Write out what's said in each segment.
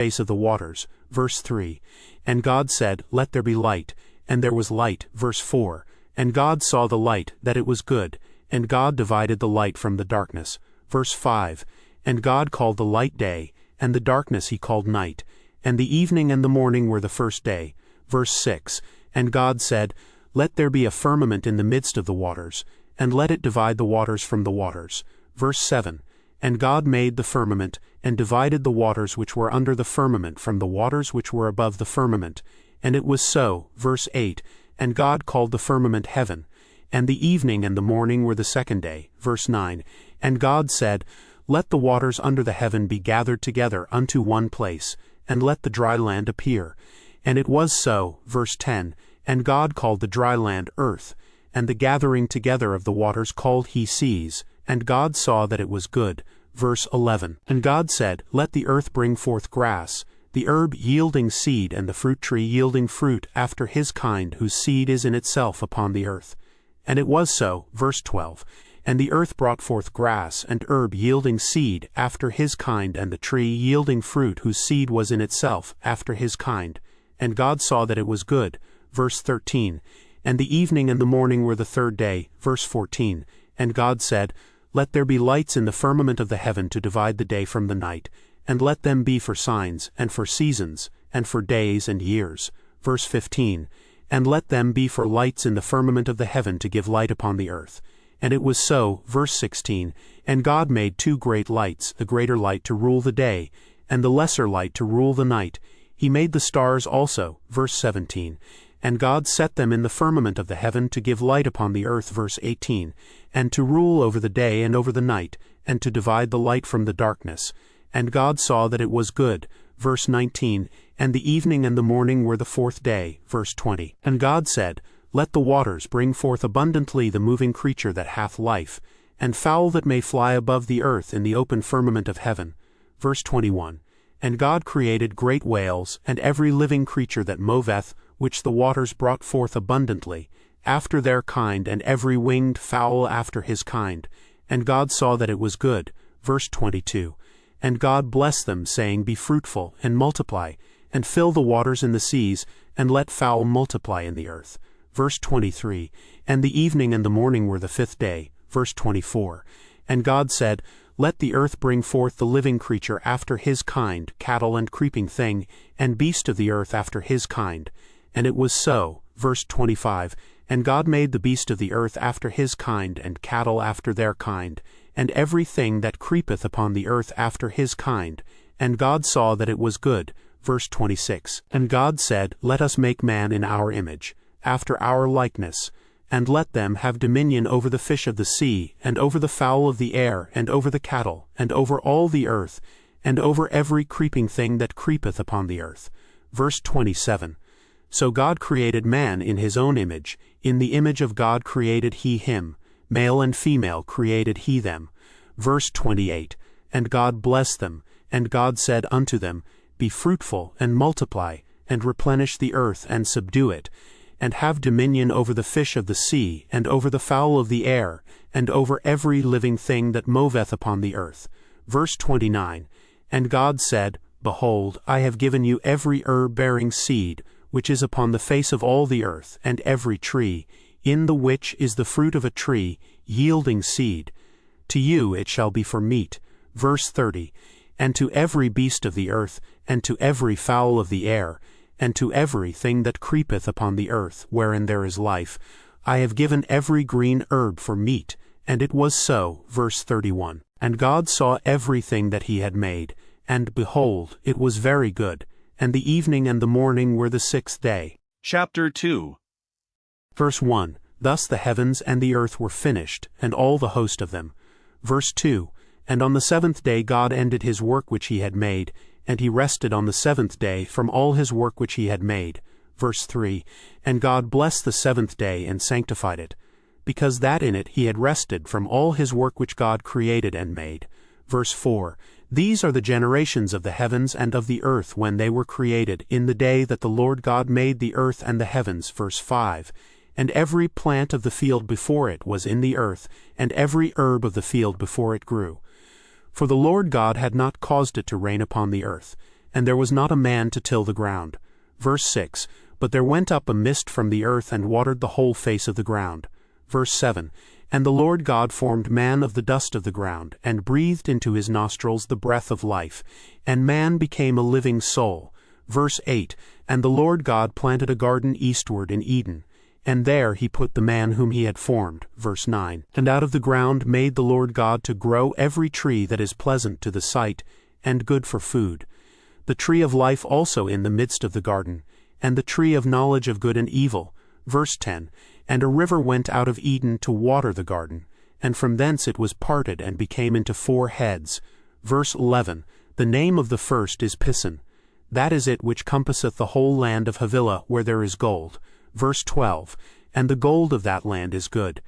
face of the waters. Verse 3. And God said, Let there be light, and there was light. Verse 4. And God saw the light, that it was good, and God divided the light from the darkness. Verse 5. And God called the light day, and the darkness he called night. And the evening and the morning were the first day. Verse 6. And God said, Let there be a firmament in the midst of the waters, and let it divide the waters from the waters. Verse 7. And God made the firmament, and divided the waters which were under the firmament from the waters which were above the firmament. And it was so. Verse 8. And God called the firmament heaven. And the evening and the morning were the second day. Verse 9. And God said, Let the waters under the heaven be gathered together unto one place, and let the dry land appear. And it was so. Verse 10. And God called the dry land earth, and the gathering together of the waters called he seas. And God saw that it was good. Verse 11. And God said, Let the earth bring forth grass, the herb yielding seed, and the fruit tree yielding fruit after his kind, whose seed is in itself upon the earth. And it was so. Verse 12. And the earth brought forth grass, and herb yielding seed after his kind, and the tree yielding fruit, whose seed was in itself after his kind. And God saw that it was good. Verse 13. And the evening and the morning were the third day. Verse 14. And God said, Let there be lights in the firmament of the heaven to divide the day from the night, and let them be for signs, and for seasons, and for days and years. Verse 15. And let them be for lights in the firmament of the heaven to give light upon the earth. And it was so. Verse 16. And God made two great lights, the greater light to rule the day, and the lesser light to rule the night. He made the stars also. Verse 17. And God set them in the firmament of the heaven to give light upon the earth. Verse 18. And to rule over the day and over the night, and to divide the light from the darkness. And God saw that it was good. Verse 19. And the evening and the morning were the fourth day. Verse 20. And God said, Let the waters bring forth abundantly the moving creature that hath life, and fowl that may fly above the earth in the open firmament of heaven. Verse 21. And God created great whales, and every living creature that moveth, which the waters brought forth abundantly, after their kind, and every winged fowl after his kind. And God saw that it was good. Verse 22. And God blessed them, saying, Be fruitful, and multiply, and fill the waters in the seas, and let fowl multiply in the earth. Verse 23. And the evening and the morning were the fifth day. Verse 24. And God said, Let the earth bring forth the living creature after his kind, cattle and creeping thing, and beast of the earth after his kind. And it was so. Verse 25. And God made the beast of the earth after his kind, and cattle after their kind, and every thing that creepeth upon the earth after his kind. And God saw that it was good. Verse 26. And God said, Let us make man in our image, after our likeness, and let them have dominion over the fish of the sea, and over the fowl of the air, and over the cattle, and over all the earth, and over every creeping thing that creepeth upon the earth. Verse 27. So God created man in his own image, in the image of God created he him, male and female created he them. Verse 28. And God blessed them, and God said unto them, Be fruitful, and multiply, and replenish the earth, and subdue it, and have dominion over the fish of the sea, and over the fowl of the air, and over every living thing that moveth upon the earth. Verse 29. And God said, Behold, I have given you every herb bearing seed, which is upon the face of all the earth, and every tree, in the which is the fruit of a tree, yielding seed. To you it shall be for meat. Verse 30. And to every beast of the earth, and to every fowl of the air, and to every thing that creepeth upon the earth, wherein there is life, I have given every green herb for meat. And it was so. Verse 31. And God saw everything that he had made, and behold, it was very good. And the evening and the morning were the sixth day. Chapter 2. Verse 1. Thus the heavens and the earth were finished, and all the host of them. Verse 2. And on the seventh day God ended his work which he had made, and he rested on the seventh day from all his work which he had made. Verse 3. And God blessed the seventh day and sanctified it, because that in it he had rested from all his work which God created and made. Verse 4. These are the generations of the heavens and of the earth when they were created, in the day that the Lord God made the earth and the heavens. Verse 5. And every plant of the field before it was in the earth, and every herb of the field before it grew. For the Lord God had not caused it to rain upon the earth, and there was not a man to till the ground. Verse 6, But there went up a mist from the earth and watered the whole face of the ground. Verse 7, And the Lord God formed man of the dust of the ground, and breathed into his nostrils the breath of life, and man became a living soul. Verse 8, And the Lord God planted a garden eastward in Eden, and there he put the man whom he had formed. Verse 9, And out of the ground made the Lord God to grow every tree that is pleasant to the sight, and good for food, the tree of life also in the midst of the garden, and the tree of knowledge of good and evil. Verse 10, And a river went out of Eden to water the garden, and from thence it was parted and became into 4 heads. Verse 11, The name of the first is Pison. That is it which compasseth the whole land of Havilah where there is gold. Verse 12, And the gold of that land is good.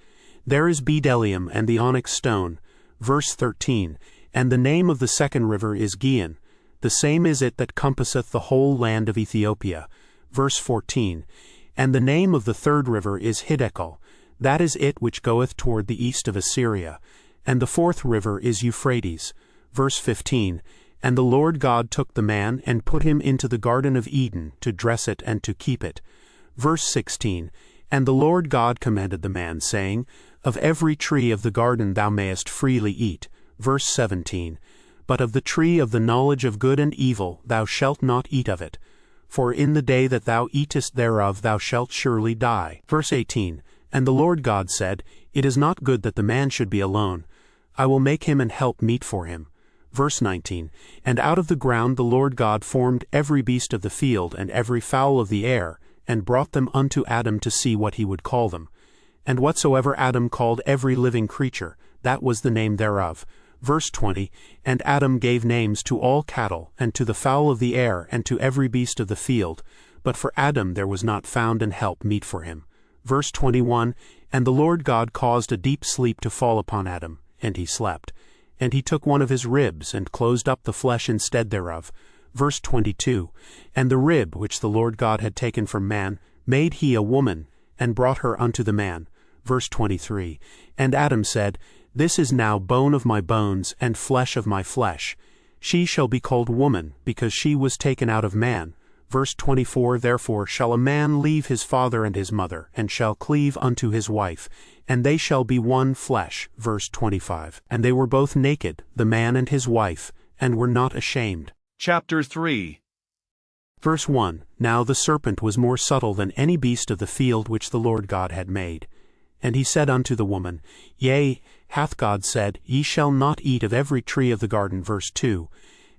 There is bdellium and the onyx stone. Verse 13, And the name of the second river is Gihon. The same is it that compasseth the whole land of Ethiopia. Verse 14, And the name of the third river is Hiddekel. That is it which goeth toward the east of Assyria. And the fourth river is Euphrates. Verse 15, And the Lord God took the man, and put him into the garden of Eden, to dress it and to keep it. Verse 16, And the Lord God commanded the man, saying, Of every tree of the garden thou mayest freely eat. Verse 17, But of the tree of the knowledge of good and evil thou shalt not eat of it, for in the day that thou eatest thereof thou shalt surely die. Verse 18, And the Lord God said, It is not good that the man should be alone. I will make him an help meet for him. Verse 19, And out of the ground the Lord God formed every beast of the field and every fowl of the air, and brought them unto Adam to see what he would call them. And whatsoever Adam called every living creature, that was the name thereof. Verse 20, And Adam gave names to all cattle, and to the fowl of the air, and to every beast of the field. But for Adam there was not found an help meet for him. Verse 21, And the Lord God caused a deep sleep to fall upon Adam, and he slept. And he took one of his ribs, and closed up the flesh instead thereof. Verse 22, And the rib which the Lord God had taken from man, made he a woman, and brought her unto the man. Verse 23, And Adam said, This is now bone of my bones, and flesh of my flesh. She shall be called woman, because she was taken out of man. Verse 24, Therefore shall a man leave his father and his mother, and shall cleave unto his wife, and they shall be one flesh. Verse 25, And they were both naked, the man and his wife, and were not ashamed. Chapter 3. Verse 1, Now the serpent was more subtle than any beast of the field which the Lord God had made. And he said unto the woman, Yea, hath God said, Ye shall not eat of every tree of the garden. Verse 2,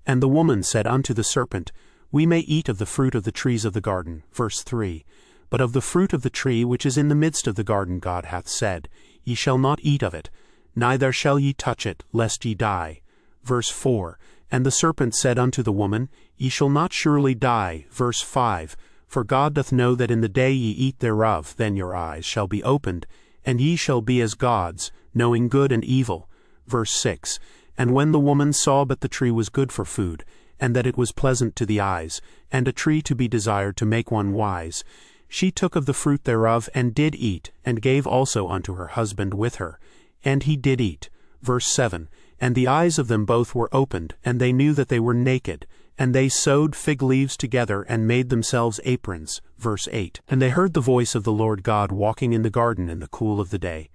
And the woman said unto the serpent, We may eat of the fruit of the trees of the garden. Verse 3, But of the fruit of the tree which is in the midst of the garden God hath said, Ye shall not eat of it, neither shall ye touch it, lest ye die. Verse 4, And the serpent said unto the woman, Ye shall not surely die. Verse 5, For God doth know that in the day ye eat thereof, then your eyes shall be opened, and ye shall be as gods, knowing good and evil. Verse 6, And when the woman saw that the tree was good for food, and that it was pleasant to the eyes, and a tree to be desired to make one wise, she took of the fruit thereof, and did eat, and gave also unto her husband with her, and he did eat. Verse 7, And the eyes of them both were opened, and they knew that they were naked, and they sewed fig leaves together, and made themselves aprons. Verse 8, And they heard the voice of the Lord God walking in the garden in the cool of the day.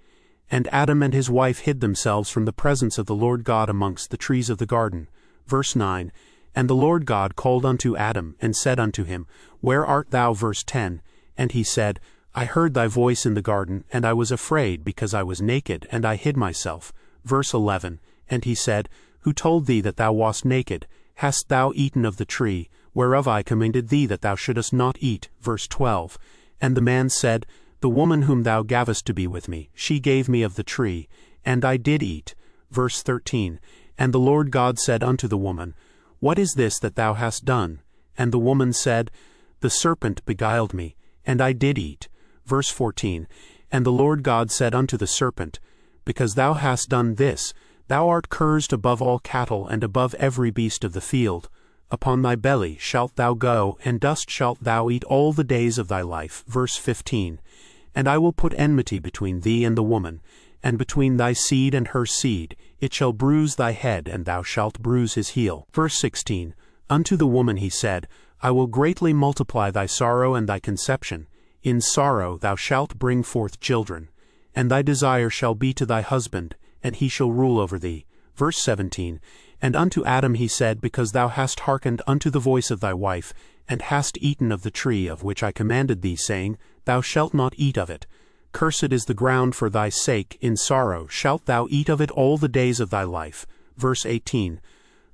And Adam and his wife hid themselves from the presence of the Lord God amongst the trees of the garden. Verse 9, And the Lord God called unto Adam, and said unto him, Where art thou? Verse 10, And he said, I heard thy voice in the garden, and I was afraid, because I was naked, and I hid myself. Verse 11, And he said, Who told thee that thou wast naked? Hast thou eaten of the tree, whereof I commanded thee that thou shouldest not eat? Verse 12, And the man said, The woman whom thou gavest to be with me, she gave me of the tree, and I did eat. Verse 13, And the Lord God said unto the woman, What is this that thou hast done? And the woman said, The serpent beguiled me, and I did eat. Verse 14, And the Lord God said unto the serpent, Because thou hast done this, thou art cursed above all cattle, and above every beast of the field. Upon thy belly shalt thou go, and dust shalt thou eat all the days of thy life. Verse 15, And I will put enmity between thee and the woman, and between thy seed and her seed. It shall bruise thy head, and thou shalt bruise his heel. Verse 16, Unto the woman he said, I will greatly multiply thy sorrow and thy conception. In sorrow thou shalt bring forth children. And thy desire shall be to thy husband, and he shall rule over thee. Verse 17. And unto Adam he said, Because thou hast hearkened unto the voice of thy wife, and hast eaten of the tree of which I commanded thee, saying, Thou shalt not eat of it. Cursed is the ground for thy sake, in sorrow shalt thou eat of it all the days of thy life. Verse 18.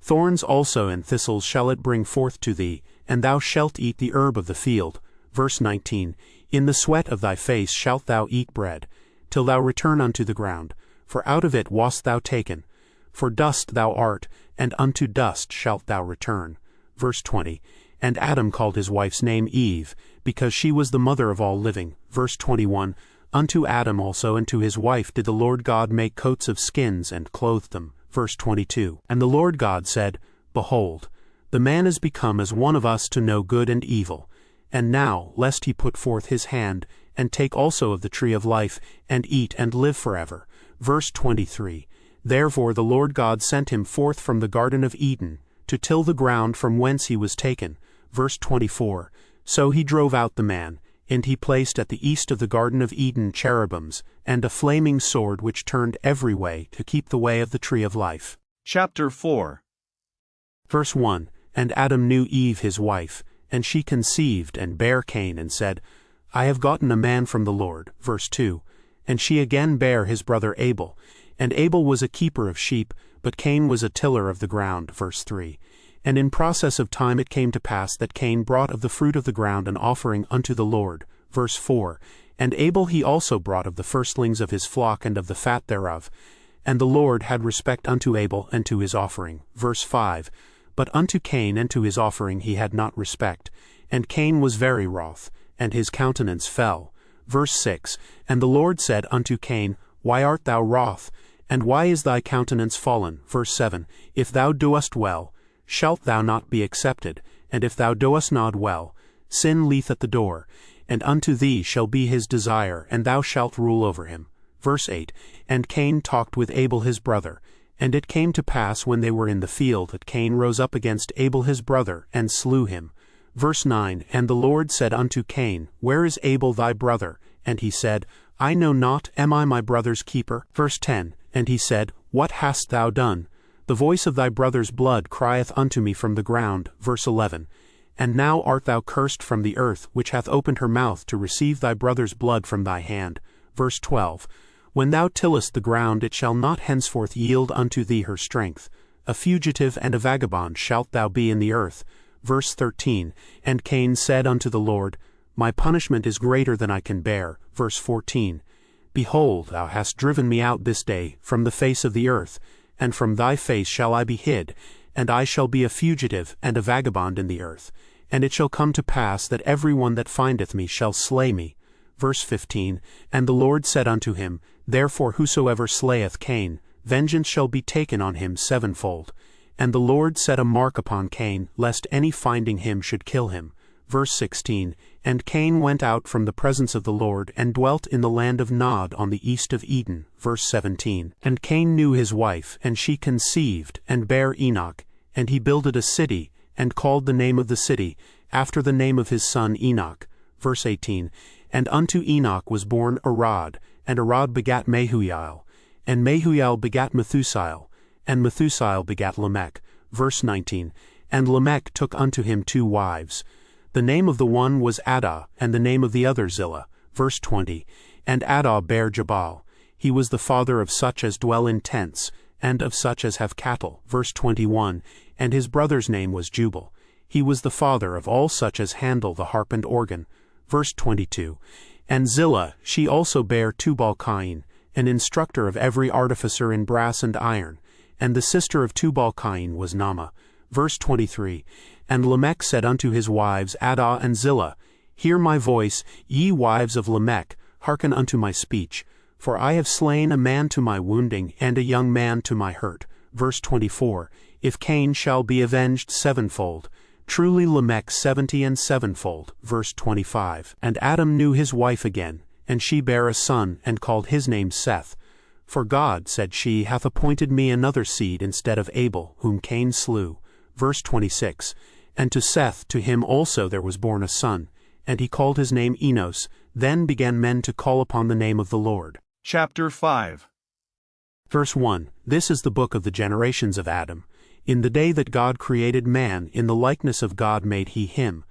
Thorns also and thistles shall it bring forth to thee, and thou shalt eat the herb of the field. Verse 19. In the sweat of thy face shalt thou eat bread, till thou return unto the ground, for out of it wast thou taken. For dust thou art, and unto dust shalt thou return. Verse 20. And Adam called his wife's name Eve, because she was the mother of all living. Verse 21. Unto Adam also and to his wife did the Lord God make coats of skins, and clothed them. Verse 22. And the Lord God said, Behold, the man is become as one of us to know good and evil. And now, lest he put forth his hand, and take also of the tree of life, and eat and live forever. Verse 23. Therefore the Lord God sent him forth from the Garden of Eden, to till the ground from whence he was taken. Verse 24. So he drove out the man, and he placed at the east of the Garden of Eden cherubims, and a flaming sword which turned every way to keep the way of the tree of life. Chapter 4. Verse 1. And Adam knew Eve his wife, and she conceived and bare Cain, and said, I have gotten a man from the Lord. Verse 2. And she again bare his brother Abel. And Abel was a keeper of sheep, but Cain was a tiller of the ground. Verse 3. And in process of time it came to pass that Cain brought of the fruit of the ground an offering unto the Lord. Verse 4. And Abel he also brought of the firstlings of his flock and of the fat thereof. And the Lord had respect unto Abel and to his offering. Verse 5. But unto Cain and to his offering he had not respect. And Cain was very wroth, and his countenance fell. Verse 6. And the Lord said unto Cain, Why art thou wroth? And why is thy countenance fallen? Verse 7. If thou doest well, shalt thou not be accepted? And if thou doest not well, sin lieth at the door, and unto thee shall be his desire, and thou shalt rule over him. Verse 8. And Cain talked with Abel his brother. And it came to pass when they were in the field that Cain rose up against Abel his brother, and slew him. Verse 9. And the Lord said unto Cain, Where is Abel thy brother? And he said, I know not, am I my brother's keeper? Verse 10. And he said, What hast thou done? The voice of thy brother's blood crieth unto me from the ground. Verse 11. And now art thou cursed from the earth, which hath opened her mouth to receive thy brother's blood from thy hand. Verse 12. When thou tillest the ground, it shall not henceforth yield unto thee her strength. A fugitive and a vagabond shalt thou be in the earth. Verse 13. And Cain said unto the Lord, My punishment is greater than I can bear. Verse 14. Behold, thou hast driven me out this day from the face of the earth, and from thy face shall I be hid, and I shall be a fugitive and a vagabond in the earth. And it shall come to pass that every one that findeth me shall slay me. Verse 15. And the Lord said unto him, Therefore whosoever slayeth Cain, vengeance shall be taken on him sevenfold. And the Lord set a mark upon Cain, lest any finding him should kill him. Verse 16. And Cain went out from the presence of the Lord, and dwelt in the land of Nod on the east of Eden. Verse 17. And Cain knew his wife, and she conceived, and bare Enoch. And he builded a city, and called the name of the city, after the name of his son Enoch. Verse 18. And unto Enoch was born Arad, and Arad begat Mehujael. And Mehujael begat Methusael, and Methusael begat Lamech. Verse 19. And Lamech took unto him 2 wives. The name of the one was Adah, and the name of the other Zillah. Verse 20. And Adah bare Jabal. He was the father of such as dwell in tents, and of such as have cattle. Verse 21. And his brother's name was Jubal. He was the father of all such as handle the harp and organ. Verse 22. And Zillah, she also bare Tubal-Cain, an instructor of every artificer in brass and iron. And the sister of Tubal-Cain was Naamah. Verse 23. And Lamech said unto his wives Adah and Zillah, Hear my voice, ye wives of Lamech, hearken unto my speech. For I have slain a man to my wounding, and a young man to my hurt. Verse 24. If Cain shall be avenged sevenfold, truly Lamech 70 and sevenfold. Verse 25. And Adam knew his wife again, and she bare a son, and called his name Seth. For God, said she, hath appointed me another seed instead of Abel, whom Cain slew. Verse 26. And to Seth, to him also there was born a son, and he called his name Enos. Then began men to call upon the name of the Lord. Chapter 5. Verse 1. This is the book of the generations of Adam. In the day that God created man, in the likeness of God made he him.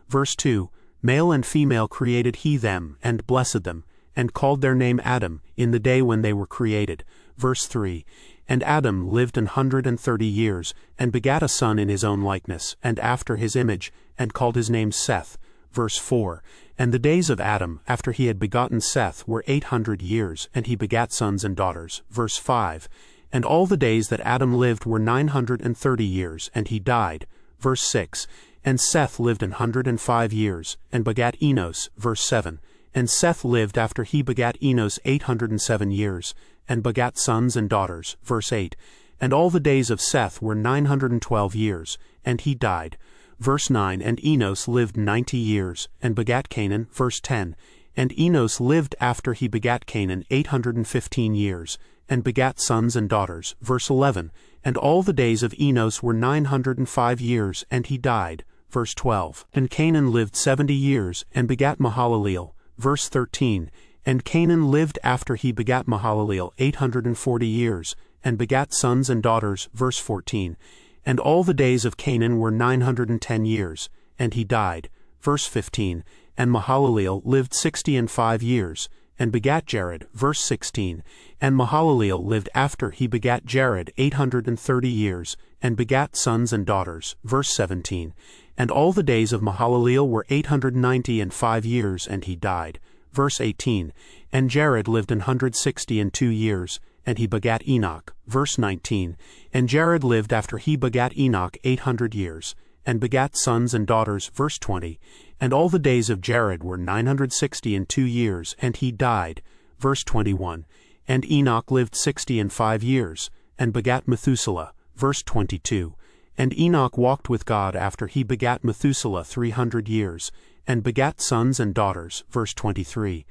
Verse 2. Male and female created he them, and blessed them, and called their name Adam, in the day when they were created. Verse 3. And Adam lived 130 years, and begat a son in his own likeness, and after his image, and called his name Seth. Verse 4. And the days of Adam, after he had begotten Seth, were 800 years, and he begat sons and daughters. Verse 5. And all the days that Adam lived were 930 years, and he died. Verse 6. And Seth lived 105 years, and begat Enos. Verse 7. And Seth lived after he begat Enos 807 years, and begat sons and daughters. Verse 8. And all the days of Seth were 912 years, and he died. Verse 9. And Enos lived 90 years, and begat Canaan. Verse 10. And Enos lived after he begat Canaan 815 years, and begat sons and daughters. Verse 11. And all the days of Enos were 905 years, and he died. Verse 12. And Canaan lived 70 years, and begat Mahalaleel. Verse 13. And Canaan lived after he begat Mahalaleel 840 years, and begat sons and daughters. Verse 14. And all the days of Canaan were 910 years, and he died. Verse 15. And Mahalaleel lived 65 years, and begat Jared. Verse 16. And Mahalaleel lived after he begat Jared 830 years, and begat sons and daughters. Verse 17. And all the days of Mahalaleel were 895 years, and he died. Verse 18. And Jared lived 162 years, and he begat Enoch. Verse 19. And Jared lived after he begat Enoch 800 years, and begat sons and daughters. Verse 20. And all the days of Jared were 962 years, and he died. Verse 21. And Enoch lived 65 years, and begat Methuselah. Verse 22. And Enoch walked with God after he begat Methuselah 300 years, and begat sons and daughters. Verse 23.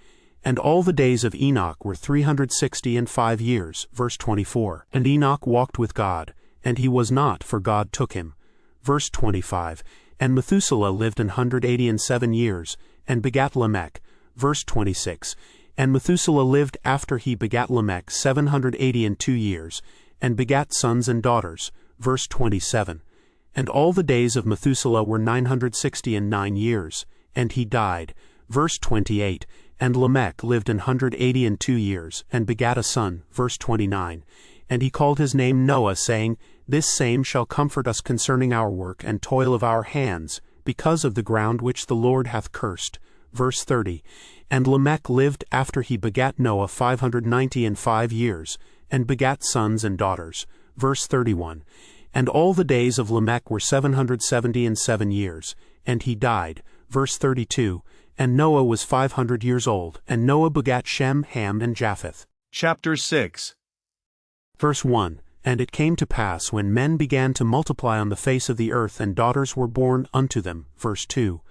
And all the days of Enoch were 365 years. Verse 24. And Enoch walked with God, and he was not, for God took him. Verse 25. And Methuselah lived 187 years, and begat Lamech. Verse 26. And Methuselah lived after he begat Lamech 782 years, and begat sons and daughters. Verse 27. And all the days of Methuselah were 969 years, and he died. Verse 28. And Lamech lived 182 years, and begat a son. Verse 29. And he called his name Noah, saying, This same shall comfort us concerning our work and toil of our hands, because of the ground which the Lord hath cursed. Verse 30. And Lamech lived after he begat Noah 595 years, and begat sons and daughters. Verse 31. And all the days of Lamech were 777 years, and he died. Verse 32. And Noah was 500 years old, and Noah begat Shem, Ham, and Japheth. Chapter 6. Verse 1. And it came to pass, when men began to multiply on the face of the earth, and daughters were born unto them. Verse 2.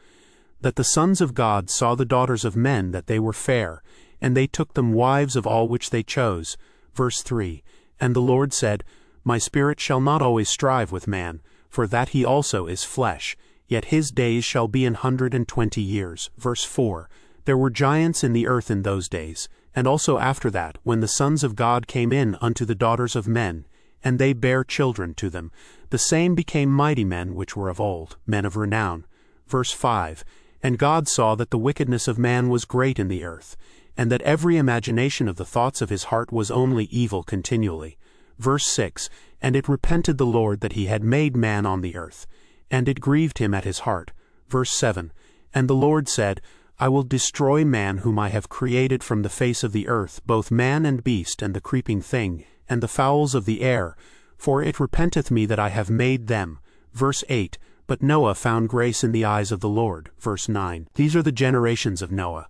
That the sons of God saw the daughters of men, that they were fair, and they took them wives of all which they chose. Verse 3. And the Lord said, My spirit shall not always strive with man, for that he also is flesh, yet his days shall be 120 years. Verse 4. There were giants in the earth in those days, and also after that, when the sons of God came in unto the daughters of men, and they bare children to them. The same became mighty men which were of old, men of renown. Verse 5. And God saw that the wickedness of man was great in the earth, and that every imagination of the thoughts of his heart was only evil continually. Verse 6. And it repented the Lord that he had made man on the earth, and it grieved him at his heart. Verse 7. And the Lord said, I will destroy man whom I have created from the face of the earth, both man and beast, and the creeping thing, and the fowls of the air, for it repenteth me that I have made them. Verse 8. But Noah found grace in the eyes of the Lord. Verse 9. These are the generations of Noah.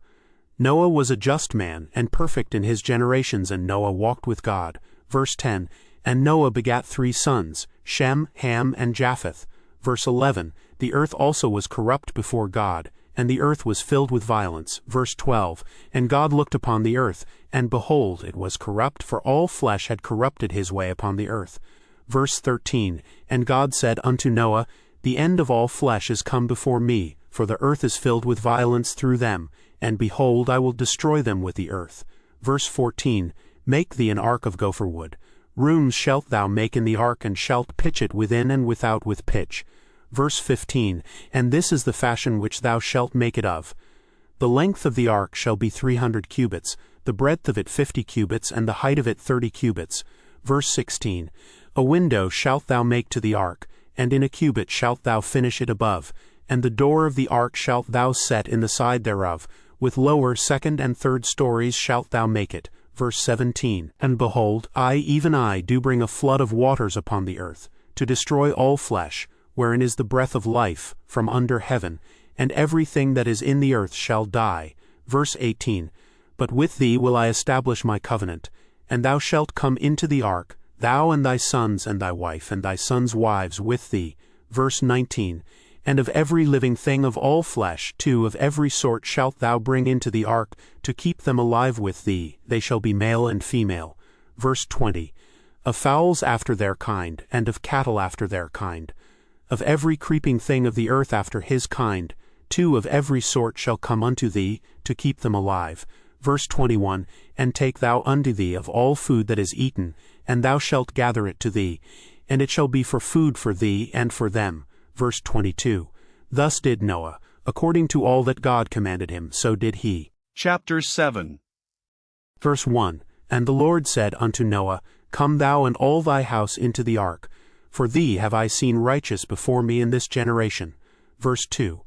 Noah was a just man, and perfect in his generations, and Noah walked with God. Verse 10. And Noah begat 3 sons, Shem, Ham, and Japheth. Verse 11. The earth also was corrupt before God, and the earth was filled with violence. Verse 12. And God looked upon the earth, and behold, it was corrupt, for all flesh had corrupted his way upon the earth. Verse 13, And God said unto Noah, The end of all flesh is come before me, for the earth is filled with violence through them, and behold, I will destroy them with the earth. Verse 14, Make thee an ark of gopher wood. Rooms shalt thou make in the ark, and shalt pitch it within and without with pitch. Verse 15, And this is the fashion which thou shalt make it of. The length of the ark shall be 300 cubits, the breadth of it 50 cubits, and the height of it 30 cubits. Verse 16, A window shalt thou make to the ark, and in a cubit shalt thou finish it above, and the door of the ark shalt thou set in the side thereof, with lower, second, and third stories shalt thou make it. Verse 17, And behold, I, even I, do bring a flood of waters upon the earth, to destroy all flesh, wherein is the breath of life, from under heaven, and everything that is in the earth shall die. Verse 18, But with thee will I establish my covenant, and thou shalt come into the ark, thou and thy sons and thy wife and thy sons' wives with thee. Verse 19, And of every living thing of all flesh, two of every sort shalt thou bring into the ark, to keep them alive with thee, they shall be male and female. Verse 20, Of fowls after their kind, and of cattle after their kind, of every creeping thing of the earth after his kind, two of every sort shall come unto thee, to keep them alive. Verse 21, And take thou unto thee of all food that is eaten, and thou shalt gather it to thee, and it shall be for food for thee and for them. Verse 22, Thus did Noah, according to all that God commanded him, so did he. Chapter 7. Verse 1, And the Lord said unto Noah, Come thou and all thy house into the ark, for thee have I seen righteous before me in this generation. Verse 2,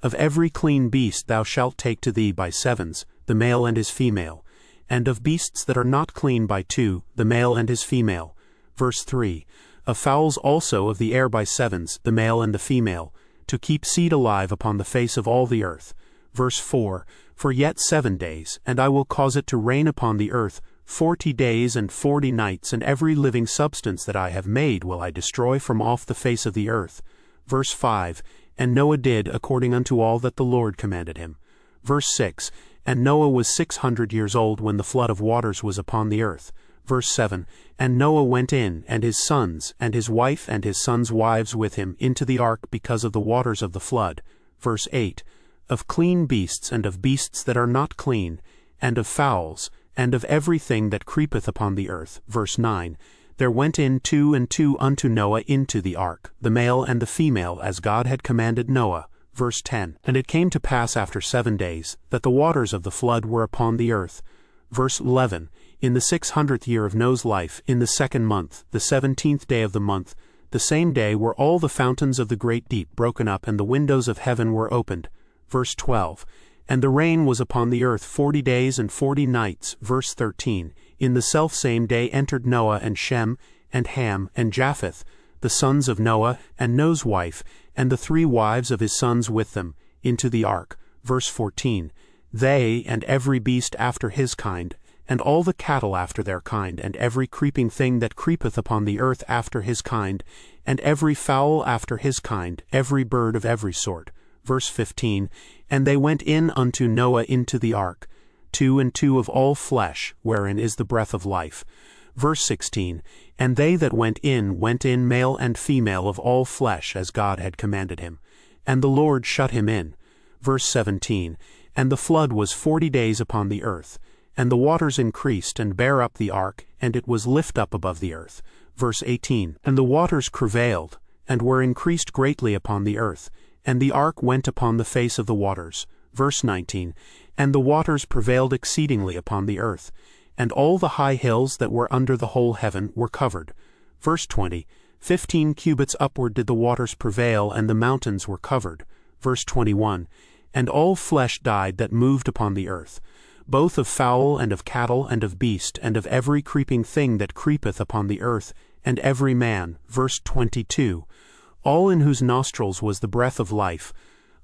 Of every clean beast thou shalt take to thee by sevens, the male and his female, and of beasts that are not clean by two, the male and his female. Verse 3, Of fowls also of the air by sevens, the male and the female, to keep seed alive upon the face of all the earth. Verse 4, For yet 7 days, and I will cause it to rain upon the earth 40 days and 40 nights, and every living substance that I have made will I destroy from off the face of the earth. Verse 5, And Noah did according unto all that the Lord commanded him. Verse 6, And Noah was 600 years old when the flood of waters was upon the earth. Verse 7, And Noah went in, and his sons, and his wife, and his sons' wives with him, into the ark because of the waters of the flood. Verse 8, Of clean beasts, and of beasts that are not clean, and of fowls, and of everything that creepeth upon the earth. Verse 9, There went in 2 and 2 unto Noah into the ark, the male and the female, as God had commanded Noah. Verse 10, And it came to pass after 7 days, that the waters of the flood were upon the earth. Verse 11, In the 600th year of Noah's life, in the 2nd month, the 17th day of the month, the same day were all the fountains of the great deep broken up, and the windows of heaven were opened. Verse 12, And the rain was upon the earth 40 days and 40 nights. Verse 13, In the selfsame day entered Noah and Shem, and Ham, and Japheth, the sons of Noah, and Noah's wife, and the 3 wives of his sons with them, into the ark. Verse 14, They, and every beast after his kind, and all the cattle after their kind, and every creeping thing that creepeth upon the earth after his kind, and every fowl after his kind, every bird of every sort. Verse 15, And they went in unto Noah into the ark, 2 and 2 of all flesh, wherein is the breath of life. Verse 16, And they that went in male and female of all flesh, as God had commanded him. And the Lord shut him in. Verse 17, And the flood was 40 days upon the earth, and the waters increased, and bare up the ark, and it was lift up above the earth. Verse 18, And the waters prevailed, and were increased greatly upon the earth, and the ark went upon the face of the waters. Verse 19, And the waters prevailed exceedingly upon the earth, and all the high hills that were under the whole heaven were covered. Verse 20, 15 cubits upward did the waters prevail, and the mountains were covered. Verse 21, And all flesh died that moved upon the earth, both of fowl and of cattle and of beast, and of every creeping thing that creepeth upon the earth, and every man. Verse 22, All in whose nostrils was the breath of life,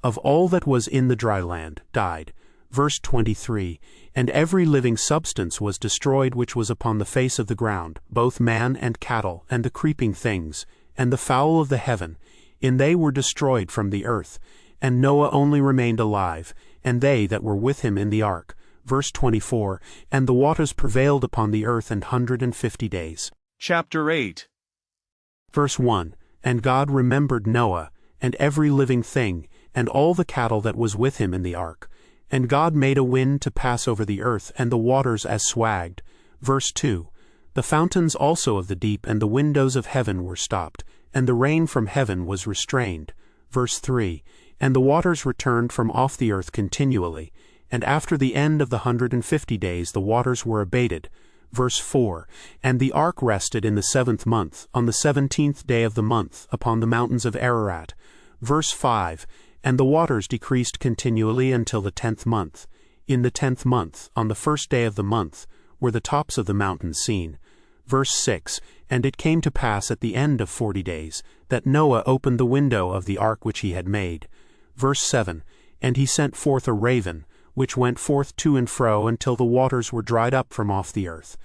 of all that was in the dry land, died. Verse 23, And every living substance was destroyed which was upon the face of the ground, both man and cattle, and the creeping things, and the fowl of the heaven, and they were destroyed from the earth. And Noah only remained alive, and they that were with him in the ark. Verse 24, And the waters prevailed upon the earth 150 days. Chapter 8. Verse 1, And God remembered Noah, and every living thing, and all the cattle that was with him in the ark. And God made a wind to pass over the earth, and the waters as swagged. Verse 2, The fountains also of the deep and the windows of heaven were stopped, and the rain from heaven was restrained. Verse 3, And the waters returned from off the earth continually, and after the end of the 150 days the waters were abated. Verse 4, And the ark rested in the 7th month, on the 17th day of the month, upon the mountains of Ararat. Verse 5, And the waters decreased continually until the 10th month. In the 10th month, on the 1st day of the month, were the tops of the mountains seen. Verse 6, And it came to pass at the end of 40 days, that Noah opened the window of the ark which he had made. Verse 7, And he sent forth a raven, which went forth to and fro until the waters were dried up from off the earth.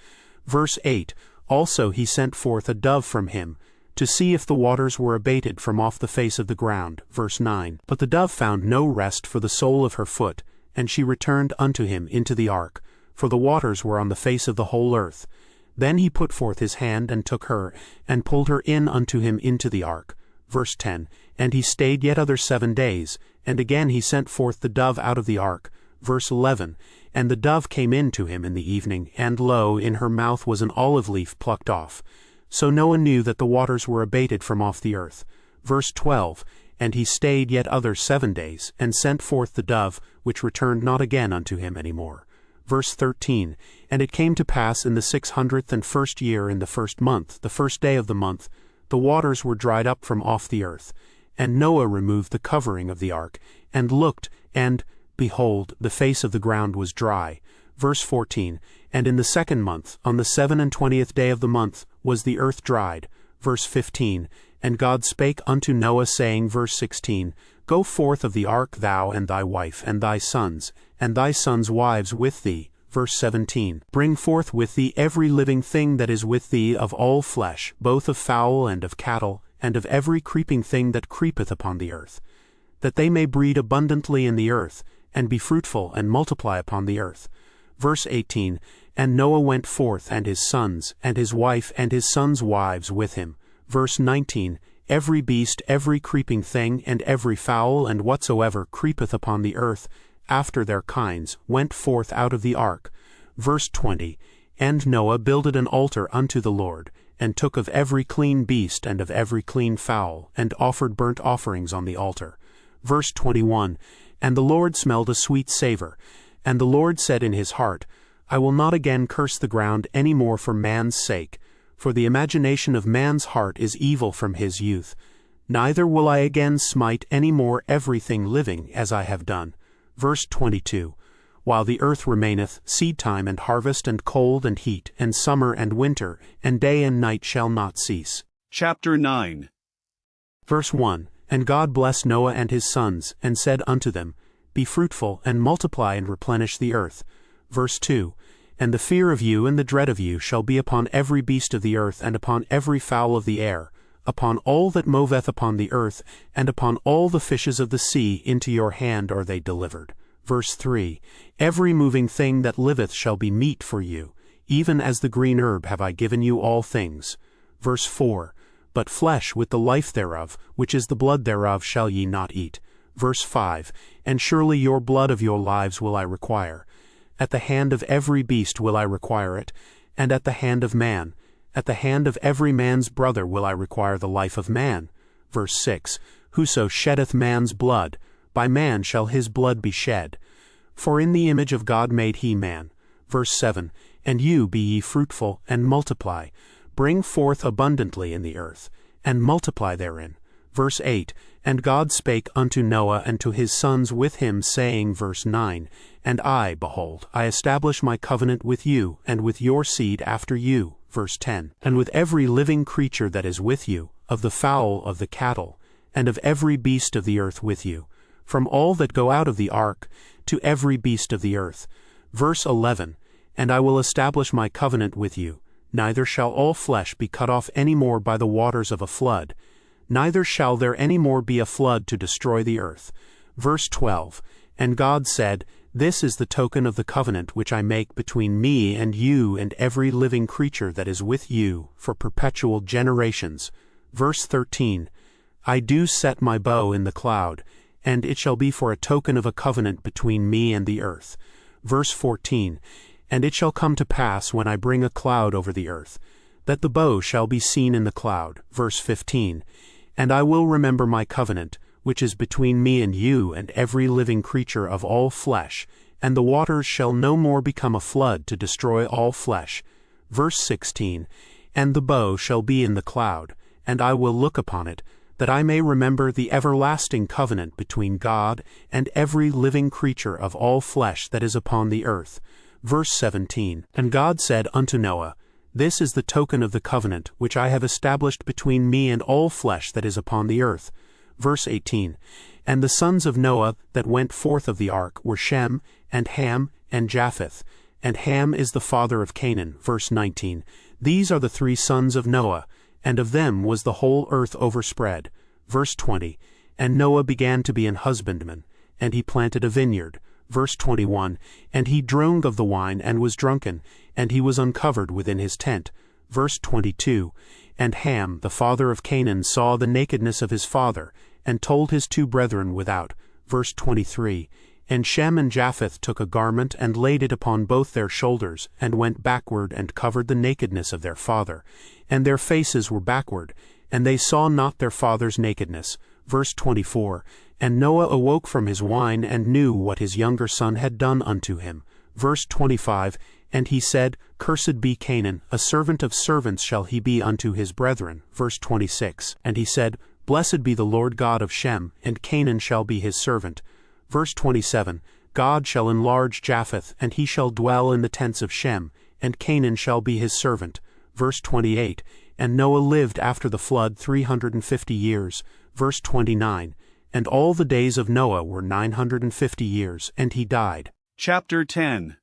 Verse 8, Also he sent forth a dove from him, to see if the waters were abated from off the face of the ground. Verse 9, But the dove found no rest for the sole of her foot, and she returned unto him into the ark, for the waters were on the face of the whole earth. Then he put forth his hand and took her, and pulled her in unto him into the ark. Verse 10, And he stayed yet other 7 days, and again he sent forth the dove out of the ark. Verse 11, And the dove came in to him in the evening, and lo, in her mouth was an olive leaf plucked off. So Noah knew that the waters were abated from off the earth. Verse 12, And he stayed yet other 7 days, and sent forth the dove, which returned not again unto him any more. Verse 13, And it came to pass in the 601st year in the 1st month, the 1st day of the month, the waters were dried up from off the earth. And Noah removed the covering of the ark, and looked, and, behold, the face of the ground was dry. Verse 14, And in the 2nd month, on the 27th day of the month, was the earth dried. Verse 15, And God spake unto Noah, saying, Verse 16, Go forth of the ark, thou and thy wife, and thy sons wives with thee. Verse 17, Bring forth with thee every living thing that is with thee of all flesh, both of fowl and of cattle, and of every creeping thing that creepeth upon the earth, that they may breed abundantly in the earth, and be fruitful, and multiply upon the earth. Verse 18, And Noah went forth, and his sons, and his wife, and his sons' wives with him. Verse 19, Every beast, every creeping thing, and every fowl, and whatsoever creepeth upon the earth, after their kinds, went forth out of the ark. Verse 20, And Noah builded an altar unto the Lord, and took of every clean beast, and of every clean fowl, and offered burnt offerings on the altar. Verse 21, And the Lord smelled a sweet savor. And the Lord said in his heart, I will not again curse the ground any more for man's sake, for the imagination of man's heart is evil from his youth. Neither will I again smite any more everything living as I have done. Verse 22, While the earth remaineth, seedtime and harvest and cold and heat, and summer and winter, and day and night shall not cease. Chapter 9. Verse 1, And God blessed Noah and his sons, and said unto them, Be fruitful, and multiply, and replenish the earth. Verse 2, And the fear of you and the dread of you shall be upon every beast of the earth, and upon every fowl of the air, upon all that moveth upon the earth, and upon all the fishes of the sea. Into your hand are they delivered. Verse 3, Every moving thing that liveth shall be meat for you, even as the green herb have I given you all things. Verse 4, But flesh with the life thereof, which is the blood thereof, shall ye not eat. Verse 5, And surely your blood of your lives will I require. At the hand of every beast will I require it, and at the hand of man. At the hand of every man's brother will I require the life of man. Verse 6, Whoso sheddeth man's blood, by man shall his blood be shed. For in the image of God made he man. Verse 7, And you be ye fruitful, and multiply, bring forth abundantly in the earth, and multiply therein. Verse 8, And God spake unto Noah and to his sons with him, saying, Verse 9, And I, behold, I establish my covenant with you, and with your seed after you. Verse 10, And with every living creature that is with you, of the fowl, of the cattle, and of every beast of the earth with you, from all that go out of the ark, to every beast of the earth. Verse 11, And I will establish my covenant with you, neither shall all flesh be cut off any more by the waters of a flood, neither shall there any more be a flood to destroy the earth. Verse 12, And God said, This is the token of the covenant which I make between me and you and every living creature that is with you for perpetual generations. Verse 13, I do set my bow in the cloud, and it shall be for a token of a covenant between me and the earth. Verse 14, and it shall come to pass when I bring a cloud over the earth, that the bow shall be seen in the cloud. Verse 15, and I will remember my covenant, which is between me and you and every living creature of all flesh, and the waters shall no more become a flood to destroy all flesh. Verse 16, and the bow shall be in the cloud, and I will look upon it, that I may remember the everlasting covenant between God and every living creature of all flesh that is upon the earth. Verse 17, and God said unto Noah, This is the token of the covenant which I have established between me and all flesh that is upon the earth. Verse 18, and the sons of Noah that went forth of the ark were Shem, and Ham, and Japheth. And Ham is the father of Canaan. Verse 19, these are the 3 sons of Noah, and of them was the whole earth overspread. Verse 20, and Noah began to be an husbandman, and he planted a vineyard. Verse 21, and he drank of the wine and was drunken, and he was uncovered within his tent. Verse 22, and Ham, the father of Canaan, saw the nakedness of his father, and told his 2 brethren without. Verse 23, and Shem and Japheth took a garment and laid it upon both their shoulders, and went backward and covered the nakedness of their father. And their faces were backward, and they saw not their father's nakedness. Verse 24, and Noah awoke from his wine, and knew what his younger son had done unto him. Verse 25, and he said, Cursed be Canaan, a servant of servants shall he be unto his brethren. Verse 26, and he said, Blessed be the Lord God of Shem, and Canaan shall be his servant. Verse 27, God shall enlarge Japheth, and he shall dwell in the tents of Shem, and Canaan shall be his servant. Verse 28, and Noah lived after the flood 350 years. Verse 29, and all the days of Noah were 950 years, and he died. Chapter 10.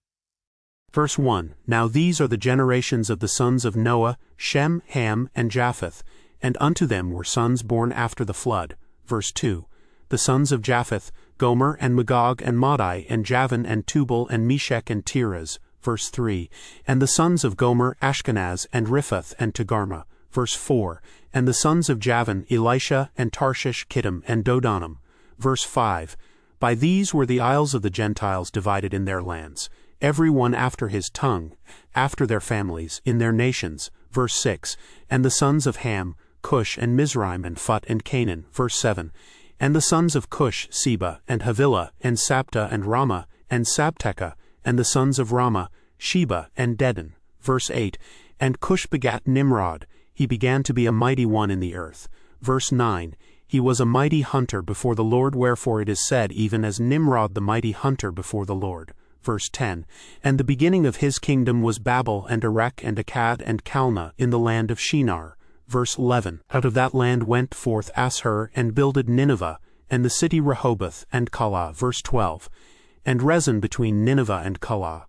Verse 1, now these are the generations of the sons of Noah, Shem, Ham, and Japheth, and unto them were sons born after the flood. Verse 2, the sons of Japheth, Gomer, and Magog, and Madai, and Javan, and Tubal, and Meshech, and Tiras. Verse 3, and the sons of Gomer, Ashkenaz, and Riphath, and Togarmah. Verse 4, and the sons of Javan, Elisha, and Tarshish, Kittim, and Dodanim. Verse 5, by these were the isles of the Gentiles divided in their lands, every one after his tongue, after their families, in their nations. Verse 6, and the sons of Ham, Cush, and Mizraim, and Phut, and Canaan. Verse 7, and the sons of Cush, Seba, and Havilah, and Sapta, and Ramah, and Sabteka, and the sons of Ramah, Sheba, and Dedan. Verse 8, and Cush begat Nimrod, he began to be a mighty one in the earth. Verse 9, he was a mighty hunter before the Lord, wherefore it is said, even as Nimrod the mighty hunter before the Lord. Verse 10, and the beginning of his kingdom was Babel, and Erech, and Akkad, and Calneh, in the land of Shinar. Verse 11, out of that land went forth Ashur, and builded Nineveh, and the city Rehoboth, and Calah. Verse 12, and Rezin between Nineveh and Calah.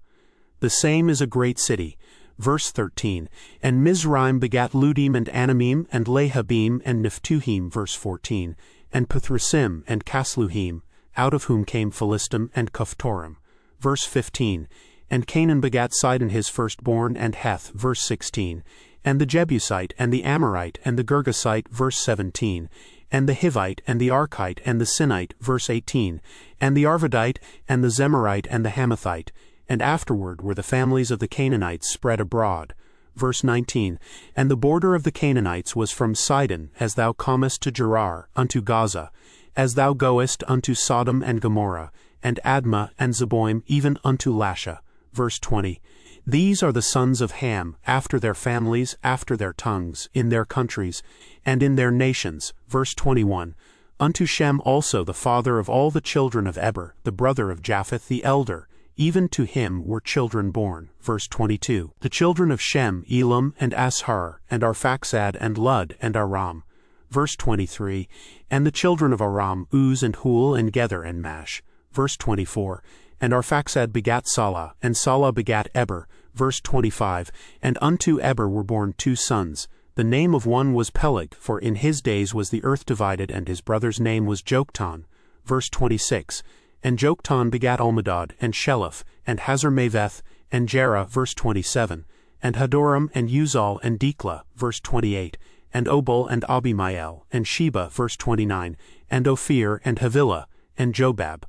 The same is a great city. Verse 13, and Mizraim begat Ludim, and Anamim, and Lehabim, and Nephtuhim. Verse 14, and Pithrasim, and Casluhim, out of whom came Philistim, and Caphtorim. Verse 15, and Canaan begat Sidon his firstborn, and Heth. Verse 16, and the Jebusite, and the Amorite, and the Girgasite. Verse 17, and the Hivite, and the Archite, and the Sinite. Verse 18, and the Arvadite, and the Zemarite, and the Hamathite. And afterward were the families of the Canaanites spread abroad. Verse 19, and the border of the Canaanites was from Sidon, as thou comest to Gerar, unto Gaza, as thou goest unto Sodom and Gomorrah, and Admah, and Zeboim, even unto Lasha. Verse 20, these are the sons of Ham, after their families, after their tongues, in their countries, and in their nations. Verse 21, unto Shem also the father of all the children of Eber, the brother of Japheth the elder, even to him were children born. Verse 22, the children of Shem, Elam, and Ashar, and Arphaxad, and Lud, and Aram. Verse 23, and the children of Aram, Uz, and Hul, and Gether, and Mash. Verse 24, and Arphaxad begat Salah, and Salah begat Eber. Verse 25, and unto Eber were born 2 sons. The name of one was Peleg, for in his days was the earth divided, and his brother's name was Joktan. Verse 26, and Joktan begat Almadad, and Sheleph, and Hazarmaveth, and Jerah. Verse 27, and Hadoram, and Uzal, and Diklah. Verse 28, and Obal and Abimael, and Sheba, verse 29, and Ophir, and Havilah, and Jobab.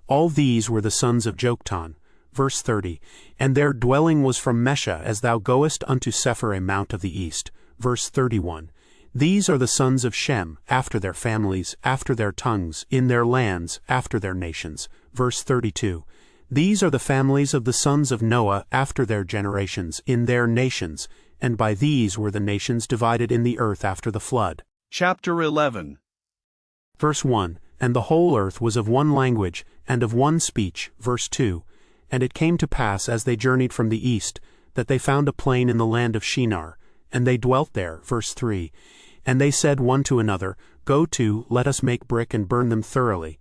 All these were the sons of Joktan. Verse 30, and their dwelling was from Mesha, as thou goest unto Sephir, a mount of the east. Verse 31, these are the sons of Shem, after their families, after their tongues, in their lands, after their nations. Verse 32, these are the families of the sons of Noah, after their generations, in their nations, and by these were the nations divided in the earth after the flood. Chapter 11. Verse 1, and the whole earth was of one language, and of one speech. Verse 2, and it came to pass as they journeyed from the east, that they found a plain in the land of Shinar, and they dwelt there. Verse 3, and they said one to another, go to, let us make brick and burn them thoroughly.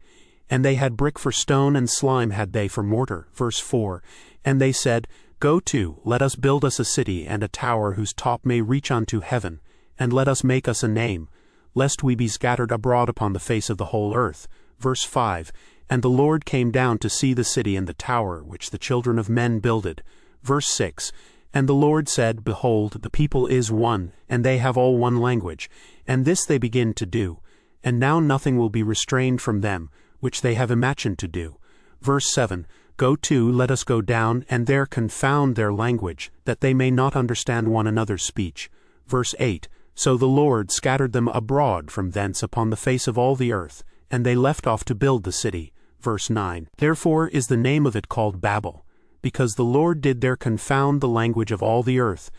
And they had brick for stone, and slime had they for mortar. Verse 4, and they said, go to, let us build us a city and a tower whose top may reach unto heaven, and let us make us a name, lest we be scattered abroad upon the face of the whole earth. Verse 5, and the Lord came down to see the city and the tower which the children of men builded. Verse 6, and the Lord said, behold, the people is one, and they have all one language, and this they begin to do, and now nothing will be restrained from them, which they have imagined to do. Verse 7, go to, let us go down, and there confound their language, that they may not understand one another's speech. Verse 8, so the Lord scattered them abroad from thence upon the face of all the earth, and they left off to build the city. Verse 9, therefore is the name of it called Babel, because the Lord did there confound the language of all the earth,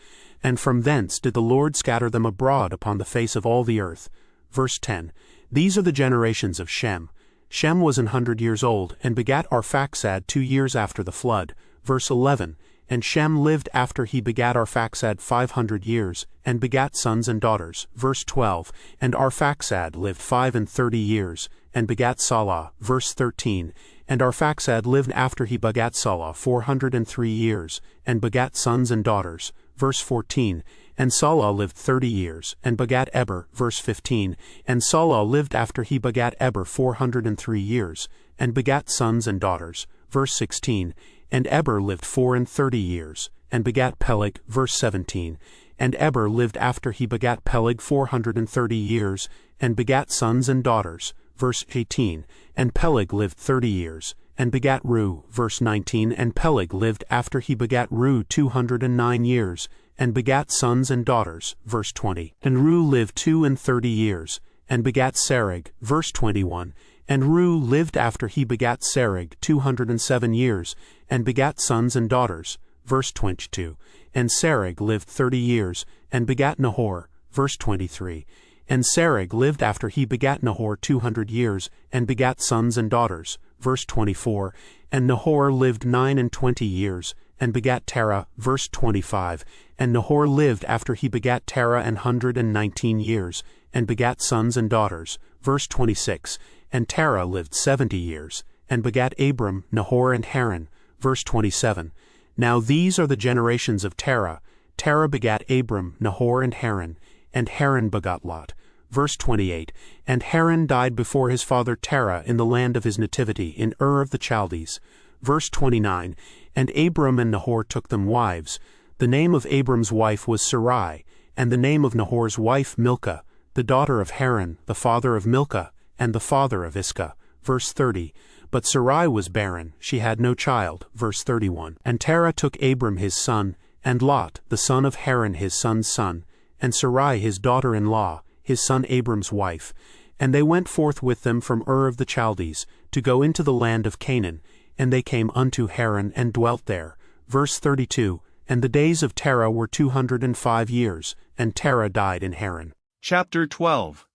and from thence did the Lord scatter them abroad upon the face of all the earth. Verse 10, these are the generations of Shem. Shem was 100 years old, and begat Arphaxad 2 years after the flood. Verse 11, and Shem lived after he begat Arphaxad 500 years, and begat sons and daughters. Verse 12, and Arphaxad lived 35 years, and begat Salah. Verse 13, and Arphaxad lived after he begat Salah 403 years, and begat sons and daughters. Verse 14, and Salah lived 30 years, and begat Eber. Verse 15, and Salah lived after he begat Eber 403 years, and begat sons and daughters. Verse 16, and Eber lived 34 years, and begat Peleg. Verse 17, and Eber lived after he begat Peleg 430 years, and begat sons and daughters. Verse 18, and Peleg lived 30 years, and begat Ru. Verse 19, and Peleg lived after he begat Ru 209 years, and begat sons and daughters. Verse 20, and Ru lived 32 years, and begat Sereg. Verse 21, and Ru lived after he begat Sereg 207 years, and begat sons and daughters. Verse 22, and Sereg lived 30 years, and begat Nahor. Verse 23, and Sereg lived after he begat Nahor 200 years, and begat sons and daughters. Verse 24, and Nahor lived 29 years, and begat Terah. Verse 25, and Nahor lived after he begat Terah 119 years, and begat sons and daughters. Verse 26, and Terah lived 70 years, and begat Abram, Nahor, and Haran. Verse 27, now these are the generations of Terah. Terah begat Abram, Nahor, and Haran, and Haran begot Lot. Verse 28, and Haran died before his father Terah in the land of his nativity, in Ur of the Chaldees. Verse 29, and Abram and Nahor took them wives. The name of Abram's wife was Sarai, and the name of Nahor's wife Milcah, the daughter of Haran, the father of Milcah, and the father of Iscah. Verse 30, but Sarai was barren, she had no child. Verse 31, and Terah took Abram his son, and Lot, the son of Haran his son's son, and Sarai his daughter-in-law, his son Abram's wife, and they went forth with them from Ur of the Chaldees, to go into the land of Canaan, and they came unto Haran, and dwelt there. Verse 32, and the days of Terah were 205 years, and Terah died in Haran. Chapter 12.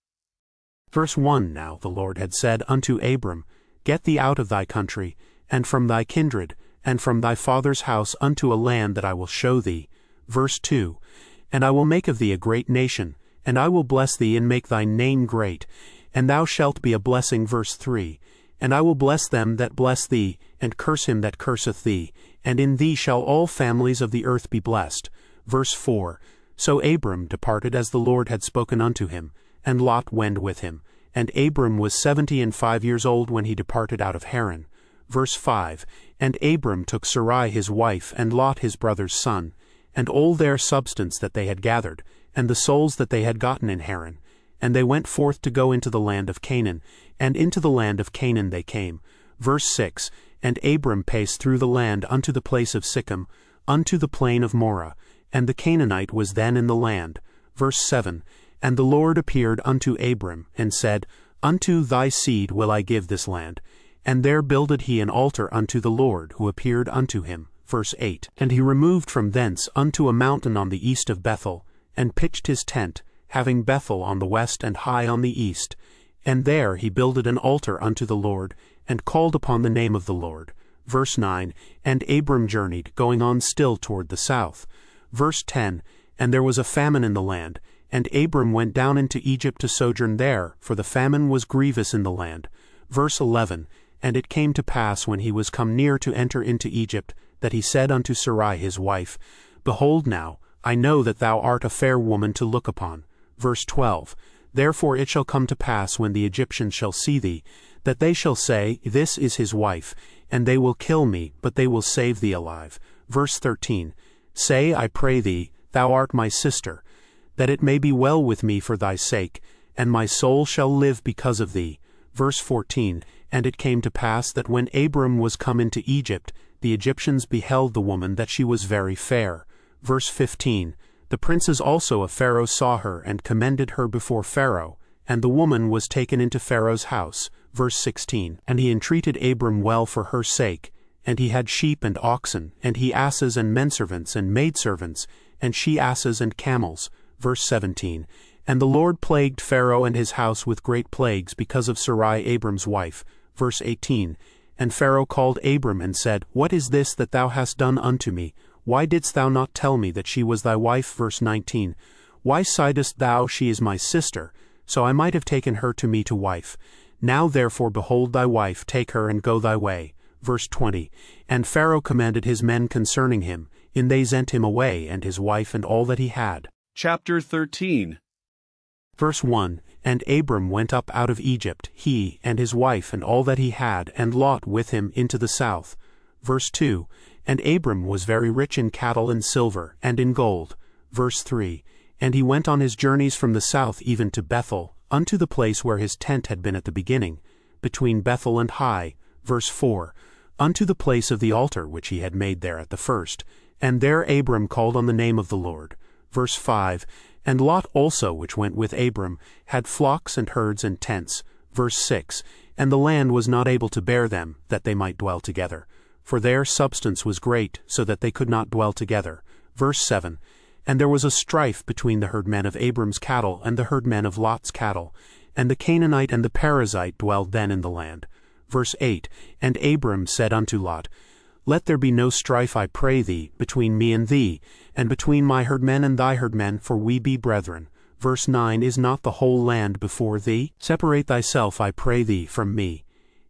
Verse 1, now the Lord had said unto Abram, get thee out of thy country, and from thy kindred, and from thy father's house unto a land that I will show thee. Verse 2, and I will make of thee a great nation, and I will bless thee and make thy name great, and thou shalt be a blessing. Verse 3, and I will bless them that bless thee, and curse him that curseth thee, and in thee shall all families of the earth be blessed. Verse 4, so Abram departed as the Lord had spoken unto him, and Lot went with him. And Abram was 75 years old when he departed out of Haran. Verse 5, and Abram took Sarai his wife, and Lot his brother's son, and all their substance that they had gathered, and the souls that they had gotten in Haran. And they went forth to go into the land of Canaan, and into the land of Canaan they came. Verse 6, And Abram paced through the land unto the place of Sichem, unto the plain of Moreh, and the Canaanite was then in the land. Verse 7, And the Lord appeared unto Abram, and said, Unto thy seed will I give this land. And there builded he an altar unto the Lord, who appeared unto him. Verse 8, And he removed from thence unto a mountain on the east of Bethel, and pitched his tent, having Bethel on the west and Hai on the east. And there he builded an altar unto the Lord, and called upon the name of the Lord. Verse 9, And Abram journeyed, going on still toward the south. Verse 10, And there was a famine in the land, and Abram went down into Egypt to sojourn there, for the famine was grievous in the land. Verse 11, And it came to pass when he was come near to enter into Egypt, that he said unto Sarai his wife, Behold now, I know that thou art a fair woman to look upon. Verse 12, Therefore it shall come to pass when the Egyptians shall see thee, that they shall say, This is his wife, and they will kill me, but they will save thee alive. Verse 13, Say, I pray thee, thou art my sister, that it may be well with me for thy sake, and my soul shall live because of thee. Verse 14, And it came to pass that when Abram was come into Egypt, the Egyptians beheld the woman that she was very fair. Verse 15, The princes also of Pharaoh saw her, and commended her before Pharaoh, and the woman was taken into Pharaoh's house. Verse 16, And he entreated Abram well for her sake, and he had sheep and oxen, and he asses and menservants and maidservants, and she-asses and camels. Verse 17, And the Lord plagued Pharaoh and his house with great plagues because of Sarai Abram's wife. Verse 18, And Pharaoh called Abram and said, What is this that thou hast done unto me? Why didst thou not tell me that she was thy wife? Verse 19, Why sightest thou, she is my sister? So I might have taken her to me to wife. Now therefore behold thy wife, take her and go thy way. Verse 20, And Pharaoh commanded his men concerning him, and they sent him away, and his wife and all that he had. Chapter 13. Verse 1, And Abram went up out of Egypt, he, and his wife, and all that he had, and Lot with him into the south. Verse 2, And Abram was very rich in cattle and silver, and in gold. Verse 3, And he went on his journeys from the south even to Bethel, unto the place where his tent had been at the beginning, between Bethel and Hai. Verse 4, Unto the place of the altar which he had made there at the first. And there Abram called on the name of the Lord. Verse 5, And Lot also, which went with Abram, had flocks and herds and tents. Verse 6, And the land was not able to bear them, that they might dwell together. For their substance was great, so that they could not dwell together. Verse 7, And there was a strife between the herdmen of Abram's cattle and the herdmen of Lot's cattle. And the Canaanite and the Perizzite dwelled then in the land. Verse 8, And Abram said unto Lot, Let there be no strife, I pray thee, between me and thee, and between my herdmen and thy herdmen, for we be brethren. Verse 9, Is not the whole land before thee? Separate thyself, I pray thee, from me.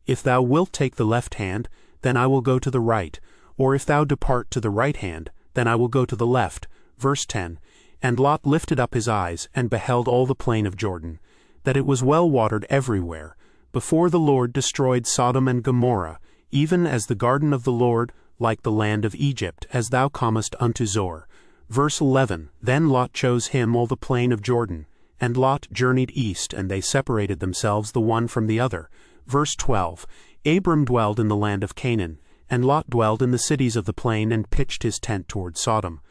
If thou wilt take the left hand, then I will go to the right, or if thou depart to the right hand, then I will go to the left. Verse 10, And Lot lifted up his eyes, and beheld all the plain of Jordan, that it was well watered everywhere, before the Lord destroyed Sodom and Gomorrah, even as the garden of the Lord, like the land of Egypt, as thou comest unto Zoar. Verse 11, Then Lot chose him all the plain of Jordan, and Lot journeyed east, and they separated themselves the one from the other. Verse 12, Abram dwelled in the land of Canaan, and Lot dwelled in the cities of the plain, and pitched his tent toward Sodom.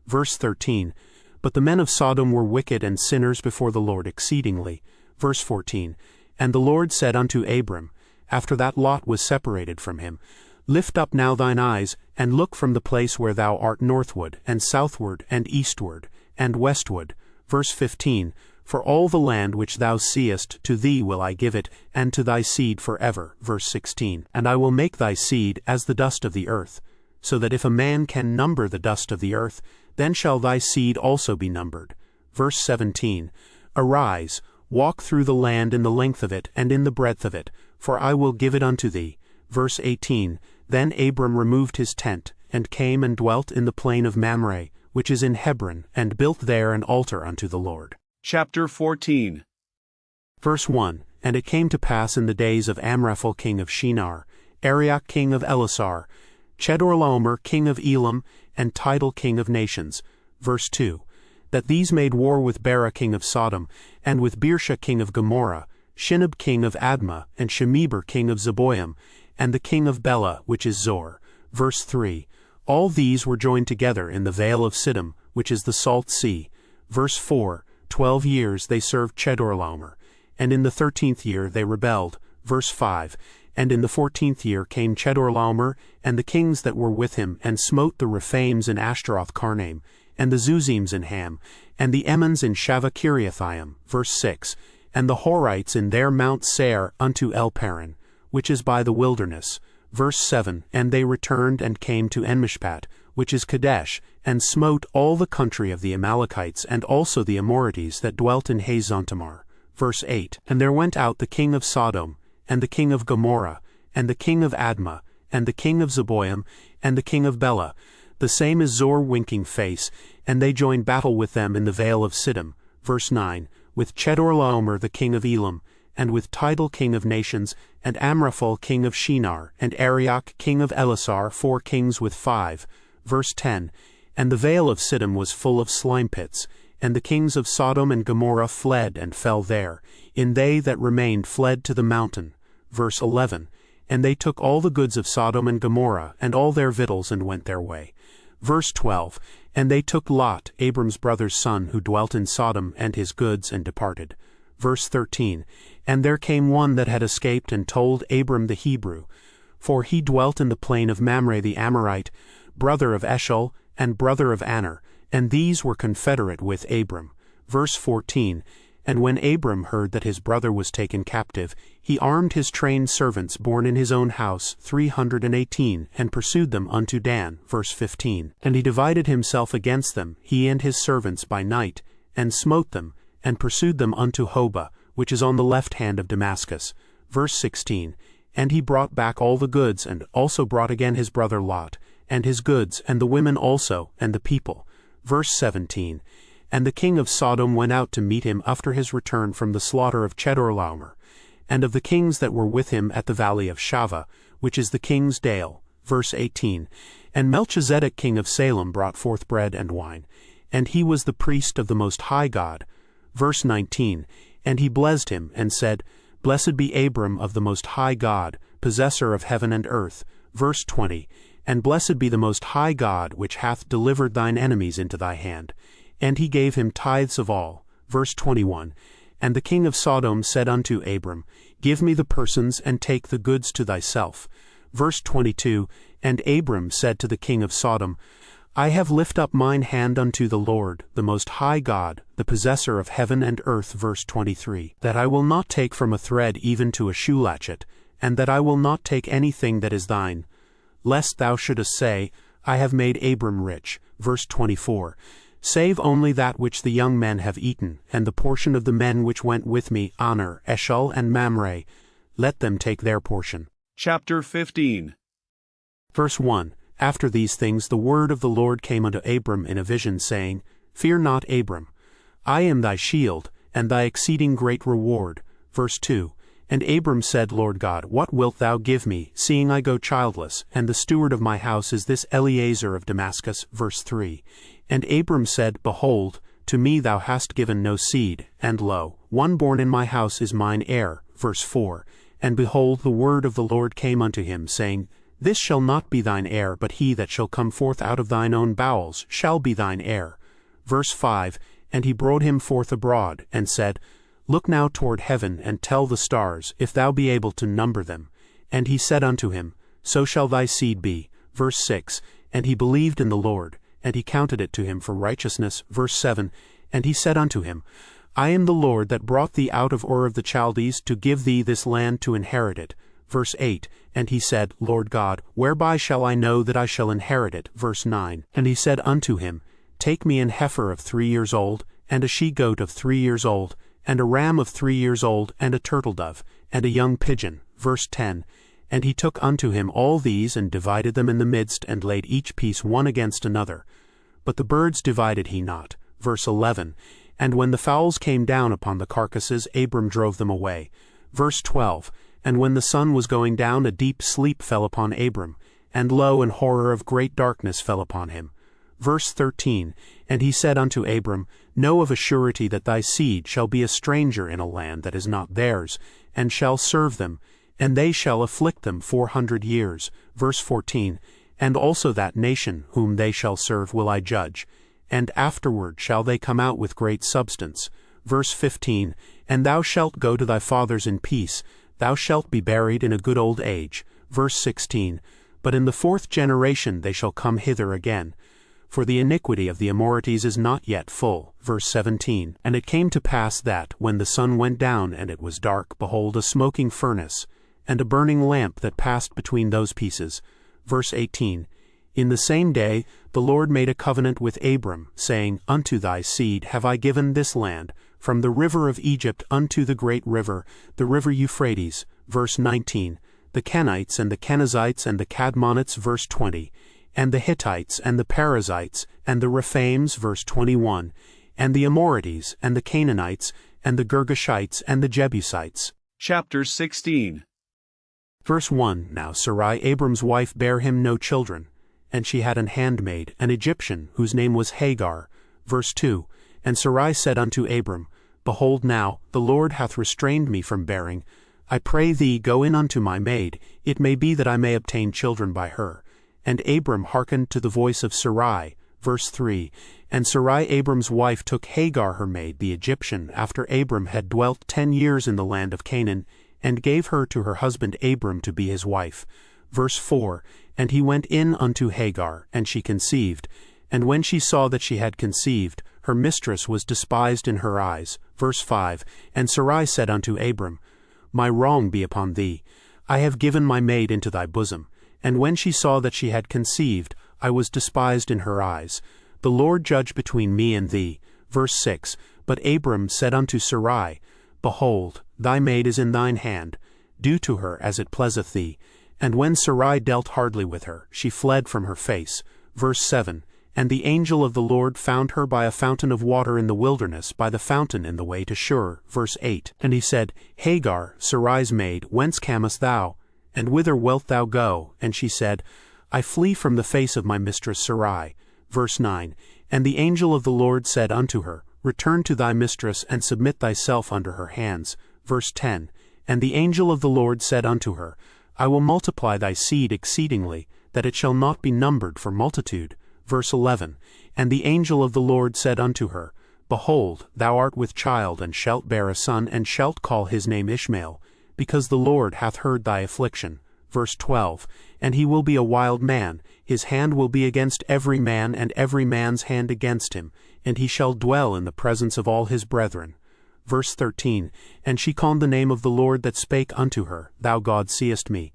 Verse 13, But the men of Sodom were wicked and sinners before the Lord exceedingly. Verse 14, And the Lord said unto Abram, after that Lot was separated from him, Lift up now thine eyes, and look from the place where thou art northward, and southward, and eastward, and westward. Verse 15, For all the land which thou seest, to thee will I give it, and to thy seed forever. Verse 16, And I will make thy seed as the dust of the earth, so that if a man can number the dust of the earth, then shall thy seed also be numbered. Verse 17, Arise, walk through the land in the length of it, and in the breadth of it, for I will give it unto thee. Verse 18, Then Abram removed his tent, and came and dwelt in the plain of Mamre, which is in Hebron, and built there an altar unto the Lord. Chapter 14. Verse 1, And it came to pass in the days of Amraphel king of Shinar, Arioch king of Elasar, Chedorlaomer king of Elam, and Tidal king of nations. Verse 2, that these made war with Bera king of Sodom, and with Birsha king of Gomorrah, Shinab king of Admah, and Shemeber king of Zeboim, and the king of Bela, which is Zor. Verse 3. All these were joined together in the vale of Siddim, which is the salt sea. Verse 4. 12 years they served Chedorlaomer, and in the 13th year they rebelled. Verse 5. And in the 14th year came Chedorlaomer, and the kings that were with him, and smote the Rephaims in Ashtaroth Karnaim, and the Zuzims in Ham, and the Emmons in Shaveh Kiriathaim. Verse 6. And the Horites in their Mount Seir unto Elparan, which is by the wilderness. Verse 7. And they returned and came to Enmishpat, which is Kadesh, and smote all the country of the Amalekites, and also the Amorites that dwelt in Hazontamar. Verse 8. And there went out the king of Sodom, and the king of Gomorrah, and the king of Admah, and the king of Zeboim, and the king of Bela, the same as Zor winking face, and they joined battle with them in the vale of Siddim. Verse 9. With Chedorlaomer the king of Elam, and with Tidal king of nations, and Amraphel king of Shinar, and Arioch king of Elasar, 4 kings with 5. Verse 10. And the vale of Siddim was full of slime pits, and the kings of Sodom and Gomorrah fled and fell there, and they that remained fled to the mountain. Verse 11. And they took all the goods of Sodom and Gomorrah, and all their victuals, and went their way. Verse 12. And they took Lot, Abram's brother's son, who dwelt in Sodom, and his goods, and departed. Verse 13. And there came one that had escaped, and told Abram the Hebrew, for he dwelt in the plain of Mamre the Amorite, brother of Eshel, and brother of Aner, and these were confederate with Abram. Verse 14. And when Abram heard that his brother was taken captive, he armed his trained servants born in his own house, 318, and pursued them unto Dan. Verse 15. And he divided himself against them, he and his servants, by night, and smote them, and pursued them unto Hobah, which is on the left hand of Damascus. Verse 16. And he brought back all the goods, and also brought again his brother Lot, and his goods, and the women also, and the people. Verse 17. And the king of Sodom went out to meet him after his return from the slaughter of Chedorlaomer, and of the kings that were with him at the valley of Shaveh, which is the king's dale. Verse 18. And Melchizedek king of Salem brought forth bread and wine, and he was the priest of the Most High God. Verse 19. And he blessed him, and said, Blessed be Abram of the Most High God, possessor of heaven and earth. Verse 20. And blessed be the Most High God, which hath delivered thine enemies into thy hand. And he gave him tithes of all. Verse 21. And the king of Sodom said unto Abram, Give me the persons, and take the goods to thyself. Verse 22. And Abram said to the king of Sodom, I have lift up mine hand unto the Lord, the Most High God, the possessor of heaven and earth. Verse 23. That I will not take from a thread even to a shoe latchet, and that I will not take anything that is thine, lest thou shouldest say, I have made Abram rich. Verse 24. Save only that which the young men have eaten, and the portion of the men which went with me, Aner, Eshel, and Mamre. Let them take their portion. Chapter 15. Verse 1. After these things the word of the Lord came unto Abram in a vision, saying, Fear not, Abram. I am thy shield, and thy exceeding great reward. Verse 2. And Abram said, Lord God, what wilt thou give me, seeing I go childless, and the steward of my house is this Eliezer of Damascus? Verse 3. And Abram said, Behold, to me thou hast given no seed, and lo, one born in my house is mine heir. Verse 4. And behold, the word of the Lord came unto him, saying, This shall not be thine heir, but he that shall come forth out of thine own bowels shall be thine heir. Verse 5. And he brought him forth abroad, and said, Look now toward heaven, and tell the stars, if thou be able to number them. And he said unto him, So shall thy seed be. Verse 6. And he believed in the Lord, and he counted it to him for righteousness. Verse 7. And he said unto him, I am the Lord that brought thee out of Ur of the Chaldees to give thee this land to inherit it. Verse 8. And he said, Lord God, whereby shall I know that I shall inherit it? Verse 9. And he said unto him, Take me an heifer of 3 years old, and a she-goat of 3 years old, and a ram of 3 years old, and a turtle-dove, and a young pigeon. Verse 10. And he took unto him all these, and divided them in the midst, and laid each piece one against another. But the birds divided he not. Verse 11. And when the fowls came down upon the carcasses, Abram drove them away. Verse 12. And when the sun was going down, a deep sleep fell upon Abram, and lo, an horror of great darkness fell upon him. Verse 13, And he said unto Abram, Know of a surety that thy seed shall be a stranger in a land that is not theirs, and shall serve them, and they shall afflict them 400 years. Verse 14, And also that nation whom they shall serve will I judge, and afterward shall they come out with great substance. Verse 15, And thou shalt go to thy fathers in peace, thou shalt be buried in a good old age. Verse 16, But in the 4th generation they shall come hither again, for the iniquity of the Amorites is not yet full. Verse 17, And it came to pass that, when the sun went down and it was dark, behold, a smoking furnace, and a burning lamp that passed between those pieces. Verse 18, In the same day the Lord made a covenant with Abram, saying, Unto thy seed have I given this land, from the river of Egypt unto the great river, the river Euphrates. Verse 19, The Kenites and the Kenizzites and the Cadmonites. Verse 20, And the Hittites and the Perizzites and the Rephaims. Verse 21, And the Amorites and the Canaanites and the Girgashites and the Jebusites. Chapter 16. Verse 1, Now Sarai Abram's wife bare him no children, and she had an handmaid, an Egyptian, whose name was Hagar. Verse 2, And Sarai said unto Abram, Behold now, the Lord hath restrained me from bearing. I pray thee, go in unto my maid, it may be that I may obtain children by her. And Abram hearkened to the voice of Sarai. Verse 3, And Sarai Abram's wife took Hagar her maid, the Egyptian, after Abram had dwelt 10 years in the land of Canaan, and gave her to her husband Abram to be his wife. Verse 4, And he went in unto Hagar, and she conceived. And when she saw that she had conceived, her mistress was despised in her eyes. Verse 5, And Sarai said unto Abram, My wrong be upon thee. I have given my maid into thy bosom. And when she saw that she had conceived, I was despised in her eyes. The Lord judge between me and thee. Verse 6, But Abram said unto Sarai, Behold, thy maid is in thine hand. Do to her as it pleaseth thee. And when Sarai dealt hardly with her, she fled from her face. Verse 7, And the angel of the Lord found her by a fountain of water in the wilderness, by the fountain in the way to Shur. Verse 8, And he said, Hagar, Sarai's maid, whence camest thou? And whither wilt thou go? And she said, I flee from the face of my mistress Sarai. Verse 9, And the angel of the Lord said unto her, Return to thy mistress, and submit thyself under her hands. Verse 10, And the angel of the Lord said unto her, I will multiply thy seed exceedingly, that it shall not be numbered for multitude. Verse 11, And the angel of the Lord said unto her, Behold, thou art with child, and shalt bear a son, and shalt call his name Ishmael, because the Lord hath heard thy affliction. Verse 12, And he will be a wild man, his hand will be against every man, and every man's hand against him, and he shall dwell in the presence of all his brethren. Verse 13, And she called the name of the Lord that spake unto her, Thou God seest me.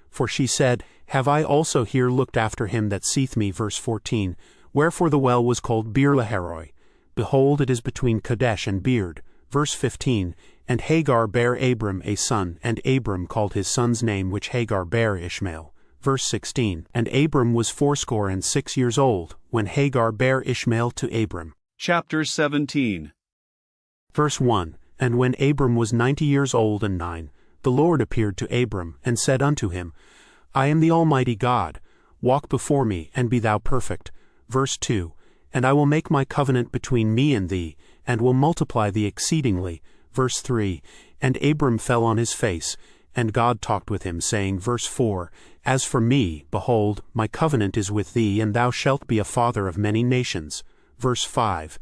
For she said, Have I also here looked after him that seeth me? Verse 14, Wherefore the well was called Beer-Lahairoi. Behold, it is between Kadesh and Beard. Verse 15, And Hagar bare Abram a son, and Abram called his son's name which Hagar bare Ishmael. Verse 16, And Abram was 86 years old, when Hagar bare Ishmael to Abram. Chapter 17. Verse 1, And when Abram was 90 years old and 9, the Lord appeared to Abram, and said unto him, I am the Almighty God. Walk before me, and be thou perfect. Verse 2, And I will make my covenant between me and thee, and will multiply thee exceedingly. Verse 3, And Abram fell on his face, and God talked with him, saying, Verse 4, As for me, behold, my covenant is with thee, and thou shalt be a father of many nations. Verse 5,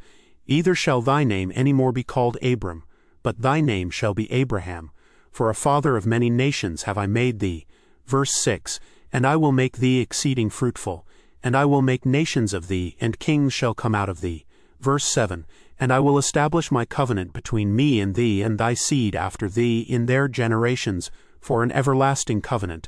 Either shall thy name any more be called Abram, but thy name shall be Abraham, for a father of many nations have I made thee. Verse 6, And I will make thee exceeding fruitful, and I will make nations of thee, and kings shall come out of thee. Verse 7, And I will establish my covenant between me and thee and thy seed after thee in their generations, for an everlasting covenant,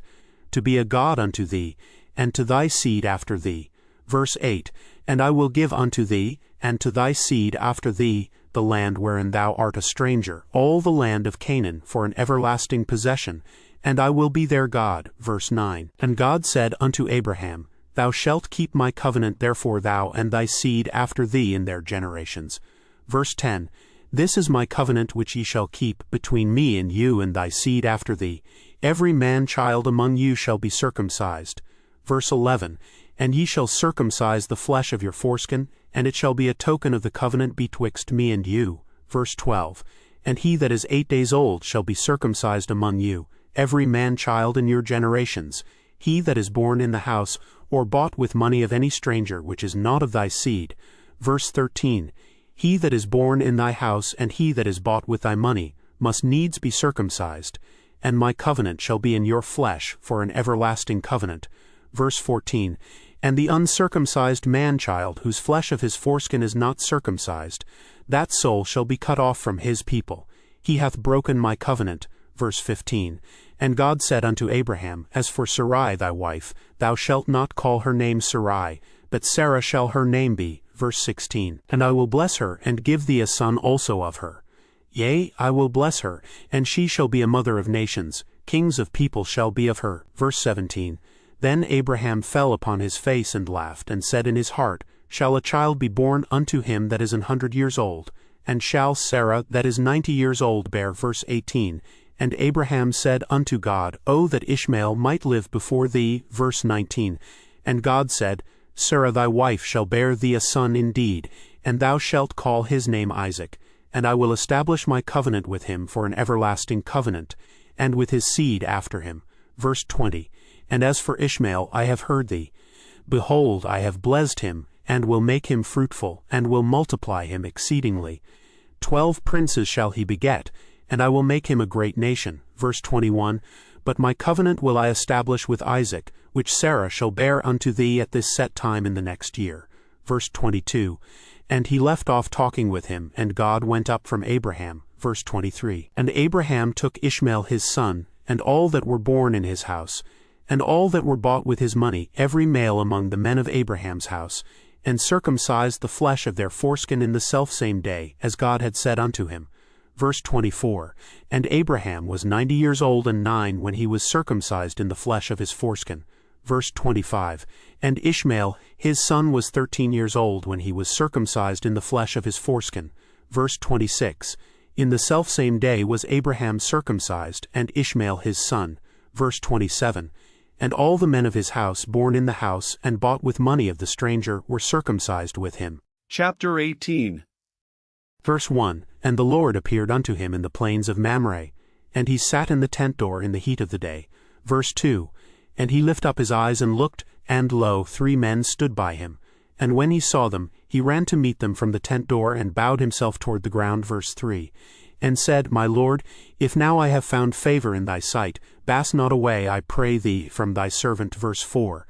to be a God unto thee, and to thy seed after thee. Verse 8, And I will give unto thee, and to thy seed after thee, the land wherein thou art a stranger, all the land of Canaan, for an everlasting possession, and I will be their God. Verse 9, And God said unto Abraham, Thou shalt keep my covenant, therefore thou and thy seed after thee in their generations. Verse 10, This is my covenant which ye shall keep between me and you and thy seed after thee. Every man-child among you shall be circumcised. Verse 11, And ye shall circumcise the flesh of your foreskin, and it shall be a token of the covenant betwixt me and you. Verse 12, And he that is 8 days old shall be circumcised among you, every man-child in your generations, he that is born in the house, or bought with money of any stranger which is not of thy seed. Verse 13, He that is born in thy house, and he that is bought with thy money, must needs be circumcised. And my covenant shall be in your flesh for an everlasting covenant. Verse 14, And the uncircumcised man-child, whose flesh of his foreskin is not circumcised, that soul shall be cut off from his people. He hath broken my covenant. Verse 15, And God said unto Abraham, As for Sarai thy wife, thou shalt not call her name Sarai, but Sarah shall her name be. Verse 16, And I will bless her, and give thee a son also of her. Yea, I will bless her, and she shall be a mother of nations, kings of people shall be of her. Verse 17, Then Abraham fell upon his face and laughed, and said in his heart, Shall a child be born unto him that is 100 years old? And shall Sarah that is 90 years old bear? Verse 18, And Abraham said unto God, O that Ishmael might live before thee. Verse 19, And God said, Sarah thy wife shall bear thee a son indeed, and thou shalt call his name Isaac. And I will establish my covenant with him for an everlasting covenant, and with his seed after him. Verse 20, And as for Ishmael, I have heard thee. Behold, I have blessed him, and will make him fruitful, and will multiply him exceedingly. 12 princes shall he beget, and I will make him a great nation. Verse 21, But my covenant will I establish with Isaac, which Sarah shall bear unto thee at this set time in the next year. Verse 22, And he left off talking with him, and God went up from Abraham. Verse 23, And Abraham took Ishmael his son, and all that were born in his house, and all that were bought with his money, every male among the men of Abraham's house, and circumcised the flesh of their foreskin in the selfsame day, as God had said unto him. Verse 24, And Abraham was 90 years old and 9 when he was circumcised in the flesh of his foreskin. Verse 25, And Ishmael his son was 13 years old when he was circumcised in the flesh of his foreskin. Verse 26, In the selfsame day was Abraham circumcised, and Ishmael his son. Verse 27, And all the men of his house born in the house, and bought with money of the stranger, were circumcised with him. Chapter 18. Verse 1, And the Lord appeared unto him in the plains of Mamre, and he sat in the tent door in the heat of the day. Verse 2, And he lift up his eyes and looked, and lo, 3 men stood by him. And when he saw them, he ran to meet them from the tent door, and bowed himself toward the ground. Verse 3, And said, My Lord, if now I have found favor in thy sight, pass not away, I pray thee, from thy servant. Verse 4,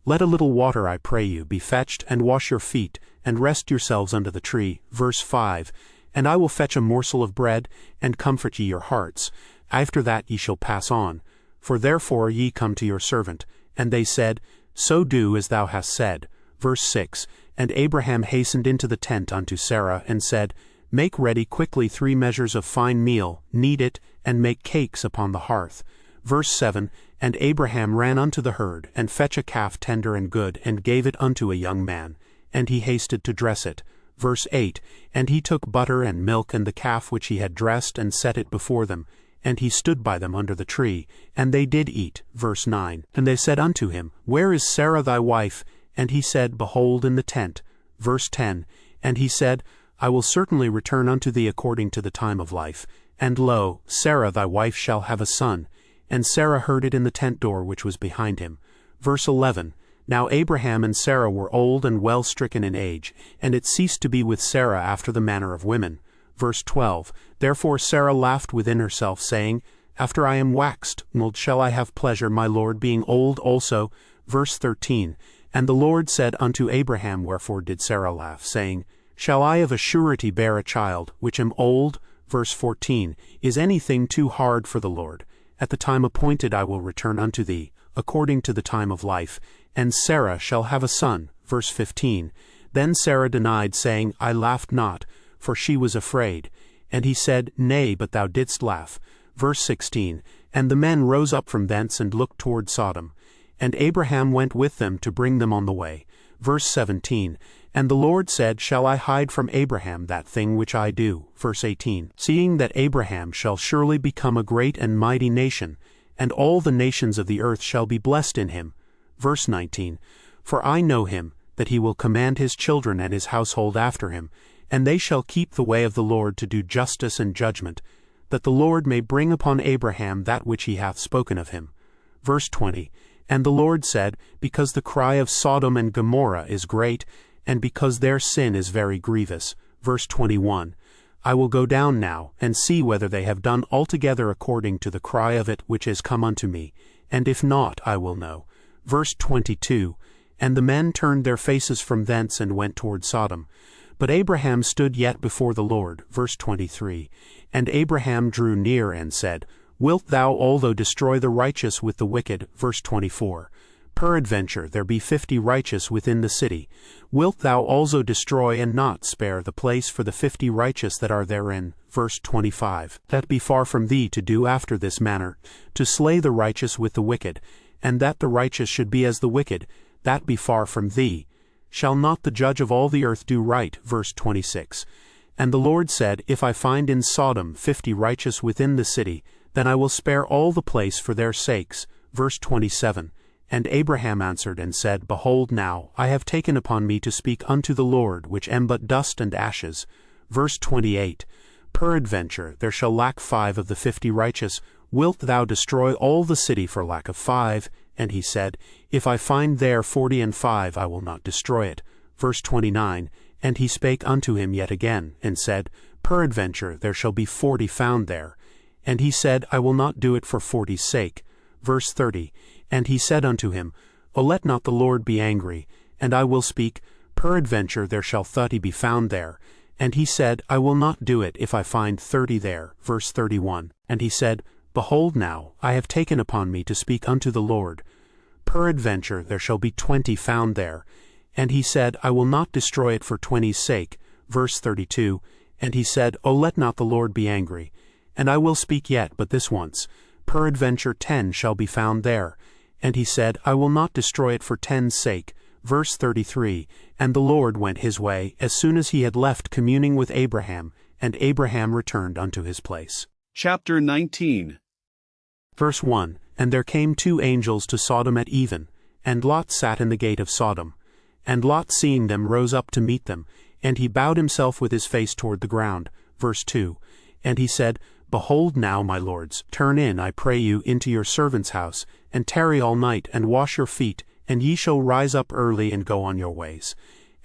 Let a little water, I pray you, be fetched, and wash your feet, and rest yourselves under the tree. Verse 5, And I will fetch a morsel of bread, and comfort ye your hearts. After that ye shall pass on. For therefore ye come to your servant. And they said, So do as thou hast said. Verse 6, And Abraham hastened into the tent unto Sarah, and said, Make ready quickly 3 measures of fine meal, knead it, and make cakes upon the hearth. Verse 7, And Abraham ran unto the herd, and fetched a calf tender and good, and gave it unto a young man. And he hasted to dress it. Verse 8, And he took butter and milk and the calf which he had dressed, and set it before them. And he stood by them under the tree, and they did eat. Verse 9, And they said unto him, Where is Sarah thy wife? And he said, Behold, in the tent. Verse 10, And he said, I will certainly return unto thee according to the time of life. And lo, Sarah thy wife shall have a son. And Sarah heard it in the tent door which was behind him. Verse 11, Now Abraham and Sarah were old and well stricken in age, and it ceased to be with Sarah after the manner of women. Verse 12, Therefore Sarah laughed within herself, saying, After I am waxed old shall I have pleasure, my Lord being old also. Verse 13, And the Lord said unto Abraham, Wherefore did Sarah laugh, saying, Shall I of a surety bear a child, which am old? Verse 14, Is anything too hard for the Lord? At the time appointed I will return unto thee, according to the time of life, and Sarah shall have a son. Verse 15, Then Sarah denied, saying, I laughed not, for she was afraid. And he said, Nay, but thou didst laugh. Verse 16, And the men rose up from thence and looked toward Sodom. And Abraham went with them to bring them on the way. Verse 17, And the Lord said, Shall I hide from Abraham that thing which I do? Verse 18, Seeing that Abraham shall surely become a great and mighty nation, and all the nations of the earth shall be blessed in him. Verse 19, For I know him, that he will command his children and his household after him, and they shall keep the way of the Lord to do justice and judgment, that the Lord may bring upon Abraham that which he hath spoken of him. Verse 20, And the Lord said, Because the cry of Sodom and Gomorrah is great, and because their sin is very grievous. Verse 21, I will go down now, and see whether they have done altogether according to the cry of it which is come unto me, and if not, I will know. Verse 22, And the men turned their faces from thence and went toward Sodom. But Abraham stood yet before the Lord. Verse 23, And Abraham drew near and said, Wilt thou although destroy the righteous with the wicked? Verse 24, Peradventure there be 50 righteous within the city. Wilt thou also destroy and not spare the place for the 50 righteous that are therein? Verse 25, That be far from thee to do after this manner, to slay the righteous with the wicked, and that the righteous should be as the wicked, that be far from thee. Shall not the judge of all the earth do right? Verse 26, And the Lord said, If I find in Sodom 50 righteous within the city, then I will spare all the place for their sakes. Verse 27, And Abraham answered and said, Behold now, I have taken upon me to speak unto the Lord, which am but dust and ashes. Verse 28, Peradventure there shall lack 5 of the 50 righteous. Wilt thou destroy all the city for lack of 5? And he said, If I find there 40 and 5, I will not destroy it. Verse 29, And he spake unto him yet again, and said, Peradventure there shall be 40 found there. And he said, I will not do it for 40's sake. Verse 30, And he said unto him, O let not the Lord be angry, and I will speak, Peradventure there shall 30 be found there. And he said, I will not do it if I find 30 there. Verse 31, And he said, Behold now, I have taken upon me to speak unto the Lord. Peradventure there shall be 20 found there. And he said, I will not destroy it for 20's sake. Verse 32, And he said, O let not the Lord be angry, and I will speak yet but this once. Peradventure 10 shall be found there. And he said, I will not destroy it for 10's sake. Verse 33, And the Lord went his way, as soon as he had left communing with Abraham, and Abraham returned unto his place. Chapter 19. Verse 1, And there came 2 angels to Sodom at even, and Lot sat in the gate of Sodom. And Lot seeing them rose up to meet them, and he bowed himself with his face toward the ground. Verse 2, And he said, Behold now, my lords, turn in, I pray you, into your servant's house, and tarry all night, and wash your feet, and ye shall rise up early and go on your ways.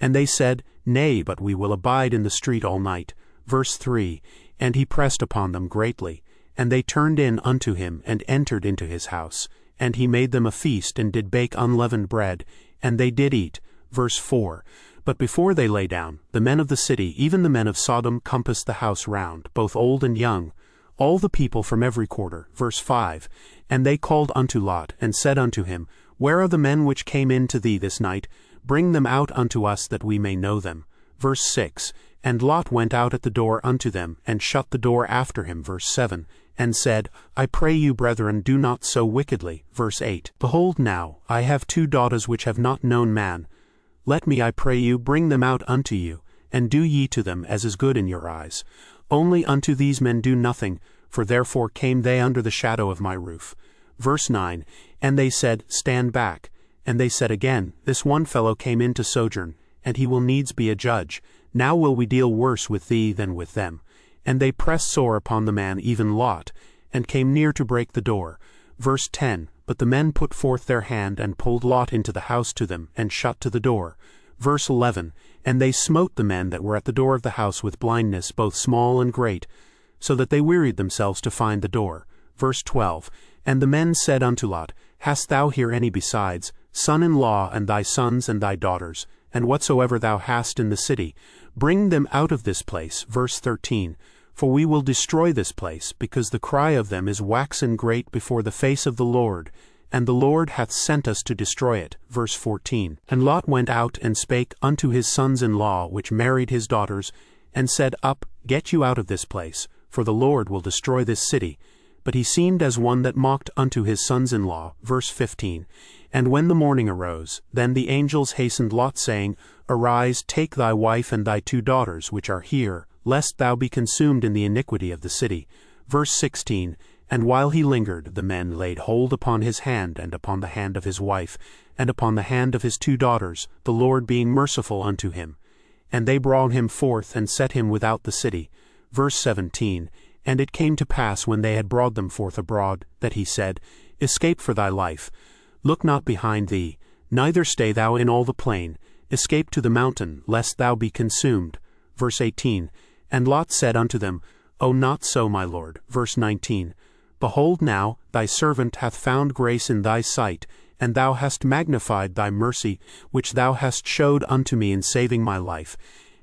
And they said, Nay, but we will abide in the street all night. Verse 3, And he pressed upon them greatly. And they turned in unto him, and entered into his house. And he made them a feast, and did bake unleavened bread, and they did eat. Verse 4, But before they lay down, the men of the city, even the men of Sodom, compassed the house round, both old and young, all the people from every quarter. Verse 5, And they called unto Lot, and said unto him, Where are the men which came in to thee this night? Bring them out unto us, that we may know them. Verse 6, And Lot went out at the door unto them, and shut the door after him. Verse 7, And said, I pray you, brethren, do not so wickedly. Verse 8, Behold now, I have 2 daughters which have not known man. Let me, I pray you, bring them out unto you, and do ye to them as is good in your eyes. Only unto these men do nothing, for therefore came they under the shadow of my roof. Verse 9, And they said, Stand back. And they said again, This one fellow came in to sojourn, and he will needs be a judge. Now will we deal worse with thee than with them. And they pressed sore upon the man, even Lot, and came near to break the door. Verse 10, But the men put forth their hand, and pulled Lot into the house to them, and shut to the door. Verse 11, And they smote the men that were at the door of the house with blindness, both small and great, so that they wearied themselves to find the door. Verse 12, And the men said unto Lot, Hast thou here any besides, son-in-law, and thy sons and thy daughters, and whatsoever thou hast in the city? Bring them out of this place. Verse 13, For we will destroy this place, because the cry of them is waxen great before the face of the Lord, and the Lord hath sent us to destroy it. Verse 14, And Lot went out and spake unto his sons-in-law, which married his daughters, and said, Up, get you out of this place, for the Lord will destroy this city. But he seemed as one that mocked unto his sons-in-law. Verse 15, And when the morning arose, then the angels hastened Lot, saying, Arise, take thy wife and thy 2 daughters, which are here, lest thou be consumed in the iniquity of the city. Verse 16, And while he lingered, the men laid hold upon his hand, and upon the hand of his wife, and upon the hand of his 2 daughters, the Lord being merciful unto him. And they brought him forth, and set him without the city. Verse 17. And it came to pass, when they had brought them forth abroad, that he said, Escape for thy life. Look not behind thee, neither stay thou in all the plain. Escape to the mountain, lest thou be consumed. Verse 18. And Lot said unto them, O not so, my lord. Verse 19. Behold now, thy servant hath found grace in thy sight, and thou hast magnified thy mercy, which thou hast showed unto me in saving my life.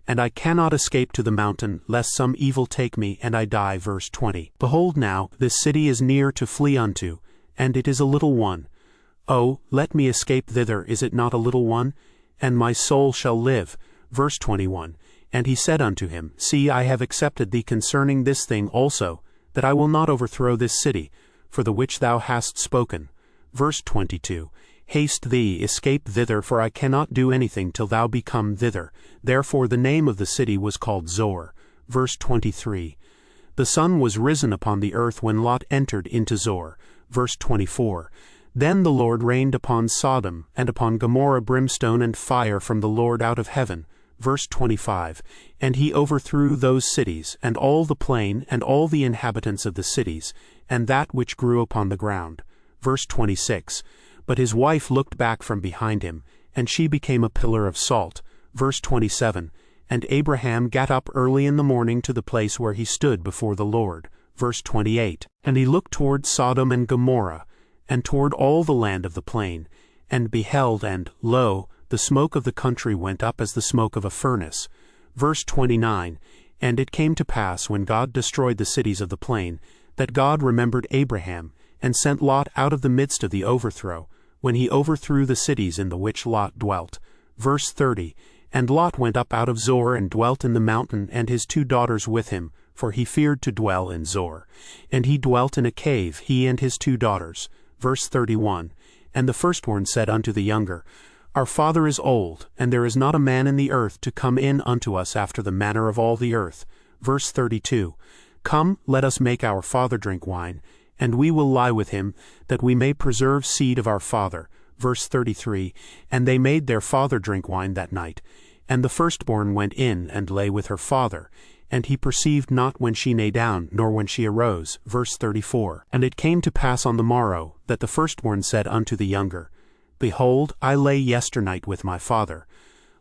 And I cannot escape to the mountain, lest some evil take me, and I die. Verse 20. Behold now, this city is near to flee unto, and it is a little one. O, let me escape thither, is it not a little one? And my soul shall live. Verse 21. And he said unto him, See, I have accepted thee concerning this thing also, that I will not overthrow this city, for the which thou hast spoken. Verse 22. Haste thee, escape thither, for I cannot do anything till thou be come thither. Therefore the name of the city was called Zoar. Verse 23. The sun was risen upon the earth when Lot entered into Zoar. Verse 24. Then the Lord rained upon Sodom and upon Gomorrah brimstone and fire from the Lord out of heaven. Verse 25. And he overthrew those cities, and all the plain, and all the inhabitants of the cities, and that which grew upon the ground. Verse 26. But his wife looked back from behind him, and she became a pillar of salt. Verse 27. And Abraham gat up early in the morning to the place where he stood before the Lord. Verse 28. And he looked toward Sodom and Gomorrah, and toward all the land of the plain, and beheld, and, lo, the smoke of the country went up as the smoke of a furnace. Verse 29. And it came to pass, when God destroyed the cities of the plain, that God remembered Abraham, and sent Lot out of the midst of the overthrow, when he overthrew the cities in the which Lot dwelt. Verse 30. And Lot went up out of Zoar, and dwelt in the mountain, and his 2 daughters with him, for he feared to dwell in Zoar. And he dwelt in a cave, he and his 2 daughters. Verse 31. And the firstborn said unto the younger, Our father is old, and there is not a man in the earth to come in unto us after the manner of all the earth. Verse 32. Come, let us make our father drink wine, and we will lie with him, that we may preserve seed of our father. Verse 33. And they made their father drink wine that night. And the firstborn went in, and lay with her father. And he perceived not when she lay down, nor when she arose. Verse 34. And it came to pass on the morrow, that the firstborn said unto the younger, Behold, I lay yesternight with my father.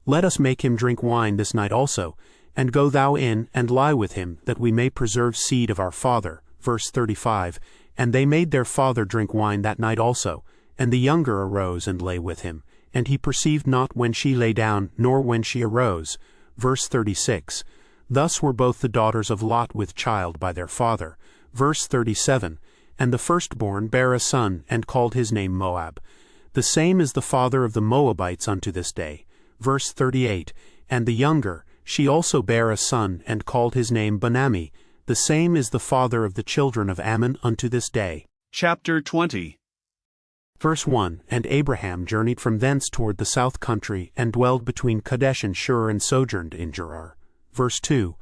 Let us make him drink wine this night also, and go thou in, and lie with him, that we may preserve seed of our father. Verse 35. And they made their father drink wine that night also, and the younger arose and lay with him, and he perceived not when she lay down, nor when she arose. Verse 36. Thus were both the daughters of Lot with child by their father. Verse 37. And the firstborn bare a son, and called his name Moab. The same is the father of the Moabites unto this day. Verse 38. And the younger, she also bare a son, and called his name Benammi. The same is the father of the children of Ammon unto this day. Chapter 20. Verse 1. And Abraham journeyed from thence toward the south country, and dwelled between Kadesh and Shur, and sojourned in Gerar. Verse 2.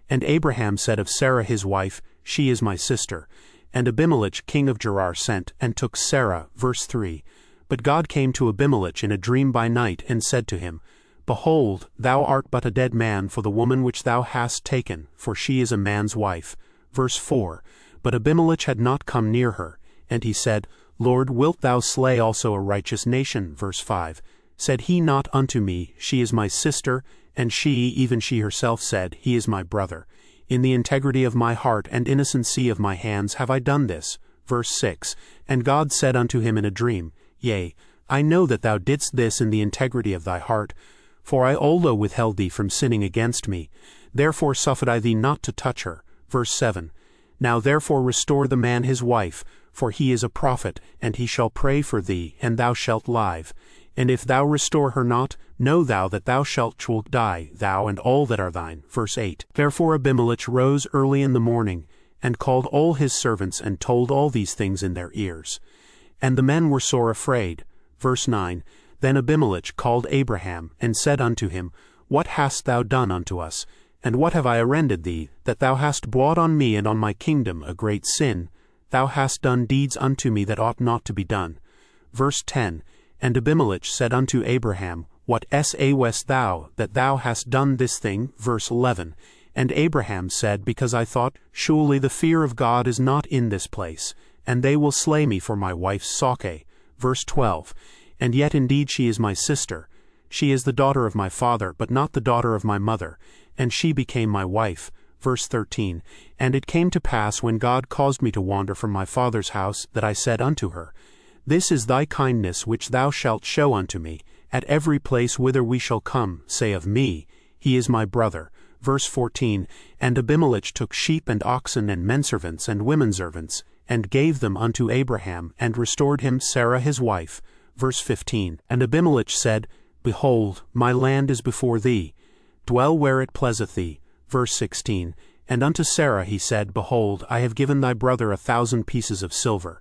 And Abraham said of Sarah his wife, She is my sister. And Abimelech king of Gerar sent, and took Sarah. Verse 3. But God came to Abimelech in a dream by night, and said to him, Behold, thou art but a dead man for the woman which thou hast taken, for she is a man's wife. Verse 4. But Abimelech had not come near her. And he said, Lord, wilt thou slay also a righteous nation? Verse 5. Said he not unto me, She is my sister? And she, even she herself, said, He is my brother. In the integrity of my heart and innocency of my hands have I done this. Verse 6. And God said unto him in a dream, Yea, I know that thou didst this in the integrity of thy heart, for I also withheld thee from sinning against me. Therefore suffered I thee not to touch her. Verse 7. Now therefore restore the man his wife, for he is a prophet, and he shall pray for thee, and thou shalt live. And if thou restore her not, know thou that thou shalt die, thou and all that are thine. Verse 8. Therefore Abimelech rose early in the morning, and called all his servants, and told all these things in their ears. And the men were sore afraid. Verse 9. Then Abimelech called Abraham, and said unto him, What hast thou done unto us? And what have I arrended thee, that thou hast brought on me and on my kingdom a great sin? thou hast done deeds unto me that ought not to be done. Verse 10, And Abimelech said unto Abraham, What sayest thou, that thou hast done this thing? Verse 11, And Abraham said, Because I thought, Surely the fear of God is not in this place, and they will slay me for my wife's sake. Verse 12, And yet indeed she is my sister. She is the daughter of my father, but not the daughter of my mother, and she became my wife. Verse 13, And it came to pass when God caused me to wander from my father's house, that I said unto her, This is thy kindness which thou shalt show unto me. At every place whither we shall come, say of me, He is my brother. Verse 14, And Abimelech took sheep and oxen and menservants and womenservants, and gave them unto Abraham, and restored him Sarah his wife. Verse 15, And Abimelech said, Behold, my land is before thee. Dwell where it pleaseth thee. Verse 16, And unto Sarah he said, Behold, I have given thy brother 1,000 pieces of silver.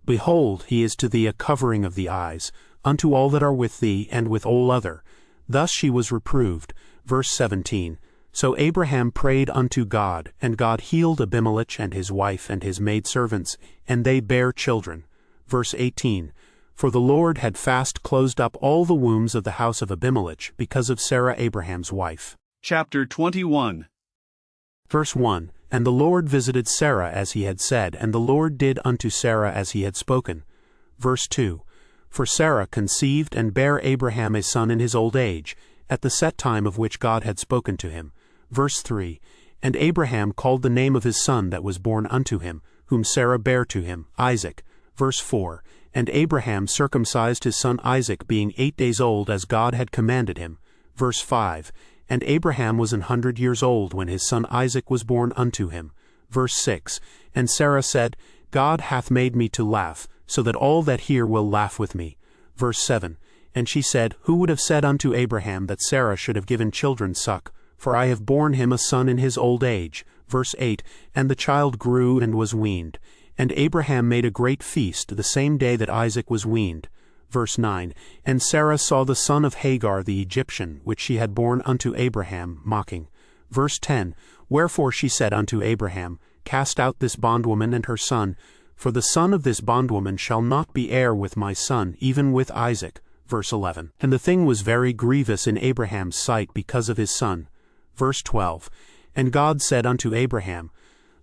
Behold, he is to thee a covering of the eyes, unto all that are with thee, and with all other. Thus she was reproved. Verse 17, So Abraham prayed unto God, and God healed Abimelech and his wife and his maidservants, and they bare children. Verse 18, For the Lord had fast closed up all the wombs of the house of Abimelech, because of Sarah Abraham's wife. Chapter 21. Verse 1, And the Lord visited Sarah as he had said, and the Lord did unto Sarah as he had spoken. Verse 2, For Sarah conceived and bare Abraham a son in his old age, at the set time of which God had spoken to him. Verse 3, And Abraham called the name of his son that was born unto him, whom Sarah bare to him, Isaac. Verse 4, And Abraham circumcised his son Isaac, being 8 days old, as God had commanded him. Verse 5, And Abraham was 100 years old when his son Isaac was born unto him. Verse 6, And Sarah said, God hath made me to laugh, so that all that hear will laugh with me. Verse 7, And she said, Who would have said unto Abraham that Sarah should have given children suck? For I have borne him a son in his old age. Verse 8, And the child grew and was weaned. And Abraham made a great feast the same day that Isaac was weaned. Verse 9, And Sarah saw the son of Hagar the Egyptian, which she had borne unto Abraham, mocking. Verse 10, Wherefore she said unto Abraham, Cast out this bondwoman and her son, for the son of this bondwoman shall not be heir with my son, even with Isaac. Verse 11, And the thing was very grievous in Abraham's sight because of his son. Verse 12, And God said unto Abraham,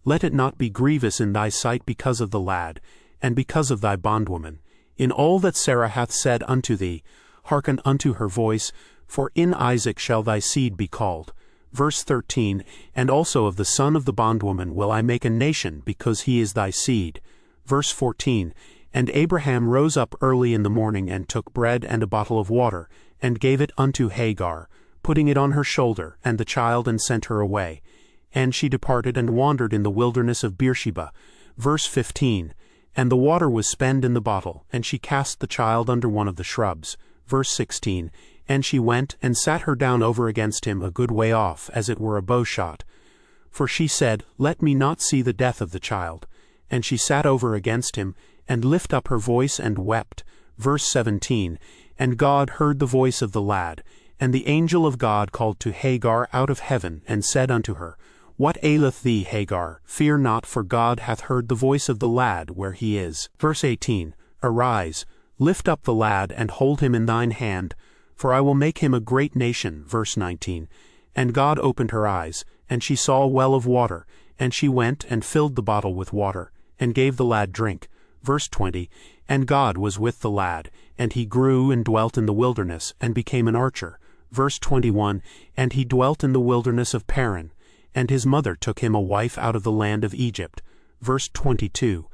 Let it not be grievous in thy sight because of the lad, and because of thy bondwoman. In all that Sarah hath said unto thee, hearken unto her voice, for in Isaac shall thy seed be called. Verse 13, And also of the son of the bondwoman will I make a nation, because he is thy seed. Verse 14, And Abraham rose up early in the morning, and took bread and a bottle of water, and gave it unto Hagar, putting it on her shoulder, and the child, and sent her away. And she departed and wandered in the wilderness of Beersheba. Verse 15, And the water was spent in the bottle, and she cast the child under one of the shrubs. Verse 16, And she went and sat her down over against him a good way off, as it were a bowshot. For she said, Let me not see the death of the child. And she sat over against him, and lift up her voice and wept. Verse 17, And God heard the voice of the lad. And the angel of God called to Hagar out of heaven, and said unto her, What aileth thee, Hagar? Fear not, for God hath heard the voice of the lad where he is. Verse 18, Arise, lift up the lad, and hold him in thine hand, for I will make him a great nation. Verse 19, And God opened her eyes, and she saw a well of water, and she went and filled the bottle with water, and gave the lad drink. Verse 20, And God was with the lad, and he grew and dwelt in the wilderness, and became an archer. Verse 21, And he dwelt in the wilderness of Paran, and his mother took him a wife out of the land of Egypt. Verse 22,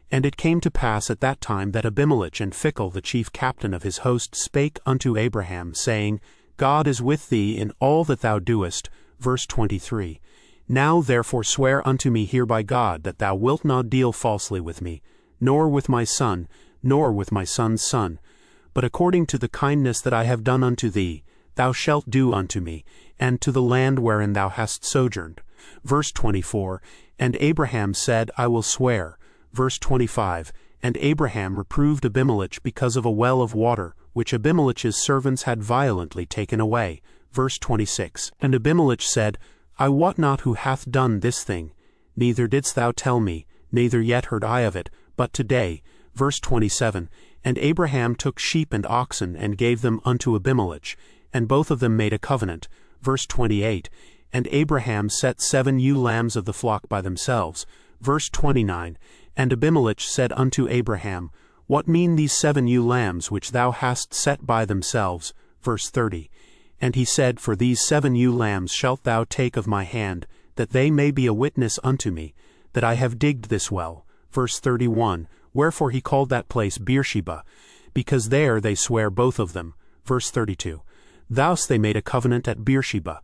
And it came to pass at that time that Abimelech and Phicol the chief captain of his host spake unto Abraham, saying, God is with thee in all that thou doest. Verse 23, Now therefore swear unto me here by God, that thou wilt not deal falsely with me, nor with my son, nor with my son's son, but according to the kindness that I have done unto thee, thou shalt do unto me, and to the land wherein thou hast sojourned. Verse 24, And Abraham said, I will swear. Verse 25, And Abraham reproved Abimelech because of a well of water, which Abimelech's servants had violently taken away. Verse 26, And Abimelech said, I wot not who hath done this thing, neither didst thou tell me, neither yet heard I of it, but today. Verse 27, And Abraham took sheep and oxen, and gave them unto Abimelech, and both of them made a covenant. Verse 28, And Abraham set 7 ewe lambs of the flock by themselves. Verse 29, And Abimelech said unto Abraham, What mean these 7 ewe lambs which thou hast set by themselves? Verse 30, And he said, For these 7 ewe lambs shalt thou take of my hand, that they may be a witness unto me, that I have digged this well. Verse 31, Wherefore he called that place Beersheba, because there they swear both of them. Verse 32, Thus they made a covenant at Beersheba.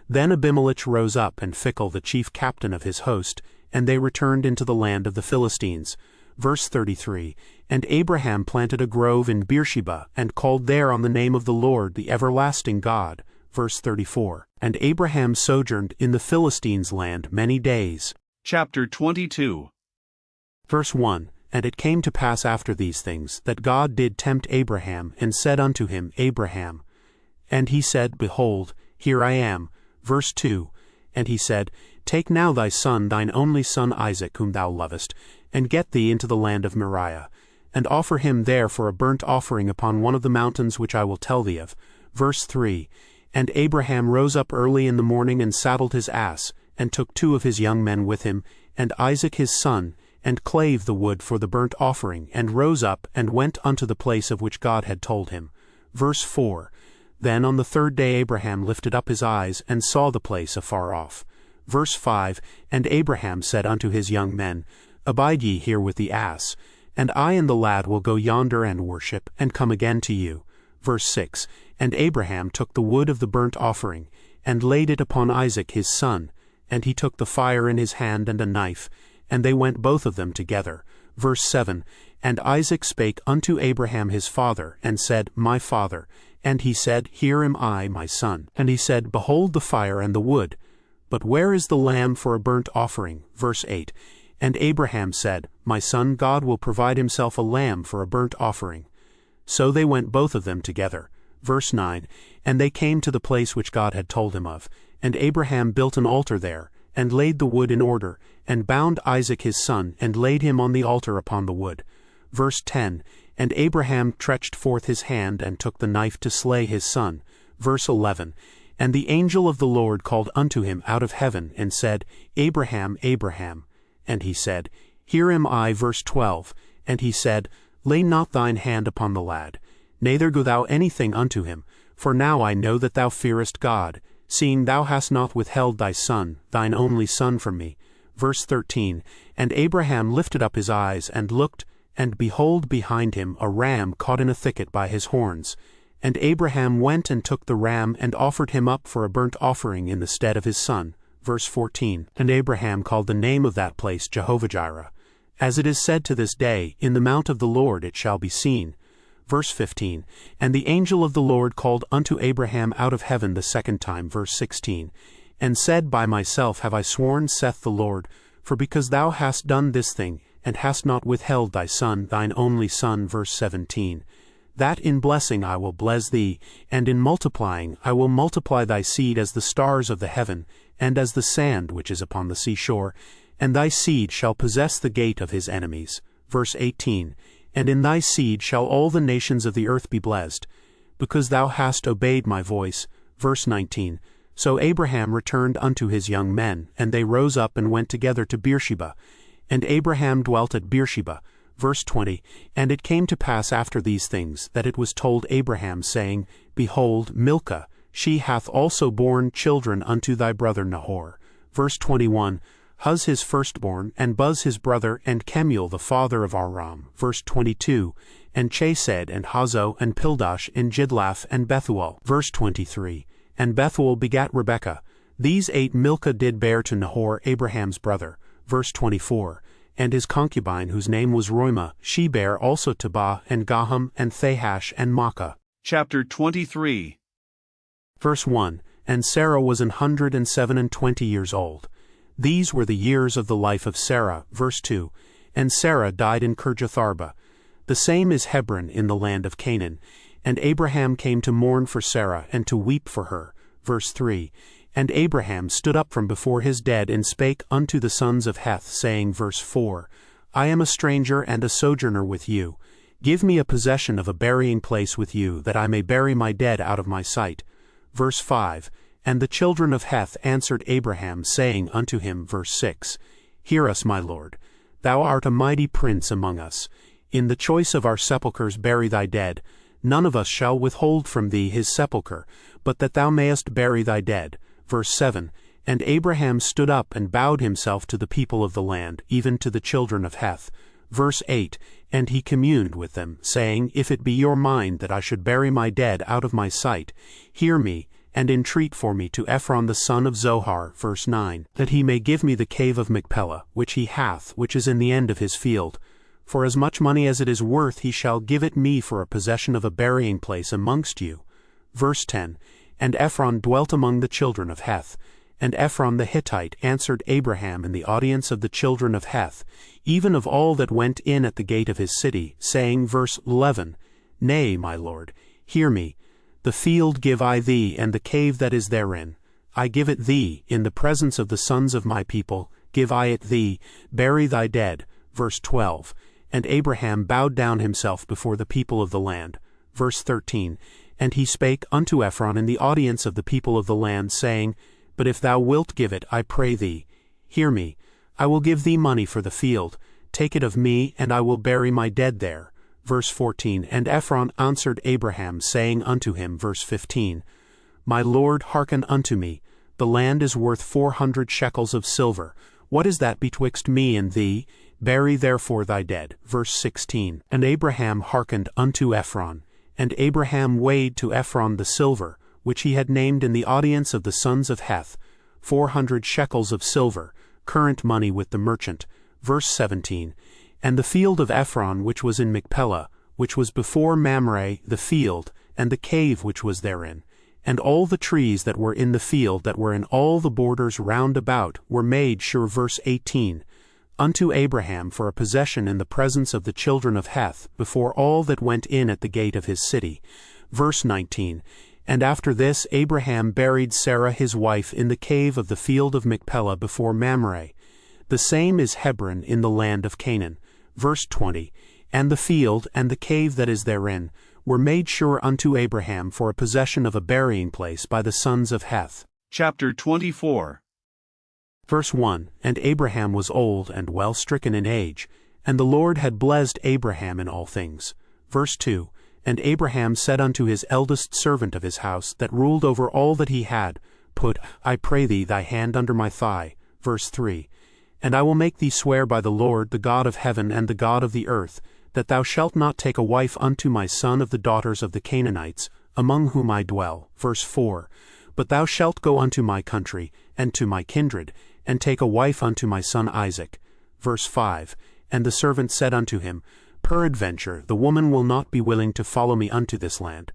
Then Abimelech rose up, and Phicol the chief captain of his host, and they returned into the land of the Philistines. Verse 33, And Abraham planted a grove in Beersheba, and called there on the name of the Lord, the everlasting God. Verse 34, And Abraham sojourned in the Philistines' land many days. Chapter 22. Verse 1, And it came to pass after these things, that God did tempt Abraham, and said unto him, Abraham. And he said, Behold, here I am. Verse 2, And he said, Take now thy son, thine only son Isaac, whom thou lovest, and get thee into the land of Moriah, and offer him there for a burnt offering upon one of the mountains which I will tell thee of. Verse 3, And Abraham rose up early in the morning, and saddled his ass, and took 2 of his young men with him, and Isaac his son, and clave the wood for the burnt offering, and rose up, and went unto the place of which God had told him. Verse 4, Then on the 3rd day Abraham lifted up his eyes, and saw the place afar off. Verse 5, And Abraham said unto his young men, Abide ye here with the ass, and I and the lad will go yonder and worship, and come again to you. Verse 6, And Abraham took the wood of the burnt offering, and laid it upon Isaac his son, and he took the fire in his hand and a knife, and they went both of them together. Verse 7, And Isaac spake unto Abraham his father, and said, My father. And he said, Here am I, my son. And he said, Behold the fire and the wood, but where is the lamb for a burnt offering? Verse 8, And Abraham said, My son, God will provide himself a lamb for a burnt offering. So they went both of them together. Verse 9, And they came to the place which God had told him of, and Abraham built an altar there, and laid the wood in order, and bound Isaac his son, and laid him on the altar upon the wood. Verse 10, And Abraham stretched forth his hand, and took the knife to slay his son. Verse 11, And the angel of the Lord called unto him out of heaven, and said, Abraham, Abraham. And he said, Here am I. Verse 12, And he said, Lay not thine hand upon the lad, neither go thou anything unto him, for now I know that thou fearest God, seeing thou hast not withheld thy son, thine only son, from me. Verse 13, And Abraham lifted up his eyes, and looked, and behold behind him a ram caught in a thicket by his horns. And Abraham went and took the ram, and offered him up for a burnt offering in the stead of his son. Verse 14, And Abraham called the name of that place Jehovah-Jireh. As it is said to this day, In the mount of the Lord it shall be seen. Verse 15, And the angel of the Lord called unto Abraham out of heaven the 2nd time. Verse 16, And said, By myself have I sworn, saith the Lord, for because thou hast done this thing, and hast not withheld thy son, thine only son. Verse 17, That in blessing I will bless thee, and in multiplying I will multiply thy seed as the stars of the heaven, and as the sand which is upon the seashore, and thy seed shall possess the gate of his enemies. Verse 18, And in thy seed shall all the nations of the earth be blessed, because thou hast obeyed my voice. Verse 19, So Abraham returned unto his young men, and they rose up and went together to Beersheba. And Abraham dwelt at Beersheba. Verse 20, And it came to pass after these things, that it was told Abraham, saying, Behold, Milcah, she hath also borne children unto thy brother Nahor. Verse 21, Huz his firstborn, and Buz his brother, and Kemuel the father of Aram. Verse 22, And Chesed, and Hazo, and Pildash, and Jidlaph, and Bethuel. Verse 23, And Bethuel begat Rebekah. These 8 Milcah did bear to Nahor, Abraham's brother. Verse 24, And his concubine, whose name was Roimah, she bare also Tabah, and Gaham, and Thahash, and Maachah. Chapter 23. Verse 1, And Sarah was 127 years old. These were the years of the life of Sarah. Verse 2, And Sarah died in Kirjatharba. The same is Hebron in the land of Canaan. And Abraham came to mourn for Sarah, and to weep for her. Verse 3, And Abraham stood up from before his dead, and spake unto the sons of Heth, saying, verse 4, I am a stranger and a sojourner with you. Give me a possession of a burying place with you, that I may bury my dead out of my sight. Verse 5, And the children of Heth answered Abraham, saying unto him, verse 6, Hear us, my lord. Thou art a mighty prince among us. In the choice of our sepulchres bury thy dead. None of us shall withhold from thee his sepulchre, but that thou mayest bury thy dead. Verse 7, And Abraham stood up and bowed himself to the people of the land, even to the children of Heth. Verse 8, And he communed with them, saying, If it be your mind that I should bury my dead out of my sight, hear me, and entreat for me to Ephron the son of Zohar, verse 9, that he may give me the cave of Machpelah, which he hath, which is in the end of his field. For as much money as it is worth he shall give it me for a possession of a burying place amongst you. Verse 10, And Ephron dwelt among the children of Heth. And Ephron the Hittite answered Abraham in the audience of the children of Heth, even of all that went in at the gate of his city, saying, verse 11, Nay, my lord, hear me. The field give I thee, and the cave that is therein. I give it thee, in the presence of the sons of my people, give I it thee, bury thy dead. Verse 12, And Abraham bowed down himself before the people of the land. Verse 13, And he spake unto Ephron in the audience of the people of the land, saying, But if thou wilt give it, I pray thee, hear me. I will give thee money for the field. Take it of me, and I will bury my dead there. Verse 14, And Ephron answered Abraham, saying unto him, verse 15, My lord, hearken unto me. The land is worth 400 shekels of silver. What is that betwixt me and thee? Bury therefore thy dead. Verse 16, And Abraham hearkened unto Ephron. And Abraham weighed to Ephron the silver, which he had named in the audience of the sons of Heth, 400 shekels of silver, current money with the merchant. Verse 17, And the field of Ephron which was in Machpelah, which was before Mamre, the field, and the cave which was therein, and all the trees that were in the field that were in all the borders round about, were made sure. Verse 18, Unto Abraham for a possession in the presence of the children of Heth, before all that went in at the gate of his city. Verse 19, And after this Abraham buried Sarah his wife in the cave of the field of Machpelah before Mamre. The same is Hebron in the land of Canaan. Verse 20, And the field and the cave that is therein were made sure unto Abraham for a possession of a burying place by the sons of Heth. Chapter 24. Verse 1, And Abraham was old and well stricken in age, and the Lord had blessed Abraham in all things. Verse 2, And Abraham said unto his eldest servant of his house, that ruled over all that he had, Put, I pray thee, thy hand under my thigh. Verse 3, And I will make thee swear by the Lord, the God of heaven and the God of the earth, that thou shalt not take a wife unto my son of the daughters of the Canaanites, among whom I dwell. Verse 4, But thou shalt go unto my country, and to my kindred, and take a wife unto my son Isaac. Verse 5, And the servant said unto him, Peradventure the woman will not be willing to follow me unto this land.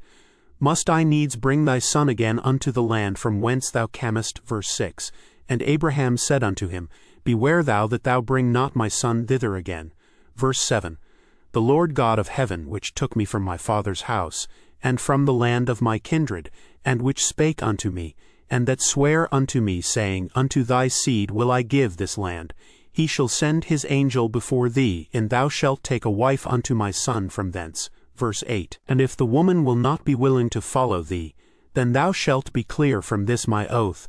Must I needs bring thy son again unto the land from whence thou camest? Verse 6, And Abraham said unto him, Beware thou that thou bring not my son thither again. Verse 7, The Lord God of heaven, which took me from my father's house, and from the land of my kindred, and which spake unto me, and that sware unto me, saying, Unto thy seed will I give this land, he shall send his angel before thee, and thou shalt take a wife unto my son from thence. Verse 8, And if the woman will not be willing to follow thee, then thou shalt be clear from this my oath.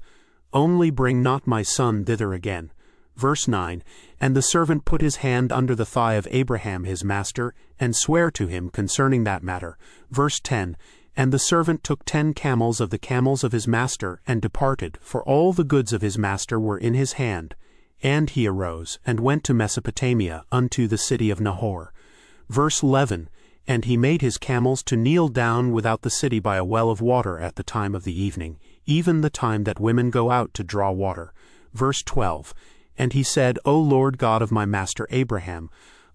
Only bring not my son thither again. Verse 9, And the servant put his hand under the thigh of Abraham his master, and sware to him concerning that matter. Verse 10, And the servant took 10 camels of the camels of his master, and departed, for all the goods of his master were in his hand. And he arose, and went to Mesopotamia, unto the city of Nahor. Verse 11, And he made his camels to kneel down without the city by a well of water at the time of the evening, even the time that women go out to draw water. Verse 12, And he said, O Lord God of my master Abraham,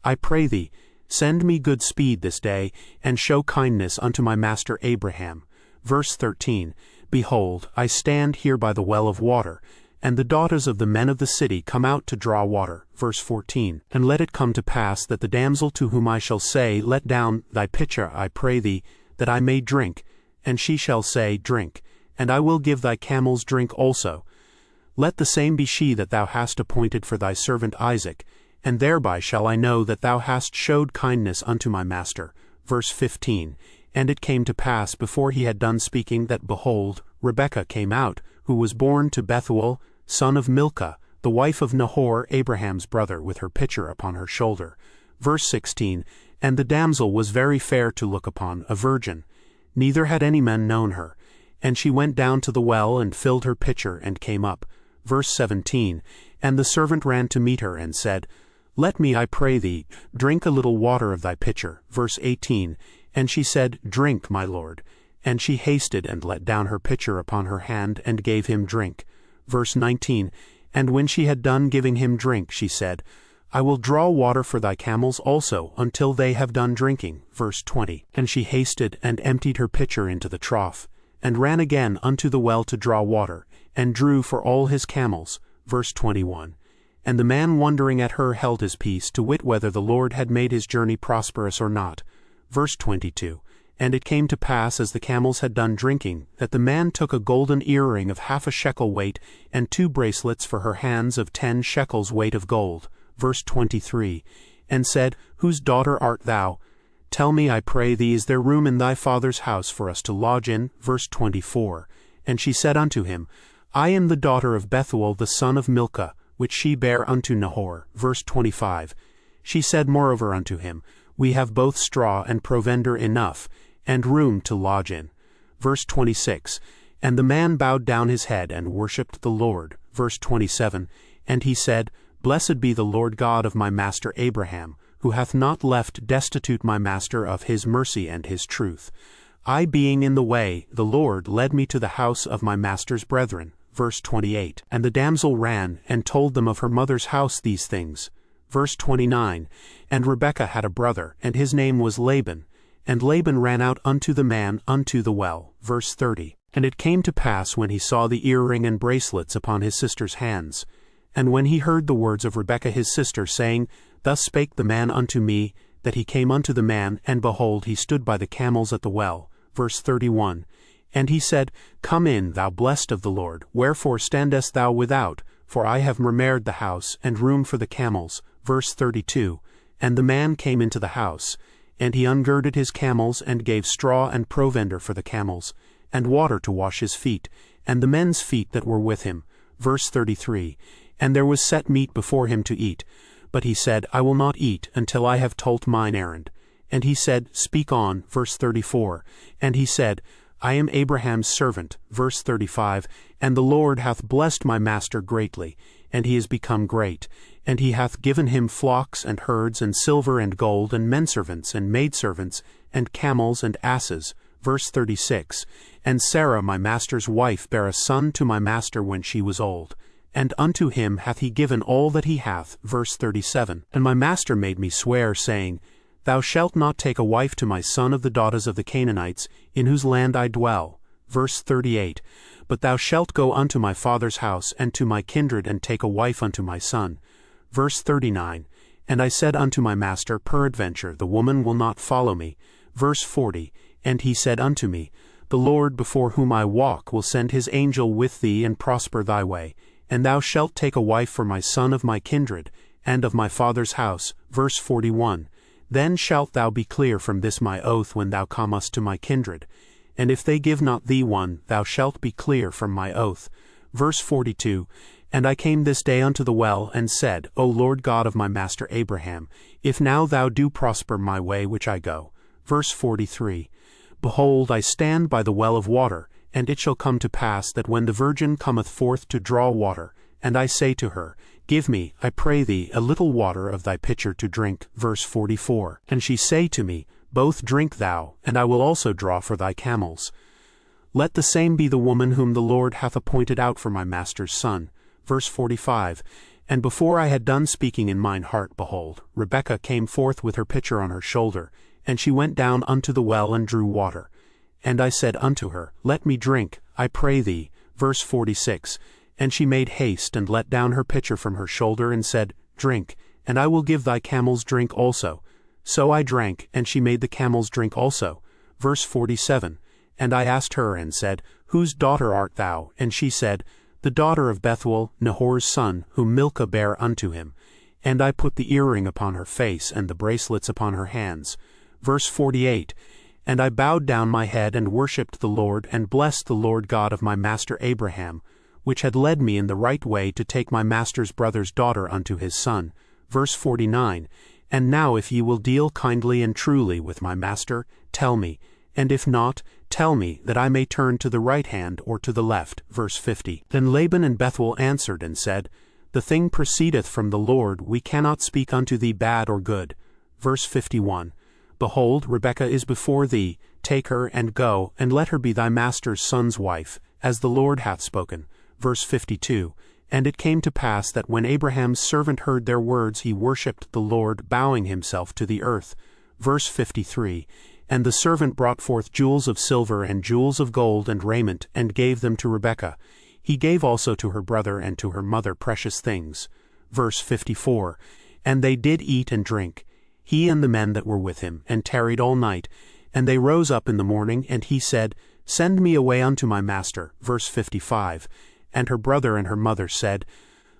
I pray thee, send me good speed this day, and show kindness unto my master Abraham. Verse 13, Behold, I stand here by the well of water, and the daughters of the men of the city come out to draw water. Verse 14, And let it come to pass that the damsel to whom I shall say, Let down thy pitcher, I pray thee, that I may drink, and she shall say, Drink, and I will give thy camels drink also. Let the same be she that thou hast appointed for thy servant Isaac, and thereby shall I know that thou hast showed kindness unto my master. Verse 15. And it came to pass before he had done speaking that, behold, Rebekah came out, who was born to Bethuel, son of Milcah, the wife of Nahor, Abraham's brother, with her pitcher upon her shoulder. Verse 16. And the damsel was very fair to look upon, a virgin, neither had any man known her. And she went down to the well, and filled her pitcher, and came up. Verse 17. And the servant ran to meet her, and said, Let me, I pray thee, drink a little water of thy pitcher. Verse 18. And she said, Drink, my lord. And she hasted, and let down her pitcher upon her hand, and gave him drink. Verse 19. And when she had done giving him drink, she said, I will draw water for thy camels also, until they have done drinking. Verse 20. And she hasted, and emptied her pitcher into the trough, and ran again unto the well to draw water, and drew for all his camels. Verse 21. And the man wondering at her held his peace, to wit whether the Lord had made his journey prosperous or not. Verse 22. And it came to pass, as the camels had done drinking, that the man took a golden earring of 1/2 shekel weight, and 2 bracelets for her hands of 10 shekels weight of gold. Verse 23. And said, Whose daughter art thou? Tell me, I pray thee, is there room in thy father's house for us to lodge in? Verse 24. And she said unto him, I am the daughter of Bethuel the son of Milcah, which she bare unto Nahor. Verse 25. She said moreover unto him, We have both straw and provender enough, and room to lodge in. Verse 26. And the man bowed down his head, and worshipped the Lord. Verse 27. And he said, Blessed be the Lord God of my master Abraham, who hath not left destitute my master of his mercy and his truth. I being in the way, the Lord led me to the house of my master's brethren. Verse 28. And the damsel ran, and told them of her mother's house these things. Verse 29. And Rebekah had a brother, and his name was Laban. And Laban ran out unto the man unto the well. Verse 30. And it came to pass, when he saw the earring and bracelets upon his sister's hands, and when he heard the words of Rebekah his sister, saying, Thus spake the man unto me, that he came unto the man, and behold, he stood by the camels at the well. Verse 31. And he said, Come in, thou blessed of the Lord, wherefore standest thou without? For I have murmured the house, and room for the camels. Verse 32. And the man came into the house, and he ungirded his camels, and gave straw and provender for the camels, and water to wash his feet, and the men's feet that were with him. Verse 33. And there was set meat before him to eat. But he said, I will not eat until I have told mine errand. And he said, Speak on. Verse 34. And he said, I am Abraham's servant. Verse 35. And the Lord hath blessed my master greatly, and he is become great. And he hath given him flocks and herds and silver and gold and menservants and maidservants and camels and asses. Verse 36. And Sarah my master's wife bare a son to my master when she was old. And unto him hath he given all that he hath. Verse 37. And my master made me swear, saying, Thou shalt not take a wife to my son of the daughters of the Canaanites, in whose land I dwell. Verse 38. But thou shalt go unto my father's house, and to my kindred, and take a wife unto my son. Verse 39. And I said unto my master, Peradventure the woman will not follow me. Verse 40. And he said unto me, The Lord before whom I walk will send his angel with thee, and prosper thy way. And thou shalt take a wife for my son of my kindred, and of my father's house. Verse 41. Then shalt thou be clear from this my oath when thou comest to my kindred. And if they give not thee one, thou shalt be clear from my oath. Verse 42. And I came this day unto the well, and said, O Lord God of my master Abraham, if now thou do prosper my way which I go. Verse 43. Behold, I stand by the well of water, and it shall come to pass that when the virgin cometh forth to draw water, and I say to her, Give me, I pray thee, a little water of thy pitcher to drink. Verse 44. And she say to me, Both drink thou, and I will also draw for thy camels. Let the same be the woman whom the Lord hath appointed out for my master's son. Verse 45. And before I had done speaking in mine heart, behold, Rebekah came forth with her pitcher on her shoulder, and she went down unto the well and drew water. And I said unto her, Let me drink, I pray thee. Verse 46. And she made haste, and let down her pitcher from her shoulder, and said, Drink, and I will give thy camels drink also. So I drank, and she made the camels drink also. Verse 47. And I asked her, and said, Whose daughter art thou? And she said, The daughter of Bethuel, Nahor's son, whom Milcah bare unto him. And I put the earring upon her face, and the bracelets upon her hands. Verse 48, And I bowed down my head, and worshipped the Lord, and blessed the Lord God of my master Abraham, which had led me in the right way to take my master's brother's daughter unto his son. Verse 49, And now if ye will deal kindly and truly with my master, tell me, and if not, tell me, that I may turn to the right hand or to the left. Verse 50, Then Laban and Bethuel answered and said, The thing proceedeth from the Lord, we cannot speak unto thee bad or good. Verse 51, Behold, Rebekah is before thee, take her, and go, and let her be thy master's son's wife, as the Lord hath spoken. Verse 52, And it came to pass that when Abraham's servant heard their words, he worshipped the Lord, bowing himself to the earth. Verse 53, And the servant brought forth jewels of silver and jewels of gold and raiment, and gave them to Rebekah. He gave also to her brother and to her mother precious things. Verse 54, And they did eat and drink, he and the men that were with him, and tarried all night. And they rose up in the morning, and he said, Send me away unto my master. Verse 55, And her brother and her mother said,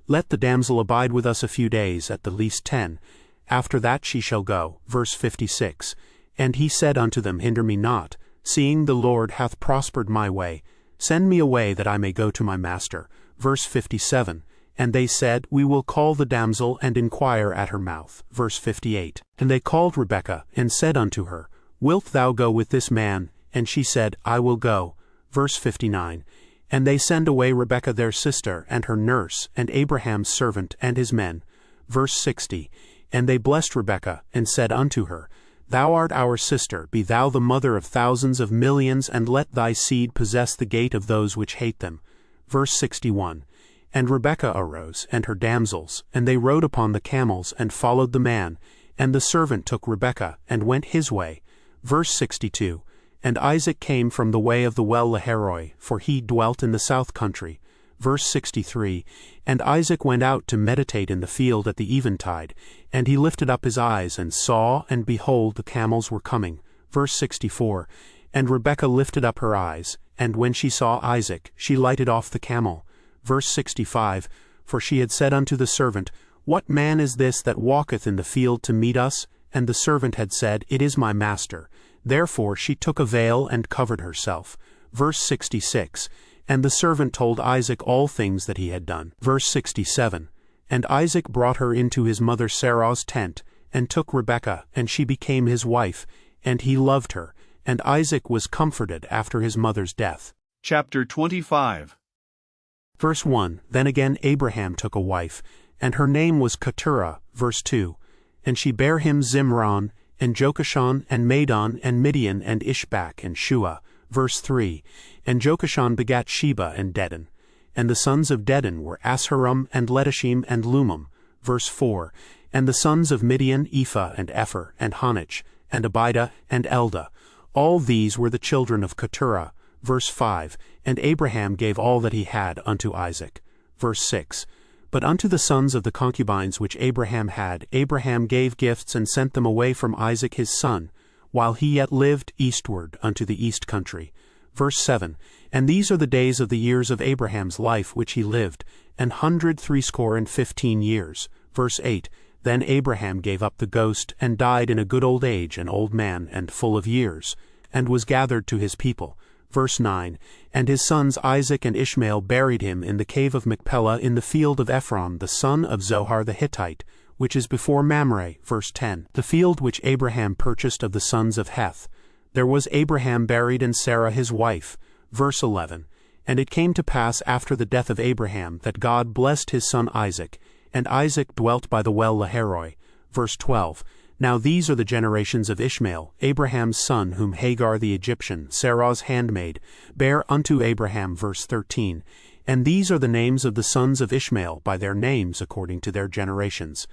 Let the damsel abide with us a few days, at the least 10. After that she shall go. Verse 56, And he said unto them, Hinder me not, seeing the Lord hath prospered my way. Send me away, that I may go to my master. Verse 57, And they said, We will call the damsel, and inquire at her mouth. Verse 58, And they called Rebekah, and said unto her, Wilt thou go with this man? And she said, I will go. Verse 59, And they send away Rebekah their sister, and her nurse, and Abraham's servant, and his men. Verse 60, And they blessed Rebekah, and said unto her, Thou art our sister, be thou the mother of thousands of millions, and let thy seed possess the gate of those which hate them. Verse 61, And Rebekah arose, and her damsels, and they rode upon the camels, and followed the man, and the servant took Rebekah, and went his way. Verse 62, And Isaac came from the way of the well Lahairoi, for he dwelt in the south country. Verse 63, And Isaac went out to meditate in the field at the eventide, and he lifted up his eyes, and saw, and behold, the camels were coming. Verse 64, And Rebekah lifted up her eyes, and when she saw Isaac, she lighted off the camel. Verse 65, For she had said unto the servant, What man is this that walketh in the field to meet us? And the servant had said, It is my master. Therefore she took a veil and covered herself. Verse 66, And the servant told Isaac all things that he had done. Verse 67, And Isaac brought her into his mother Sarah's tent, and took Rebekah, and she became his wife, and he loved her, and Isaac was comforted after his mother's death. Chapter 25. Verse 1, Then again Abraham took a wife, and her name was Keturah. Verse 2, And she bare him Zimran, and Jokashon, and Madon, and Midian, and Ishbak, and Shua. Verse 3, And Jokashon begat Sheba and Dedan. And the sons of Dedan were Asheram, and Letashim, and Lumam. Verse 4, And the sons of Midian, Ephah, and Epher, and Hanich, and Abidah, and Eldah. All these were the children of Keturah. Verse 5, And Abraham gave all that he had unto Isaac. Verse 6, But unto the sons of the concubines which Abraham had, Abraham gave gifts, and sent them away from Isaac his son, while he yet lived, eastward unto the east country. Verse 7, And these are the days of the years of Abraham's life which he lived, 160 years. Verse 8, Then Abraham gave up the ghost, and died in a good old age, an old man, and full of years, and was gathered to his people. Verse 9, And his sons Isaac and Ishmael buried him in the cave of Machpelah in the field of Ephron the son of Zohar the Hittite, which is before Mamre. Verse 10, The field which Abraham purchased of the sons of Heth. There was Abraham buried, and Sarah his wife. Verse 11, And it came to pass after the death of Abraham that God blessed his son Isaac, and Isaac dwelt by the well Lahairoi. Verse 12, Now these are the generations of Ishmael, Abraham's son, whom Hagar the Egyptian, Sarah's handmaid, bare unto Abraham. Verse 13, And these are the names of the sons of Ishmael by their names according to their generations.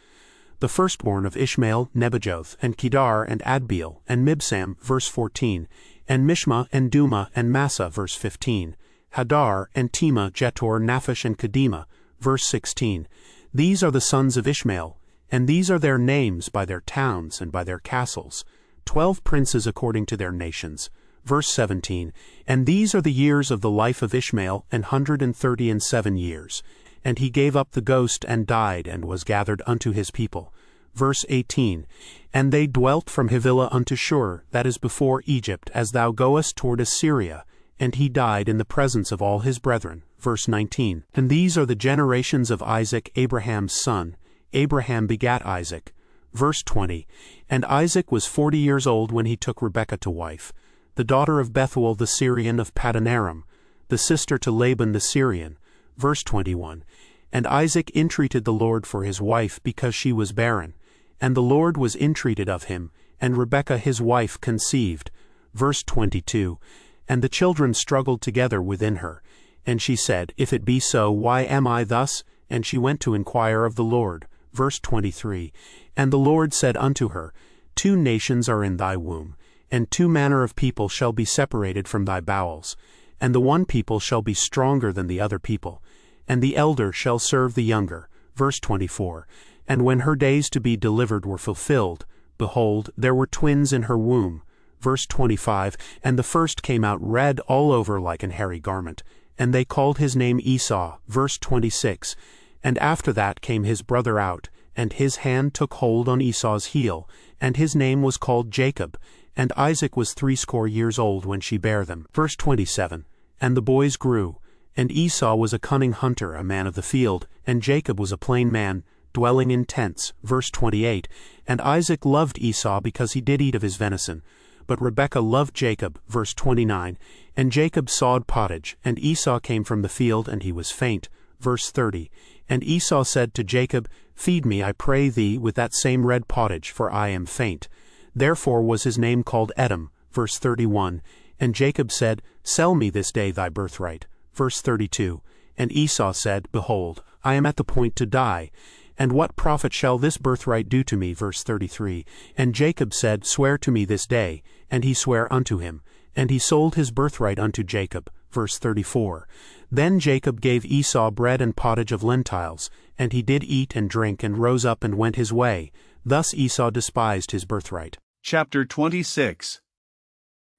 The firstborn of Ishmael, Nebajoth, and Kedar, and Adbeel, and Mibsam. Verse 14, And Mishma, and Duma, and Massa. Verse 15, Hadar, and Tema, Jetor, Naphish, and Kedema. Verse 16, These are the sons of Ishmael, and these are their names by their towns and by their castles, 12 princes according to their nations. Verse 17, And these are the years of the life of Ishmael, 137 years. And he gave up the ghost and died, and was gathered unto his people. Verse 18, And they dwelt from Havilah unto Shur, that is before Egypt, as thou goest toward Assyria. And he died in the presence of all his brethren. Verse 19, And these are the generations of Isaac, Abraham's son. Abraham begat Isaac. Verse 20, And Isaac was 40 years old when he took Rebekah to wife, the daughter of Bethuel the Syrian of Padanaram, the sister to Laban the Syrian. Verse 21, And Isaac entreated the Lord for his wife, because she was barren. And the Lord was entreated of him, and Rebekah his wife conceived. Verse 22, And the children struggled together within her. And she said, If it be so, why am I thus? And she went to inquire of the Lord. Verse 23, And the Lord said unto her, 2 nations are in thy womb, and 2 manner of people shall be separated from thy bowels. And the one people shall be stronger than the other people, and the elder shall serve the younger. Verse 24, And when her days to be delivered were fulfilled, behold, there were twins in her womb. Verse 25, And the first came out red all over like an hairy garment, and they called his name Esau. Verse 26, And after that came his brother out, and his hand took hold on Esau's heel, and his name was called Jacob. And Isaac was 80 years old when she bare them. Verse 27, And the boys grew, and Esau was a cunning hunter, a man of the field, and Jacob was a plain man, dwelling in tents. Verse 28, And Isaac loved Esau because he did eat of his venison, but Rebekah loved Jacob. Verse 29, And Jacob sawed pottage, and Esau came from the field, and he was faint. Verse 30, And Esau said to Jacob, Feed me, I pray thee, with that same red pottage, for I am faint. Therefore was his name called Edom. Verse 31, And Jacob said, Sell me this day thy birthright. Verse 32, And Esau said, Behold, I am at the point to die, and what profit shall this birthright do to me? Verse 33, And Jacob said, Swear to me this day. And he sware unto him, and he sold his birthright unto Jacob. Verse 34, Then Jacob gave Esau bread and pottage of lentiles, and he did eat and drink, and rose up and went his way. Thus Esau despised his birthright. Chapter 26.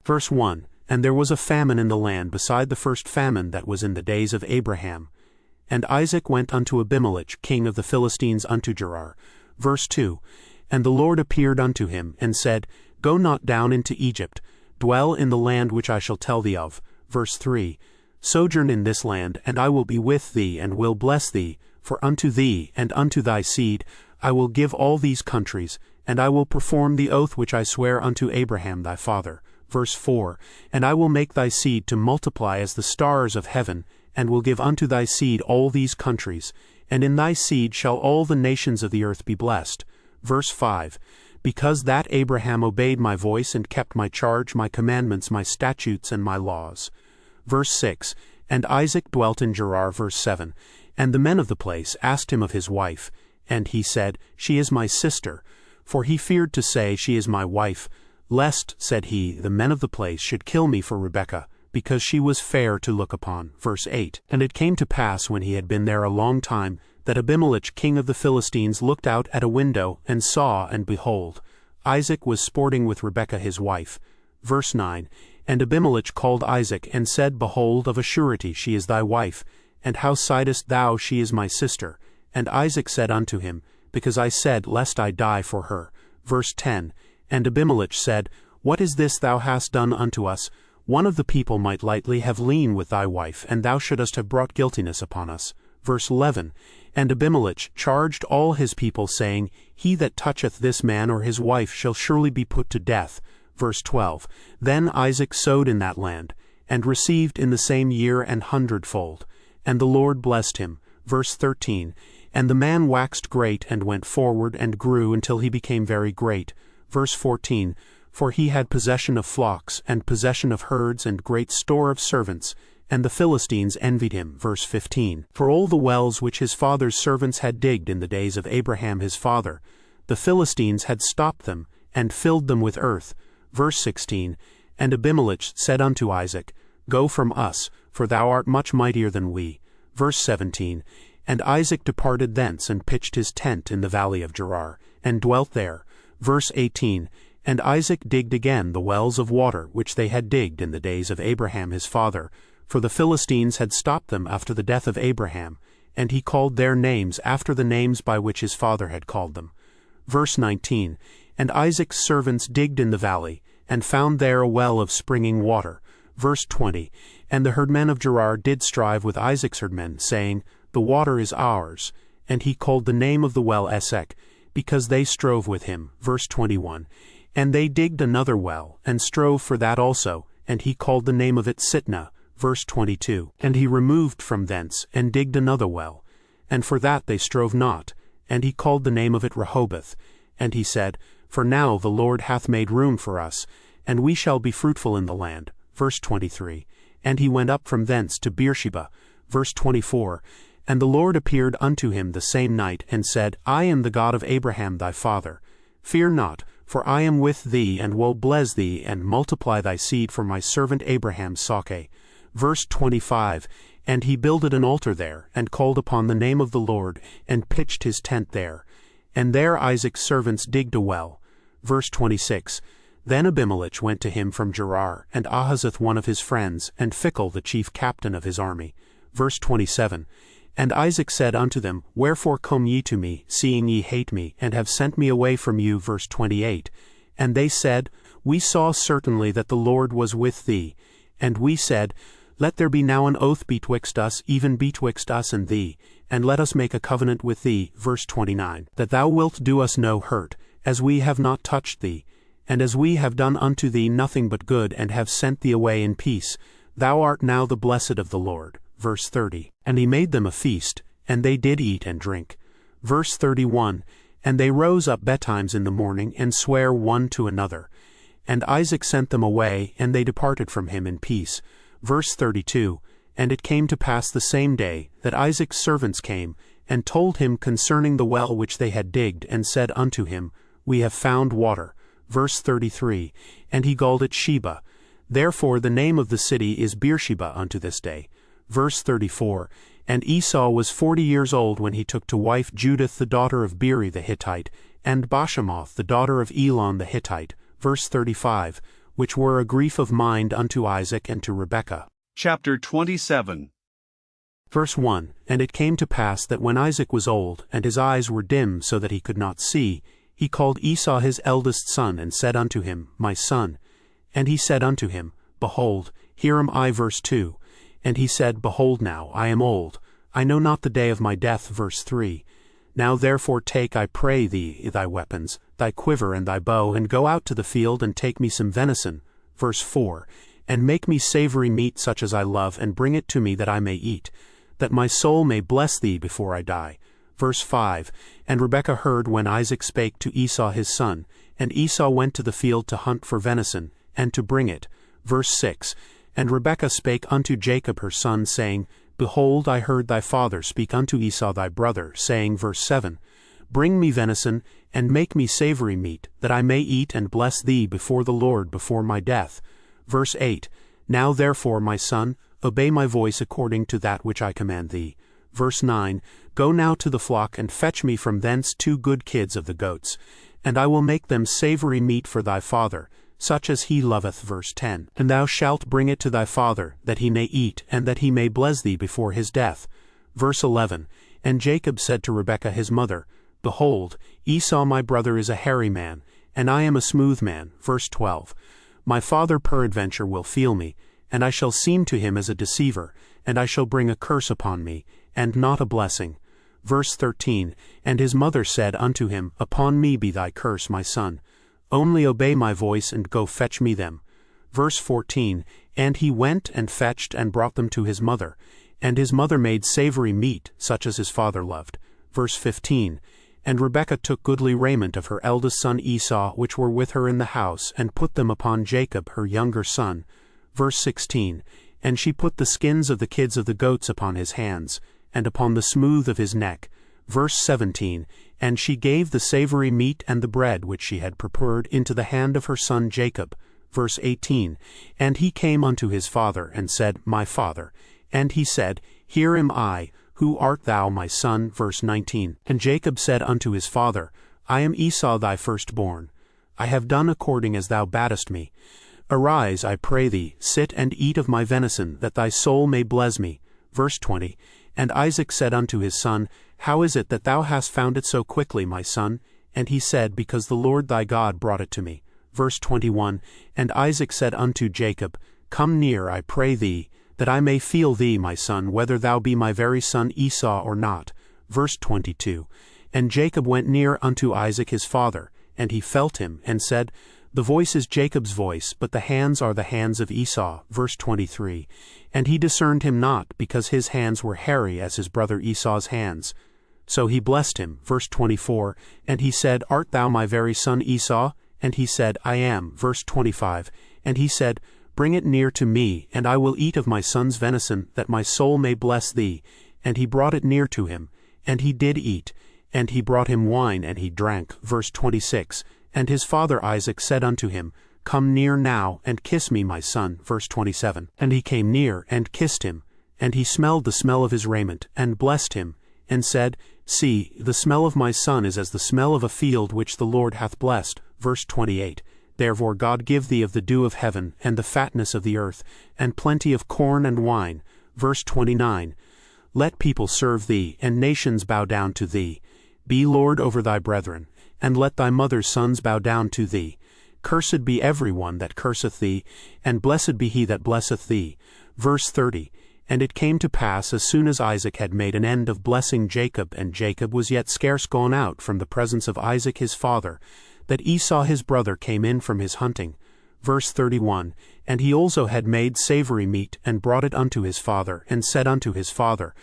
Verse 1, And there was a famine in the land beside the first famine that was in the days of Abraham. And Isaac went unto Abimelech king of the Philistines unto Gerar. Verse 2, And the Lord appeared unto him, and said, Go not down into Egypt, dwell in the land which I shall tell thee of. Verse 3, Sojourn in this land, and I will be with thee, and will bless thee, for unto thee and unto thy seed I will give all these countries, and I will perform the oath which I swear unto Abraham thy father. Verse 4, And I will make thy seed to multiply as the stars of heaven, and will give unto thy seed all these countries, and in thy seed shall all the nations of the earth be blessed. Verse 5, Because that Abraham obeyed my voice, and kept my charge, my commandments, my statutes, and my laws. Verse 6, And Isaac dwelt in Gerar. Verse 7, And the men of the place asked him of his wife, and he said, She is my sister. For he feared to say, She is my wife, lest, said he, the men of the place should kill me for Rebekah, because she was fair to look upon. Verse 8, And it came to pass, when he had been there a long time, that Abimelech king of the Philistines looked out at a window, and saw, and behold, Isaac was sporting with Rebekah his wife. Verse 9, And Abimelech called Isaac, and said, Behold, of a surety she is thy wife, and how sightest thou, she is my sister? And Isaac said unto him, Because I said, Lest I die for her. Verse 10, And Abimelech said, What is this thou hast done unto us? One of the people might lightly have lain with thy wife, and thou shouldest have brought guiltiness upon us. Verse 11, And Abimelech charged all his people, saying, He that toucheth this man or his wife shall surely be put to death. Verse 12, Then Isaac sowed in that land, and received in the same year 100-fold. And the Lord blessed him. Verse 13, And the man waxed great, and went forward, and grew until he became very great. Verse 14, For he had possession of flocks, and possession of herds, and great store of servants, and the Philistines envied him. Verse 15, For all the wells which his father's servants had digged in the days of Abraham his father, the Philistines had stopped them, and filled them with earth. Verse 16, And Abimelech said unto Isaac, Go from us, for thou art much mightier than we. Verse 17, And Isaac departed thence, and pitched his tent in the valley of Gerar, and dwelt there. Verse 18, And Isaac digged again the wells of water which they had digged in the days of Abraham his father, for the Philistines had stopped them after the death of Abraham, and he called their names after the names by which his father had called them. Verse 19, And Isaac's servants digged in the valley, and found there a well of springing water. Verse 20, And the herdmen of Gerar did strive with Isaac's herdmen, saying, The water is ours. And he called the name of the well Esek, because they strove with him. Verse 21, And they digged another well, and strove for that also, and he called the name of it Sitnah. Verse 22, And he removed from thence, and digged another well, and for that they strove not, and he called the name of it Rehoboth. And he said, For now the Lord hath made room for us, and we shall be fruitful in the land. Verse 23, And he went up from thence to Beersheba. Verse 24, And the Lord appeared unto him the same night, and said, I am the God of Abraham thy father. Fear not, for I am with thee, and will bless thee, and multiply thy seed for my servant Abraham's sake. Verse 25, And he builded an altar there, and called upon the name of the Lord, and pitched his tent there. And there Isaac's servants digged a well. Verse 26, Then Abimelech went to him from Gerar, and Ahazeth one of his friends, and Phicol the chief captain of his army. Verse 27, And Isaac said unto them, Wherefore come ye to me, seeing ye hate me, and have sent me away from you? Verse 28, And they said, We saw certainly that the Lord was with thee. And we said, Let there be now an oath betwixt us, even betwixt us and thee, and let us make a covenant with thee. Verse 29, That thou wilt do us no hurt, as we have not touched thee, and as we have done unto thee nothing but good, and have sent thee away in peace. Thou art now the blessed of the Lord. Verse 30, And he made them a feast, and they did eat and drink. Verse 31, And they rose up betimes in the morning, and sware one to another. And Isaac sent them away, and they departed from him in peace. Verse 32, And it came to pass the same day, that Isaac's servants came, and told him concerning the well which they had digged, and said unto him, We have found water. Verse 33, And he called it Sheba. Therefore the name of the city is Beersheba unto this day. Verse 34, And Esau was 40 years old when he took to wife Judith the daughter of Beeri the Hittite, and Bashemoth the daughter of Elon the Hittite. Verse 35, Which were a grief of mind unto Isaac and to Rebekah. Chapter 27. Verse 1, And it came to pass that when Isaac was old, and his eyes were dim so that he could not see, he called Esau his eldest son, and said unto him, My son. And he said unto him, Behold, here am I. Verse 2, And he said, Behold now, I am old, I know not the day of my death. Verse 3, Now therefore take, I pray thee, thy weapons, thy quiver and thy bow, and go out to the field, and take me some venison. Verse 4, And make me savory meat such as I love, and bring it to me that I may eat, that my soul may bless thee before I die. Verse 5, And Rebekah heard when Isaac spake to Esau his son, and Esau went to the field to hunt for venison, and to bring it. Verse 6, And Rebekah spake unto Jacob her son, saying, Behold, I heard thy father speak unto Esau thy brother, saying, Verse 7, Bring me venison, and make me savory meat, that I may eat and bless thee before the Lord before my death. Verse 8, Now therefore, my son, obey my voice according to that which I command thee. Verse 9, Go now to the flock, and fetch me from thence 2 good kids of the goats, and I will make them savory meat for thy father, such as he loveth. Verse 10, And thou shalt bring it to thy father, that he may eat, and that he may bless thee before his death. Verse 11, And Jacob said to Rebekah his mother, Behold, Esau my brother is a hairy man, and I am a smooth man. Verse 12, My father peradventure will feel me, and I shall seem to him as a deceiver, and I shall bring a curse upon me, and not a blessing. Verse 13, And his mother said unto him, Upon me be thy curse, my son. Only obey my voice, and go fetch me them. Verse 14, And he went and fetched and brought them to his mother, and his mother made savory meat, such as his father loved. Verse 15, And Rebekah took goodly raiment of her eldest son Esau, which were with her in the house, and put them upon Jacob her younger son. Verse 16, And she put the skins of the kids of the goats upon his hands, and upon the smooth of his neck. Verse 17, And she gave the savory meat and the bread which she had prepared into the hand of her son Jacob. Verse 18, And he came unto his father, and said, My father. And he said, Here am I. Who art thou, my son? Verse 19, And Jacob said unto his father, I am Esau thy firstborn. I have done according as thou badest me. Arise, I pray thee, sit and eat of my venison, that thy soul may bless me. Verse 20. And Isaac said unto his son, How is it that thou hast found it so quickly, my son? And he said, Because the Lord thy God brought it to me. Verse 21. And Isaac said unto Jacob, Come near, I pray thee, that I may feel thee, my son, whether thou be my very son Esau or not. Verse 22. And Jacob went near unto Isaac his father, and he felt him, and said, The voice is Jacob's voice, but the hands are the hands of Esau. Verse 23. And he discerned him not, because his hands were hairy as his brother Esau's hands. So he blessed him. Verse 24. And he said, Art thou my very son Esau? And he said, I am. Verse 25. And he said, Bring it near to me, and I will eat of my son's venison, that my soul may bless thee. And he brought it near to him, and he did eat. And he brought him wine, and he drank. Verse 26. And his father Isaac said unto him, Come near now, and kiss me, my son. Verse 27. And he came near, and kissed him. And he smelled the smell of his raiment, and blessed him, and said, See, the smell of my son is as the smell of a field which the Lord hath blessed. Verse 28. Therefore God give thee of the dew of heaven, and the fatness of the earth, and plenty of corn and wine. Verse 29. Let people serve thee, and nations bow down to thee. Be Lord over thy brethren, and let thy mother's sons bow down to thee. Cursed be every one that curseth thee, and blessed be he that blesseth thee. Verse 30. And it came to pass, as soon as Isaac had made an end of blessing Jacob, and Jacob was yet scarce gone out from the presence of Isaac his father, that Esau his brother came in from his hunting. Verse 31. And he also had made savory meat, and brought it unto his father, and said unto his father,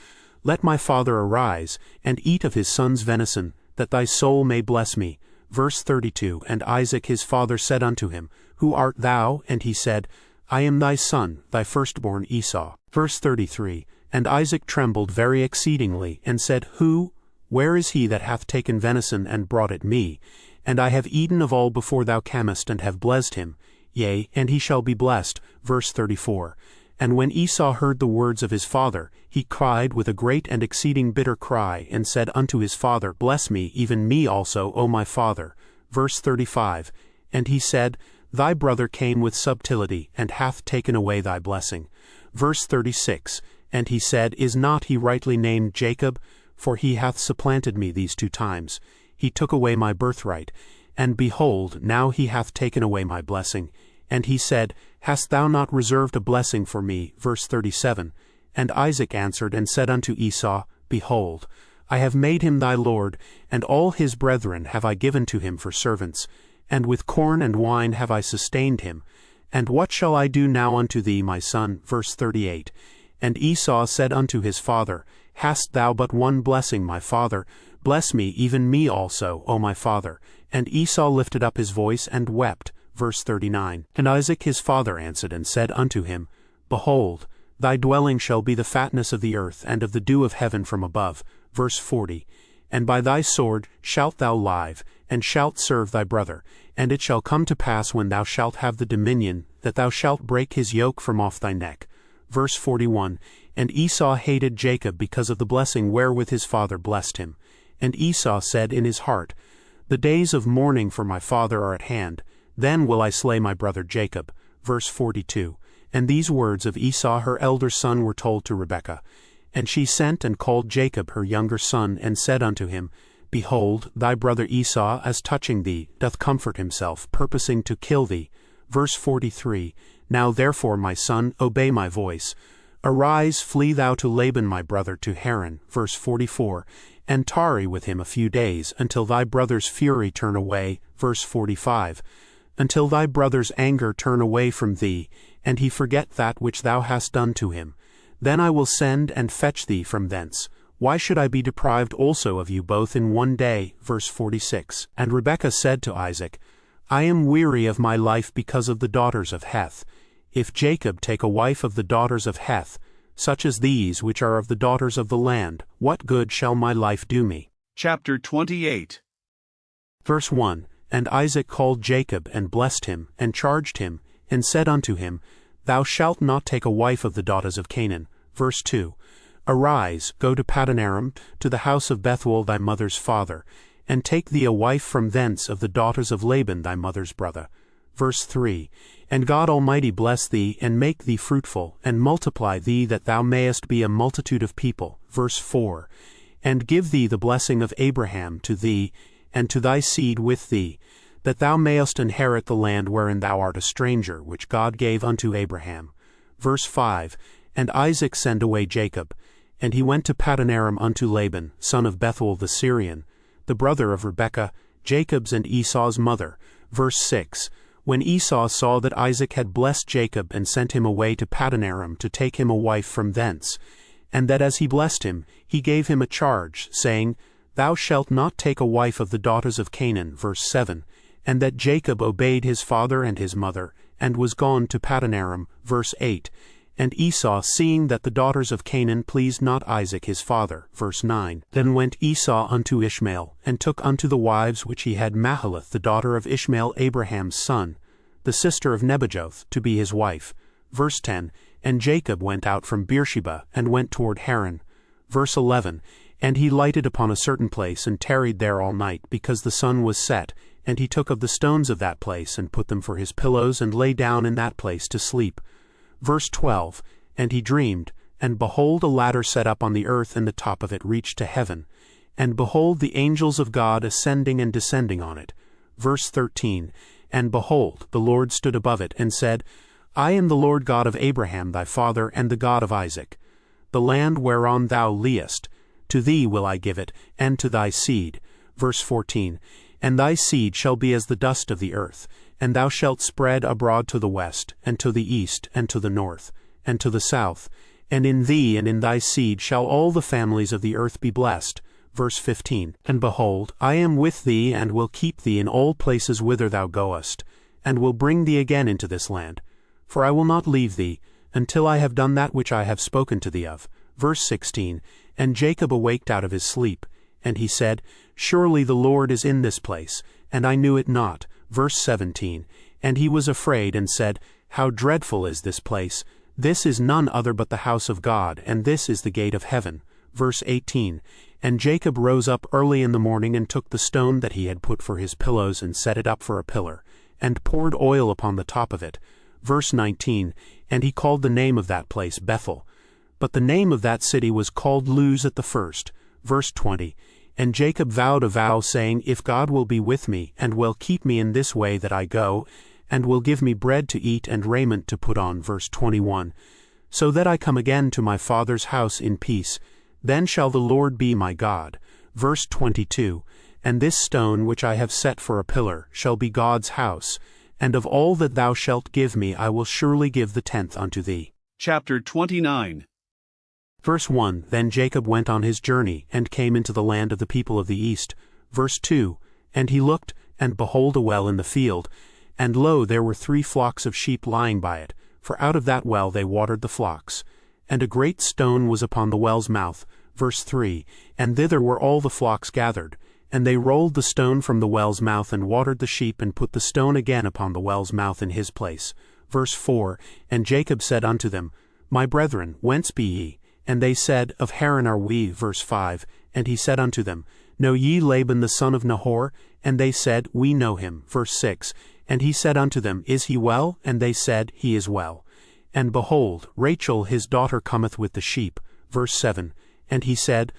Let my father arise, and eat of his son's venison, that thy soul may bless me. Verse 32. And Isaac his father said unto him, Who art thou? And he said, I am thy son, thy firstborn Esau. Verse 33. And Isaac trembled very exceedingly, and said, Who? Where is he that hath taken venison, and brought it me? And I have eaten of all before thou camest, and have blessed him. Yea, and he shall be blessed. Verse 34. And when Esau heard the words of his father, he cried with a great and exceeding bitter cry, and said unto his father, Bless me, even me also, O my father. Verse 35. And he said, Thy brother came with subtlety, and hath taken away thy blessing. Verse 36. And he said, Is not he rightly named Jacob? For he hath supplanted me these 2 times. He took away my birthright. And behold, now he hath taken away my blessing. And he said, Hast thou not reserved a blessing for me? Verse 37. And Isaac answered and said unto Esau, Behold, I have made him thy lord, and all his brethren have I given to him for servants, and with corn and wine have I sustained him. And what shall I do now unto thee, my son? Verse 38. And Esau said unto his father, Hast thou but one blessing, my father? Bless me, even me also, O my father. And Esau lifted up his voice and wept. Verse 39. And Isaac his father answered and said unto him, Behold, thy dwelling shall be the fatness of the earth, and of the dew of heaven from above. Verse 40. And by thy sword shalt thou live, and shalt serve thy brother. And it shall come to pass, when thou shalt have the dominion, that thou shalt break his yoke from off thy neck. Verse 41. And Esau hated Jacob because of the blessing wherewith his father blessed him. And Esau said in his heart, The days of mourning for my father are at hand. Then will I slay my brother Jacob. Verse 42. And these words of Esau her elder son were told to Rebekah. And she sent and called Jacob her younger son, and said unto him, Behold, thy brother Esau, as touching thee, doth comfort himself, purposing to kill thee. Verse 43. Now therefore, my son, obey my voice. Arise, flee thou to Laban my brother, to Haran. Verse 44. And tarry with him a few days, until thy brother's fury turn away. Verse 45. Until thy brother's anger turn away from thee, and he forget that which thou hast done to him. Then I will send and fetch thee from thence. Why should I be deprived also of you both in one day? Verse 46. And Rebekah said to Isaac, I am weary of my life because of the daughters of Heth. If Jacob take a wife of the daughters of Heth, such as these which are of the daughters of the land, what good shall my life do me? Chapter 28. Verse 1. And Isaac called Jacob, and blessed him, and charged him, and said unto him, Thou shalt not take a wife of the daughters of Canaan. Verse 2. Arise, go to Padanaram, to the house of Bethuel thy mother's father, and take thee a wife from thence of the daughters of Laban thy mother's brother. Verse 3, And God Almighty bless thee, and make thee fruitful, and multiply thee, that thou mayest be a multitude of people. Verse 4, And give thee the blessing of Abraham to thee, and to thy seed with thee, that thou mayest inherit the land wherein thou art a stranger, which God gave unto Abraham. Verse 5, And Isaac sent away Jacob, and he went to Padanaram unto Laban, son of Bethuel the Syrian, the brother of Rebekah, Jacob's and Esau's mother. Verse 6, When Esau saw that Isaac had blessed Jacob, and sent him away to Padanaram to take him a wife from thence, and that as he blessed him, he gave him a charge, saying, Thou shalt not take a wife of the daughters of Canaan. Verse 7, And that Jacob obeyed his father and his mother, and was gone to Padanaram. Verse 8, And Esau, seeing that the daughters of Canaan pleased not Isaac his father. Verse 9, Then went Esau unto Ishmael, and took unto the wives which he had Mahalath the daughter of Ishmael Abraham's son, the sister of Nebajoth, to be his wife. Verse 10, And Jacob went out from Beersheba, and went toward Haran. Verse 11, And he lighted upon a certain place, and tarried there all night, because the sun was set, and he took of the stones of that place, and put them for his pillows, and lay down in that place to sleep. Verse 12, And he dreamed, and behold, a ladder set up on the earth, and the top of it reached to heaven. And behold, the angels of God ascending and descending on it. Verse 13, And behold, the Lord stood above it, and said, I am the Lord God of Abraham thy father, and the God of Isaac. The land whereon thou liest, to thee will I give it, and to thy seed. Verse 14, And thy seed shall be as the dust of the earth, and thou shalt spread abroad to the west, and to the east, and to the north, and to the south. And in thee and in thy seed shall all the families of the earth be blessed. Verse 15, And behold, I am with thee, and will keep thee in all places whither thou goest, and will bring thee again into this land. For I will not leave thee, until I have done that which I have spoken to thee of. Verse 16, And Jacob awaked out of his sleep, and he said, Surely the Lord is in this place, and I knew it not. Verse 17, And he was afraid, and said, How dreadful is this place! This is none other but the house of God, and this is the gate of heaven. Verse 18, And Jacob rose up early in the morning, and took the stone that he had put for his pillows, and set it up for a pillar, and poured oil upon the top of it. Verse 19, And he called the name of that place Bethel. But the name of that city was called Luz at the first. Verse 20, And Jacob vowed a vow, saying, If God will be with me, and will keep me in this way that I go, and will give me bread to eat and raiment to put on. Verse 21, So that I come again to my father's house in peace, then shall the Lord be my God. Verse 22, And this stone which I have set for a pillar shall be God's house, and of all that thou shalt give me I will surely give the tenth unto thee. Chapter 29. Verse 1, Then Jacob went on his journey, and came into the land of the people of the east. Verse 2, And he looked, and behold a well in the field, and lo, there were 3 flocks of sheep lying by it, for out of that well they watered the flocks. And a great stone was upon the well's mouth. Verse 3, And thither were all the flocks gathered. And they rolled the stone from the well's mouth, and watered the sheep, and put the stone again upon the well's mouth in his place. Verse 4, And Jacob said unto them, My brethren, whence be ye? And they said, Of Haran are we. Verse 5, And he said unto them, Know ye Laban the son of Nahor? And they said, We know him. Verse 6, And he said unto them, Is he well? And they said, He is well. And behold, Rachel his daughter cometh with the sheep. Verse 7, And he said,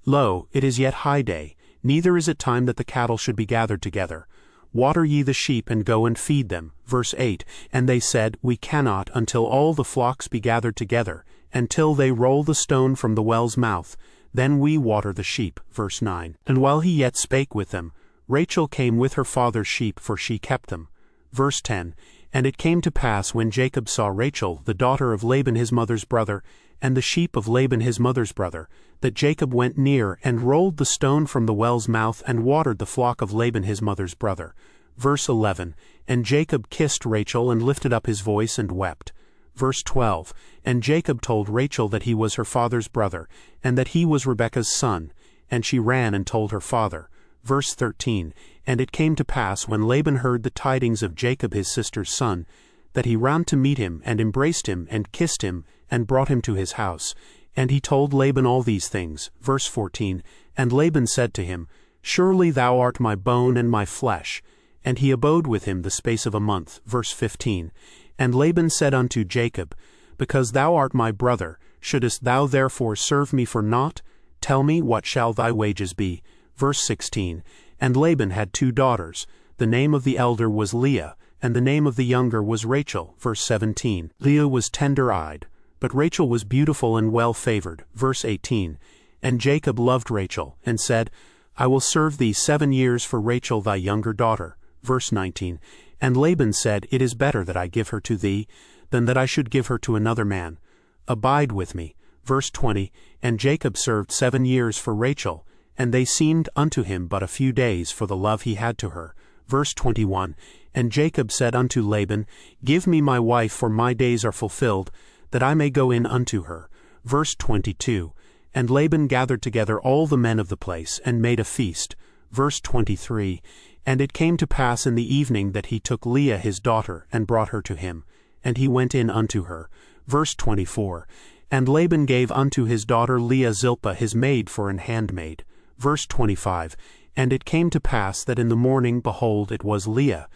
Lo, it is yet high day, neither is it time that the cattle should be gathered together. Water ye the sheep, and go and feed them. Verse 8, And they said, We cannot, until all the flocks be gathered together, until they roll the stone from the well's mouth. Then we water the sheep. Verse 9, And while he yet spake with them, Rachel came with her father's sheep, for she kept them. Verse 10, And it came to pass, when Jacob saw Rachel, the daughter of Laban his mother's brother, and the sheep of Laban his mother's brother, that Jacob went near, and rolled the stone from the well's mouth, and watered the flock of Laban his mother's brother. Verse 11, And Jacob kissed Rachel, and lifted up his voice, and wept. Verse 12, And Jacob told Rachel that he was her father's brother, and that he was Rebekah's son, and she ran and told her father. Verse 13, And it came to pass, when Laban heard the tidings of Jacob his sister's son, that he ran to meet him, and embraced him, and kissed him, and brought him to his house. And he told Laban all these things. Verse 14, And Laban said to him, Surely thou art my bone and my flesh. And he abode with him the space of a month. Verse 15. And Laban said unto Jacob, Because thou art my brother, shouldest thou therefore serve me for naught? Tell me, what shall thy wages be? Verse 16. And Laban had 2 daughters. The name of the elder was Leah, and the name of the younger was Rachel. Verse 17. Leah was tender-eyed, but Rachel was beautiful and well-favored. Verse 18. And Jacob loved Rachel, and said, I will serve thee 7 years for Rachel thy younger daughter. Verse 19. And Laban said, It is better that I give her to thee, than that I should give her to another man. Abide with me. Verse 20. And Jacob served 7 years for Rachel, and they seemed unto him but a few days for the love he had to her. Verse 21. And Jacob said unto Laban, Give me my wife, for my days are fulfilled, that I may go in unto her. Verse 22. And Laban gathered together all the men of the place, and made a feast. Verse 23. And it came to pass in the evening that he took Leah his daughter, and brought her to him. And he went in unto her. Verse 24. And Laban gave unto his daughter Leah Zilpah his maid for an handmaid. Verse 25. And it came to pass that in the morning, behold, it was Leah.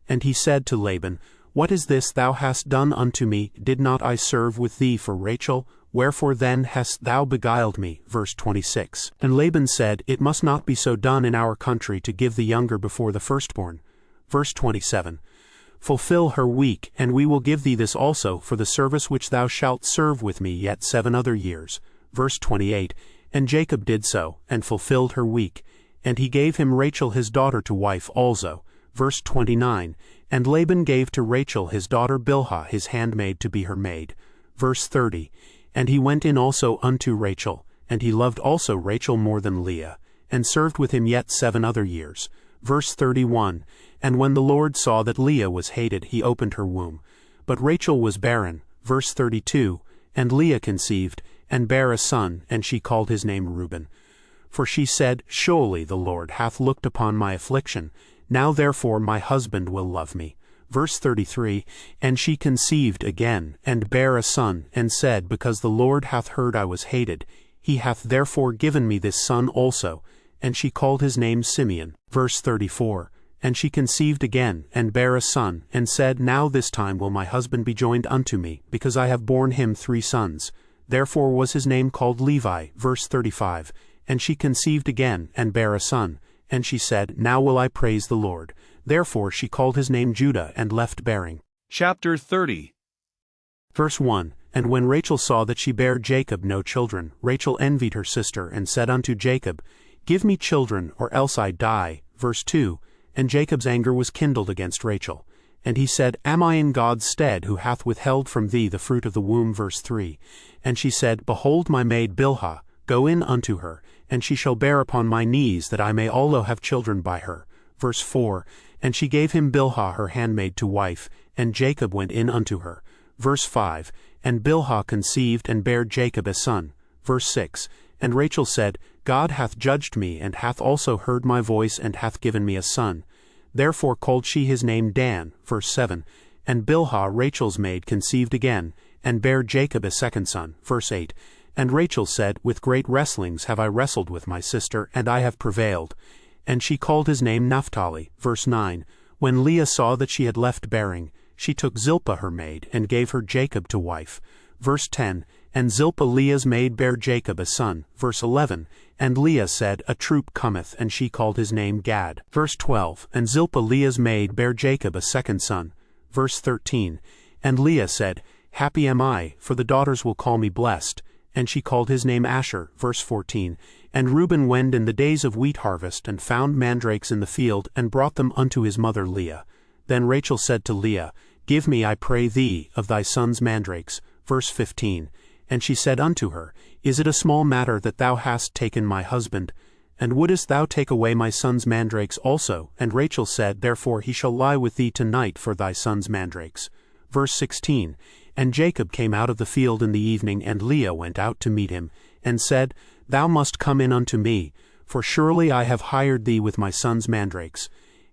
And he said to Laban, What is this thou hast done unto me? Did not I serve with thee for Rachel? Wherefore then hast thou beguiled me? Verse 26. And Laban said, It must not be so done in our country to give the younger before the firstborn. Verse 27. Fulfill her week, and we will give thee this also for the service which thou shalt serve with me yet 7 other years. Verse 28. And Jacob did so, and fulfilled her week. And he gave him Rachel his daughter to wife also. Verse 29. And Laban gave to Rachel his daughter Bilhah his handmaid to be her maid. Verse 30. And he went in also unto Rachel, and he loved also Rachel more than Leah, and served with him yet 7 other years. Verse 31. And when the Lord saw that Leah was hated, he opened her womb. But Rachel was barren. Verse 32. And Leah conceived, and bare a son, and she called his name Reuben. For she said, Surely the Lord hath looked upon my affliction. Now therefore my husband will love me. Verse 33. And she conceived again, and bare a son, and said, Because the Lord hath heard I was hated, he hath therefore given me this son also. And she called his name Simeon. Verse 34. And she conceived again, and bare a son, and said, Now this time will my husband be joined unto me, because I have borne him 3 sons. Therefore was his name called Levi. Verse 35. And she conceived again, and bare a son. And she said, Now will I praise the Lord. Therefore she called his name Judah, and left bearing. Chapter 30. Verse 1. And when Rachel saw that she bare Jacob no children, Rachel envied her sister, and said unto Jacob, Give me children, or else I die. Verse 2. And Jacob's anger was kindled against Rachel. And he said, Am I in God's stead, who hath withheld from thee the fruit of the womb? Verse 3. And she said, Behold my maid Bilhah, go in unto her, and she shall bear upon my knees, that I may also have children by her. Verse 4. And she gave him Bilhah her handmaid to wife, and Jacob went in unto her. Verse 5. And Bilhah conceived, and bare Jacob a son. Verse 6. And Rachel said, God hath judged me, and hath also heard my voice, and hath given me a son. Therefore called she his name Dan. Verse 7. And Bilhah Rachel's maid conceived again, and bare Jacob a second son. Verse 8. And Rachel said, With great wrestlings have I wrestled with my sister, and I have prevailed. And she called his name Naphtali. Verse 9. When Leah saw that she had left bearing, she took Zilpah her maid, and gave her Jacob to wife. Verse 10. And Zilpah Leah's maid bare Jacob a son. Verse 11. And Leah said, A troop cometh, and she called his name Gad. Verse 12. And Zilpah Leah's maid bare Jacob a second son. Verse 13. And Leah said, Happy am I, for the daughters will call me blessed. And she called his name Asher. Verse 14. And Reuben went in the days of wheat harvest, and found mandrakes in the field, and brought them unto his mother Leah. Then Rachel said to Leah, Give me, I pray thee, of thy son's mandrakes. Verse 15. And she said unto her, Is it a small matter that thou hast taken my husband? And wouldest thou take away my son's mandrakes also? And Rachel said, Therefore he shall lie with thee tonight for thy son's mandrakes. Verse 16. And Jacob came out of the field in the evening, and Leah went out to meet him, and said, Thou must come in unto me, for surely I have hired thee with my son's mandrakes.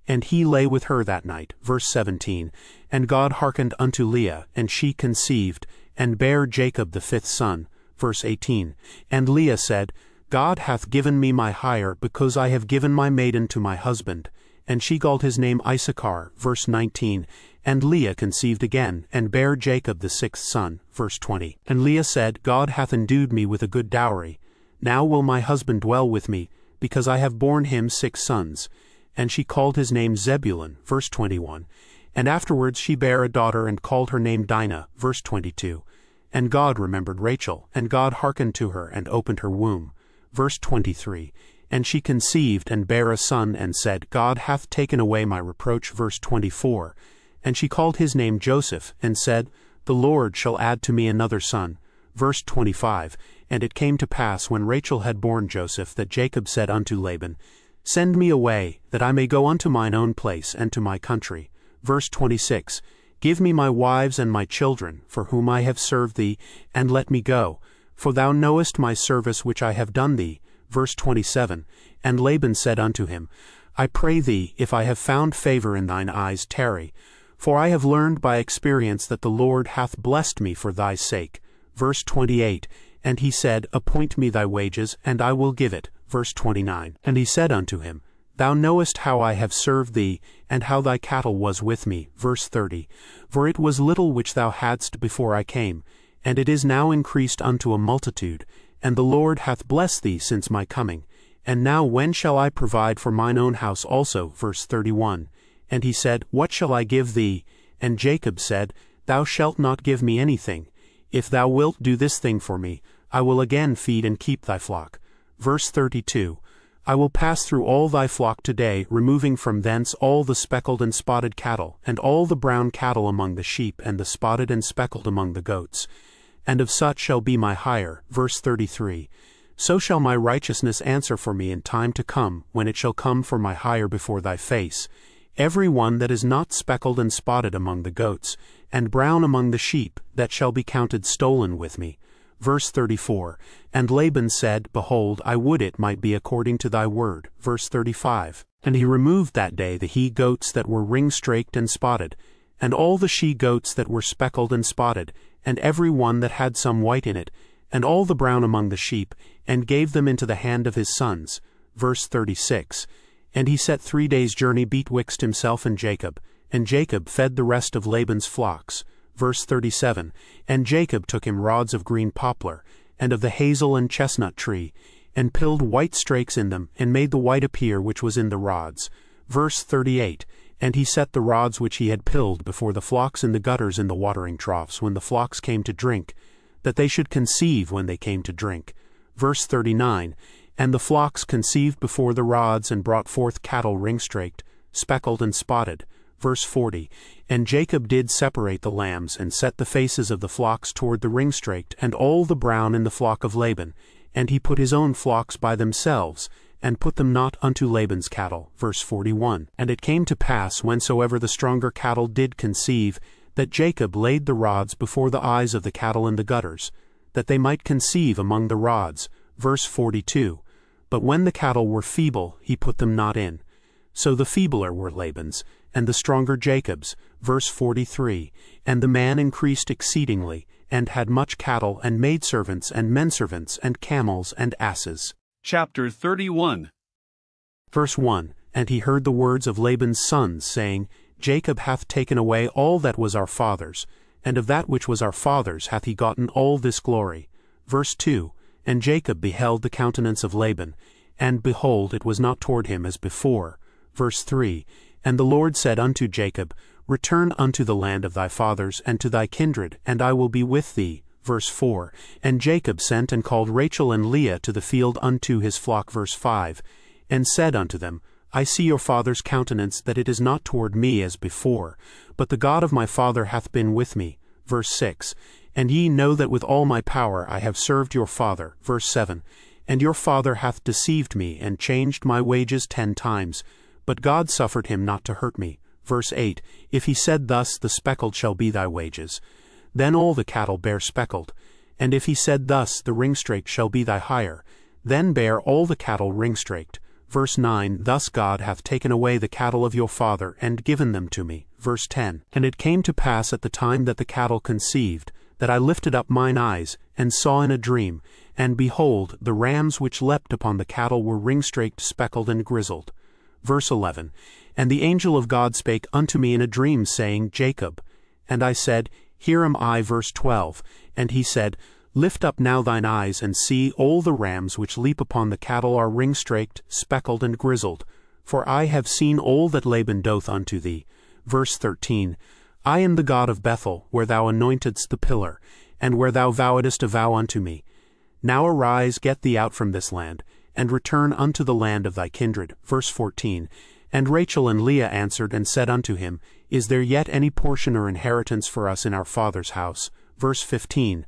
And he lay with her that night. Verse 17. And God hearkened unto Leah, and she conceived, and bare Jacob the 5th son. Verse 18. And Leah said, God hath given me my hire, because I have given my maiden to my husband. And she called his name Issachar. Verse 19. And Leah conceived again, and bare Jacob the sixth son. Verse 20. And Leah said, God hath endued me with a good dowry. Now will my husband dwell with me, because I have borne him 6 sons. And she called his name Zebulun. Verse 21. And afterwards she bare a daughter, and called her name Dinah. Verse 22. And God remembered Rachel, and God hearkened to her, and opened her womb. Verse 23. And she conceived, and bare a son, and said, God hath taken away my reproach. Verse 24. And she called his name Joseph, and said, The Lord shall add to me another son. Verse 25. And it came to pass, when Rachel had borne Joseph, that Jacob said unto Laban, Send me away, that I may go unto mine own place, and to my country. Verse 26. Give me my wives and my children, for whom I have served thee, and let me go. For thou knowest my service which I have done thee. Verse 27. And Laban said unto him, I pray thee, if I have found favor in thine eyes, tarry. For I have learned by experience that the Lord hath blessed me for thy sake. Verse 28. And he said, Appoint me thy wages, and I will give it. Verse 29. And he said unto him, Thou knowest how I have served thee, and how thy cattle was with me. Verse 30. For it was little which thou hadst before I came, and it is now increased unto a multitude, and the Lord hath blessed thee since my coming. And now when shall I provide for mine own house also? Verse 31. And he said, What shall I give thee? And Jacob said, Thou shalt not give me anything. If thou wilt do this thing for me, I will again feed and keep thy flock. Verse 32. I will pass through all thy flock today, removing from thence all the speckled and spotted cattle, and all the brown cattle among the sheep, and the spotted and speckled among the goats. And of such shall be my hire. Verse 33. So shall my righteousness answer for me in time to come, when it shall come for my hire before thy face. Every one that is not speckled and spotted among the goats, and brown among the sheep, that shall be counted stolen with me. Verse 34. And Laban said, Behold, I would it might be according to thy word. Verse 35. And he removed that day the he-goats that were ring-straked and spotted, and all the she-goats that were speckled and spotted, and every one that had some white in it, and all the brown among the sheep, and gave them into the hand of his sons. Verse 36. And he set 3 days' journey betwixt himself and Jacob fed the rest of Laban's flocks. Verse 37. And Jacob took him rods of green poplar, and of the hazel and chestnut tree, and pilled white strakes in them, and made the white appear which was in the rods. Verse 38. And he set the rods which he had pilled before the flocks in the gutters in the watering troughs, when the flocks came to drink, that they should conceive when they came to drink. Verse 39. And the flocks conceived before the rods, and brought forth cattle ring-straked, speckled and spotted. Verse 40. And Jacob did separate the lambs, and set the faces of the flocks toward the ring-straked, and all the brown in the flock of Laban. And he put his own flocks by themselves, and put them not unto Laban's cattle. Verse 41. And it came to pass, whensoever the stronger cattle did conceive, that Jacob laid the rods before the eyes of the cattle in the gutters, that they might conceive among the rods. Verse 42. But when the cattle were feeble, he put them not in. So the feebler were Laban's, and the stronger Jacob's. Verse 43. And the man increased exceedingly, and had much cattle, and maidservants, and menservants, and camels, and asses. Chapter 31. Verse 1. And he heard the words of Laban's sons, saying, Jacob hath taken away all that was our father's, and of that which was our father's hath he gotten all this glory. Verse 2. And Jacob beheld the countenance of Laban, and behold, it was not toward him as before. Verse 3. And the Lord said unto Jacob, Return unto the land of thy fathers, and to thy kindred, and I will be with thee. Verse 4. And Jacob sent and called Rachel and Leah to the field unto his flock. Verse 5. And said unto them, I see your father's countenance, that it is not toward me as before, but the God of my father hath been with me. Verse 6. And ye know that with all my power I have served your father. Verse 7. And your father hath deceived me, and changed my wages 10 times, but God suffered him not to hurt me. Verse 8. If he said thus, The speckled shall be thy wages, then all the cattle bear speckled. And if he said thus, The ring-straked shall be thy hire, then bear all the cattle ring-straked. Verse 9. Thus God hath taken away the cattle of your father, and given them to me. Verse 10. And it came to pass at the time that the cattle conceived, that I lifted up mine eyes, and saw in a dream, And behold, the rams which leapt upon the cattle were ringstraked, speckled, and grizzled. Verse 11. And the angel of God spake unto me in a dream, saying, Jacob. And I said, Here am I. Verse 12. And he said, Lift up now thine eyes, and see, all the rams which leap upon the cattle are ringstraked, speckled, and grizzled. For I have seen all that Laban doth unto thee. Verse 13. I am the God of Bethel, where thou anointedst the pillar, and where thou vowedst a vow unto me. Now arise, get thee out from this land, and return unto the land of thy kindred. Verse 14. And Rachel and Leah answered and said unto him, Is there yet any portion or inheritance for us in our father's house? Verse 15.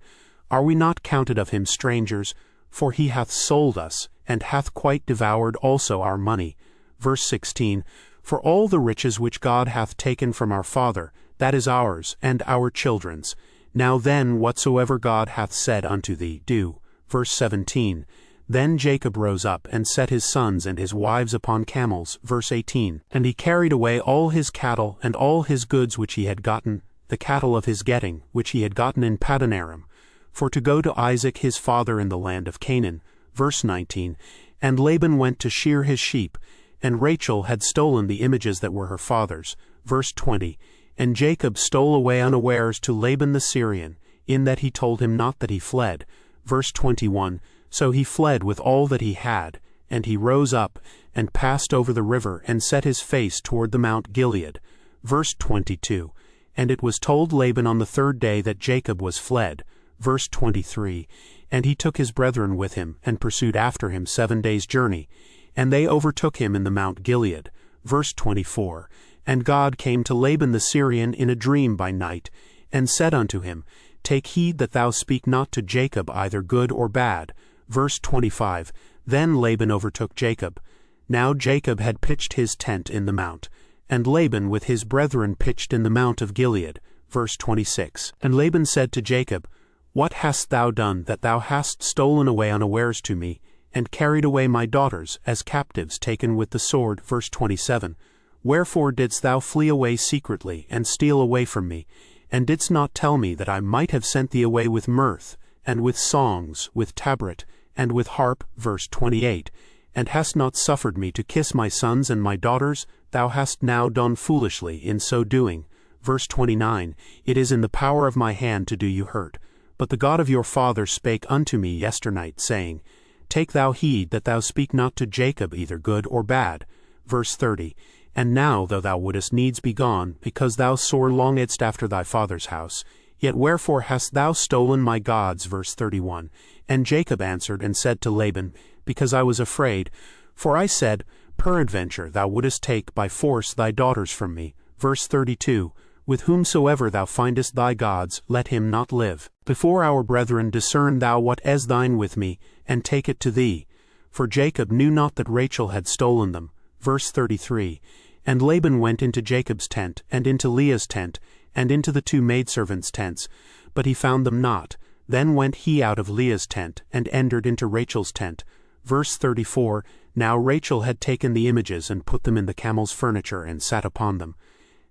Are we not counted of him strangers? For he hath sold us, and hath quite devoured also our money. Verse 16. For all the riches which God hath taken from our father, that is ours, and our children's. Now then, whatsoever God hath said unto thee, do. Verse 17. Then Jacob rose up, and set his sons and his wives upon camels. Verse 18. And he carried away all his cattle, and all his goods which he had gotten, the cattle of his getting, which he had gotten in Paddan Aram, for to go to Isaac his father in the land of Canaan. Verse 19. And Laban went to shear his sheep, and Rachel had stolen the images that were her father's. Verse 20. And Jacob stole away unawares to Laban the Syrian, in that he told him not that he fled. Verse 21. So he fled with all that he had, and he rose up, and passed over the river, and set his face toward the Mount Gilead. Verse 22. And it was told Laban on the third day that Jacob was fled. Verse 23. And he took his brethren with him, and pursued after him 7 days' journey, and they overtook him in the Mount Gilead. Verse 24. And God came to Laban the Syrian in a dream by night, and said unto him, Take heed that thou speak not to Jacob either good or bad. Verse 25. Then Laban overtook Jacob. Now Jacob had pitched his tent in the mount, and Laban with his brethren pitched in the mount of Gilead. Verse 26. And Laban said to Jacob, What hast thou done, that thou hast stolen away unawares to me, and carried away my daughters, as captives taken with the sword? Verse 27. Wherefore didst thou flee away secretly, and steal away from me, and didst not tell me that I might have sent thee away with mirth, and with songs, with tabret, and with harp? Verse 28. And hast not suffered me to kiss my sons and my daughters? Thou hast now done foolishly in so doing. Verse 29. It is in the power of my hand to do you hurt. But the God of your father spake unto me yesternight, saying, Take thou heed that thou speak not to Jacob either good or bad. Verse 30. And now, though thou wouldest needs be gone, because thou sore longedst after thy father's house, yet wherefore hast thou stolen my gods? Verse 31. And Jacob answered and said to Laban, Because I was afraid, for I said, Peradventure thou wouldest take by force thy daughters from me. Verse 32. With whomsoever thou findest thy gods, let him not live. Before our brethren discern thou what is thine with me, and take it to thee. For Jacob knew not that Rachel had stolen them. Verse 33. And Laban went into Jacob's tent, and into Leah's tent, and into the 2 maidservants' tents, but he found them not. Then went he out of Leah's tent, and entered into Rachel's tent. Verse 34. Now Rachel had taken the images, and put them in the camel's furniture, and sat upon them.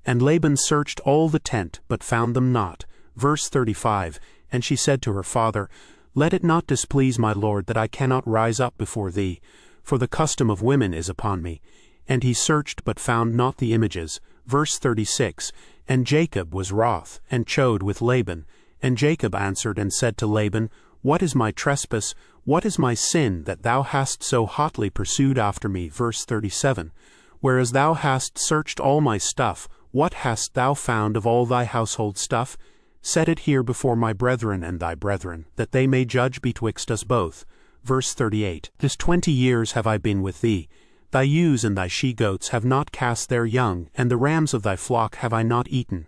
And Laban searched all the tent, but found them not. Verse 35. And she said to her father, Let it not displease my lord that I cannot rise up before thee, for the custom of women is upon me. And he searched, but found not the images. Verse 36. And Jacob was wroth, and chode with Laban. And Jacob answered and said to Laban, What is my trespass? What is my sin, that thou hast so hotly pursued after me? Verse 37. Whereas thou hast searched all my stuff, what hast thou found of all thy household stuff? Set it here before my brethren and thy brethren, that they may judge betwixt us both. Verse 38. This 20 years have I been with thee. Thy ewes and thy she-goats have not cast their young, and the rams of thy flock have I not eaten.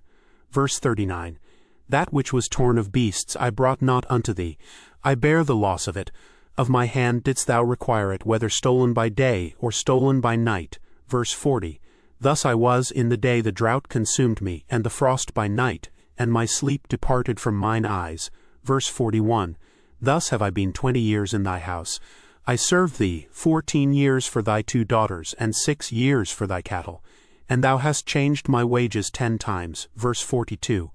Verse 39. That which was torn of beasts I brought not unto thee. I bear the loss of it. Of my hand didst thou require it, whether stolen by day or stolen by night. Verse 40. Thus I was in the day the drought consumed me, and the frost by night, and my sleep departed from mine eyes. Verse 41. Thus have I been 20 years in thy house. I served thee 14 years for thy 2 daughters, and 6 years for thy cattle. And thou hast changed my wages 10 times. Verse 42.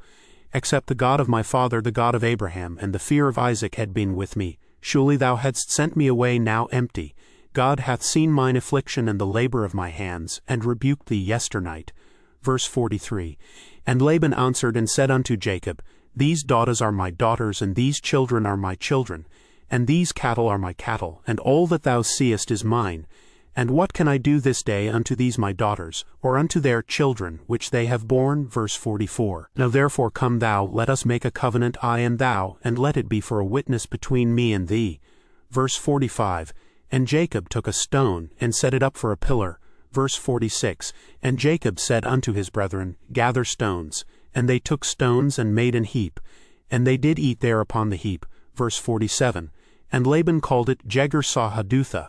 Except the God of my father, the God of Abraham, and the fear of Isaac had been with me, Surely thou hadst sent me away now empty. God hath seen mine affliction and the labor of my hands, and rebuked thee yesternight. Verse 43. And Laban answered and said unto Jacob, These daughters are my daughters, and these children are my children, and these cattle are my cattle, and all that thou seest is mine. And what can I do this day unto these my daughters, or unto their children, which they have borne? Verse 44. Now therefore come thou, let us make a covenant, I and thou, and let it be for a witness between me and thee. Verse 45. And Jacob took a stone, and set it up for a pillar. Verse 46. And Jacob said unto his brethren, Gather stones. And they took stones, and made an heap. And they did eat there upon the heap. Verse 47. And Laban called it Jegar-sahadutha,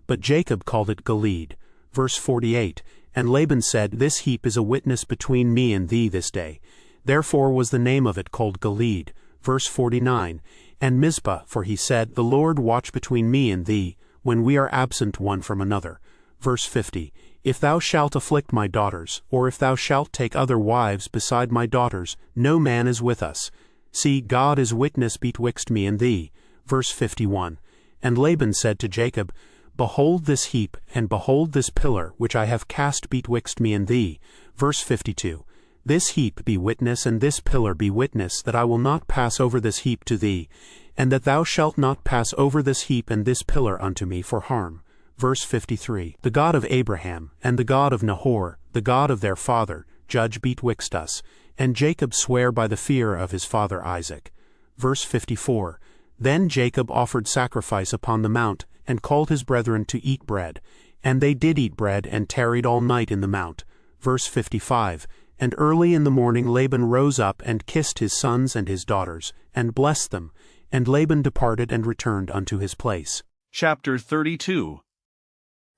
but Jacob called it Gilead. Verse 48. And Laban said, This heap is a witness between me and thee this day. Therefore was the name of it called Gilead. Verse 49. And Mizpah, for he said, The Lord watch between me and thee, when we are absent one from another. Verse 50. If thou shalt afflict my daughters, or if thou shalt take other wives beside my daughters, no man is with us. See, God is witness betwixt me and thee. Verse 51. And Laban said to Jacob, Behold this heap, and behold this pillar, which I have cast betwixt me and thee. Verse 52. This heap be witness, and this pillar be witness, that I will not pass over this heap to thee, and that thou shalt not pass over this heap and this pillar unto me for harm. Verse 53. The God of Abraham, and the God of Nahor, the God of their father, judge betwixt us. And Jacob sware by the fear of his father Isaac. Verse 54. Then Jacob offered sacrifice upon the mount, and called his brethren to eat bread. And they did eat bread, and tarried all night in the mount. Verse 55. And early in the morning Laban rose up, and kissed his sons and his daughters, and blessed them. And Laban departed and returned unto his place. Chapter 32.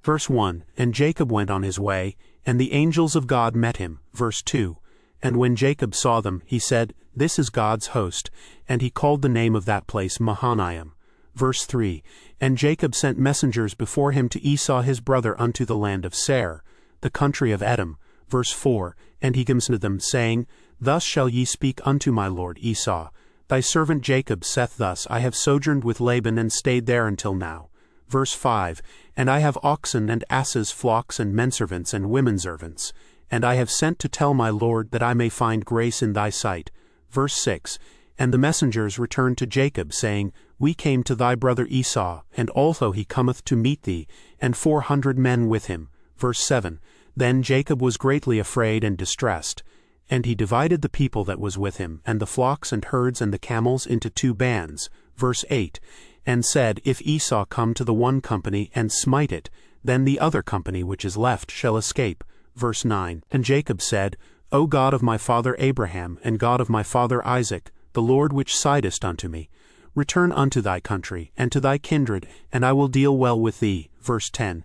Verse 1. And Jacob went on his way, and the angels of God met him. Verse 2. And when Jacob saw them, he said, This is God's host. And he called the name of that place Mahanaim. Verse 3. And Jacob sent messengers before him to Esau his brother unto the land of Seir, the country of Edom. Verse 4. And he comes to them, saying, Thus shall ye speak unto my lord Esau. Thy servant Jacob saith thus, I have sojourned with Laban, and stayed there until now. Verse 5. And I have oxen and asses, flocks and menservants and womenservants. And I have sent to tell my lord, that I may find grace in thy sight. Verse 6. And the messengers returned to Jacob, saying, We came to thy brother Esau, and also he cometh to meet thee, and 400 men with him. Verse 7. Then Jacob was greatly afraid and distressed. And he divided the people that was with him, and the flocks and herds and the camels, into 2 bands. Verse 8. And said, If Esau come to the one company, and smite it, then the other company which is left shall escape. Verse 9. And Jacob said, O God of my father Abraham, and God of my father Isaac, the Lord which sidest unto me, return unto thy country, and to thy kindred, and I will deal well with thee. Verse 10.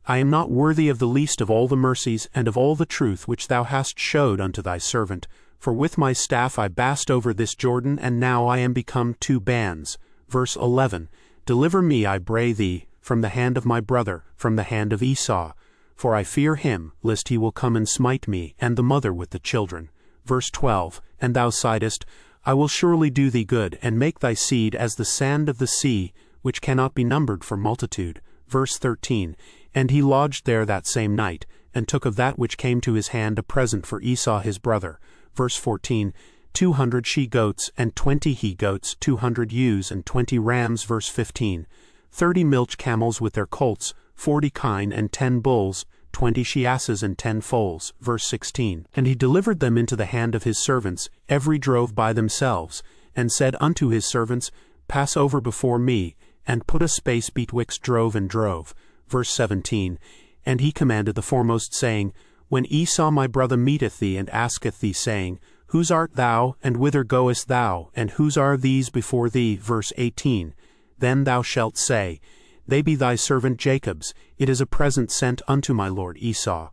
I am not worthy of the least of all the mercies, and of all the truth which thou hast showed unto thy servant. For with my staff I passed over this Jordan, and now I am become 2 bands. Verse 11. Deliver me, I pray thee, from the hand of my brother, from the hand of Esau. For I fear him, lest he will come and smite me, and the mother with the children. Verse 12. And thou saidst, I will surely do thee good, and make thy seed as the sand of the sea, which cannot be numbered for multitude. Verse 13. And he lodged there that same night, and took of that which came to his hand a present for Esau his brother. Verse 14. 200 she-goats, and 20 he-goats, 200 ewes, and 20 rams. Verse 15. 30 milch camels with their colts, 40 kine, and 10 bulls, 20 she-asses, and 10 foals. Verse 16. And he delivered them into the hand of his servants, every drove by themselves, and said unto his servants, Pass over before me, and put a space betwixt drove and drove. Verse 17. And he commanded the foremost, saying, When Esau my brother meeteth thee, and asketh thee, saying, Whose art thou, and whither goest thou, and whose are these before thee? Verse 18. Then thou shalt say, They be thy servant Jacob's, it is a present sent unto my lord Esau.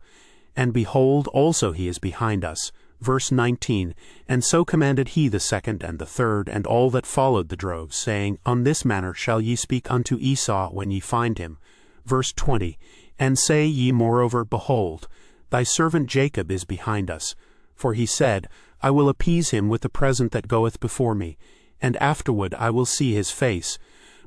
And behold, also he is behind us. Verse 19. And so commanded he the second and the third, and all that followed the droves, saying, On this manner shall ye speak unto Esau when ye find him. Verse 20. And say ye moreover, Behold, thy servant Jacob is behind us. For he said, I will appease him with the present that goeth before me, and afterward I will see his face.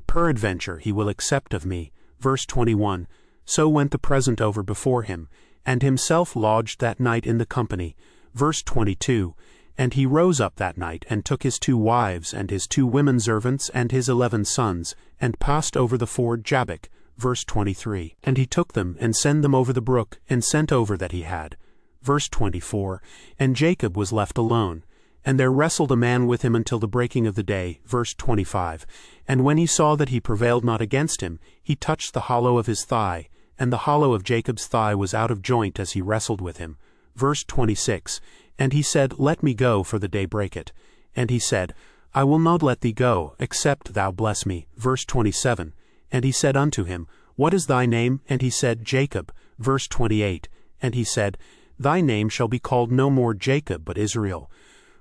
peradventure he will accept of me. Verse 21. So went the present over before him, and himself lodged that night in the company. Verse 22. And he rose up that night, and took his 2 wives, and his 2 women servants, and his 11 sons, and passed over the ford Jabbok. Verse 23. And he took them, and sent them over the brook, and sent over that he had. Verse 24. And Jacob was left alone. And there wrestled a man with him until the breaking of the day. Verse 25. And when he saw that he prevailed not against him, he touched the hollow of his thigh, and the hollow of Jacob's thigh was out of joint as he wrestled with him. Verse 26. And he said, Let me go, for the day breaketh. And he said, I will not let thee go, except thou bless me. Verse 27. And he said unto him, What is thy name? And he said, Jacob. Verse 28. And he said, Thy name shall be called no more Jacob, but Israel.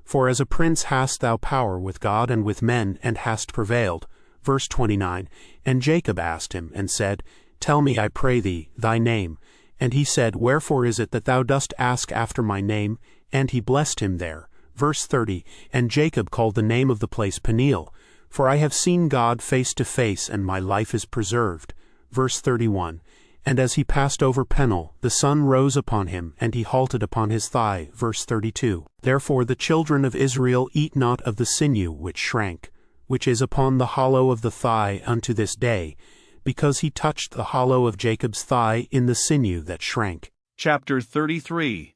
For as a prince hast thou power with God and with men, and hast prevailed. Verse 29. And Jacob asked him, and said, Tell me, I pray thee, thy name. And he said, Wherefore is it that thou dost ask after my name? And he blessed him there. Verse 30. And Jacob called the name of the place Peniel, for I have seen God face to face, and my life is preserved. Verse 31. And as he passed over Peniel, the sun rose upon him, and he halted upon his thigh. Verse 32. Therefore the children of Israel eat not of the sinew which shrank, which is upon the hollow of the thigh unto this day, because he touched the hollow of Jacob's thigh in the sinew that shrank. Chapter 33.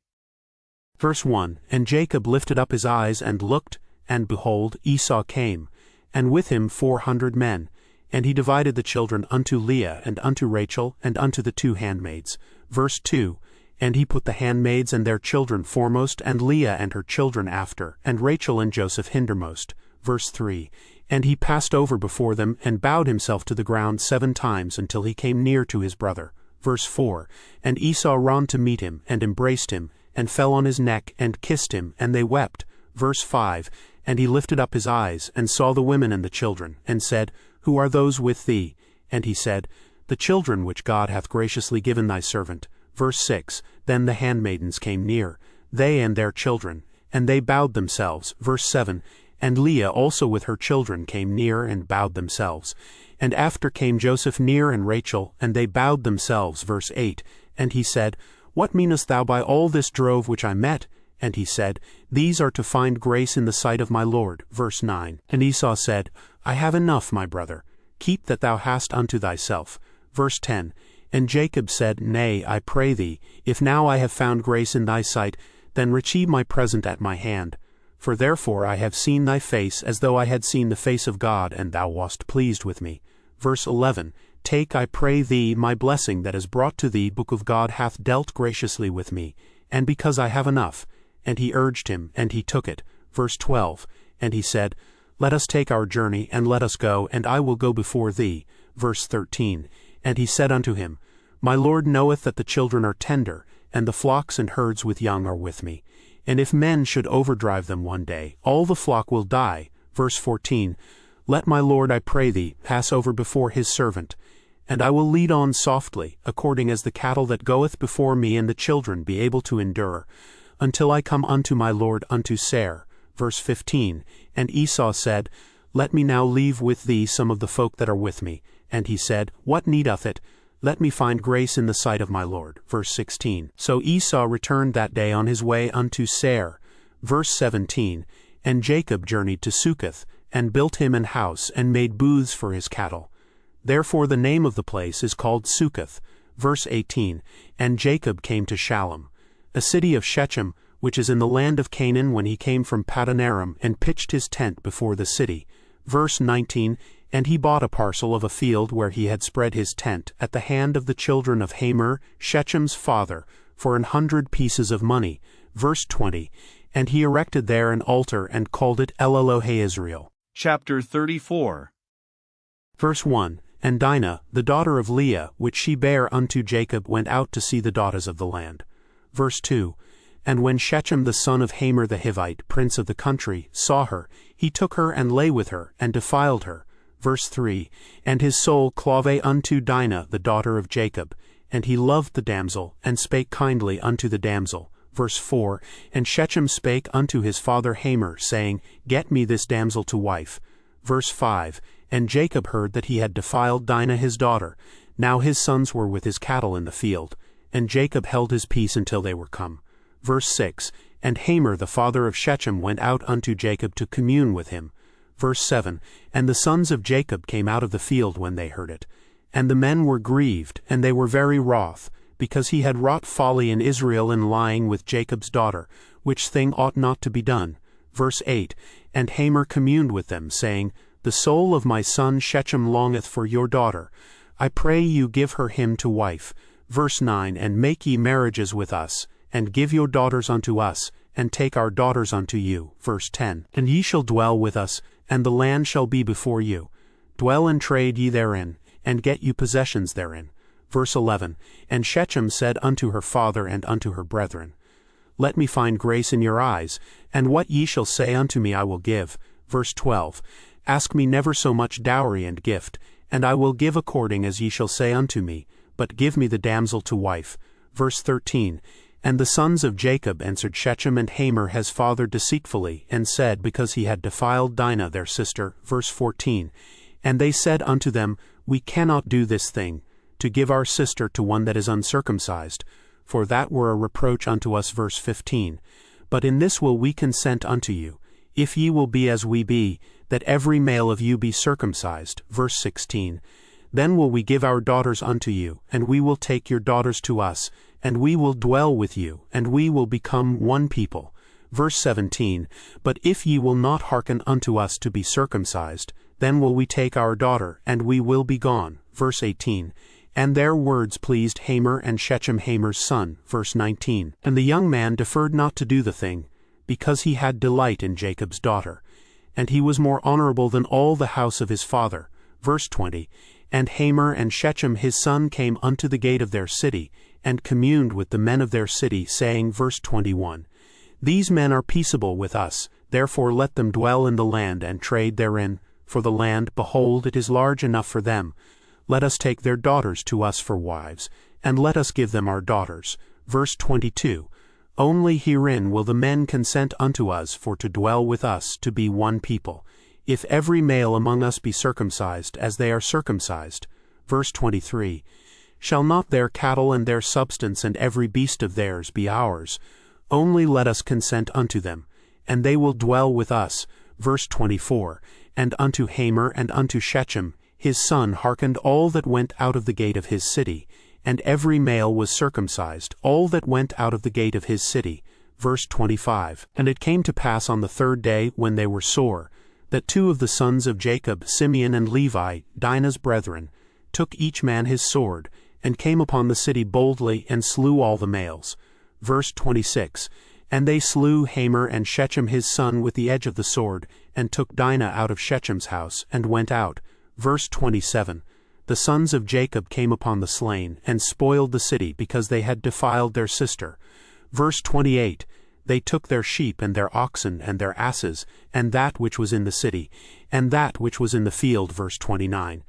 Verse 1. And Jacob lifted up his eyes and looked, and behold, Esau came, and with him 400 men. And he divided the children unto Leah, and unto Rachel, and unto the 2 handmaids. Verse 2. And he put the handmaids and their children foremost, and Leah and her children after, and Rachel and Joseph hindermost. Verse 3. And he passed over before them, and bowed himself to the ground 7 times, until he came near to his brother. Verse 4. And Esau ran to meet him, and embraced him, and fell on his neck, and kissed him, and they wept. Verse 5. And he lifted up his eyes, and saw the women and the children, and said, Who are those with thee? And he said, The children which God hath graciously given thy servant. Verse 6. Then the handmaidens came near, they and their children, and they bowed themselves. Verse 7. And Leah also with her children came near, and bowed themselves. And after came Joseph near, and Rachel, and they bowed themselves. Verse 8. And he said, What meanest thou by all this drove which I met? And he said, These are to find grace in the sight of my Lord. Verse 9. And Esau said, I have enough, my brother. Keep that thou hast unto thyself. Verse 10. And Jacob said, Nay, I pray thee, if now I have found grace in thy sight, then receive my present at my hand. For therefore I have seen thy face, as though I had seen the face of God, and thou wast pleased with me. Verse 11. Take, I pray thee, my blessing that is brought to thee. Book of God hath dealt graciously with me, and because I have enough. And he urged him, and he took it. Verse 12. And he said, Let us take our journey, and let us go, and I will go before thee. Verse 13. And he said unto him, My Lord knoweth that the children are tender, and the flocks and herds with young are with me. And if men should overdrive them one day, all the flock will die. Verse 14. Let my Lord, I pray thee, pass over before his servant. And I will lead on softly, according as the cattle that goeth before me and the children be able to endure, until I come unto my Lord unto Seir. Verse 15. And Esau said, Let me now leave with thee some of the folk that are with me. And he said, What need doth it? Let me find grace in the sight of my Lord. Verse 16. So Esau returned that day on his way unto Seir. Verse 17. And Jacob journeyed to Succoth, and built him an house, and made booths for his cattle. Therefore the name of the place is called Succoth. Verse 18. And Jacob came to Shalem, a city of Shechem, which is in the land of Canaan, when he came from Paddan Aram, and pitched his tent before the city. Verse 19. And he bought a parcel of a field where he had spread his tent, at the hand of the children of Hamor, Shechem's father, for 100 pieces of money. Verse 20. And he erected there an altar, and called it El Elohe Israel. Chapter 34. Verse 1. And Dinah, the daughter of Leah, which she bare unto Jacob, went out to see the daughters of the land. Verse 2. And when Shechem the son of Hamor the Hivite, prince of the country, saw her, he took her and lay with her, and defiled her. Verse 3. And his soul clave unto Dinah the daughter of Jacob, and he loved the damsel, and spake kindly unto the damsel. Verse 4. And Shechem spake unto his father Hamor, saying, Get me this damsel to wife. Verse 5. And Jacob heard that he had defiled Dinah his daughter. Now his sons were with his cattle in the field. And Jacob held his peace until they were come. Verse 6, And Hamor the father of Shechem went out unto Jacob to commune with him. Verse 7, And the sons of Jacob came out of the field when they heard it. And the men were grieved, and they were very wroth, because he had wrought folly in Israel in lying with Jacob's daughter, which thing ought not to be done. Verse 8, And Hamor communed with them, saying, The soul of my son Shechem longeth for your daughter. I pray you give her him to wife. Verse 9, And make ye marriages with us, and give your daughters unto us, and take our daughters unto you. Verse 10, And ye shall dwell with us, and the land shall be before you. Dwell and trade ye therein, and get you possessions therein. Verse 11, And Shechem said unto her father and unto her brethren, Let me find grace in your eyes, and what ye shall say unto me I will give. Verse 12, Ask me never so much dowry and gift, and I will give according as ye shall say unto me, but give me the damsel to wife. Verse 13, And the sons of Jacob answered Shechem and Hamor his father deceitfully, and said, Because he had defiled Dinah their sister. Verse 14, And they said unto them, We cannot do this thing, to give our sister to one that is uncircumcised, for that were a reproach unto us. Verse 15, But in this will we consent unto you, if ye will be as we be, that every male of you be circumcised. Verse 16, Then will we give our daughters unto you, and we will take your daughters to us, and we will dwell with you, and we will become one people. Verse 17, But if ye will not hearken unto us to be circumcised, then will we take our daughter, and we will be gone. Verse 18, And their words pleased Hamor and Shechem Hamor's son. Verse 19, And the young man deferred not to do the thing, because he had delight in Jacob's daughter. And he was more honorable than all the house of his father. Verse 20, And Hamor and Shechem his son came unto the gate of their city, and communed with the men of their city, saying, Verse 21, These men are peaceable with us, therefore let them dwell in the land and trade therein. For the land, behold, it is large enough for them. Let us take their daughters to us for wives, and let us give them our daughters. Verse 22, Only herein will the men consent unto us for to dwell with us, to be one people, if every male among us be circumcised, as they are circumcised. Verse 23, Shall not their cattle and their substance and every beast of theirs be ours? Only let us consent unto them, and they will dwell with us. Verse 24, And unto Hamor and unto Shechem his son hearkened all that went out of the gate of his city, and every male was circumcised, all that went out of the gate of his city. Verse 25, And it came to pass on the third day, when they were sore, that two of the sons of Jacob, Simeon and Levi, Dinah's brethren, took each man his sword, and came upon the city boldly, and slew all the males. Verse 26, And they slew Hamor and Shechem his son with the edge of the sword, and took Dinah out of Shechem's house, and went out. Verse 27, The sons of Jacob came upon the slain, and spoiled the city, because they had defiled their sister. Verse 28, They took their sheep and their oxen and their asses, and that which was in the city, and that which was in the field. Verse 29,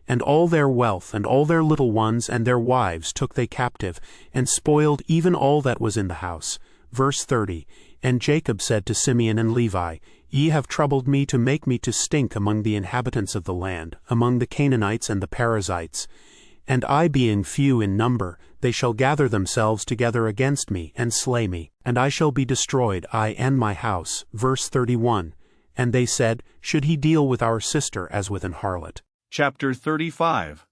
And all their wealth, and all their little ones, and their wives took they captive, and spoiled even all that was in the house. Verse 30, And Jacob said to Simeon and Levi, Ye have troubled me to make me to stink among the inhabitants of the land, among the Canaanites and the Perizzites. And I being few in number, they shall gather themselves together against me, and slay me, and I shall be destroyed, I and my house. Verse 31, And they said, Should he deal with our sister as with an harlot? Chapter 35.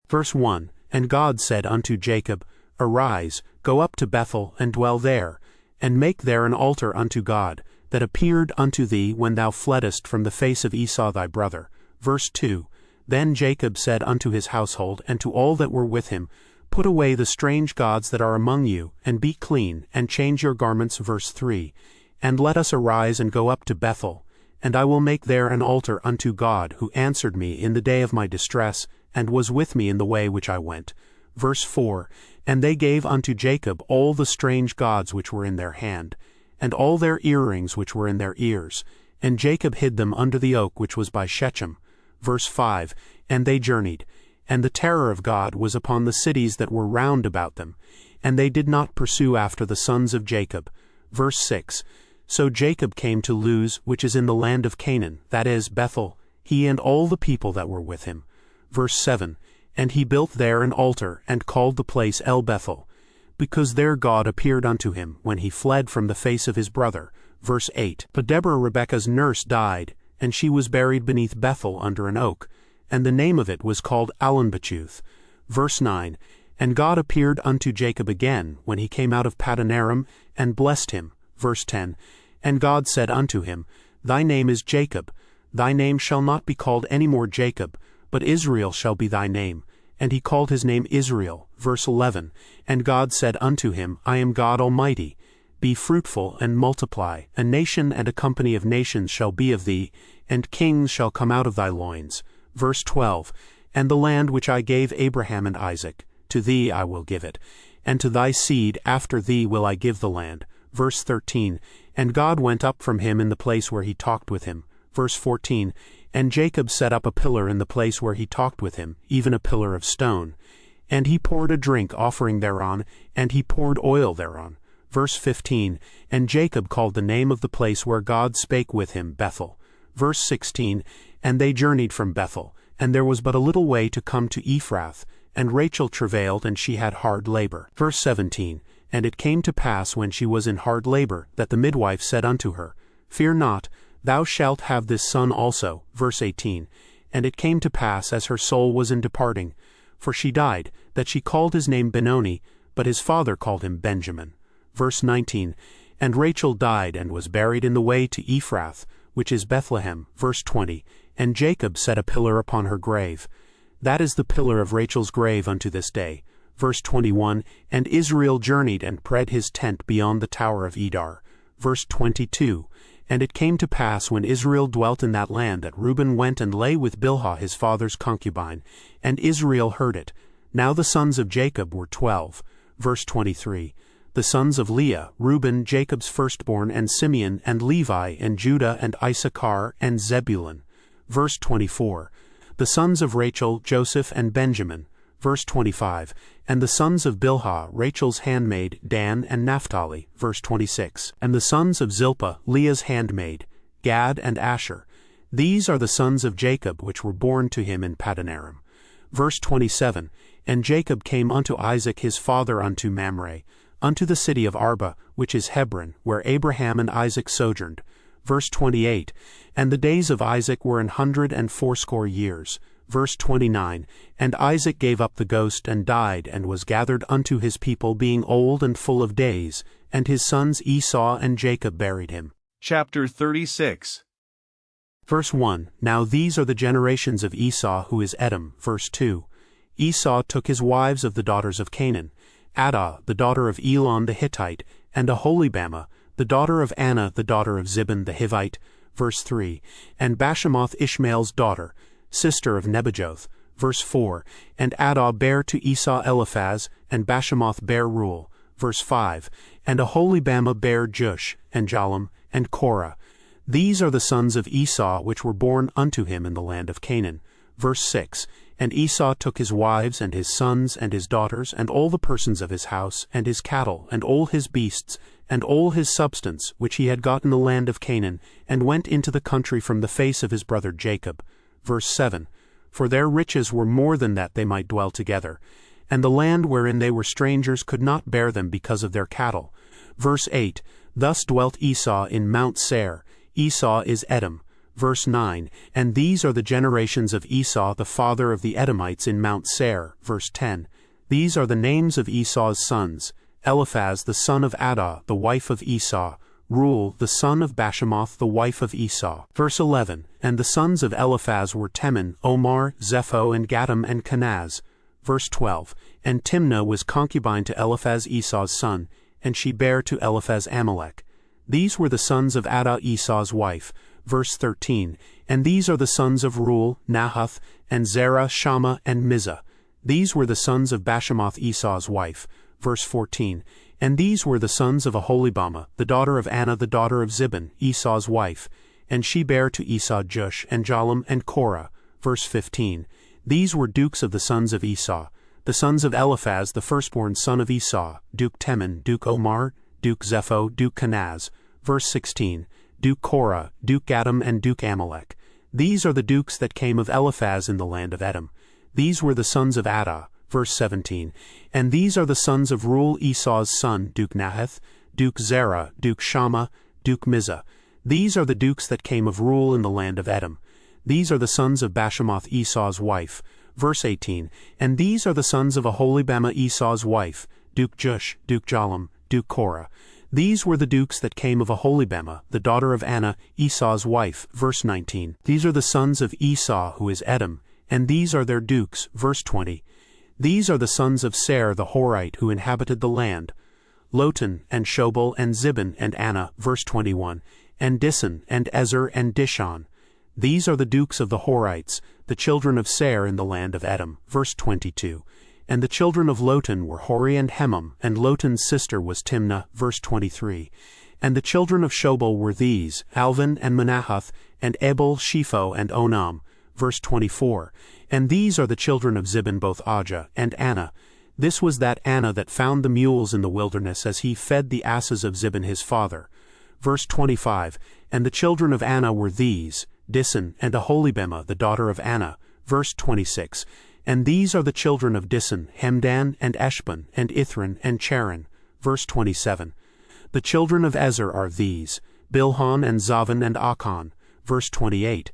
Verse 1, And God said unto Jacob, Arise, go up to Bethel, and dwell there, and make there an altar unto God, that appeared unto thee when thou fleddest from the face of Esau thy brother. Verse 2, Then Jacob said unto his household, and to all that were with him, Put away the strange gods that are among you, and be clean, and change your garments. Verse 3, And let us arise and go up to Bethel, and I will make there an altar unto God, who answered me in the day of my distress, and was with me in the way which I went. Verse 4, And they gave unto Jacob all the strange gods which were in their hand, and all their earrings which were in their ears, and Jacob hid them under the oak which was by Shechem. Verse 5, And they journeyed, and the terror of God was upon the cities that were round about them, and they did not pursue after the sons of Jacob. Verse 6, So Jacob came to Luz, which is in the land of Canaan, that is, Bethel, he and all the people that were with him. Verse 7, And he built there an altar, and called the place El Bethel, because there God appeared unto him, when he fled from the face of his brother. Verse 8, But Deborah Rebekah's nurse died, and she was buried beneath Bethel under an oak, and the name of it was called Allon-Bachuth. Verse 9, And God appeared unto Jacob again, when he came out of Padanaram, and blessed him. Verse 10, And God said unto him, Thy name is Jacob, thy name shall not be called any more Jacob, but Israel shall be thy name. And he called his name Israel. Verse 11, And God said unto him, I am God Almighty. Be fruitful and multiply, a nation and a company of nations shall be of thee, and kings shall come out of thy loins. Verse 12, And the land which I gave Abraham and Isaac, to thee I will give it, and to thy seed after thee will I give the land. Verse 13, And God went up from him in the place where he talked with him. Verse 14, And Jacob set up a pillar in the place where he talked with him, even a pillar of stone. And he poured a drink offering thereon, and he poured oil thereon. Verse 15, And Jacob called the name of the place where God spake with him Bethel. Verse 16, And they journeyed from Bethel, and there was but a little way to come to Ephrath, and Rachel travailed, and she had hard labor. Verse 17, And it came to pass when she was in hard labor, that the midwife said unto her, Fear not, thou shalt have this son also. Verse 18, And it came to pass as her soul was in departing, for she died, that she called his name Benoni, but his father called him Benjamin. Verse 19, And Rachel died, and was buried in the way to Ephrath, which is Bethlehem. Verse 20, And Jacob set a pillar upon her grave. That is the pillar of Rachel's grave unto this day. Verse 21, And Israel journeyed and spread his tent beyond the tower of Edar. Verse 22, And it came to pass when Israel dwelt in that land that Reuben went and lay with Bilhah his father's concubine, and Israel heard it. Now the sons of Jacob were 12. Verse 23, The sons of Leah, Reuben, Jacob's firstborn, and Simeon, and Levi, and Judah, and Issachar, and Zebulun. Verse 24, The sons of Rachel, Joseph, and Benjamin. Verse 25, And the sons of Bilhah, Rachel's handmaid, Dan and Naphtali. Verse 26, And the sons of Zilpah, Leah's handmaid, Gad and Asher. These are the sons of Jacob which were born to him in Padanaram. Verse 27, And Jacob came unto Isaac his father unto Mamre, unto the city of Arba, which is Hebron, where Abraham and Isaac sojourned. Verse 28, And the days of Isaac were 180 years. Verse 29, And Isaac gave up the ghost, and died, and was gathered unto his people, being old and full of days, and his sons Esau and Jacob buried him. Chapter 36. Verse 1, Now these are the generations of Esau, who is Edom. Verse 2, Esau took his wives of the daughters of Canaan, Adah, the daughter of Elon the Hittite, and Aholibamah, the daughter of Anna, the daughter of Zibon the Hivite. Verse 3, And Bashemoth Ishmael's daughter, sister of Nebajoth. Verse 4, And Adah bare to Esau Eliphaz, and Bashemoth bare Reuel. Verse 5, And Aholibamah bare Jush, and Jalem, and Korah. These are the sons of Esau which were born unto him in the land of Canaan. Verse 6, And Esau took his wives, and his sons, and his daughters, and all the persons of his house, and his cattle, and all his beasts, and all his substance, which he had got in the land of Canaan, and went into the country from the face of his brother Jacob. Verse 7, For their riches were more than that they might dwell together, and the land wherein they were strangers could not bear them because of their cattle. Verse 8, Thus dwelt Esau in Mount Seir. Esau is Edom. Verse 9, And these are the generations of Esau the father of the Edomites in Mount Seir. Verse 10, These are the names of Esau's sons, Eliphaz the son of Adah, the wife of Esau, Reuel the son of Bashemoth, the wife of Esau. Verse 11, And the sons of Eliphaz were Teman, Omar, Zepho, and Gatam, and Kenaz. Verse 12, And Timnah was concubine to Eliphaz Esau's son, and she bare to Eliphaz Amalek. These were the sons of Adah Esau's wife. Verse 13, And these are the sons of Reuel, Nahath, and Zerah, Shammah, and Mizah. These were the sons of Bashemoth Esau's wife. Verse 14, And these were the sons of Aholibamah, the daughter of Anna, the daughter of Zibon, Esau's wife. And she bare to Esau Jush, and Jalem, and Korah. Verse 15, These were dukes of the sons of Esau. The sons of Eliphaz, the firstborn son of Esau, Duke Teman, Duke Omar, Duke Zepho, Duke Kenaz. Verse 16, Duke Korah, Duke Gatam, and Duke Amalek. These are the dukes that came of Eliphaz in the land of Edom. These were the sons of Adah. Verse 17. And these are the sons of Reuel Esau's son, Duke Nahath, Duke Zerah, Duke Shammah, Duke Mizah. These are the dukes that came of Reuel in the land of Edom. These are the sons of Bashemoth Esau's wife. Verse 18. And these are the sons of Aholibamah Esau's wife, Duke Jush, Duke Jalam, Duke Korah. These were the dukes that came of Aholibamah, the daughter of Anah, Esau's wife. Verse 19. These are the sons of Esau, who is Edom, and these are their dukes. Verse 20. These are the sons of Seir the Horite, who inhabited the land, Lotan, and Shobal, and Zibin, and Anah. Verse 21. And Dissan, and Ezer, and Dishon. These are the dukes of the Horites, the children of Seir in the land of Edom. Verse 22. And the children of Lotan were Hori and Hemam, and Lotan's sister was Timnah. Verse 23. And the children of Shobal were these, Alvan and Manahath, and Ebal, Shepho, and Onam. Verse 24. And these are the children of Zibin, both Ajah and Anah. This was that Anah that found the mules in the wilderness as he fed the asses of Zibin his father. Verse 25. And the children of Anah were these, Dissan, and Aholibamah, the daughter of Anah. Verse 26. And these are the children of Dissan, Hemdan, and Eshban, and Ithran, and Charan. Verse 27. The children of Ezer are these, Bilhan, and Zavan, and Achan. Verse 28.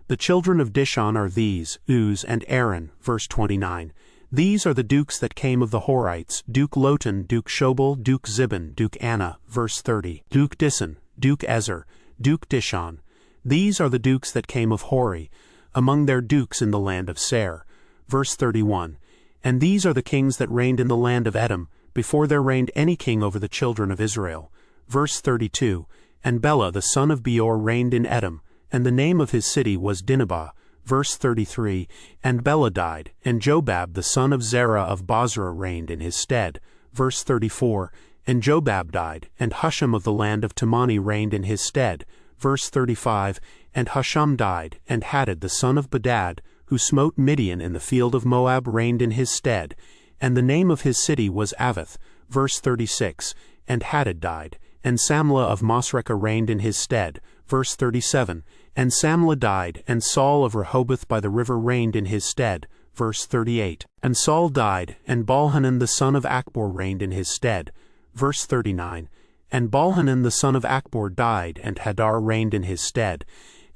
The children of Dishon are these, Uz, and Aaron. Verse 29. These are the dukes that came of the Horites, Duke Lotan, Duke Shobal, Duke Zibin, Duke Anah. Verse 30. Duke Dissan, Duke Ezer, Duke Dishon. These are the dukes that came of Hori, among their dukes in the land of Seir. Verse 31. And these are the kings that reigned in the land of Edom, before there reigned any king over the children of Israel. Verse 32. And Bela the son of Beor reigned in Edom, and the name of his city was Dinhabah. Verse 33. And Bela died, and Jobab the son of Zerah of Bozrah reigned in his stead. Verse 34. And Jobab died, and Husham of the land of Temani reigned in his stead. Verse 35. And Husham died, and Hadad the son of Bedad, who smote Midian in the field of Moab, reigned in his stead. And the name of his city was Avith. Verse 36. And Hadad died, and Samlah of Masrekah reigned in his stead. Verse 37. And Samlah died, and Saul of Rehoboth by the river reigned in his stead. Verse 38. And Saul died, and Baalhanan the son of Achbor reigned in his stead. Verse 39. And Baalhanan the son of Achbor died, and Hadar reigned in his stead.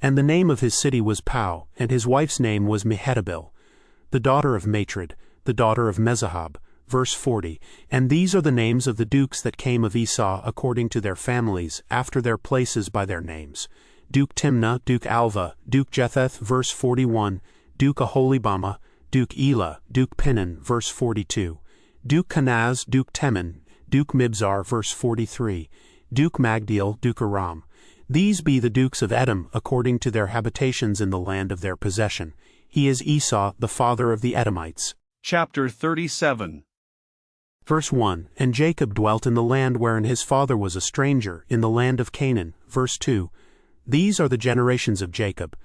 And the name of his city was Pau, and his wife's name was Mehetabel, the daughter of Matred, the daughter of Mezahab. Verse 40. And these are the names of the dukes that came of Esau according to their families, after their places by their names. Duke Timnah, Duke Alva, Duke Jetheth. Verse 41. Duke Aholibamah, Duke Elah, Duke Pinon. Verse 42. Duke Kenaz, Duke Teman, Duke Mibzar. Verse 43. Duke Magdiel, Duke Aram. These be the dukes of Edom according to their habitations in the land of their possession. He is Esau, the father of the Edomites. Chapter 37. Verse 1. And Jacob dwelt in the land wherein his father was a stranger, in the land of Canaan. Verse 2. These are the generations of Jacob.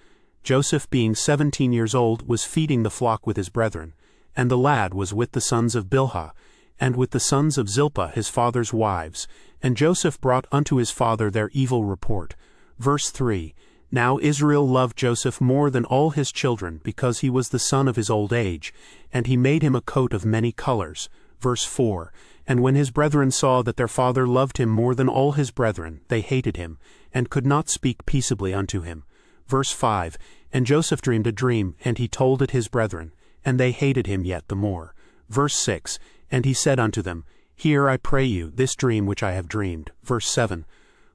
Joseph, being 17 years old, was feeding the flock with his brethren, and the lad was with the sons of Bilhah, and with the sons of Zilpah his father's wives. And Joseph brought unto his father their evil report. Verse 3. Now Israel loved Joseph more than all his children, because he was the son of his old age, and he made him a coat of many colors. Verse 4. And when his brethren saw that their father loved him more than all his brethren, they hated him, and could not speak peaceably unto him. Verse 5. And Joseph dreamed a dream, and he told it his brethren, and they hated him yet the more. Verse 6. And he said unto them, Hear, I pray you, this dream which I have dreamed. Verse 7.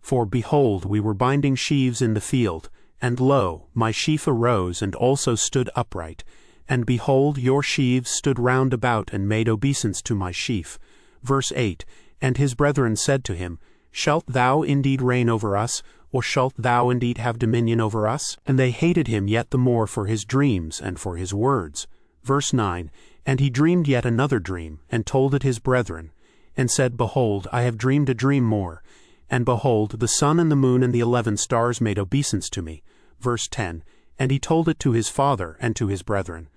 For, behold, we were binding sheaves in the field, and lo, my sheaf arose and also stood upright. And behold, your sheaves stood round about and made obeisance to my sheaf. Verse 8. And his brethren said to him, Shalt thou indeed reign over us, or shalt thou indeed have dominion over us? And they hated him yet the more for his dreams and for his words. Verse 9. And he dreamed yet another dream, and told it his brethren, and said, Behold, I have dreamed a dream more. And behold, the sun and the moon and the 11 stars made obeisance to me. Verse 10. And he told it to his father and to his brethren.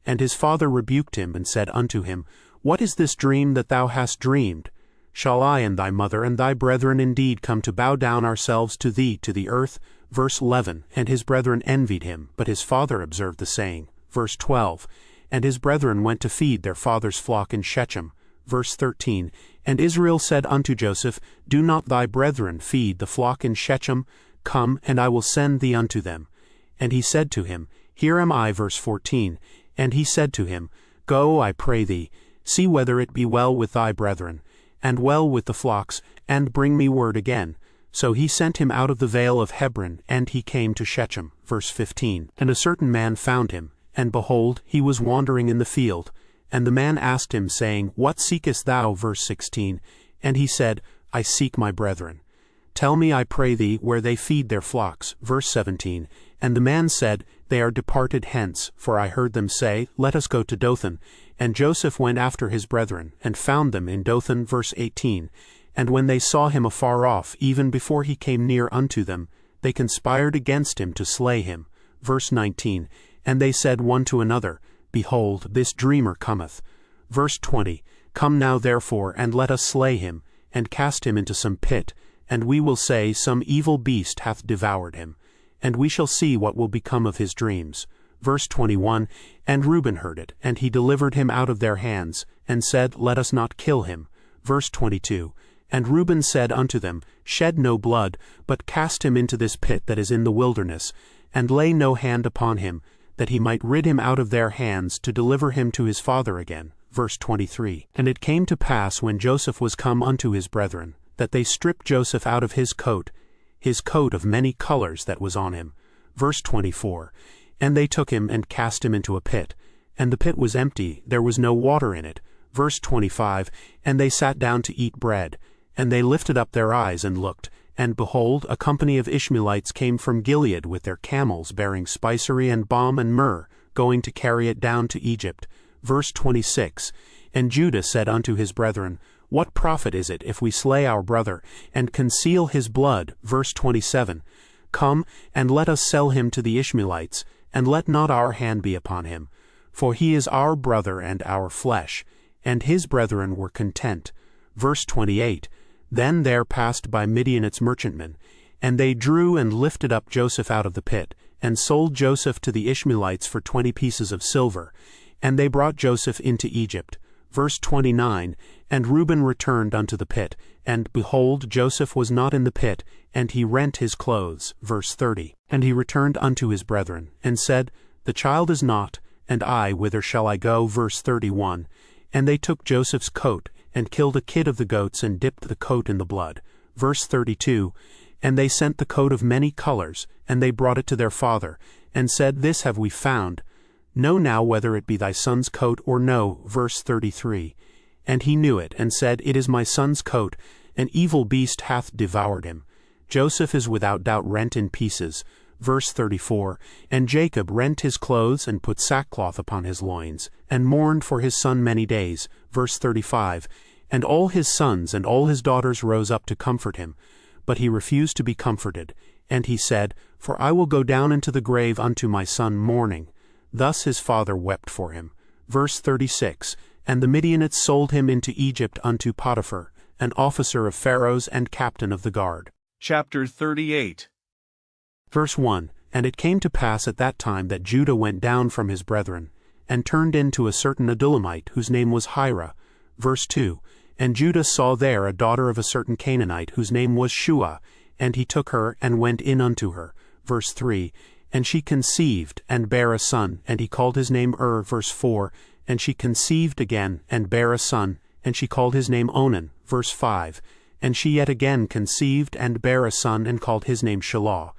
And his father rebuked him, and said unto him, What is this dream that thou hast dreamed? Shall I and thy mother and thy brethren indeed come to bow down ourselves to thee to the earth? Verse 11, and his brethren envied him, but his father observed the saying. Verse 12, and his brethren went to feed their father's flock in Shechem. Verse 13, and Israel said unto Joseph, Do not thy brethren feed the flock in Shechem? Come, and I will send thee unto them. And he said to him, Here am I. Verse 14, and he said to him, Go, I pray thee, see whether it be well with thy brethren, and well with the flocks, and bring me word again. So he sent him out of the vale of Hebron, and he came to Shechem. Verse 15, and a certain man found him, and behold, he was wandering in the field. And the man asked him, saying, What seekest thou? Verse 16, and he said, I seek my brethren. Tell me, I pray thee, where they feed their flocks. Verse 17, and the man said, They are departed hence, for I heard them say, Let us go to Dothan. And Joseph went after his brethren, and found them in Dothan. Verse 18, and when they saw him afar off, even before he came near unto them, they conspired against him to slay him. Verse 19, and they said one to another, Behold, this dreamer cometh. Verse 20, Come now therefore, and let us slay him, and cast him into some pit, and we will say, Some evil beast hath devoured him, and we shall see what will become of his dreams. Verse 21, and Reuben heard it, and he delivered him out of their hands, and said, Let us not kill him. Verse 22, and Reuben said unto them, Shed no blood, but cast him into this pit that is in the wilderness, and lay no hand upon him, that he might rid him out of their hands, to deliver him to his father again. Verse 23, and it came to pass, when Joseph was come unto his brethren, that they stripped Joseph out of his coat of many colors that was on him. Verse 24, and they took him and cast him into a pit, and the pit was empty, there was no water in it. Verse 25, and they sat down to eat bread, and they lifted up their eyes and looked, and behold, a company of Ishmaelites came from Gilead with their camels, bearing spicery and balm and myrrh, going to carry it down to Egypt. Verse 26, and Judah said unto his brethren, What profit is it if we slay our brother, and conceal his blood? Verse 27, Come, and let us sell him to the Ishmaelites, and let not our hand be upon him. For he is our brother and our flesh. And his brethren were content. Verse 28, Then there passed by Midianites merchantmen, and they drew and lifted up Joseph out of the pit, and sold Joseph to the Ishmaelites for 20 pieces of silver. And they brought Joseph into Egypt. Verse 29, and Reuben returned unto the pit, and behold, Joseph was not in the pit, and he rent his clothes. Verse 30, and he returned unto his brethren, and said, The child is not, and I, whither shall I go? Verse 31, and they took Joseph's coat, and killed a kid of the goats, and dipped the coat in the blood. Verse 32, and they sent the coat of many colors, and they brought it to their father, and said, This have we found. Know now whether it be thy son's coat or no. Verse 33, and he knew it, and said, It is my son's coat, an evil beast hath devoured him. Joseph is without doubt rent in pieces. Verse 34, and Jacob rent his clothes, and put sackcloth upon his loins, and mourned for his son many days. Verse 35, and all his sons and all his daughters rose up to comfort him, but he refused to be comforted. And he said, For I will go down into the grave unto my son mourning. Thus his father wept for him. Verse 36, and the Midianites sold him into Egypt unto Potiphar, an officer of Pharaoh's and captain of the guard. Chapter 38. Verse 1, and it came to pass at that time that Judah went down from his brethren, and turned into a certain Adullamite, whose name was Hira. Verse 2, and Judah saw there a daughter of a certain Canaanite, whose name was Shua, and he took her, and went in unto her. Verse 3, and she conceived, and bare a son, and he called his name Verse 4, and she conceived again, and bare a son, and she called his name Onan. Verse 5, and she yet again conceived, and bare a son, and called his name Shelah.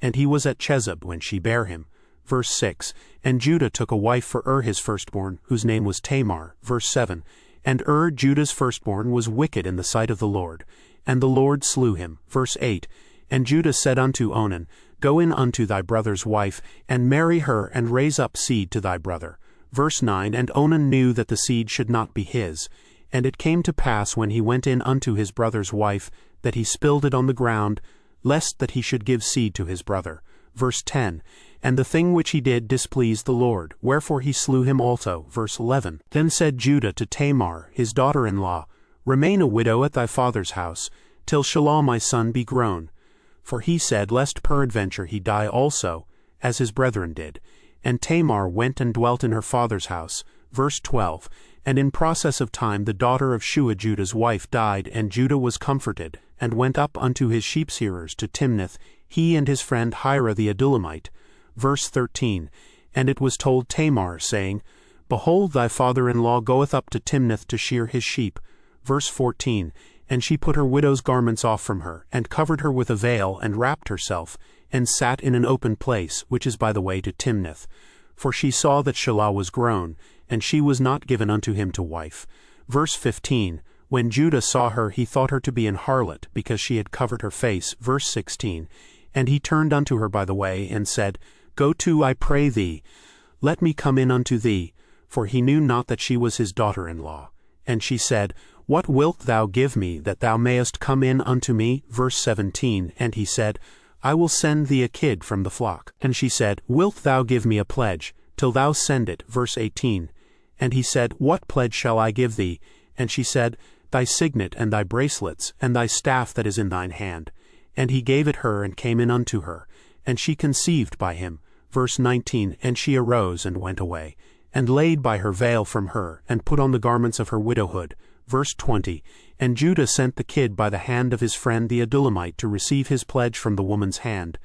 And he was at Chezib when she bare him. Verse 6, and Judah took a wife for his firstborn, whose name was Tamar. Verse 7, and Judah's firstborn, was wicked in the sight of the Lord, and the Lord slew him. Verse 8, and Judah said unto Onan, Go in unto thy brother's wife, and marry her, and raise up seed to thy brother. Verse 9, and Onan knew that the seed should not be his. And it came to pass, when he went in unto his brother's wife, that he spilled it on the ground, lest that he should give seed to his brother. Verse 10, and the thing which he did displeased the Lord, wherefore he slew him also. Verse 11, then said Judah to Tamar, his daughter-in-law, Remain a widow at thy father's house, till Shelah my son be grown. For he said, lest peradventure he die also, as his brethren did. And Tamar went and dwelt in her father's house. Verse 12. And in process of time the daughter of Shua Judah's wife died, and Judah was comforted, and went up unto his sheepshearers to Timnath, he and his friend Hira the Adullamite. Verse 13. And it was told Tamar, saying, Behold, thy father-in-law goeth up to Timnath to shear his sheep. Verse 14. And she put her widow's garments off from her, and covered her with a veil, and wrapped herself, and sat in an open place, which is by the way to Timnath. For she saw that Shelah was grown, and she was not given unto him to wife. Verse 15. When Judah saw her, he thought her to be an harlot, because she had covered her face. Verse 16. And he turned unto her by the way, and said, Go to, I pray thee, let me come in unto thee. For he knew not that she was his daughter-in-law. And she said, What wilt thou give me, that thou mayest come in unto me? Verse 17. And he said, I will send thee a kid from the flock. And she said, Wilt thou give me a pledge, till thou send it? Verse 18. And he said, What pledge shall I give thee? And she said, Thy signet, and thy bracelets, and thy staff that is in thine hand. And he gave it her, and came in unto her. And she conceived by him. Verse 19. And she arose, and went away, and laid by her veil from her, and put on the garments of her widowhood. Verse 20. And Judah sent the kid by the hand of his friend the Adullamite to receive his pledge from the woman's hand.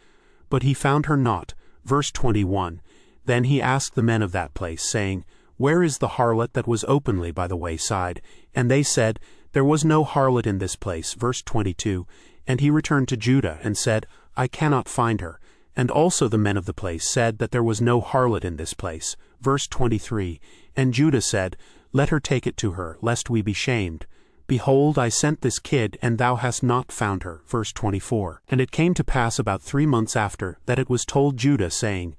But he found her not. Verse 21. Then he asked the men of that place, saying, Where is the harlot that was openly by the wayside? And they said, There was no harlot in this place. Verse 22. And he returned to Judah, and said, I cannot find her. And also the men of the place said that there was no harlot in this place. Verse 23. And Judah said, Let her take it to her, lest we be shamed. Behold, I sent this kid, and thou hast not found her. Verse 24. And it came to pass about 3 months after, that it was told Judah, saying,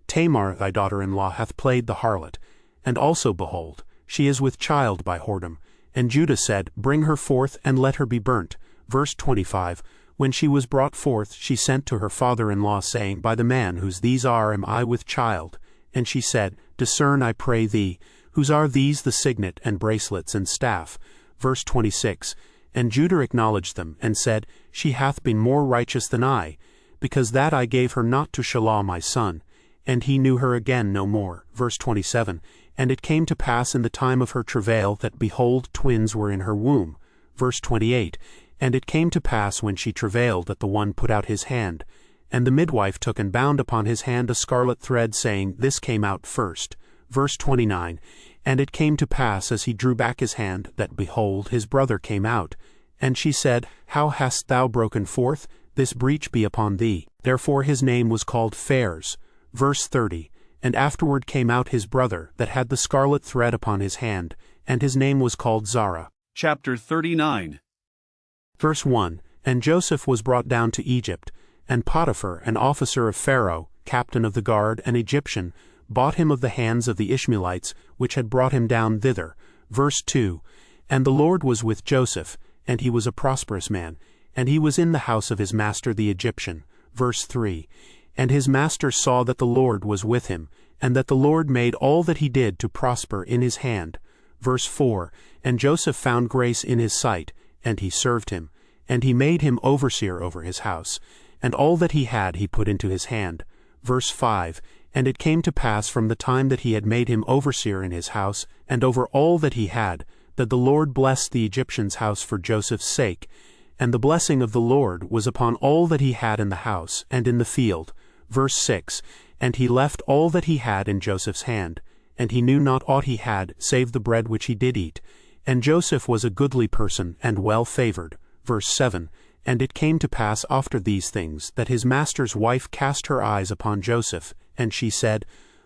Tamar thy daughter-in-law hath played the harlot. And also, behold, she is with child by whoredom. And Judah said, Bring her forth, and let her be burnt. Verse 25. When she was brought forth, she sent to her father-in-law, saying, By the man whose these are am I with child. And she said, Discern, I pray thee, whose are these the signet, and bracelets, and staff? Verse 26. And Judah acknowledged them, and said, She hath been more righteous than I, because that I gave her not to Shelah my son. And he knew her again no more. Verse 27. And it came to pass in the time of her travail, that, behold, twins were in her womb. Verse 28. And it came to pass when she travailed, that the one put out his hand. And the midwife took and bound upon his hand a scarlet thread, saying, This came out first. Verse 29. And it came to pass, as he drew back his hand, that, behold, his brother came out. And she said, How hast thou broken forth? This breach be upon thee. Therefore his name was called Phares. Verse 30. And afterward came out his brother, that had the scarlet thread upon his hand, and his name was called Zara. Chapter 39. Verse 1. And Joseph was brought down to Egypt, and Potiphar, an officer of Pharaoh, captain of the guard, an Egyptian, bought him of the hands of the Ishmaelites, which had brought him down thither. Verse 2. And the Lord was with Joseph, and he was a prosperous man, and he was in the house of his master the Egyptian. Verse 3. And his master saw that the Lord was with him, and that the Lord made all that he did to prosper in his hand. Verse 4. And Joseph found grace in his sight, and he served him, and he made him overseer over his house, and all that he had he put into his hand. Verse 5. And it came to pass from the time that he had made him overseer in his house, and over all that he had, that the Lord blessed the Egyptian's house for Joseph's sake. And the blessing of the Lord was upon all that he had in the house, and in the field. Verse 6. And he left all that he had in Joseph's hand, and he knew not aught he had, save the bread which he did eat. And Joseph was a goodly person, and well favored. Verse 7. And it came to pass after these things, that his master's wife cast her eyes upon Joseph, and she said,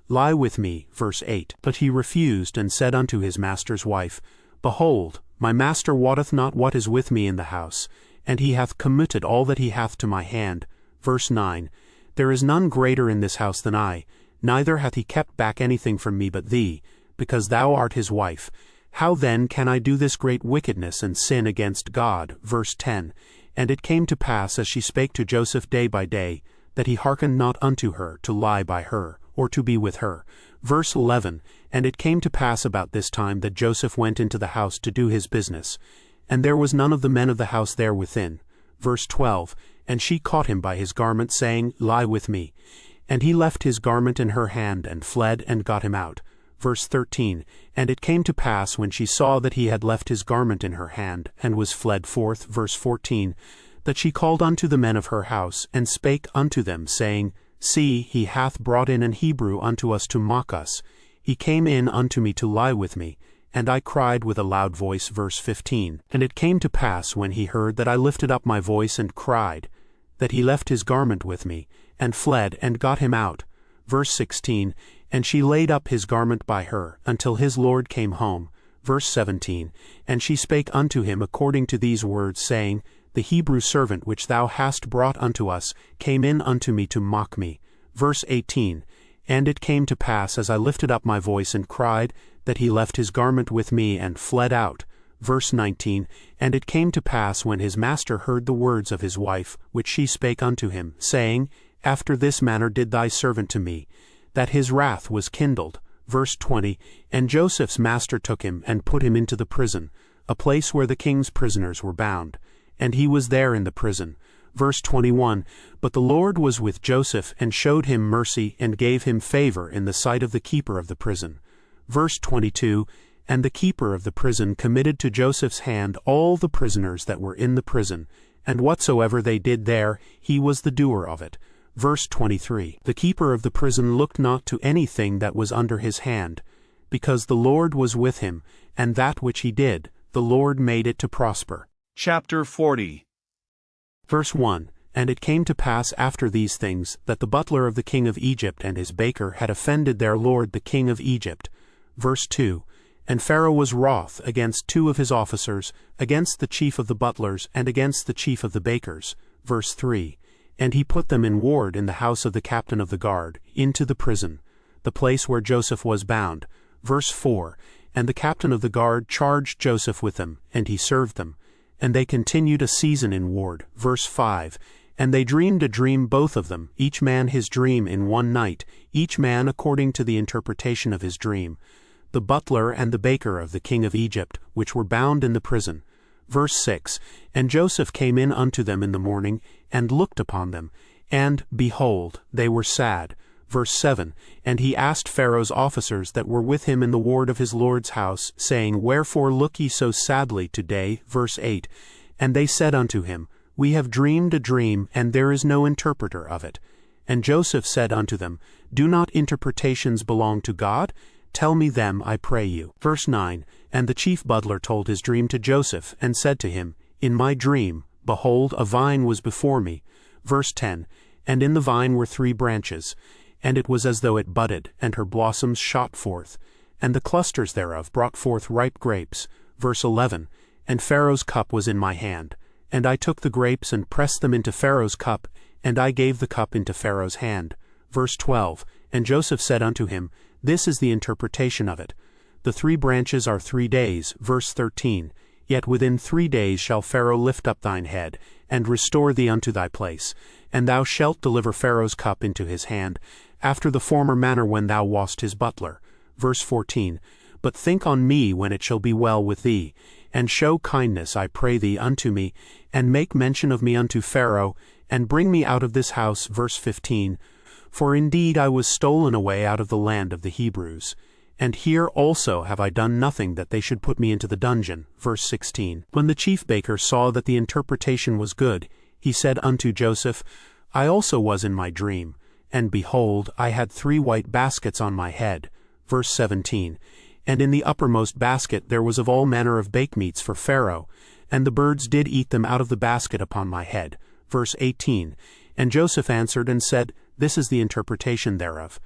Lie with me. Verse 8. But he refused, and said unto his master's wife, Behold, my master wotteth not what is with me in the house, and he hath committed all that he hath to my hand. Verse 9. There is none greater in this house than I, neither hath he kept back anything from me but thee, because thou art his wife. How then can I do this great wickedness and sin against God? Verse 10. And it came to pass, as she spake to Joseph day by day, that he hearkened not unto her to lie by her, or to be with her. Verse 11. And it came to pass about this time that Joseph went into the house to do his business, and there was none of the men of the house there within. Verse 12. And she caught him by his garment, saying, Lie with me. And he left his garment in her hand, and fled, and got him out. Verse 13. And it came to pass, when she saw that he had left his garment in her hand, and was fled forth, verse 14, that she called unto the men of her house, and spake unto them, saying, See, he hath brought in an Hebrew unto us to mock us. He came in unto me to lie with me. And I cried with a loud voice, verse 15. And it came to pass, when he heard that I lifted up my voice and cried, that he left his garment with me, and fled, and got him out. Verse 16. And she laid up his garment by her, until his Lord came home. Verse 17. And she spake unto him according to these words, saying, The Hebrew servant which thou hast brought unto us came in unto me to mock me. Verse 18. And it came to pass, as I lifted up my voice and cried, that he left his garment with me and fled out. Verse 19. And it came to pass, when his master heard the words of his wife, which she spake unto him, saying, After this manner did thy servant to me, that his wrath was kindled. Verse 20. And Joseph's master took him, and put him into the prison, a place where the king's prisoners were bound. And he was there in the prison. Verse 21. But the Lord was with Joseph, and showed him mercy, and gave him favor in the sight of the keeper of the prison. Verse 22. And the keeper of the prison committed to Joseph's hand all the prisoners that were in the prison, and whatsoever they did there, he was the doer of it. Verse 23. The keeper of the prison looked not to anything that was under his hand, because the Lord was with him, and that which he did, the Lord made it to prosper. Chapter 40. Verse 1. And it came to pass after these things, that the butler of the king of Egypt and his baker had offended their lord the king of Egypt. Verse 2. And Pharaoh was wroth against 2 of his officers, against the chief of the butlers, and against the chief of the bakers. Verse 3. And he put them in ward in the house of the captain of the guard, into the prison, the place where Joseph was bound. Verse 4. And the captain of the guard charged Joseph with them, and he served them. And they continued a season in ward. Verse 5. And they dreamed a dream both of them, each man his dream in one night, each man according to the interpretation of his dream, the butler and the baker of the king of Egypt, which were bound in the prison. Verse 6. And Joseph came in unto them in the morning, and looked upon them, and, behold, they were sad. Verse 7. And he asked Pharaoh's officers that were with him in the ward of his lord's house, saying, Wherefore look ye so sadly today? Verse 8. And they said unto him, We have dreamed a dream, and there is no interpreter of it. And Joseph said unto them, Do not interpretations belong to God? Tell me them, I pray you. Verse 9. And the chief butler told his dream to Joseph, and said to him, In my dream, behold, a vine was before me. Verse 10. And in the vine were 3 branches, and it was as though it budded, and her blossoms shot forth, and the clusters thereof brought forth ripe grapes. Verse 11. And Pharaoh's cup was in my hand, and I took the grapes and pressed them into Pharaoh's cup, and I gave the cup into Pharaoh's hand. Verse 12. And Joseph said unto him, This is the interpretation of it. The 3 branches are 3 days. Verse 13. Yet within 3 days shall Pharaoh lift up thine head, and restore thee unto thy place, and thou shalt deliver Pharaoh's cup into his hand, after the former manner when thou wast his butler. Verse 14. But think on me when it shall be well with thee, and show kindness, I pray thee, unto me, and make mention of me unto Pharaoh, and bring me out of this house. Verse 15. For indeed I was stolen away out of the land of the Hebrews, and here also have I done nothing that they should put me into the dungeon. Verse 16. When the chief baker saw that the interpretation was good, he said unto Joseph, I also was in my dream, and behold, I had 3 white baskets on my head. Verse 17. And in the uppermost basket there was of all manner of bakemeats for Pharaoh, and the birds did eat them out of the basket upon my head. Verse 18. And Joseph answered and said, This is the interpretation thereof.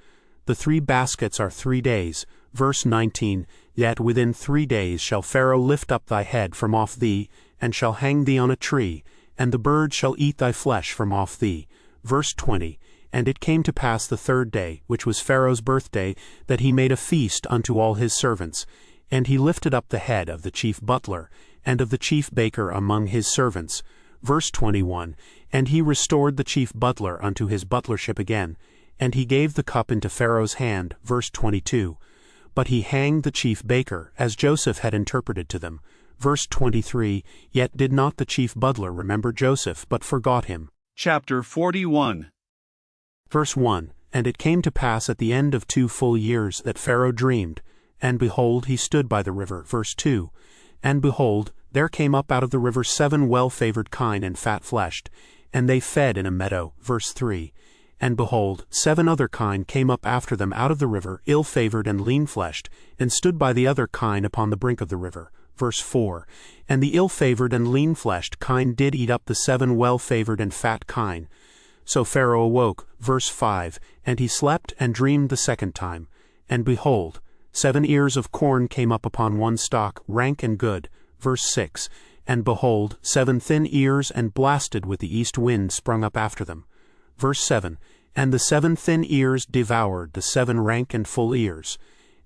The 3 baskets are 3 days. Verse 19. Yet within 3 days shall Pharaoh lift up thy head from off thee, and shall hang thee on a tree, and the birds shall eat thy flesh from off thee. Verse 20. And it came to pass the 3rd day, which was Pharaoh's birthday, that he made a feast unto all his servants. And he lifted up the head of the chief butler, and of the chief baker among his servants. Verse 21. And he restored the chief butler unto his butlership again, and he gave the cup into Pharaoh's hand. Verse 22. But he hanged the chief baker, as Joseph had interpreted to them. Verse 23. Yet did not the chief butler remember Joseph, but forgot him. Chapter 41. Verse 1. And it came to pass at the end of 2 full years that Pharaoh dreamed, and behold, he stood by the river. Verse 2. And behold, there came up out of the river 7 well-favored kine and fat-fleshed, and they fed in a meadow. Verse 3. And behold, 7 other kine came up after them out of the river, ill-favored and lean-fleshed, and stood by the other kine upon the brink of the river. Verse 4. And the ill-favored and lean-fleshed kine did eat up the 7 well-favored and fat kine. So Pharaoh awoke. Verse 5. And he slept and dreamed the second time. And behold, 7 ears of corn came up upon one stalk, rank and good. Verse 6. And behold, 7 thin ears and blasted with the east wind sprung up after them. Verse 7. And the 7 thin ears devoured the 7 rank and full ears.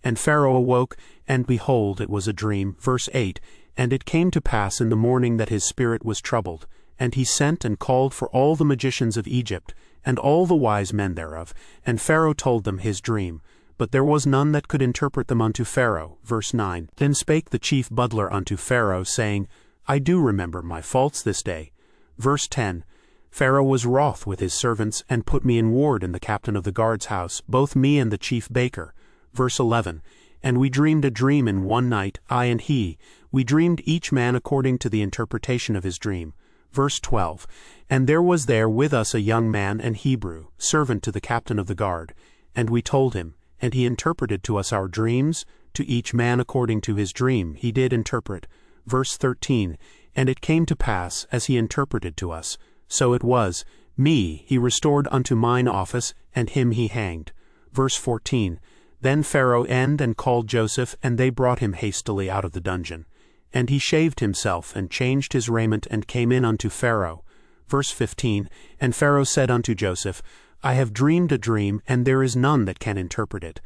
And Pharaoh awoke, and behold, it was a dream. Verse 8. And it came to pass in the morning that his spirit was troubled, and he sent and called for all the magicians of Egypt, and all the wise men thereof, and Pharaoh told them his dream. But there was none that could interpret them unto Pharaoh. Verse 9. Then spake the chief butler unto Pharaoh, saying, I do remember my faults this day. Verse 10. Pharaoh was wroth with his servants, and put me in ward in the captain of the guard's house, both me and the chief baker. Verse 11. And we dreamed a dream in one night, I and he. We dreamed each man according to the interpretation of his dream. Verse 12. And there was there with us a young man, an Hebrew, servant to the captain of the guard. And we told him, and he interpreted to us our dreams, to each man according to his dream he did interpret. Verse 13. And it came to pass, as he interpreted to us, so it was, me he restored unto mine office, and him he hanged. Verse 14. Then Pharaoh and called Joseph, and they brought him hastily out of the dungeon. And he shaved himself, and changed his raiment, and came in unto Pharaoh. Verse 15. And Pharaoh said unto Joseph, I have dreamed a dream, and there is none that can interpret it.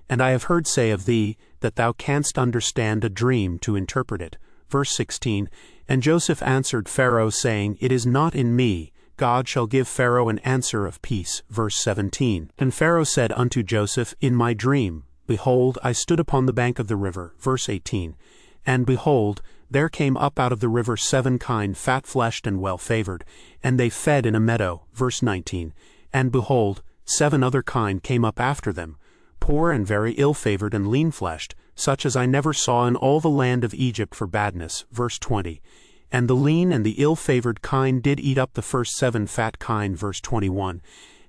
And I have heard say of thee, that thou canst understand a dream to interpret it. Verse 16. And Joseph answered Pharaoh, saying, It is not in me. God shall give Pharaoh an answer of peace. Verse 17. And Pharaoh said unto Joseph, In my dream, behold, I stood upon the bank of the river. Verse 18. And behold, there came up out of the river 7 kine, fat-fleshed and well-favored, and they fed in a meadow. Verse 19. And behold, 7 other kine came up after them, poor and very ill-favored and lean-fleshed, such as I never saw in all the land of Egypt for badness. Verse 20. And the lean and the ill-favored kine did eat up the first 7 fat kine. Verse 21.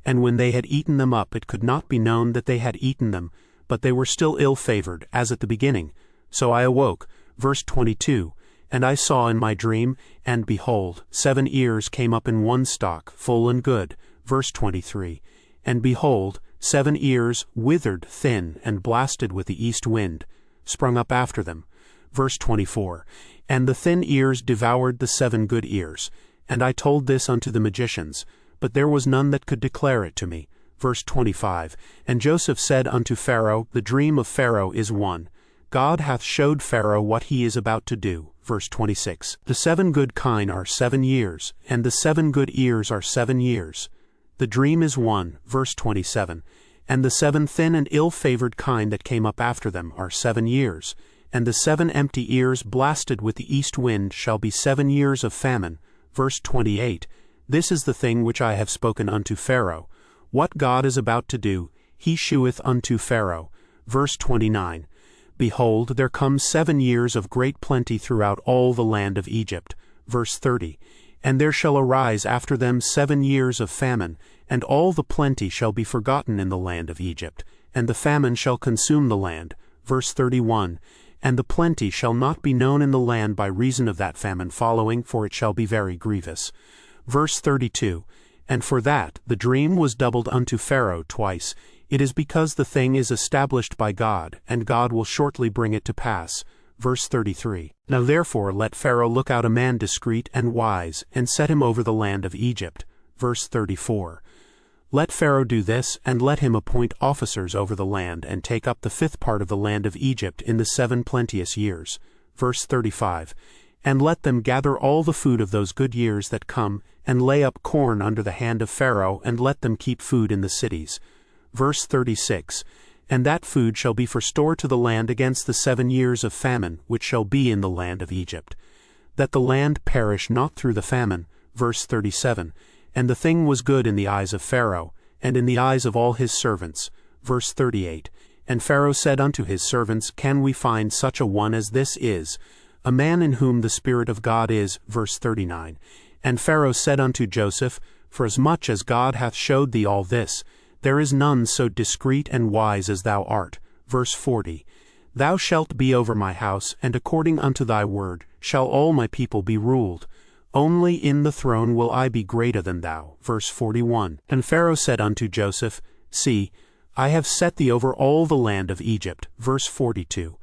And when they had eaten them up, it could not be known that they had eaten them, but they were still ill-favored, as at the beginning. So I awoke. Verse 22. And I saw in my dream, and behold, 7 ears came up in one stalk, full and good. Verse 23. And behold, 7 ears, withered, thin, and blasted with the east wind, sprung up after them. Verse 24. And the thin ears devoured the 7 good ears. And I told this unto the magicians, but there was none that could declare it to me. Verse 25. And Joseph said unto Pharaoh, The dream of Pharaoh is one. God hath showed Pharaoh what he is about to do. Verse 26. The 7 good kine are 7 years, and the 7 good ears are 7 years. The dream is one. Verse 27. And the 7 thin and ill-favored kine that came up after them are 7 years. And the 7 empty ears blasted with the east wind shall be 7 years of famine. Verse 28. This is the thing which I have spoken unto Pharaoh. What God is about to do, he sheweth unto Pharaoh. Verse 29. Behold, there come 7 years of great plenty throughout all the land of Egypt. Verse 30. And there shall arise after them 7 years of famine, and all the plenty shall be forgotten in the land of Egypt, and the famine shall consume the land. Verse 31. And the plenty shall not be known in the land by reason of that famine following, for it shall be very grievous. Verse 32. And for that the dream was doubled unto Pharaoh twice. It is because the thing is established by God, and God will shortly bring it to pass. Verse 33. Now therefore let Pharaoh look out a man discreet and wise, and set him over the land of Egypt. Verse 34. Let Pharaoh do this, and let him appoint officers over the land, and take up the 5th part of the land of Egypt in the 7 plenteous years. Verse 35. And let them gather all the food of those good years that come, and lay up corn under the hand of Pharaoh, and let them keep food in the cities. Verse 36. And that food shall be for store to the land against the 7 years of famine, which shall be in the land of Egypt, that the land perish not through the famine. Verse 37. and the thing was good in the eyes of Pharaoh, and in the eyes of all his servants. Verse 38. And Pharaoh said unto his servants, Can we find such a one as this is, a man in whom the Spirit of God is? Verse 39. And Pharaoh said unto Joseph, Forasmuch as God hath showed thee all this, there is none so discreet and wise as thou art. Verse 40. Thou shalt be over my house, and according unto thy word shall all my people be ruled. Only in the throne will I be greater than thou. Verse 41. And Pharaoh said unto Joseph, See, I have set thee over all the land of Egypt. Verse 42.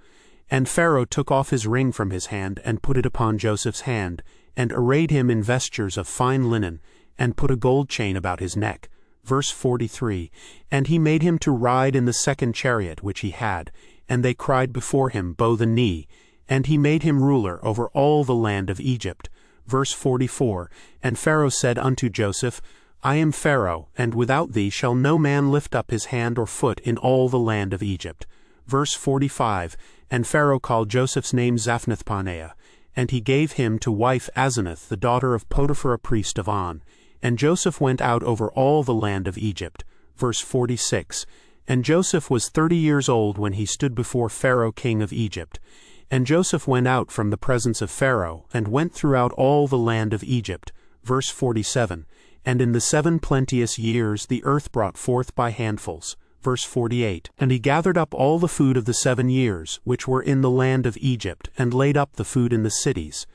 And Pharaoh took off his ring from his hand, and put it upon Joseph's hand, and arrayed him in vestures of fine linen, and put a gold chain about his neck. Verse 43. And he made him to ride in the second chariot which he had, and they cried before him, Bow the knee. And he made him ruler over all the land of Egypt. Verse 44. And Pharaoh said unto Joseph, I am Pharaoh, and without thee shall no man lift up his hand or foot in all the land of Egypt. Verse 45. And Pharaoh called Joseph's name Zaphnath-Paaneah, and he gave him to wife Asenath, the daughter of Potiphar a priest of On. And Joseph went out over all the land of Egypt. Verse 46. And Joseph was 30 years old when he stood before Pharaoh king of Egypt. And Joseph went out from the presence of Pharaoh, and went throughout all the land of Egypt. Verse 47. And in the 7 plenteous years the earth brought forth by handfuls. Verse 48. And he gathered up all the food of the 7 years, which were in the land of Egypt, and laid up the food in the cities.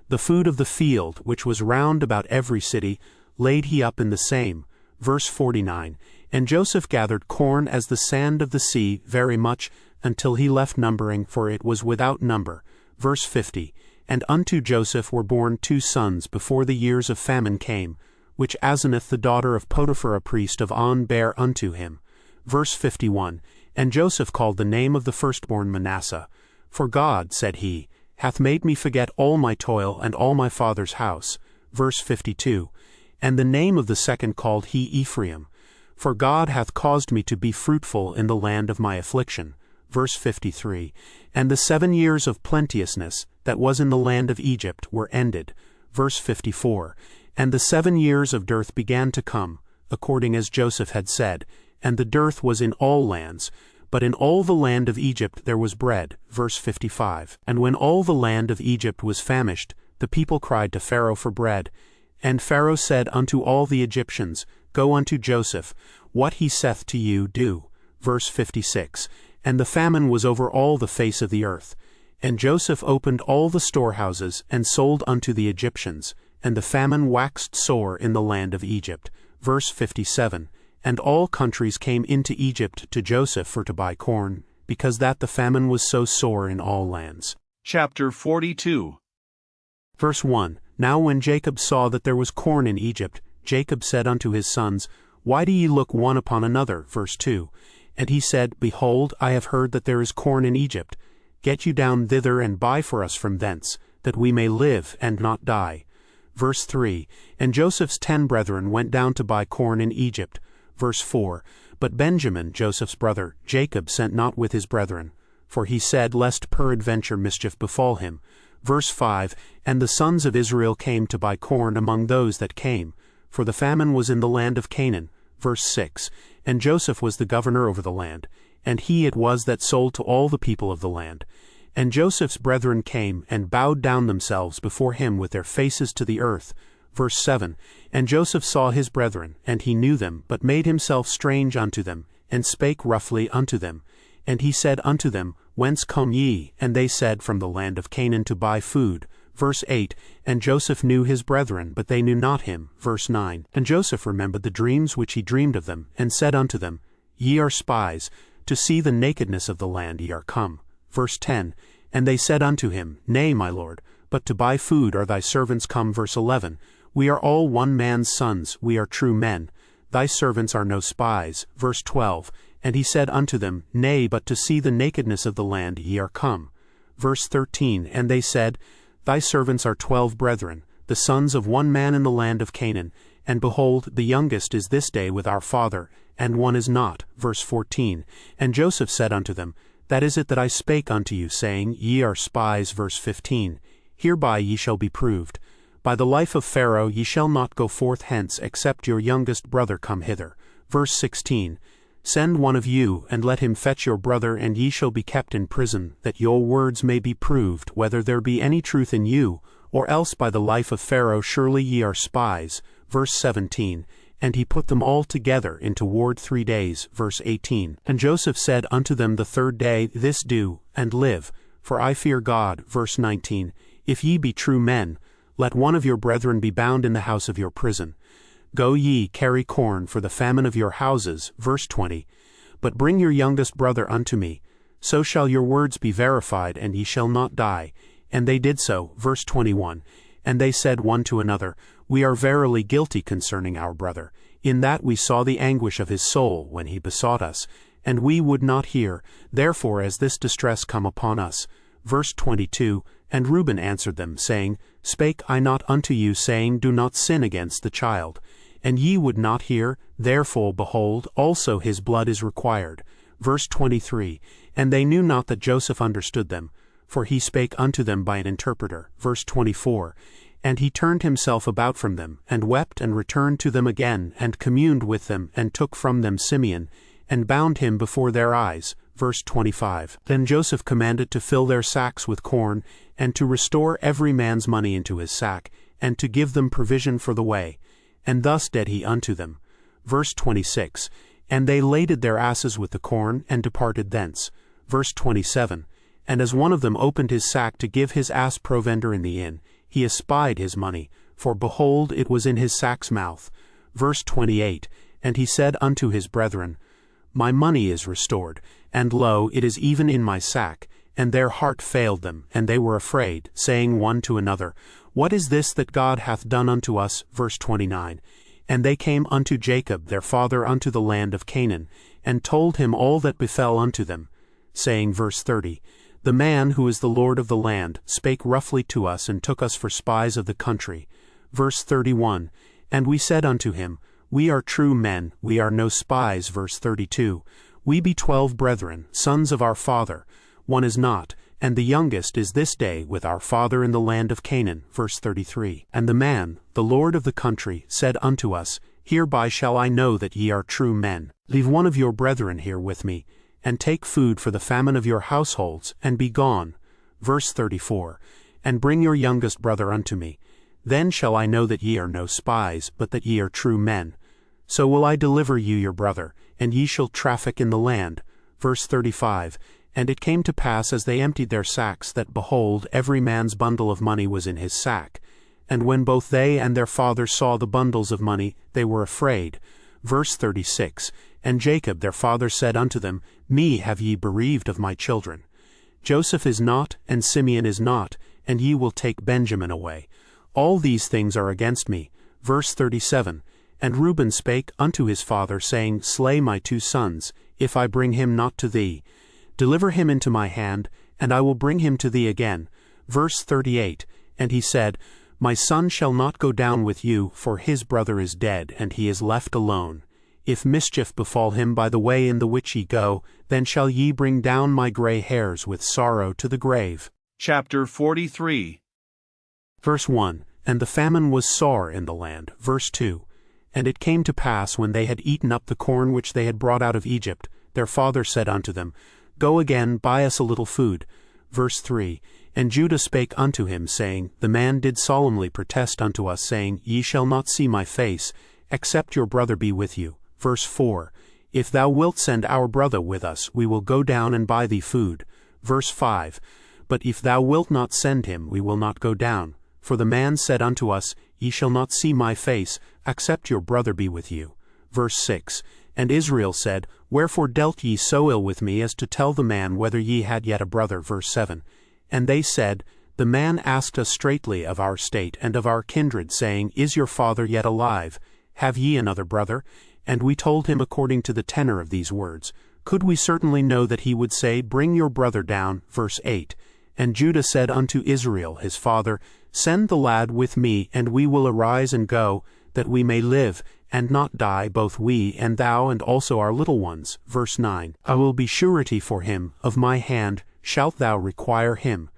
The food of the field, which was round about every city, laid he up in the same. Verse 49. And Joseph gathered corn as the sand of the sea very much, until he left numbering, for it was without number. Verse 50. And unto Joseph were born 2 sons before the years of famine came, which Asenath the daughter of Potiphar a priest of On bare unto him. Verse 51. And Joseph called the name of the firstborn Manasseh. For God, said he, hath made me forget all my toil and all my father's house. Verse 52. And the name of the second called he Ephraim. For God hath caused me to be fruitful in the land of my affliction. Verse 53. And the 7 years of plenteousness that was in the land of Egypt were ended. Verse 54. And the 7 years of dearth began to come, according as Joseph had said, and the dearth was in all lands, but in all the land of Egypt there was bread. Verse 55. And when all the land of Egypt was famished, the people cried to Pharaoh for bread. And Pharaoh said unto all the Egyptians, Go unto Joseph, what he saith to you, do. Verse 56. And the famine was over all the face of the earth. And Joseph opened all the storehouses, and sold unto the Egyptians. And the famine waxed sore in the land of Egypt. Verse 57. And all countries came into Egypt to Joseph for to buy corn, because that the famine was so sore in all lands. Chapter 42. Verse 1. Now when Jacob saw that there was corn in Egypt, Jacob said unto his sons, Why do ye look one upon another? Verse 2. And he said, Behold, I have heard that there is corn in Egypt. Get you down thither, and buy for us from thence, that we may live and not die. Verse 3. And Joseph's 10 brethren went down to buy corn in Egypt. Verse 4. But Benjamin, Joseph's brother, Jacob sent not with his brethren, for he said, Lest peradventure mischief befall him. Verse 5. And the sons of Israel came to buy corn among those that came, for the famine was in the land of Canaan. Verse 6. And Joseph was the governor over the land, and he it was that sold to all the people of the land. And Joseph's brethren came, and bowed down themselves before him with their faces to the earth. Verse 7. And Joseph saw his brethren, and he knew them, but made himself strange unto them, and spake roughly unto them. And he said unto them, Whence come ye? And they said, From the land of Canaan to buy food. Verse 8. And Joseph knew his brethren, but they knew not him. Verse 9. And Joseph remembered the dreams which he dreamed of them, and said unto them, Ye are spies, to see the nakedness of the land ye are come. Verse 10. And they said unto him, Nay, my lord, but to buy food are thy servants come. Verse 11. We are all one man's sons, we are true men. Thy servants are no spies. Verse 12. And he said unto them, Nay, but to see the nakedness of the land ye are come. Verse 13. And they said, Thy servants are 12 brethren, the sons of one man in the land of Canaan, and behold, the youngest is this day with our father, and one is not. Verse 14. And Joseph said unto them, That is it that I spake unto you, saying, Ye are spies. Verse 15. Hereby ye shall be proved. By the life of Pharaoh ye shall not go forth hence, except your youngest brother come hither. Verse 16. Send one of you, and let him fetch your brother, and ye shall be kept in prison, that your words may be proved, whether there be any truth in you, or else by the life of Pharaoh surely ye are spies. Verse 17. And he put them all together into ward 3 days. Verse 18. And Joseph said unto them the third day, This do, and live, for I fear God. Verse 19. If ye be true men, let one of your brethren be bound in the house of your prison. Go ye, carry corn for the famine of your houses. Verse 20. But bring your youngest brother unto me, so shall your words be verified, and ye shall not die. And they did so. Verse 21. And they said one to another, We are verily guilty concerning our brother, in that we saw the anguish of his soul when he besought us, and we would not hear, therefore as this distress come upon us. Verse 22. And Reuben answered them, saying, Spake I not unto you, saying, Do not sin against the child? And ye would not hear, therefore, behold, also his blood is required. Verse 23. And they knew not that Joseph understood them, for he spake unto them by an interpreter. Verse 24. And he turned himself about from them, and wept, and returned to them again, and communed with them, and took from them Simeon, and bound him before their eyes. Verse 25. Then Joseph commanded to fill their sacks with corn, and to restore every man's money into his sack, and to give them provision for the way. And thus did he unto them. Verse 26. And they laded their asses with the corn, and departed thence. Verse 27. And as one of them opened his sack to give his ass provender in the inn, he espied his money, for behold, it was in his sack's mouth. Verse 28. And he said unto his brethren, My money is restored, and lo, it is even in my sack. And their heart failed them, and they were afraid, saying one to another, What is this that God hath done unto us? Verse 29. And they came unto Jacob their father unto the land of Canaan, and told him all that befell unto them, saying, Verse 30, The man who is the Lord of the land spake roughly to us, and took us for spies of the country. Verse 31. And we said unto him, We are true men, we are no spies. Verse 32. We be 12 brethren, sons of our father. One is not, and the youngest is this day with our father in the land of Canaan. Verse 33. And the man, the Lord of the country, said unto us, Hereby shall I know that ye are true men. Leave one of your brethren here with me, and take food for the famine of your households, and be gone. Verse 34. And bring your youngest brother unto me. Then shall I know that ye are no spies, but that ye are true men. So will I deliver you your brother, and ye shall traffic in the land. Verse 35. And it came to pass as they emptied their sacks, that, behold, every man's bundle of money was in his sack. And when both they and their father saw the bundles of money, they were afraid. Verse 36. And Jacob their father said unto them, Me have ye bereaved of my children. Joseph is not, and Simeon is not, and ye will take Benjamin away. All these things are against me. Verse 37. And Reuben spake unto his father, saying, Slay my 2 sons, if I bring him not to thee. Deliver him into my hand, and I will bring him to thee again. Verse 38. And he said, My son shall not go down with you, for his brother is dead, and he is left alone. If mischief befall him by the way in the which ye go, then shall ye bring down my gray hairs with sorrow to the grave. Chapter 43. Verse 1. And the famine was sore in the land. Verse 2. And it came to pass, when they had eaten up the corn which they had brought out of Egypt, their father said unto them, Go again, buy us a little food. Verse 3. And Judah spake unto him, saying, The man did solemnly protest unto us, saying, Ye shall not see my face, except your brother be with you. Verse 4. If thou wilt send our brother with us, we will go down and buy thee food. Verse 5. But if thou wilt not send him, we will not go down. For the man said unto us, Ye shall not see my face, except your brother be with you. Verse 6. And Israel said, Wherefore dealt ye so ill with me as to tell the man whether ye had yet a brother? Verse 7. And they said, The man asked us straitly of our state and of our kindred, saying, Is your father yet alive? Have ye another brother? And we told him according to the tenor of these words. Could we certainly know that he would say, Bring your brother down? Verse 8. And Judah said unto Israel his father, Send the lad with me, and we will arise and go, that we may live, and not die, both we and thou, and also our little ones. Verse 9. I will be surety for him, of my hand shalt thou require him.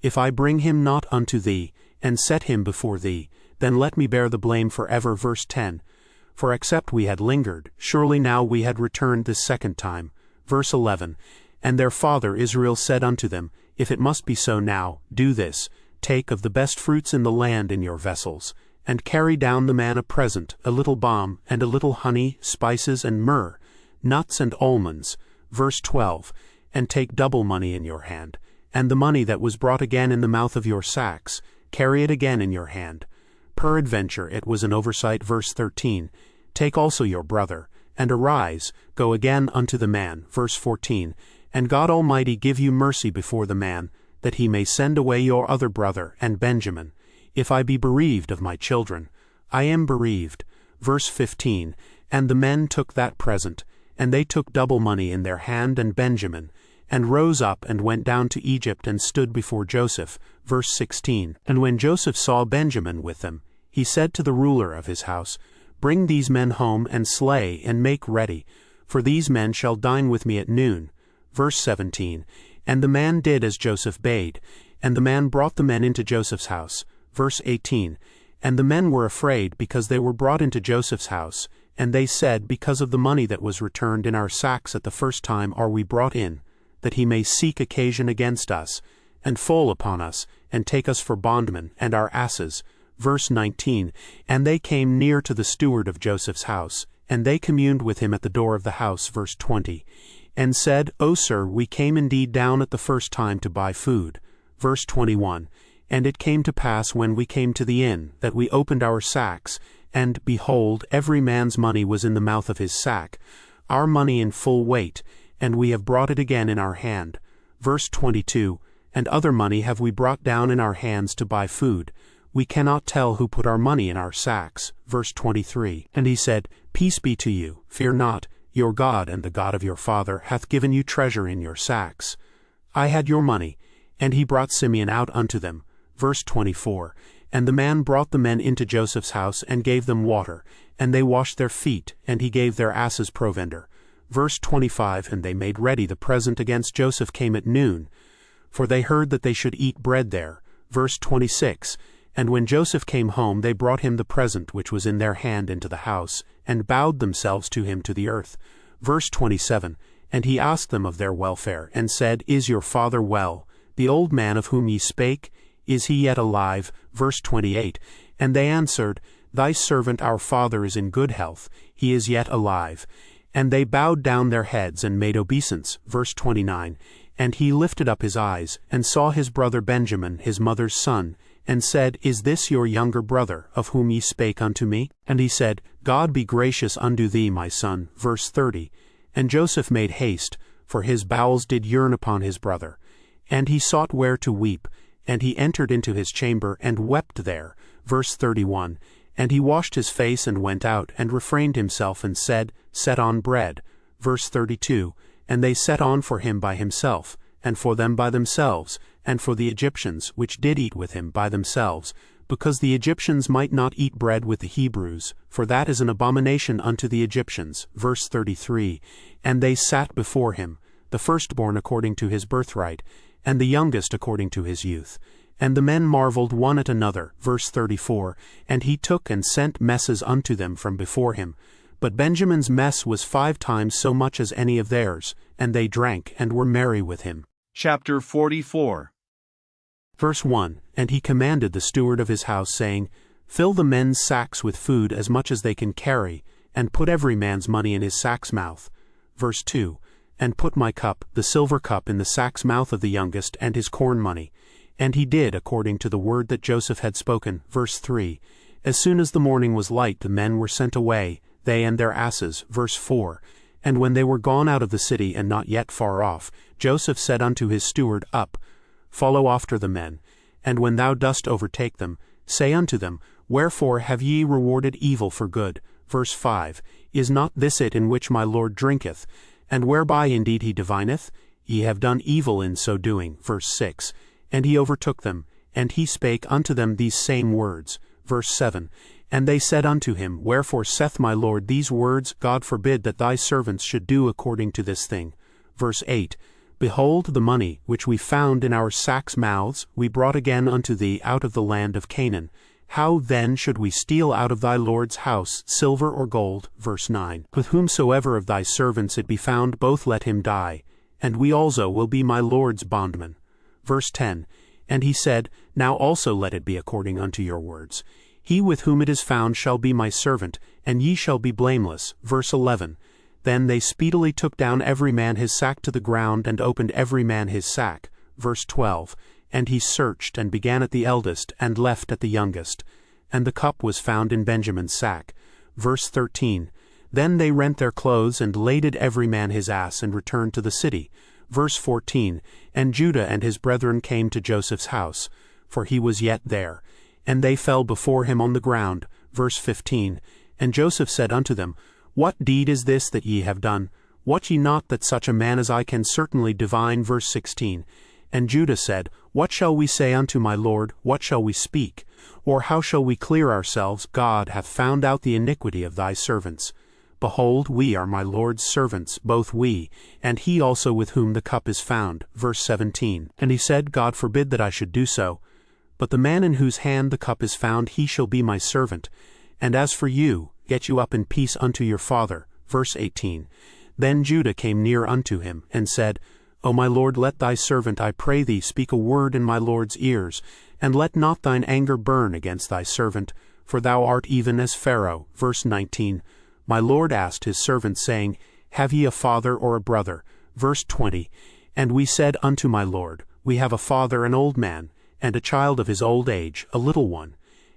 If I bring him not unto thee, and set him before thee, then let me bear the blame forever. Verse 10. For except we had lingered, surely now we had returned this second time. Verse 11. And their father Israel said unto them, If it must be so now, do this, take of the best fruits in the land in your vessels, and carry down the man a present, a little balm, and a little honey, spices, and myrrh, nuts and almonds. Verse 12. And take double money in your hand, and the money that was brought again in the mouth of your sacks, carry it again in your hand. Peradventure it was an oversight. Verse 13. Take also your brother, and arise, go again unto the man. Verse 14. And God Almighty give you mercy before the man, that he may send away your other brother, and Benjamin. If I be bereaved of my children, I am bereaved. Verse 15. And the men took that present, and they took double money in their hand and Benjamin, and rose up and went down to Egypt and stood before Joseph. Verse 16. And when Joseph saw Benjamin with them, he said to the ruler of his house, Bring these men home, and slay, and make ready, for these men shall dine with me at noon. Verse 17. And the man did as Joseph bade, and the man brought the men into Joseph's house. Verse 18. And the men were afraid, because they were brought into Joseph's house, and they said, Because of the money that was returned in our sacks at the first time are we brought in, that he may seek occasion against us, and fall upon us, and take us for bondmen, and our asses. Verse 19. And they came near to the steward of Joseph's house, and they communed with him at the door of the house. Verse 20. And said, O sir, we came indeed down at the first time to buy food. Verse 21. And it came to pass when we came to the inn, that we opened our sacks, and, behold, every man's money was in the mouth of his sack, our money in full weight, and we have brought it again in our hand. Verse 22. And other money have we brought down in our hands to buy food. We cannot tell who put our money in our sacks. Verse 23. And he said, Peace be to you, fear not, your God and the God of your father hath given you treasure in your sacks. I had your money. And he brought Simeon out unto them. Verse 24. And the man brought the men into Joseph's house, and gave them water, and they washed their feet, and he gave their asses provender. Verse 25. And they made ready the present against Joseph came at noon, for they heard that they should eat bread there. Verse 26. And when Joseph came home, they brought him the present which was in their hand into the house, and bowed themselves to him to the earth. Verse 27. And he asked them of their welfare, and said, Is your father well? The old man of whom ye spake, is he yet alive? Verse 28. And they answered, Thy servant our father is in good health, he is yet alive. And they bowed down their heads and made obeisance. Verse 29. And he lifted up his eyes, and saw his brother Benjamin, his mother's son, and said, Is this your younger brother, of whom ye spake unto me? And he said, God be gracious unto thee, my son. Verse 30. And Joseph made haste, for his bowels did yearn upon his brother. And he sought where to weep, and he entered into his chamber, and wept there. Verse 31. And he washed his face, and went out, and refrained himself, and said, Set on bread. Verse 32. And they set on for him by himself, and for them by themselves, and for the Egyptians, which did eat with him by themselves, because the Egyptians might not eat bread with the Hebrews, for that is an abomination unto the Egyptians. Verse 33. And they sat before him, the firstborn according to his birthright, and the youngest according to his youth. And the men marveled one at another. Verse 34. And he took and sent messes unto them from before him. But Benjamin's mess was 5 times so much as any of theirs, and they drank and were merry with him. Chapter 44. Verse 1. And he commanded the steward of his house, saying, Fill the men's sacks with food as much as they can carry, and put every man's money in his sack's mouth. Verse 2. And put my cup, the silver cup, in the sack's mouth of the youngest, and his corn money. And he did according to the word that Joseph had spoken. Verse 3. As soon as the morning was light, the men were sent away, they and their asses. Verse 4. And when they were gone out of the city, and not yet far off, Joseph said unto his steward, Up, follow after the men, and when thou dost overtake them, say unto them, Wherefore have ye rewarded evil for good? Verse 5. Is not this it in which my Lord drinketh, and whereby indeed he divineth? Ye have done evil in so doing. Verse 6. And he overtook them, and he spake unto them these same words. Verse 7. And they said unto him, Wherefore saith my Lord these words? God forbid that thy servants should do according to this thing. Verse 8. Behold, the money which we found in our sacks' mouths we brought again unto thee out of the land of Canaan. How then should we steal out of thy Lord's house silver or gold? Verse 9. With whomsoever of thy servants it be found, both let him die, and we also will be my Lord's bondmen. Verse 10. And he said, Now also let it be according unto your words. He with whom it is found shall be my servant, and ye shall be blameless. Verse 11. Then they speedily took down every man his sack to the ground, and opened every man his sack. Verse 12. And he searched, and began at the eldest, and left at the youngest. And the cup was found in Benjamin's sack. Verse 13. Then they rent their clothes, and laded every man his ass, and returned to the city. Verse 14. And Judah and his brethren came to Joseph's house, for he was yet there. And they fell before him on the ground. Verse 15. And Joseph said unto them, What deed is this that ye have done? Wot ye not that such a man as I can certainly divine? Verse 16. And Judah said, What shall we say unto my Lord? What shall we speak? Or how shall we clear ourselves? God hath found out the iniquity of thy servants. Behold, we are my Lord's servants, both we, and he also with whom the cup is found. Verse 17. And he said, God forbid that I should do so. But the man in whose hand the cup is found, he shall be my servant. And as for you, get you up in peace unto your father. Verse 18. Then Judah came near unto him, and said, O my Lord, let thy servant, I pray thee, speak a word in my Lord's ears, and let not thine anger burn against thy servant, for thou art even as Pharaoh. Verse 19. My Lord asked his servant, saying, Have ye a father or a brother? Verse 20. And we said unto my Lord, We have a father, an old man, and a child of his old age, a little one.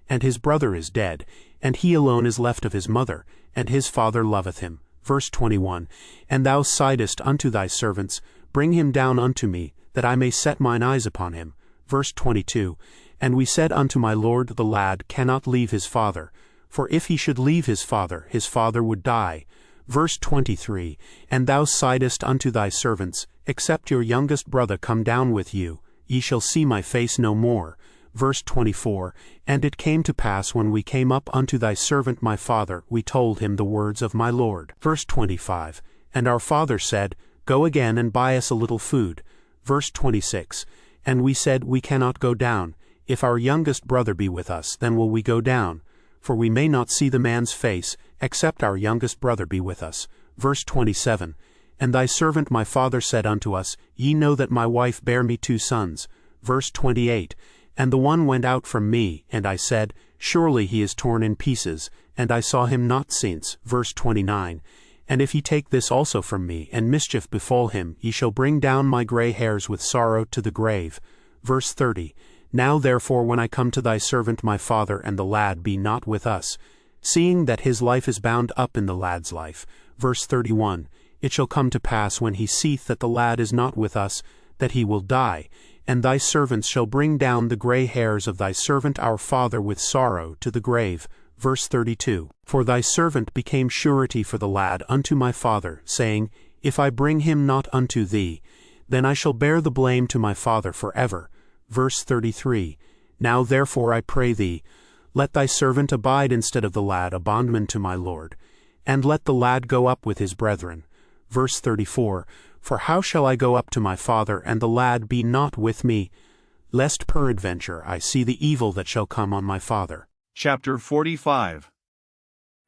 And his brother is dead, and he alone is left of his mother, and his father loveth him. Verse 21. And thou saidest unto thy servants, Bring him down unto me, that I may set mine eyes upon him. Verse 22. And we said unto my Lord, The lad cannot leave his father, for if he should leave his father would die. Verse 23. And thou saidest unto thy servants, Except your youngest brother come down with you, ye shall see my face no more. Verse 24. And it came to pass when we came up unto thy servant my father, we told him the words of my Lord. Verse 25. And our father said, Go again and buy us a little food. Verse 26. And we said, We cannot go down. If our youngest brother be with us, then will we go down. For we may not see the man's face, except our youngest brother be with us. Verse 27. And thy servant my father said unto us, Ye know that my wife bare me 2 sons. Verse 28. And the one went out from me, and I said, Surely he is torn in pieces, and I saw him not since. Verse 29. And if he take this also from me, and mischief befall him, ye shall bring down my gray hairs with sorrow to the grave. Verse 30. Now therefore when I come to thy servant my father, and the lad be not with us, seeing that his life is bound up in the lad's life. Verse 31. It shall come to pass when he seeth that the lad is not with us, that he will die, and thy servants shall bring down the gray hairs of thy servant our father with sorrow to the grave. Verse 32. For thy servant became surety for the lad unto my father, saying, If I bring him not unto thee, then I shall bear the blame to my father forever. Verse 33. Now therefore I pray thee, let thy servant abide instead of the lad, a bondman to my Lord, and let the lad go up with his brethren. Verse 34. For how shall I go up to my father, and the lad be not with me, lest peradventure I see the evil that shall come on my father? Chapter 45.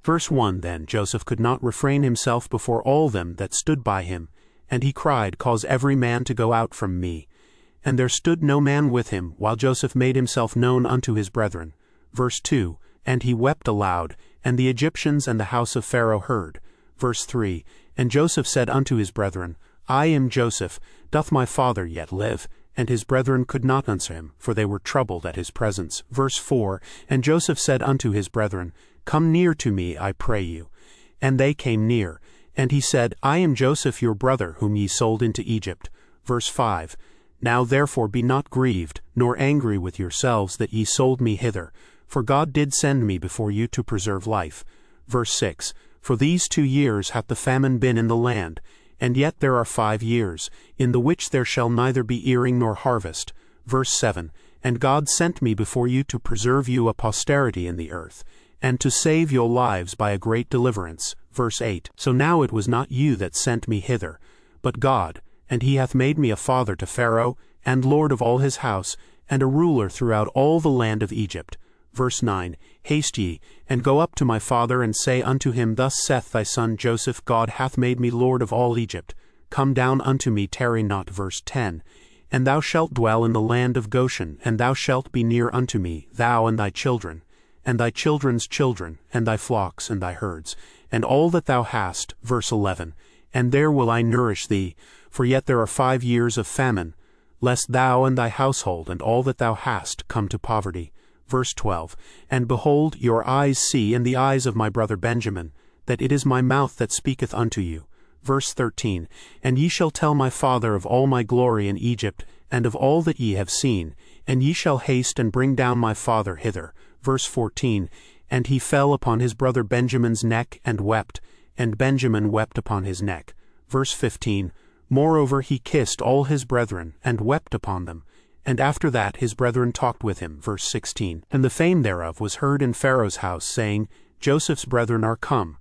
Verse 1. Then Joseph could not refrain himself before all them that stood by him, and he cried, Cause every man to go out from me. And there stood no man with him, while Joseph made himself known unto his brethren. Verse 2. And he wept aloud, and the Egyptians and the house of Pharaoh heard. Verse 3. And Joseph said unto his brethren, I am Joseph, doth my father yet live? And his brethren could not answer him, for they were troubled at his presence. Verse 4. And Joseph said unto his brethren, Come near to me, I pray you. And they came near. And he said, I am Joseph your brother, whom ye sold into Egypt. Verse 5. Now therefore be not grieved, nor angry with yourselves that ye sold me hither, for God did send me before you to preserve life. Verse 6. For these 2 years hath the famine been in the land, and yet there are 5 years, in the which there shall neither be earing nor harvest. Verse 7. And God sent me before you to preserve you a posterity in the earth, and to save your lives by a great deliverance. Verse 8. So now it was not you that sent me hither, but God, and he hath made me a father to Pharaoh, and lord of all his house, and a ruler throughout all the land of Egypt. Verse 9, Haste ye, and go up to my father, and say unto him, Thus saith thy son Joseph, God hath made me lord of all Egypt. Come down unto me, tarry not. Verse 10, And thou shalt dwell in the land of Goshen, and thou shalt be near unto me, thou and thy children, and thy children's children, and thy flocks and thy herds, and all that thou hast. Verse 11, And there will I nourish thee, for yet there are 5 years of famine, lest thou and thy household and all that thou hast come to poverty. Verse 12, And behold, your eyes see, and the eyes of my brother Benjamin, that it is my mouth that speaketh unto you. Verse 13, And ye shall tell my father of all my glory in Egypt, and of all that ye have seen, and ye shall haste and bring down my father hither. Verse 14, And he fell upon his brother Benjamin's neck and wept, and Benjamin wept upon his neck. Verse 15, Moreover he kissed all his brethren, and wept upon them. And after that his brethren talked with him. Verse 16, And the fame thereof was heard in Pharaoh's house, saying, Joseph's brethren are come.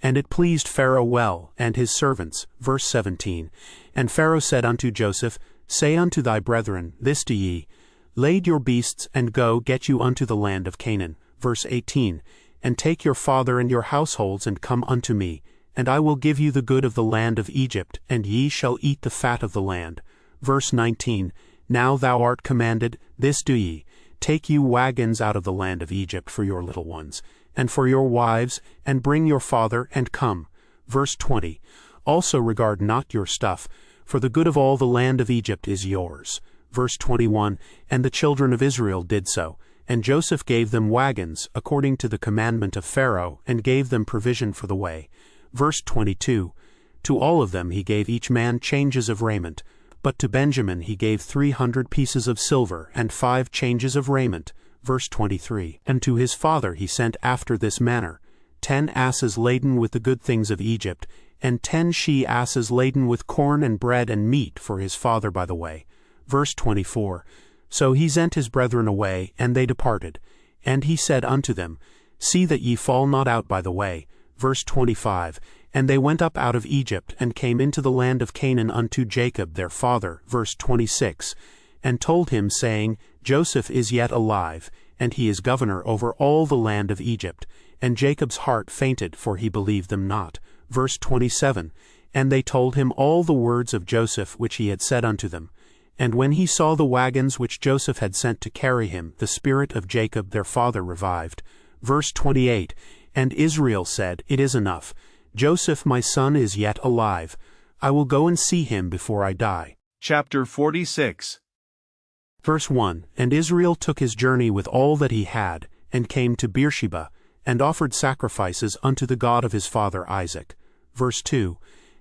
And it pleased Pharaoh well, and his servants. Verse 17, And Pharaoh said unto Joseph, Say unto thy brethren, This do ye, Lade your beasts, and go, get you unto the land of Canaan. Verse 18, And take your father and your households, and come unto me, and I will give you the good of the land of Egypt, and ye shall eat the fat of the land. Verse 19, Now thou art commanded, this do ye, take you wagons out of the land of Egypt for your little ones, and for your wives, and bring your father, and come. Verse 20, Also regard not your stuff, for the good of all the land of Egypt is yours. Verse 21, And the children of Israel did so, and Joseph gave them wagons, according to the commandment of Pharaoh, and gave them provision for the way. Verse 22, To all of them he gave each man changes of raiment, but to Benjamin he gave 300 pieces of silver, and 5 changes of raiment. Verse 23, And to his father he sent after this manner, 10 asses laden with the good things of Egypt, and 10 she-asses laden with corn and bread and meat for his father by the way. Verse 24, So he sent his brethren away, and they departed. And he said unto them, See that ye fall not out by the way. Verse 25, And they went up out of Egypt, and came into the land of Canaan unto Jacob their father. Verse 26, And told him, saying, Joseph is yet alive, and he is governor over all the land of Egypt. And Jacob's heart fainted, for he believed them not. Verse 27, And they told him all the words of Joseph which he had said unto them. And when he saw the wagons which Joseph had sent to carry him, the spirit of Jacob their father revived. Verse 28, And Israel said, It is enough. Joseph my son is yet alive. I will go and see him before I die. Chapter 46. Verse 1, And Israel took his journey with all that he had, and came to Beersheba, and offered sacrifices unto the God of his father Isaac. Verse 2,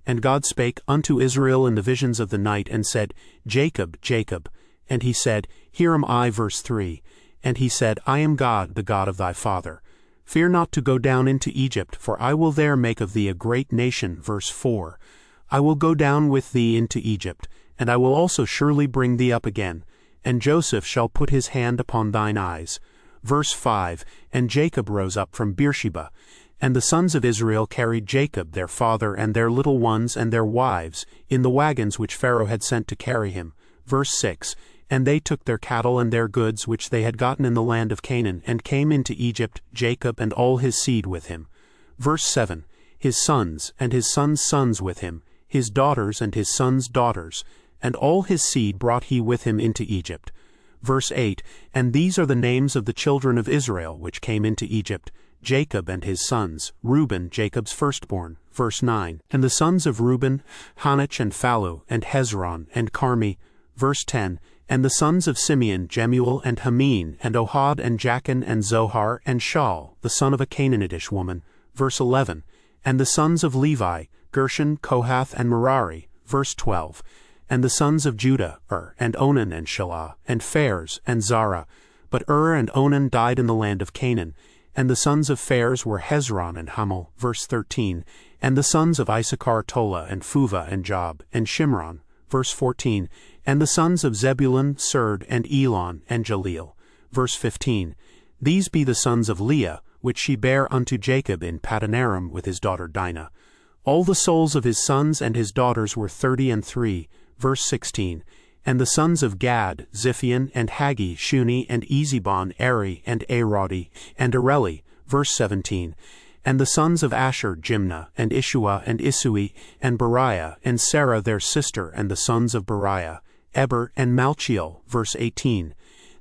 And God spake unto Israel in the visions of the night, and said, Jacob, Jacob. And he said, Here am I. Verse 3, And he said, I am God, the God of thy father. Fear not to go down into Egypt, for I will there make of thee a great nation. Verse 4, I will go down with thee into Egypt, and I will also surely bring thee up again, and Joseph shall put his hand upon thine eyes. Verse 5, And Jacob rose up from Beersheba, and the sons of Israel carried Jacob their father and their little ones and their wives in the wagons which Pharaoh had sent to carry him. Verse 6, And they took their cattle and their goods which they had gotten in the land of Canaan, and came into Egypt, Jacob and all his seed with him. Verse 7, His sons and his sons' sons with him, his daughters and his sons' daughters, and all his seed brought he with him into Egypt. Verse 8, And these are the names of the children of Israel which came into Egypt, Jacob and his sons, Reuben, Jacob's firstborn. Verse 9, And the sons of Reuben, Hanoch and Phallu, and Hezron, and Carmi. Verse 10, And the sons of Simeon, Jemuel, and Hameen, and Ohad, and Jachin, and Zohar, and Shaul, the son of a Canaanitish woman. Verse 11, And the sons of Levi, Gershon, Kohath, and Merari. Verse 12, And the sons of Judah, and Onan, and Shelah, and Phares, and Zara. But and Onan died in the land of Canaan. And the sons of Phares were Hezron and Hamul. Verse 13, And the sons of Issachar, Tola, and Phuvah, and Job, and Shimron. Verse 14, And the sons of Zebulun, Serd, and Elon, and Jaleel. Verse 15, These be the sons of Leah, which she bare unto Jacob in Padanaram with his daughter Dinah. All the souls of his sons and his daughters were 30 and 3. verse 16. And the sons of Gad, Ziphion, and Haggi, Shuni, and Ezebon, Eri, and Arodi, and Areli, verse 17. And the sons of Asher, Jimnah, and Ishua, and Isui, and Beriah, and Sarah their sister, and the sons of Beriah, Eber, and Malchiel, verse 18.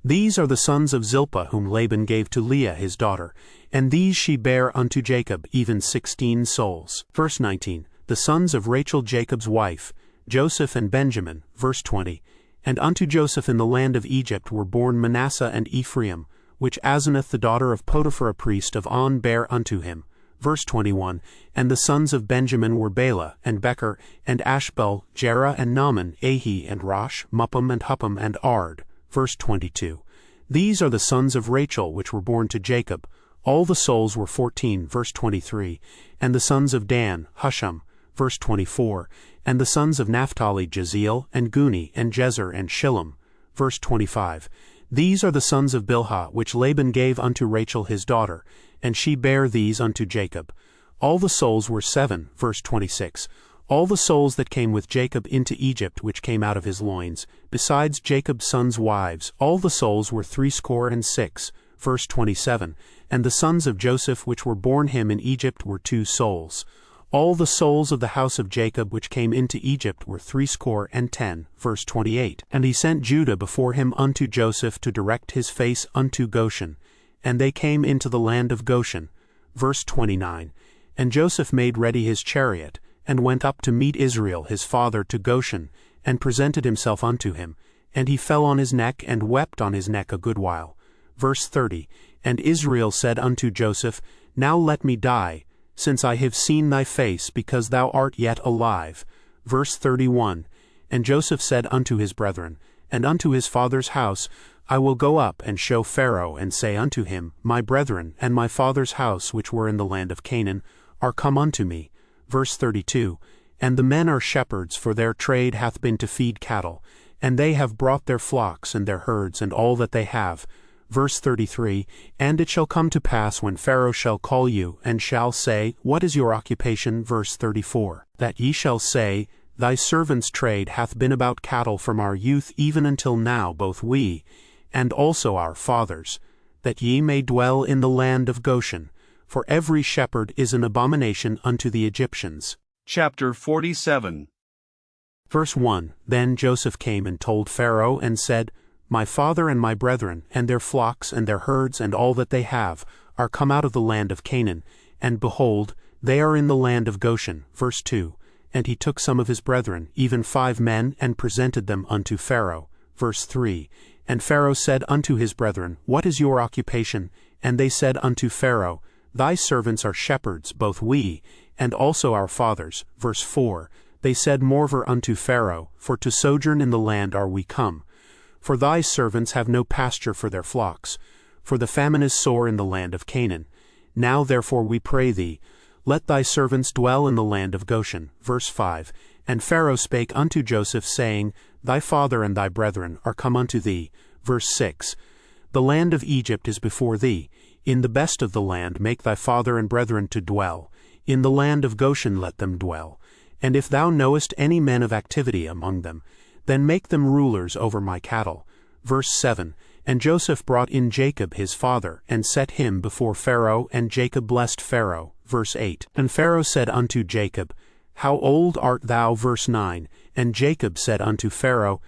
These are the sons of Zilpah whom Laban gave to Leah his daughter, and these she bare unto Jacob, even 16 souls. Verse 19. The sons of Rachel Jacob's wife, Joseph and Benjamin, verse 20. And unto Joseph in the land of Egypt were born Manasseh and Ephraim, which Asenath the daughter of Potiphar a priest of On bare unto him. Verse 21. And the sons of Benjamin were Bela, and Becher, and Ashbel, Jerah and Naaman, Ahi and Rosh, Muppim and Huppim and Ard. Verse 22. These are the sons of Rachel which were born to Jacob. All the souls were 14. Verse 23. And the sons of Dan, Husham. Verse 24. And the sons of Naphtali, Jeziel, and Guni, and Jezer, and Shillem. Verse 25. These are the sons of Bilhah, which Laban gave unto Rachel his daughter, and she bare these unto Jacob. All the souls were 7. Verse 26. All the souls that came with Jacob into Egypt, which came out of his loins, besides Jacob's sons' wives, all the souls were 66. Verse 27. And the sons of Joseph which were born him in Egypt were 2 souls. All the souls of the house of Jacob which came into Egypt were 70. Verse 28. And he sent Judah before him unto Joseph to direct his face unto Goshen. And they came into the land of Goshen. Verse 29. And Joseph made ready his chariot, and went up to meet Israel his father to Goshen, and presented himself unto him. And he fell on his neck, and wept on his neck a good while. Verse 30. And Israel said unto Joseph, Now let me die, since I have seen thy face, because thou art yet alive. Verse 31. And Joseph said unto his brethren, and unto his father's house, I will go up and show Pharaoh, and say unto him, My brethren, and my father's house, which were in the land of Canaan, are come unto me. Verse 32. And the men are shepherds, for their trade hath been to feed cattle, and they have brought their flocks and their herds and all that they have. Verse 33. And it shall come to pass when Pharaoh shall call you, and shall say, What is your occupation? Verse 34. That ye shall say, Thy servant's trade hath been about cattle from our youth even until now, both we, and also our fathers, that ye may dwell in the land of Goshen, for every shepherd is an abomination unto the Egyptians. Chapter 47. Verse 1. Then Joseph came and told Pharaoh, and said, My father and my brethren, and their flocks, and their herds, and all that they have, are come out of the land of Canaan, and behold, they are in the land of Goshen. Verse 2. And he took some of his brethren, even 5 men, and presented them unto Pharaoh. Verse 3. And Pharaoh said unto his brethren, What is your occupation? And they said unto Pharaoh, Thy servants are shepherds, both we, and also our fathers. Verse 4. They said moreover unto Pharaoh, For to sojourn in the land are we come. For thy servants have no pasture for their flocks, for the famine is sore in the land of Canaan. Now therefore we pray thee, let thy servants dwell in the land of Goshen. Verse 5. And Pharaoh spake unto Joseph, saying, Thy father and thy brethren are come unto thee. Verse 6. The land of Egypt is before thee. In the best of the land make thy father and brethren to dwell. In the land of Goshen let them dwell. And if thou knowest any men of activity among them, then make them rulers over my cattle. Verse 7. And Joseph brought in Jacob his father, and set him before Pharaoh, and Jacob blessed Pharaoh. Verse 8. And Pharaoh said unto Jacob, How old art thou? Verse 9. And Jacob said unto Pharaoh,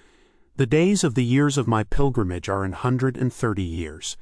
The days of the years of my pilgrimage are 130 years.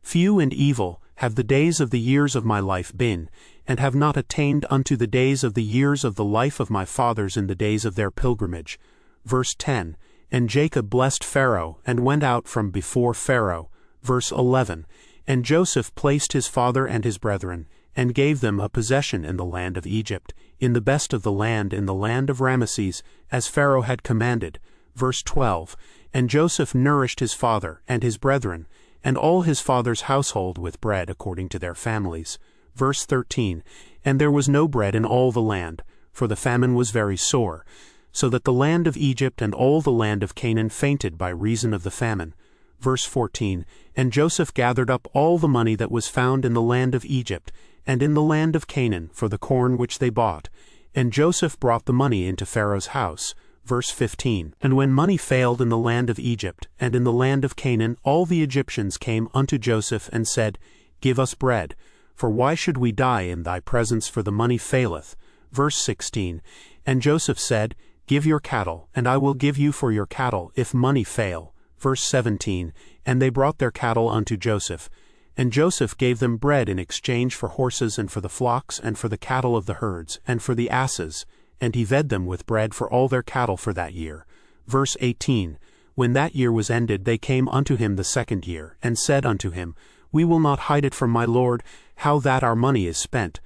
Few and evil have the days of the years of my life been, and have not attained unto the days of the years of the life of my fathers in the days of their pilgrimage. Verse 10. And Jacob blessed Pharaoh, and went out from before Pharaoh. Verse 11. And Joseph placed his father and his brethren, and gave them a possession in the land of Egypt, in the best of the land, in the land of Ramesses, as Pharaoh had commanded. Verse 12. And Joseph nourished his father and his brethren, and all his father's household with bread according to their families. Verse 13. And there was no bread in all the land, for the famine was very sore, so that the land of Egypt and all the land of Canaan fainted by reason of the famine. Verse 14. And Joseph gathered up all the money that was found in the land of Egypt, and in the land of Canaan, for the corn which they bought. And Joseph brought the money into Pharaoh's house. verse 15. And when money failed in the land of Egypt, and in the land of Canaan, all the Egyptians came unto Joseph and said, Give us bread, for why should we die in thy presence, for the money faileth? Verse 16. And Joseph said, Give your cattle, and I will give you for your cattle, if money fail. Verse 17. And they brought their cattle unto Joseph. And Joseph gave them bread in exchange for horses, and for the flocks, and for the cattle of the herds, and for the asses, and he fed them with bread for all their cattle for that year. Verse 18. When that year was ended, they came unto him the second year, and said unto him, We will not hide it from my lord, how that our money is spent.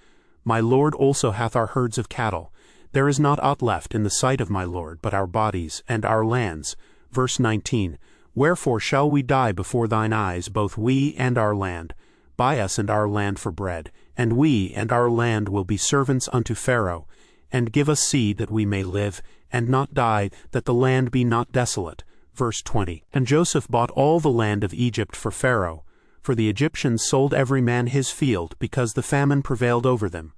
My lord also hath our herds of cattle. There is not aught left in the sight of my lord, but our bodies and our lands. Verse 19. Wherefore shall we die before thine eyes, both we and our land? Buy us and our land for bread, and we and our land will be servants unto Pharaoh. And give us seed that we may live, and not die, that the land be not desolate. Verse 20. And Joseph bought all the land of Egypt for Pharaoh, for the Egyptians sold every man his field, because the famine prevailed over them.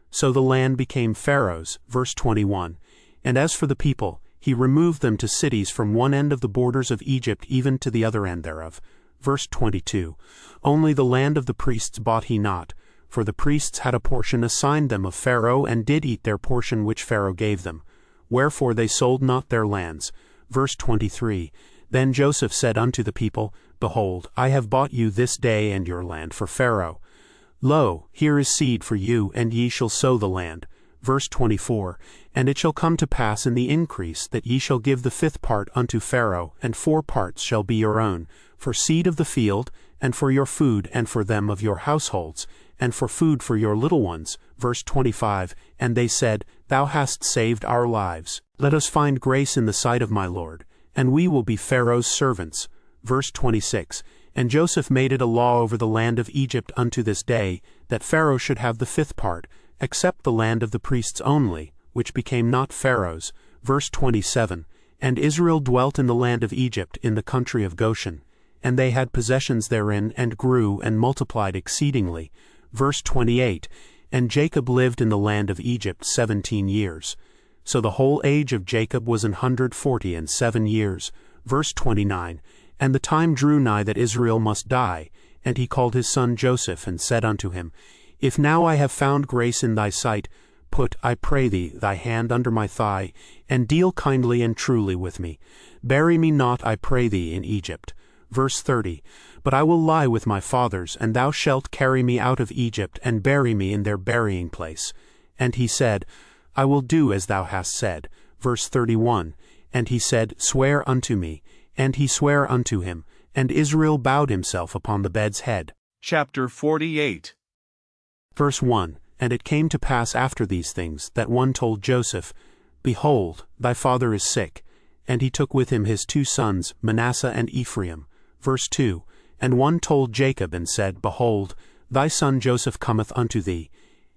So the land became Pharaoh's. Verse 21. And as for the people, he removed them to cities from one end of the borders of Egypt even to the other end thereof. Verse 22. Only the land of the priests bought he not, for the priests had a portion assigned them of Pharaoh, and did eat their portion which Pharaoh gave them. Wherefore they sold not their lands. Verse 23. Then Joseph said unto the people, Behold, I have bought you this day and your land for Pharaoh. Lo, here is seed for you, and ye shall sow the land. Verse 24. And it shall come to pass in the increase, that ye shall give the 5th part unto Pharaoh, and 4 parts shall be your own, for seed of the field, and for your food, and for them of your households, and for food for your little ones. Verse 25. And they said, Thou hast saved our lives. Let us find grace in the sight of my lord, and we will be Pharaoh's servants. Verse 26. And Joseph made it a law over the land of Egypt unto this day, that Pharaoh should have the 5th part, except the land of the priests only, which became not Pharaoh's. Verse 27. And Israel dwelt in the land of Egypt, in the country of Goshen. And they had possessions therein, and grew, and multiplied exceedingly. Verse 28. And Jacob lived in the land of Egypt 17 years. So the whole age of Jacob was 147 years. Verse 29. And the time drew nigh that Israel must die, and he called his son Joseph, and said unto him, If now I have found grace in thy sight, put, I pray thee, thy hand under my thigh, and deal kindly and truly with me. Bury me not, I pray thee, in Egypt. Verse 30. But I will lie with my fathers, and thou shalt carry me out of Egypt, and bury me in their burying place. And he said, I will do as thou hast said. Verse 31. And he said, Swear unto me. And he sware unto him, and Israel bowed himself upon the bed's head. Chapter 48. Verse 1. And it came to pass after these things, that one told Joseph, Behold, thy father is sick. And he took with him his 2 sons, Manasseh and Ephraim. Verse 2. And one told Jacob, and said, Behold, thy son Joseph cometh unto thee.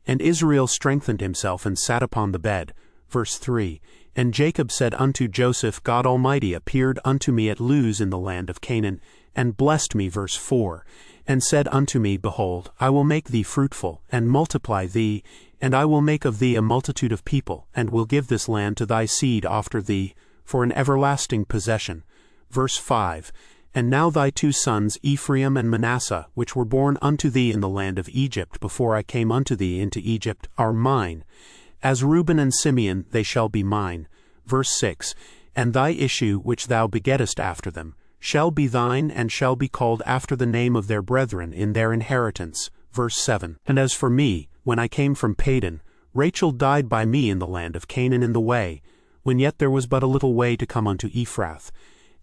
And Israel strengthened himself, and sat upon the bed. Verse 3. And Jacob said unto Joseph, God Almighty appeared unto me at Luz in the land of Canaan, and blessed me. Verse 4. And said unto me, Behold, I will make thee fruitful, and multiply thee, and I will make of thee a multitude of people, and will give this land to thy seed after thee, for an everlasting possession. Verse 5. And now thy 2 sons, Ephraim and Manasseh, which were born unto thee in the land of Egypt before I came unto thee into Egypt, are mine. As Reuben and Simeon they shall be mine. Verse 6. And thy issue which thou begettest after them shall be thine, and shall be called after the name of their brethren in their inheritance. Verse 7. And as for me, when I came from Padan, Rachel died by me in the land of Canaan in the way, when yet there was but a little way to come unto Ephrath.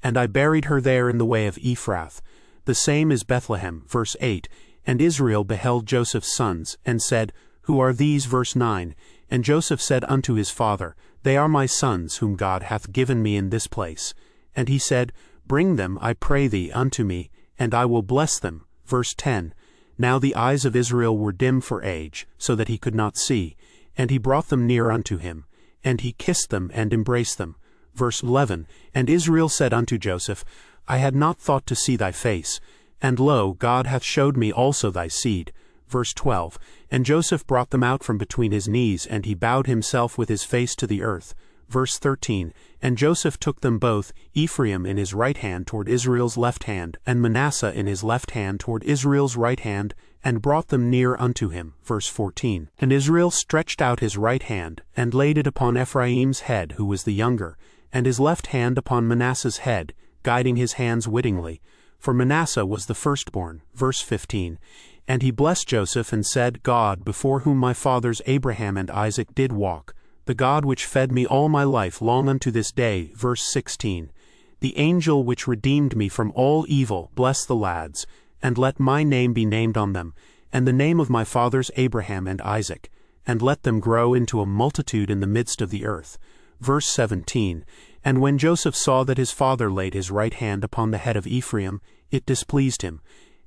And I buried her there in the way of Ephrath. The same is Bethlehem. Verse 8. And Israel beheld Joseph's sons, and said, Who are these? Verse 9. And Joseph said unto his father, They are my sons, whom God hath given me in this place. And he said, Bring them, I pray thee, unto me, and I will bless them. Verse 10. Now the eyes of Israel were dim for age, so that he could not see. And he brought them near unto him, and he kissed them and embraced them. Verse 11. And Israel said unto Joseph, I had not thought to see thy face, and lo, God hath showed me also thy seed. Verse 12. And Joseph brought them out from between his knees, and he bowed himself with his face to the earth. Verse 13, And Joseph took them both, Ephraim in his right hand toward Israel's left hand, and Manasseh in his left hand toward Israel's right hand, and brought them near unto him. Verse 14, And Israel stretched out his right hand, and laid it upon Ephraim's head, who was the younger, and his left hand upon Manasseh's head, guiding his hands wittingly. For Manasseh was the firstborn. Verse 15, And he blessed Joseph and said, God, before whom my fathers Abraham and Isaac did walk, the God which fed me all my life long unto this day. Verse 16, The angel which redeemed me from all evil, bless the lads, and let my name be named on them, and the name of my fathers Abraham and Isaac, and let them grow into a multitude in the midst of the earth. Verse 17, And when Joseph saw that his father laid his right hand upon the head of Ephraim, it displeased him,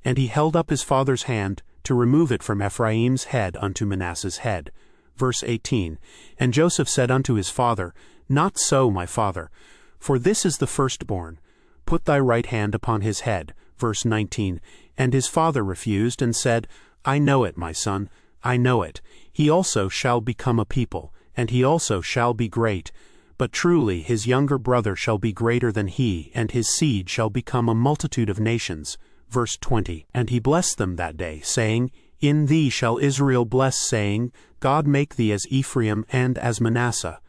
and he held up his father's hand to remove it from Ephraim's head unto Manasseh's head. Verse 18, And Joseph said unto his father, Not so, my father, for this is the firstborn. Put thy right hand upon his head. Verse 19, And his father refused, and said, I know it, my son, I know it. He also shall become a people, and he also shall be great. But truly his younger brother shall be greater than he, and his seed shall become a multitude of nations. Verse 20, And he blessed them that day, saying, In thee shall Israel bless, saying, God make thee as Ephraim and as Manasseh.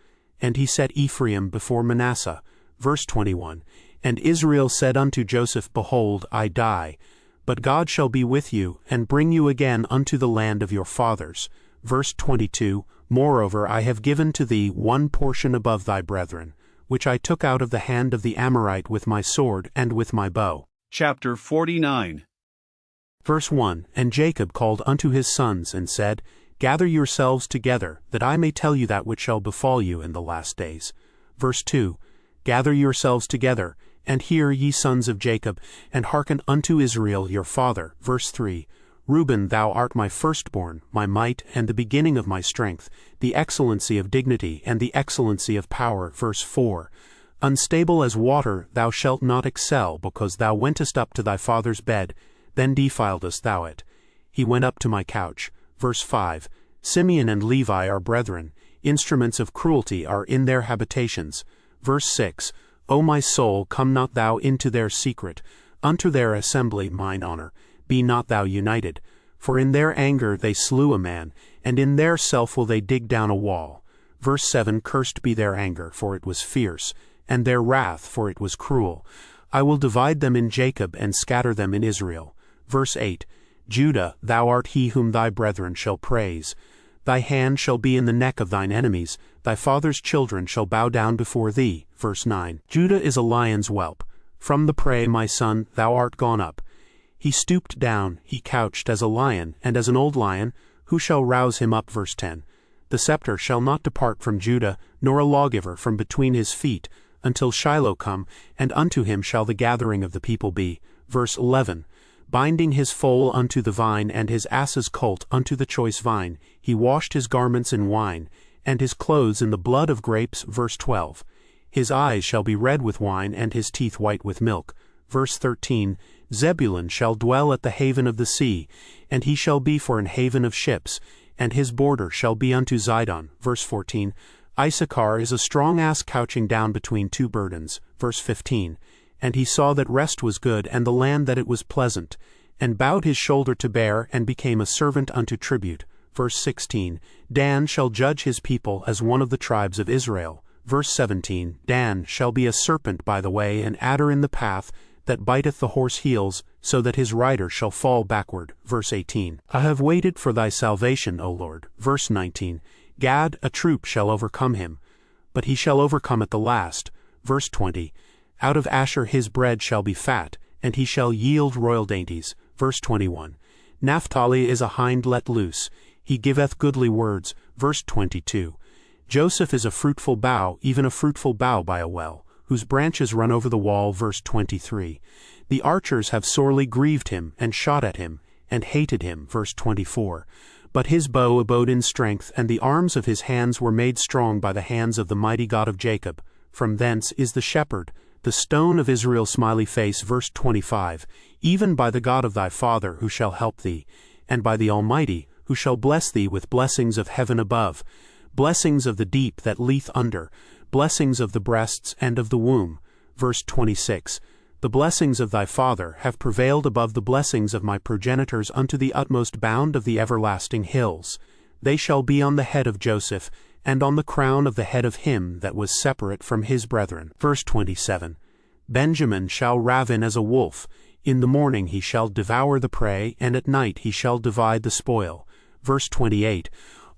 And he set Ephraim before Manasseh. Verse 21, And Israel said unto Joseph, Behold, I die, but God shall be with you, and bring you again unto the land of your fathers. Verse 22, Moreover I have given to thee one portion above thy brethren, which I took out of the hand of the Amorite with my sword and with my bow. Chapter 49. Verse 1, And Jacob called unto his sons, and said, Gather yourselves together, that I may tell you that which shall befall you in the last days. Verse 2, Gather yourselves together, and hear, ye sons of Jacob, and hearken unto Israel your father. Verse 3, Reuben, thou art my firstborn, my might, and the beginning of my strength, the excellency of dignity, and the excellency of power. Verse 4, Unstable as water thou shalt not excel, because thou wentest up to thy father's bed, then defiledst thou it. He went up to my couch. Verse 5, Simeon and Levi are brethren, instruments of cruelty are in their habitations. Verse 6, O my soul, come not thou into their secret, unto their assembly mine honor, be not thou united. For in their anger they slew a man, and in their self will they dig down a wall. Verse 7, Cursed be their anger, for it was fierce, and their wrath, for it was cruel. I will divide them in Jacob, and scatter them in Israel. Verse 8, Judah, thou art he whom thy brethren shall praise. Thy hand shall be in the neck of thine enemies, thy father's children shall bow down before thee. Verse 9, Judah is a lion's whelp. From the prey, my son, thou art gone up. He stooped down, he couched as a lion, and as an old lion, who shall rouse him up? Verse 10, The scepter shall not depart from Judah, nor a lawgiver from between his feet, until Shiloh come, and unto him shall the gathering of the people be. Verse 11, Binding his foal unto the vine, and his ass's colt unto the choice vine, he washed his garments in wine, and his clothes in the blood of grapes. Verse 12, His eyes shall be red with wine, and his teeth white with milk. Verse 13, Zebulun shall dwell at the haven of the sea, and he shall be for an haven of ships, and his border shall be unto Zidon. Verse 14, Issachar is a strong ass couching down between two burdens. Verse 15, And he saw that rest was good, and the land that it was pleasant, and bowed his shoulder to bear, and became a servant unto tribute. Verse 16, Dan shall judge his people as one of the tribes of Israel. Verse 17, Dan shall be a serpent by the way, an adder in the path, that biteth the horse heels, so that his rider shall fall backward. Verse 18, I have waited for thy salvation, O Lord. Verse 19, Gad, a troop shall overcome him, but he shall overcome at the last. Verse 20, Out of Asher his bread shall be fat, and he shall yield royal dainties. Verse 21, Naphtali is a hind let loose, he giveth goodly words. Verse 22, Joseph is a fruitful bough, even a fruitful bough by a well, whose branches run over the wall. Verse 23, The archers have sorely grieved him, and shot at him, and hated him. Verse 24, But his bow abode in strength, and the arms of his hands were made strong by the hands of the mighty God of Jacob. From thence is the shepherd, the stone of Israel's smiley face. Verse 25, Even by the God of thy father, who shall help thee, and by the Almighty, who shall bless thee with blessings of heaven above, blessings of the deep that leeth under, blessings of the breasts and of the womb. Verse 26. The blessings of thy father have prevailed above the blessings of my progenitors unto the utmost bound of the everlasting hills. They shall be on the head of Joseph, and on the crown of the head of him that was separate from his brethren. Verse 27. Benjamin shall ravin as a wolf. In the morning he shall devour the prey, and at night he shall divide the spoil. Verse 28.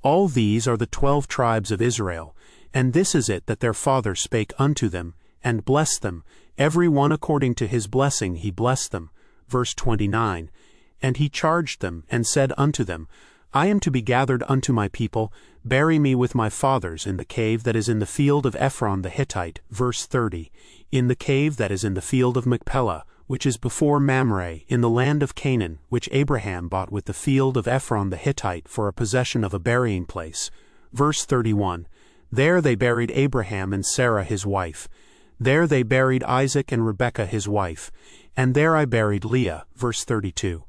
All these are the 12 tribes of Israel, and this is it that their father spake unto them, and blessed them, every one according to his blessing he blessed them. Verse 29. And he charged them, and said unto them, I am to be gathered unto my people, bury me with my fathers in the cave that is in the field of Ephron the Hittite. Verse 30. In the cave that is in the field of Machpelah, which is before Mamre, in the land of Canaan, which Abraham bought with the field of Ephron the Hittite for a possession of a burying place. Verse 31. There they buried Abraham and Sarah his wife. There they buried Isaac and Rebekah his wife. And there I buried Leah. Verse 32.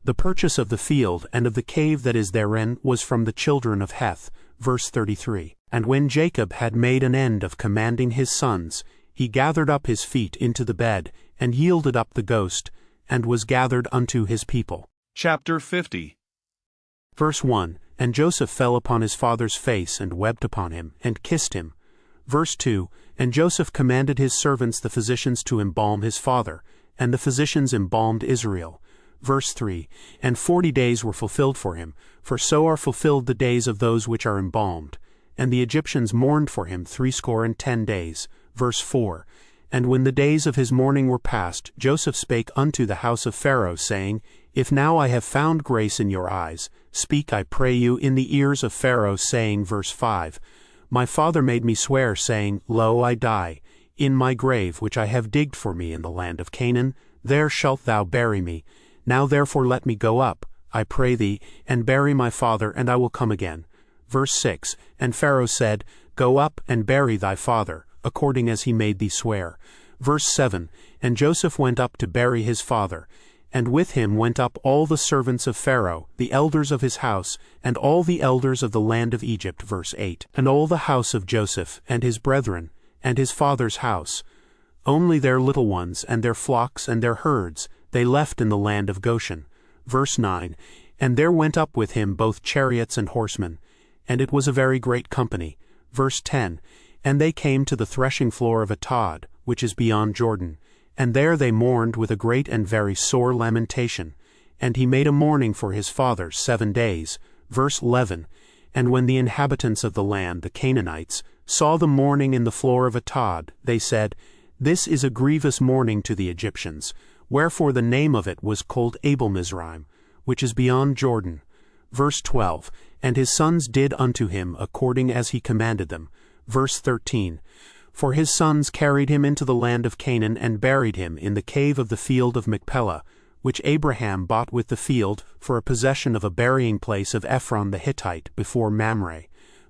The purchase of the field and of the cave that is therein was from the children of Heth. Verse 33. And when Jacob had made an end of commanding his sons, he gathered up his feet into the bed, and yielded up the ghost, and was gathered unto his people. Chapter 50. Verse 1. And Joseph fell upon his father's face, and wept upon him, and kissed him. Verse 2. And Joseph commanded his servants the physicians to embalm his father, and the physicians embalmed Israel. Verse 3. And 40 days were fulfilled for him, for so are fulfilled the days of those which are embalmed. And the Egyptians mourned for him 60 days. Verse 4. And when the days of his mourning were past, Joseph spake unto the house of Pharaoh, saying, If now I have found grace in your eyes, speak, I pray you, in the ears of Pharaoh, saying, Verse 5. My father made me swear, saying, Lo, I die. In my grave which I have digged for me in the land of Canaan, there shalt thou bury me. Now therefore let me go up, I pray thee, and bury my father, and I will come again. Verse 6. And Pharaoh said, Go up and bury thy father, according as he made thee swear. Verse 7. And Joseph went up to bury his father, and with him went up all the servants of Pharaoh, the elders of his house, and all the elders of the land of Egypt. Verse 8. And all the house of Joseph, and his brethren, and his father's house. Only their little ones, and their flocks, and their herds, they left in the land of Goshen. Verse 9. And there went up with him both chariots and horsemen, and it was a very great company. Verse 10. And they came to the threshing floor of Atad, which is beyond Jordan. And there they mourned with a great and very sore lamentation. And he made a mourning for his father 7 days. Verse 11. And when the inhabitants of the land, the Canaanites, saw the mourning in the floor of Atad, they said, This is a grievous mourning to the Egyptians. Wherefore the name of it was called Abel-Mizraim, which is beyond Jordan. Verse 12. And his sons did unto him according as he commanded them. Verse 13. For his sons carried him into the land of Canaan, and buried him in the cave of the field of Machpelah, which Abraham bought with the field for a possession of a burying place of Ephron the Hittite before Mamre.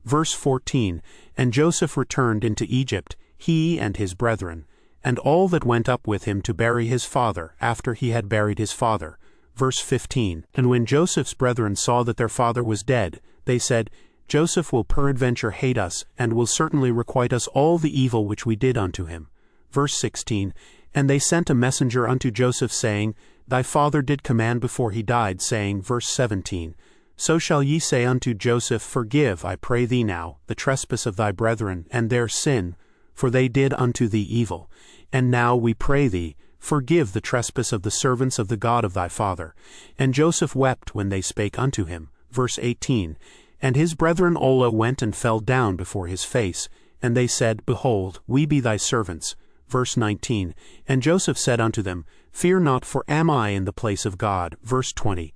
Verse 14. And Joseph returned into Egypt, he and his brethren, and all that went up with him to bury his father, after he had buried his father. Verse 15. And when Joseph's brethren saw that their father was dead, they said, Joseph will peradventure hate us, and will certainly requite us all the evil which we did unto him. Verse 16. And they sent a messenger unto Joseph, saying, Thy father did command before he died, saying, Verse 17. So shall ye say unto Joseph, Forgive, I pray thee now, the trespass of thy brethren, and their sin, for they did unto thee evil. And now, we pray thee, forgive the trespass of the servants of the God of thy father. And Joseph wept when they spake unto him. Verse 18. And his brethren Ola went and fell down before his face, and they said, Behold, we be thy servants. Verse 19. And Joseph said unto them, Fear not, for am I in the place of God? Verse 20.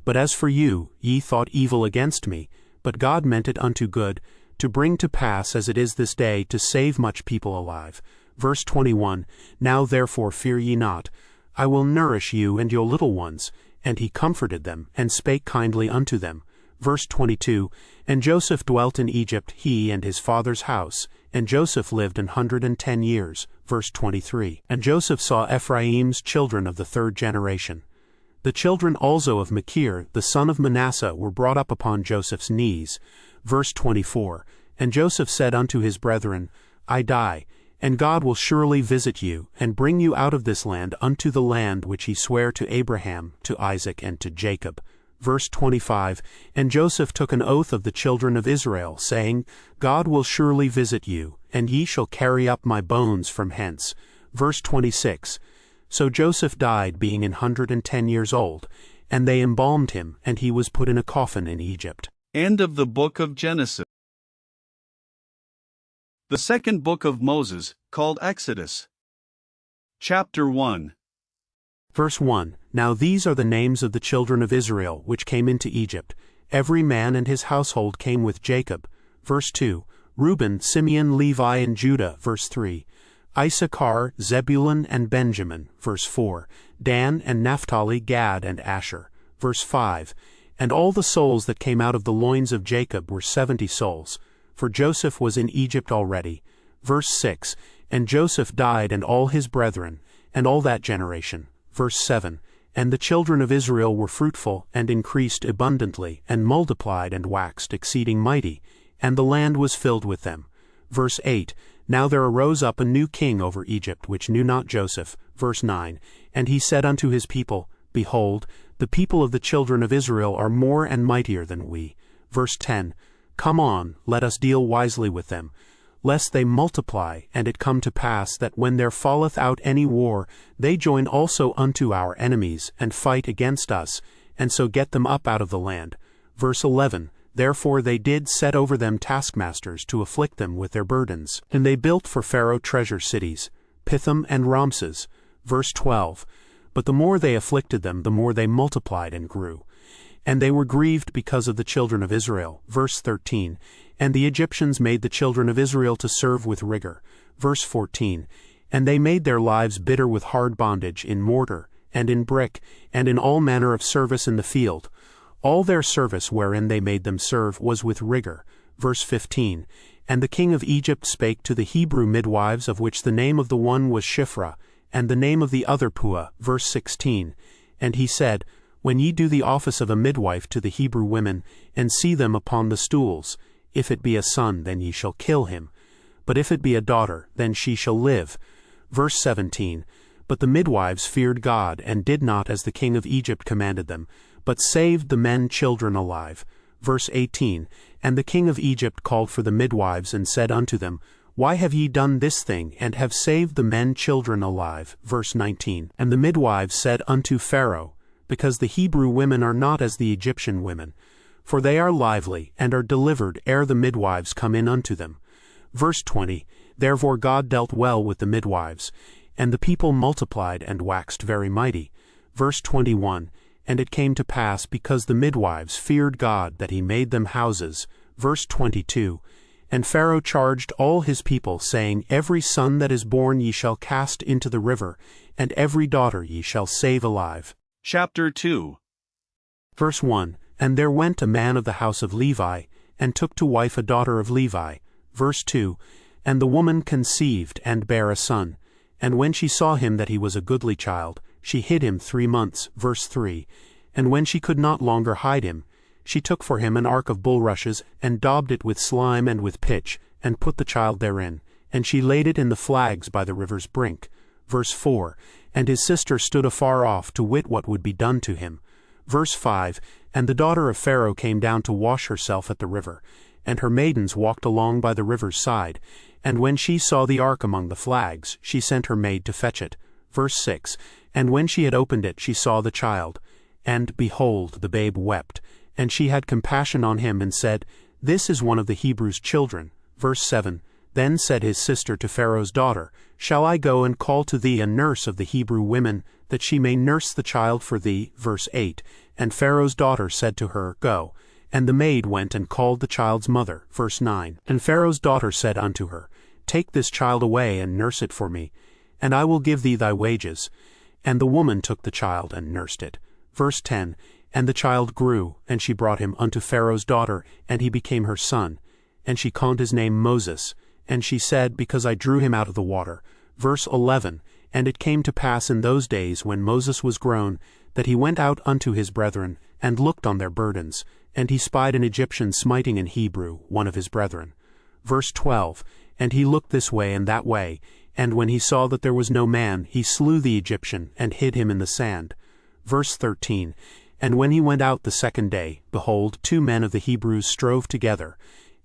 But as for you, ye thought evil against me, but God meant it unto good, to bring to pass as it is this day, to save much people alive. Verse 21. Now therefore fear ye not, I will nourish you and your little ones. And he comforted them, and spake kindly unto them. Verse 22. And Joseph dwelt in Egypt, he and his father's house, and Joseph lived 110 years. Verse 23. And Joseph saw Ephraim's children of the 3rd generation. The children also of Machir, the son of Manasseh, were brought up upon Joseph's knees. Verse 24. And Joseph said unto his brethren, I die, and God will surely visit you, and bring you out of this land unto the land which he sware to Abraham, to Isaac, and to Jacob. Verse 25, And Joseph took an oath of the children of Israel, saying, God will surely visit you, and ye shall carry up my bones from hence. Verse 26, So Joseph died, being 110 years old, and they embalmed him, and he was put in a coffin in Egypt. End of the book of Genesis. The second book of Moses, called Exodus. Chapter 1. Verse 1, Now these are the names of the children of Israel, which came into Egypt. Every man and his household came with Jacob. Verse 2, Reuben, Simeon, Levi, and Judah. Verse 3, Issachar, Zebulun, and Benjamin. Verse 4, Dan and Naphtali, Gad, and Asher. Verse 5, And all the souls that came out of the loins of Jacob were 70 souls, for Joseph was in Egypt already. Verse 6, And Joseph died, and all his brethren, and all that generation. Verse 7, And the children of Israel were fruitful, and increased abundantly, and multiplied, and waxed exceeding mighty, and the land was filled with them. Verse 8, Now there arose up a new king over Egypt, which knew not Joseph. Verse 9, And he said unto his people, Behold, the people of the children of Israel are more and mightier than we. Verse 10, Come on, let us deal wisely with them, lest they multiply, and it come to pass that when there falleth out any war, they join also unto our enemies, and fight against us, and so get them up out of the land. Verse 11, Therefore they did set over them taskmasters to afflict them with their burdens. And they built for Pharaoh treasure cities, Pithom and Ramses. Verse 12, But the more they afflicted them, the more they multiplied and grew. And they were grieved because of the children of Israel. Verse 13, And the Egyptians made the children of Israel to serve with rigor. Verse 14, And they made their lives bitter with hard bondage in mortar, and in brick, and in all manner of service in the field. All their service wherein they made them serve was with rigor. Verse 15, And the king of Egypt spake to the Hebrew midwives, of which the name of the one was Shiphrah, and the name of the other Puah. Verse 16, And he said, When ye do the office of a midwife to the Hebrew women, and see them upon the stools, if it be a son, then ye shall kill him. But if it be a daughter, then she shall live. Verse 17, But the midwives feared God, and did not as the king of Egypt commanded them, but saved the men children alive. Verse 18, And the king of Egypt called for the midwives, and said unto them, Why have ye done this thing, and have saved the men children alive? Verse 19, And the midwives said unto Pharaoh, Because the Hebrew women are not as the Egyptian women, for they are lively, and are delivered ere the midwives come in unto them. Verse 20, Therefore God dealt well with the midwives, and the people multiplied and waxed very mighty. Verse 21, And it came to pass, because the midwives feared God, that he made them houses. Verse 22, And Pharaoh charged all his people, saying, Every son that is born ye shall cast into the river, and every daughter ye shall save alive. Chapter 2. Verse 1, And there went a man of the house of Levi, and took to wife a daughter of Levi. Verse 2, And the woman conceived, and bare a son. And when she saw him that he was a goodly child, she hid him 3 months. Verse 3, And when she could not longer hide him, she took for him an ark of bulrushes, and daubed it with slime and with pitch, and put the child therein. And she laid it in the flags by the river's brink. Verse 4, And his sister stood afar off to wit what would be done to him. Verse 5, And the daughter of Pharaoh came down to wash herself at the river, and her maidens walked along by the river's side. And when she saw the ark among the flags, she sent her maid to fetch it. Verse 6, And when she had opened it, she saw the child. And, behold, the babe wept. And she had compassion on him, and said, This is one of the Hebrews' children. Verse 7, Then said his sister to Pharaoh's daughter, Shall I go and call to thee a nurse of the Hebrew women, that she may nurse the child for thee? Verse 8, And Pharaoh's daughter said to her, Go. And the maid went and called the child's mother. Verse 9, And Pharaoh's daughter said unto her, Take this child away, and nurse it for me, and I will give thee thy wages. And the woman took the child, and nursed it. Verse 10, And the child grew, and she brought him unto Pharaoh's daughter, and he became her son. And she called his name Moses. And she said, Because I drew him out of the water. Verse 11, And it came to pass in those days, when Moses was grown, that he went out unto his brethren, and looked on their burdens. And he spied an Egyptian smiting an Hebrew, one of his brethren. Verse 12, And he looked this way and that way, and when he saw that there was no man, he slew the Egyptian, and hid him in the sand. Verse 13. And when he went out the second day, behold, 2 men of the Hebrews strove together.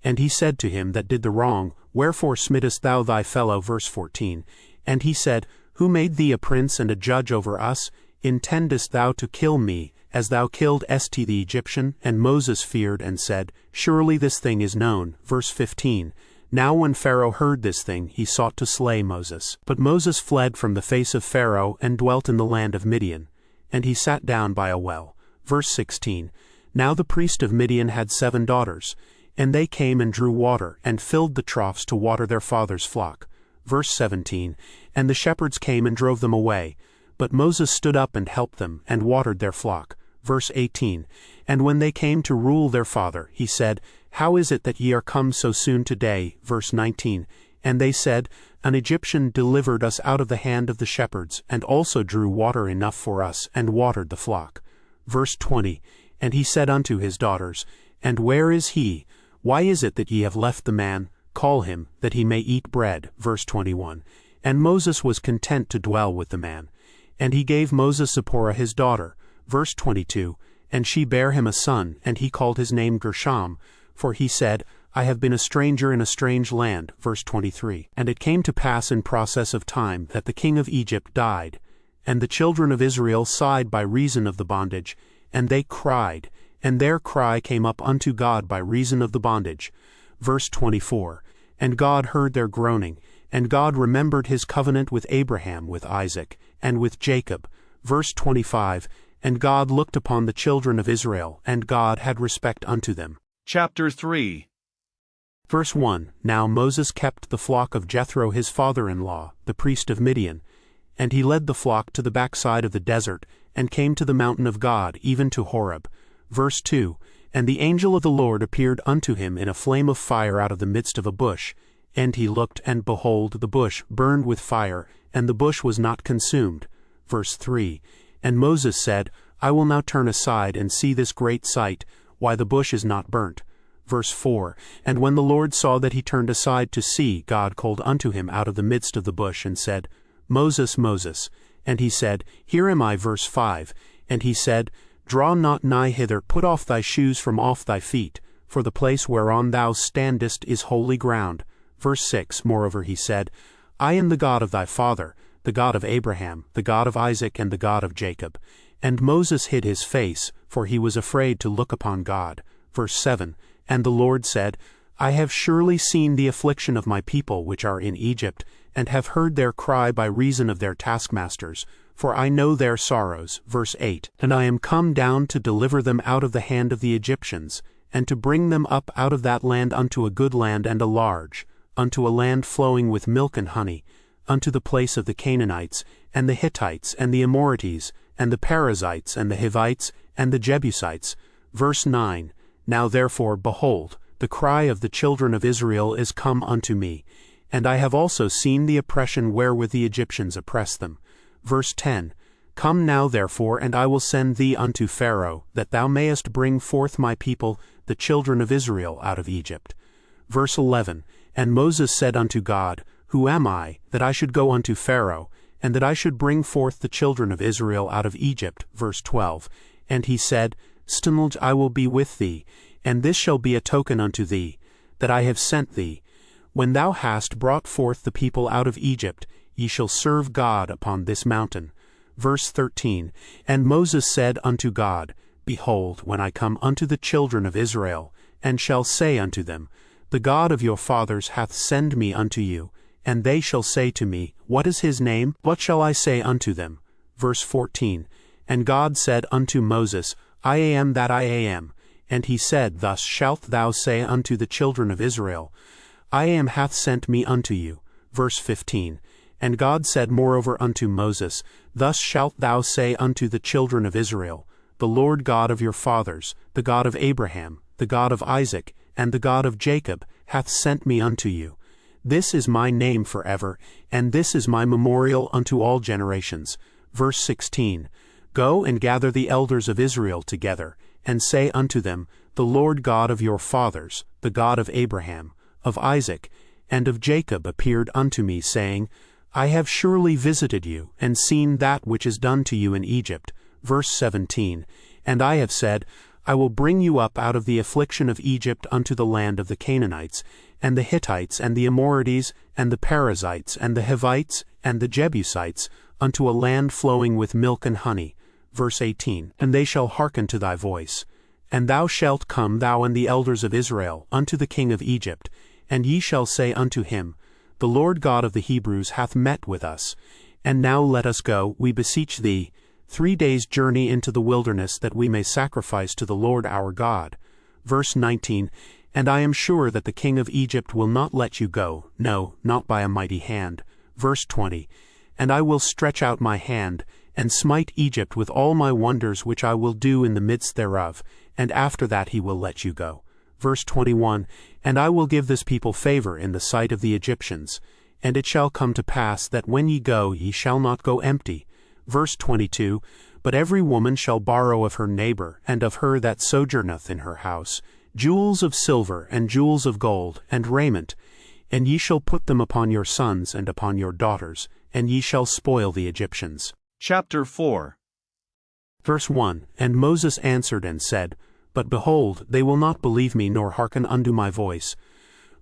And he said to him that did the wrong, Wherefore smittest thou thy fellow? Verse 14. And he said, Who made thee a prince and a judge over us? Intendest thou to kill me, as thou killedst the Egyptian? And Moses feared and said, Surely this thing is known. Verse 15. Now when Pharaoh heard this thing, he sought to slay Moses. But Moses fled from the face of Pharaoh, and dwelt in the land of Midian. And he sat down by a well. Verse 16. Now the priest of Midian had 7 daughters. And they came and drew water, and filled the troughs to water their father's flock. Verse 17. And the shepherds came and drove them away. But Moses stood up and helped them, and watered their flock. Verse 18. And when they came to rule their father, he said, How is it that ye are come so soon today? Verse 19. And they said, An Egyptian delivered us out of the hand of the shepherds, and also drew water enough for us, and watered the flock. Verse 20. And he said unto his daughters, And where is he? Why is it that ye have left the man? Call him, that he may eat bread. Verse 21. And Moses was content to dwell with the man. And he gave Moses Zipporah his daughter. Verse 22. And she bare him a son, and he called his name Gershom, for he said, I have been a stranger in a strange land. Verse 23. And it came to pass in process of time that the king of Egypt died, and the children of Israel sighed by reason of the bondage, and they cried, and their cry came up unto God by reason of the bondage. Verse 24. And God heard their groaning, and God remembered his covenant with Abraham, with Isaac, and with Jacob. Verse 25. And God looked upon the children of Israel, and God had respect unto them. Chapter 3. Verse 1. Now Moses kept the flock of Jethro his father-in-law, the priest of Midian. And he led the flock to the backside of the desert, and came to the mountain of God, even to Horeb. Verse 2. And the angel of the Lord appeared unto him in a flame of fire out of the midst of a bush. And he looked, and behold, the bush burned with fire, and the bush was not consumed. Verse 3. And Moses said, I will now turn aside and see this great sight, why the bush is not burnt. Verse 4. And when the Lord saw that he turned aside to see, God called unto him out of the midst of the bush, and said, Moses, Moses. And he said, Here am I. Verse 5. And he said, Draw not nigh hither, put off thy shoes from off thy feet, for the place whereon thou standest is holy ground. Verse 6. Moreover he said, I am the God of thy father, the God of Abraham, the God of Isaac, and the God of Jacob. And Moses hid his face, for he was afraid to look upon God. Verse 7. And the Lord said, I have surely seen the affliction of my people which are in Egypt, and have heard their cry by reason of their taskmasters, for I know their sorrows. Verse 8. And I am come down to deliver them out of the hand of the Egyptians, and to bring them up out of that land unto a good land and a large, unto a land flowing with milk and honey, unto the place of the Canaanites, and the Hittites, and the Amorites, and the Perizzites, and the Hivites, and the Jebusites. Verse 9. Now therefore, behold, the cry of the children of Israel is come unto me, and I have also seen the oppression wherewith the Egyptians oppress them. Verse 10. Come now therefore, and I will send thee unto Pharaoh, that thou mayest bring forth my people, the children of Israel, out of Egypt. Verse 11. And Moses said unto God, Who am I, that I should go unto Pharaoh, and that I should bring forth the children of Israel out of Egypt? Verse 12. And he said, Still I will be with thee, and this shall be a token unto thee, that I have sent thee. When thou hast brought forth the people out of Egypt, ye shall serve God upon this mountain. Verse 13. And Moses said unto God, Behold, when I come unto the children of Israel, and shall say unto them, The God of your fathers hath sent me unto you, and they shall say to me, What is his name? What shall I say unto them? Verse 14. And God said unto Moses, I am that I am. And he said, Thus shalt thou say unto the children of Israel, I am hath sent me unto you. Verse 15. And God said moreover unto Moses, Thus shalt thou say unto the children of Israel, The Lord God of your fathers, the God of Abraham, the God of Isaac, and the God of Jacob, hath sent me unto you. This is my name forever, and this is my memorial unto all generations. Verse 16. Go and gather the elders of Israel together, and say unto them, The Lord God of your fathers, the God of Abraham, of Isaac, and of Jacob appeared unto me, saying, I have surely visited you, and seen that which is done to you in Egypt. Verse 17. And I have said, I will bring you up out of the affliction of Egypt unto the land of the Canaanites, and the Hittites, and the Amorites, and the Perizzites, and the Hivites, and the Jebusites, unto a land flowing with milk and honey. Verse 18. And they shall hearken to thy voice. And thou shalt come, thou and the elders of Israel, unto the king of Egypt, and ye shall say unto him, The Lord God of the Hebrews hath met with us. And now let us go, we beseech thee, 3 days' journey into the wilderness, that we may sacrifice to the Lord our God. Verse 19. And I am sure that the king of Egypt will not let you go, no, not by a mighty hand. Verse 20. And I will stretch out my hand, and smite Egypt with all my wonders which I will do in the midst thereof, and after that he will let you go. Verse 21. And I will give this people favor in the sight of the Egyptians. And it shall come to pass that when ye go, ye shall not go empty. Verse 22. But every woman shall borrow of her neighbor, and of her that sojourneth in her house, jewels of silver, and jewels of gold, and raiment. And ye shall put them upon your sons and upon your daughters, and ye shall spoil the Egyptians. Chapter 4. Verse 1. And Moses answered and said, But behold, they will not believe me, nor hearken unto my voice.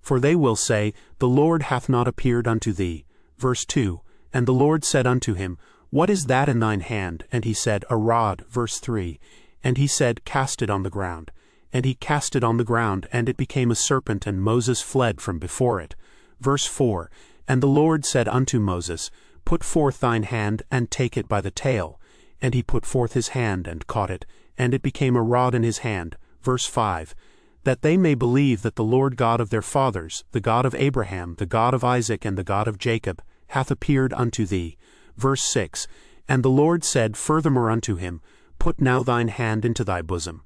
For they will say, The Lord hath not appeared unto thee. Verse 2. And the Lord said unto him, What is that in thine hand? And he said, A rod. Verse 3. And he said, Cast it on the ground. And he cast it on the ground, and it became a serpent, and Moses fled from before it. Verse 4. And the Lord said unto Moses, Put forth thine hand, and take it by the tail. And he put forth his hand, and caught it, and it became a rod in his hand. Verse 5. That they may believe that the Lord God of their fathers, the God of Abraham, the God of Isaac, and the God of Jacob, hath appeared unto thee. Verse 6. And the Lord said furthermore unto him, Put now thine hand into thy bosom.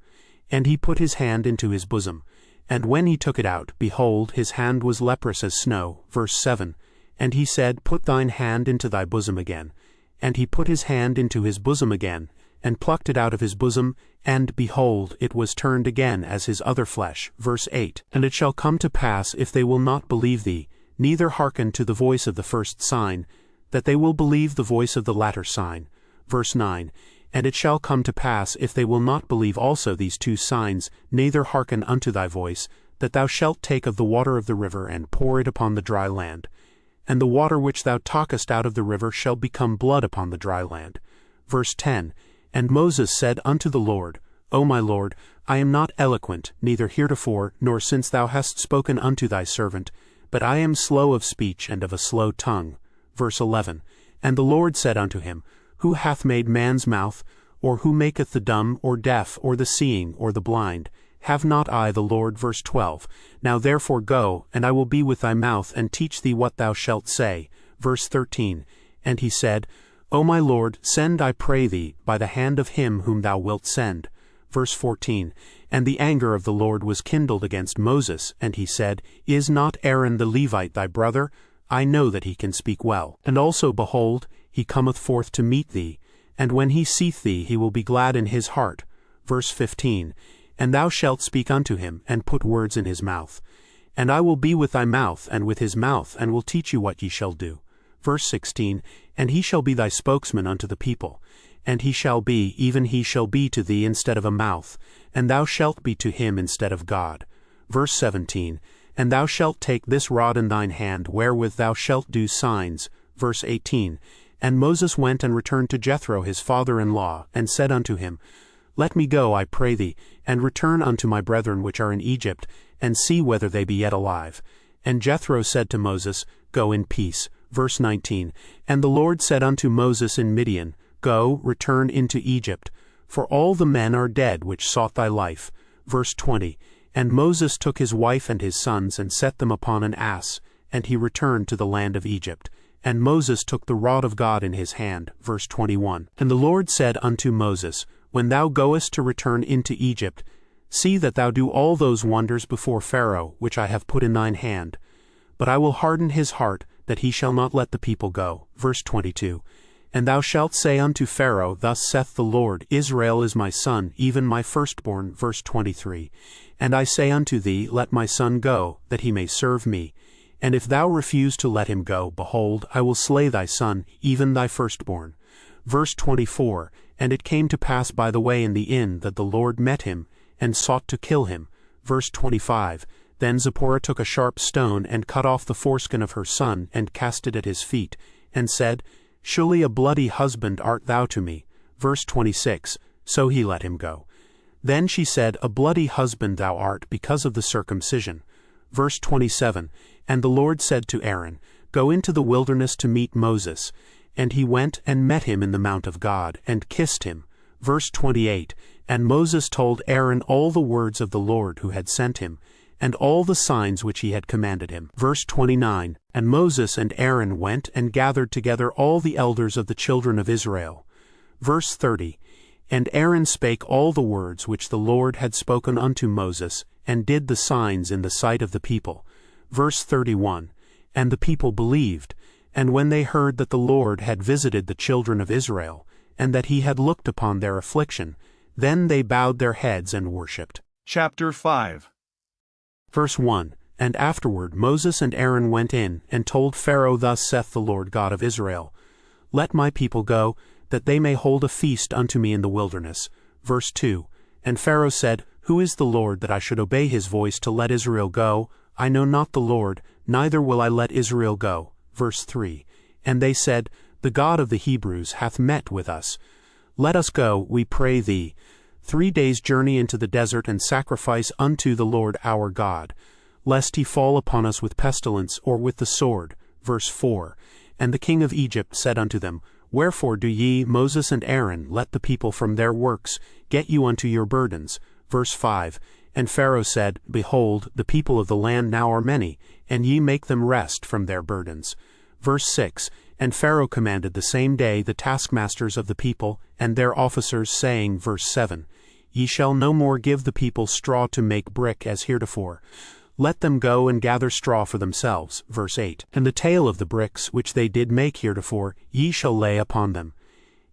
And he put his hand into his bosom. And when he took it out, behold, his hand was leprous as snow. Verse 7. And he said, Put thine hand into thy bosom again. And he put his hand into his bosom again, and plucked it out of his bosom, and, behold, it was turned again as his other flesh. Verse 8. And it shall come to pass, if they will not believe thee, neither hearken to the voice of the first sign, that they will believe the voice of the latter sign. Verse 9. And it shall come to pass, if they will not believe also these 2 signs, neither hearken unto thy voice, that thou shalt take of the water of the river, and pour it upon the dry land. And the water which thou talkest out of the river shall become blood upon the dry land. Verse 10. And Moses said unto the Lord, O my Lord, I am not eloquent, neither heretofore, nor since thou hast spoken unto thy servant, but I am slow of speech and of a slow tongue. Verse 11. And the Lord said unto him, Who hath made man's mouth, or who maketh the dumb, or deaf, or the seeing, or the blind? Have not I the Lord? Verse 12. Now therefore go, and I will be with thy mouth, and teach thee what thou shalt say. Verse 13. And he said, O my Lord, send, I pray thee, by the hand of him whom thou wilt send. Verse 14. And the anger of the Lord was kindled against Moses, and he said, Is not Aaron the Levite thy brother? I know that he can speak well. And also, behold, he cometh forth to meet thee, and when he seeth thee, he will be glad in his heart. Verse 15. And thou shalt speak unto him, and put words in his mouth. And I will be with thy mouth, and with his mouth, and will teach you what ye shall do. Verse 16. And he shall be thy spokesman unto the people. And he shall be, even he shall be to thee instead of a mouth, and thou shalt be to him instead of God. Verse 17. And thou shalt take this rod in thine hand, wherewith thou shalt do signs. Verse 18. And Moses went and returned to Jethro his father-in-law, and said unto him, Let me go, I pray thee, and return unto my brethren which are in Egypt, and see whether they be yet alive. And Jethro said to Moses, Go in peace. Verse 19. And the Lord said unto Moses in Midian, Go, return into Egypt, for all the men are dead which sought thy life. Verse 20. And Moses took his wife and his sons, and set them upon an ass, and he returned to the land of Egypt. And Moses took the rod of God in his hand. Verse 21. And the Lord said unto Moses, When thou goest to return into Egypt, see that thou do all those wonders before Pharaoh, which I have put in thine hand. But I will harden his heart, that he shall not let the people go. Verse 22. And thou shalt say unto Pharaoh, Thus saith the Lord, Israel is my son, even my firstborn. Verse 23. And I say unto thee, Let my son go, that he may serve me. And if thou refuse to let him go, behold, I will slay thy son, even thy firstborn. Verse 24, And it came to pass by the way in the inn that the Lord met him, and sought to kill him. Verse 25, Then Zipporah took a sharp stone, and cut off the foreskin of her son, and cast it at his feet, and said, Surely a bloody husband art thou to me. Verse 26, So he let him go. Then she said, A bloody husband thou art, because of the circumcision. Verse 27, And the Lord said to Aaron, Go into the wilderness to meet Moses. And he went and met him in the mount of God, and kissed him. Verse 28, And Moses told Aaron all the words of the Lord who had sent him, and all the signs which he had commanded him. Verse 29, And Moses and Aaron went and gathered together all the elders of the children of Israel. Verse 30, And Aaron spake all the words which the Lord had spoken unto Moses, and did the signs in the sight of the people. Verse 31, And the people believed, and when they heard that the Lord had visited the children of Israel, and that he had looked upon their affliction, then they bowed their heads and worshipped. Chapter 5. Verse 1, And afterward Moses and Aaron went in, and told Pharaoh, Thus saith the Lord God of Israel, Let my people go, that they may hold a feast unto me in the wilderness. Verse 2, And Pharaoh said, Who is the Lord, that I should obey his voice to let Israel go? I know not the Lord, neither will I let Israel go. Verse 3, And they said, The God of the Hebrews hath met with us. Let us go, we pray thee, 3 days' journey into the desert, and sacrifice unto the Lord our God, lest he fall upon us with pestilence or with the sword. Verse 4, And the king of Egypt said unto them, Wherefore do ye, Moses and Aaron, let the people from their works get you unto your burdens? Verse 5, And Pharaoh said, Behold, the people of the land now are many, and ye make them rest from their burdens. Verse 6, And Pharaoh commanded the same day the taskmasters of the people and their officers, saying, Verse 7, Ye shall no more give the people straw to make brick as heretofore. Let them go and gather straw for themselves. Verse 8, And the tale of the bricks which they did make heretofore ye shall lay upon them.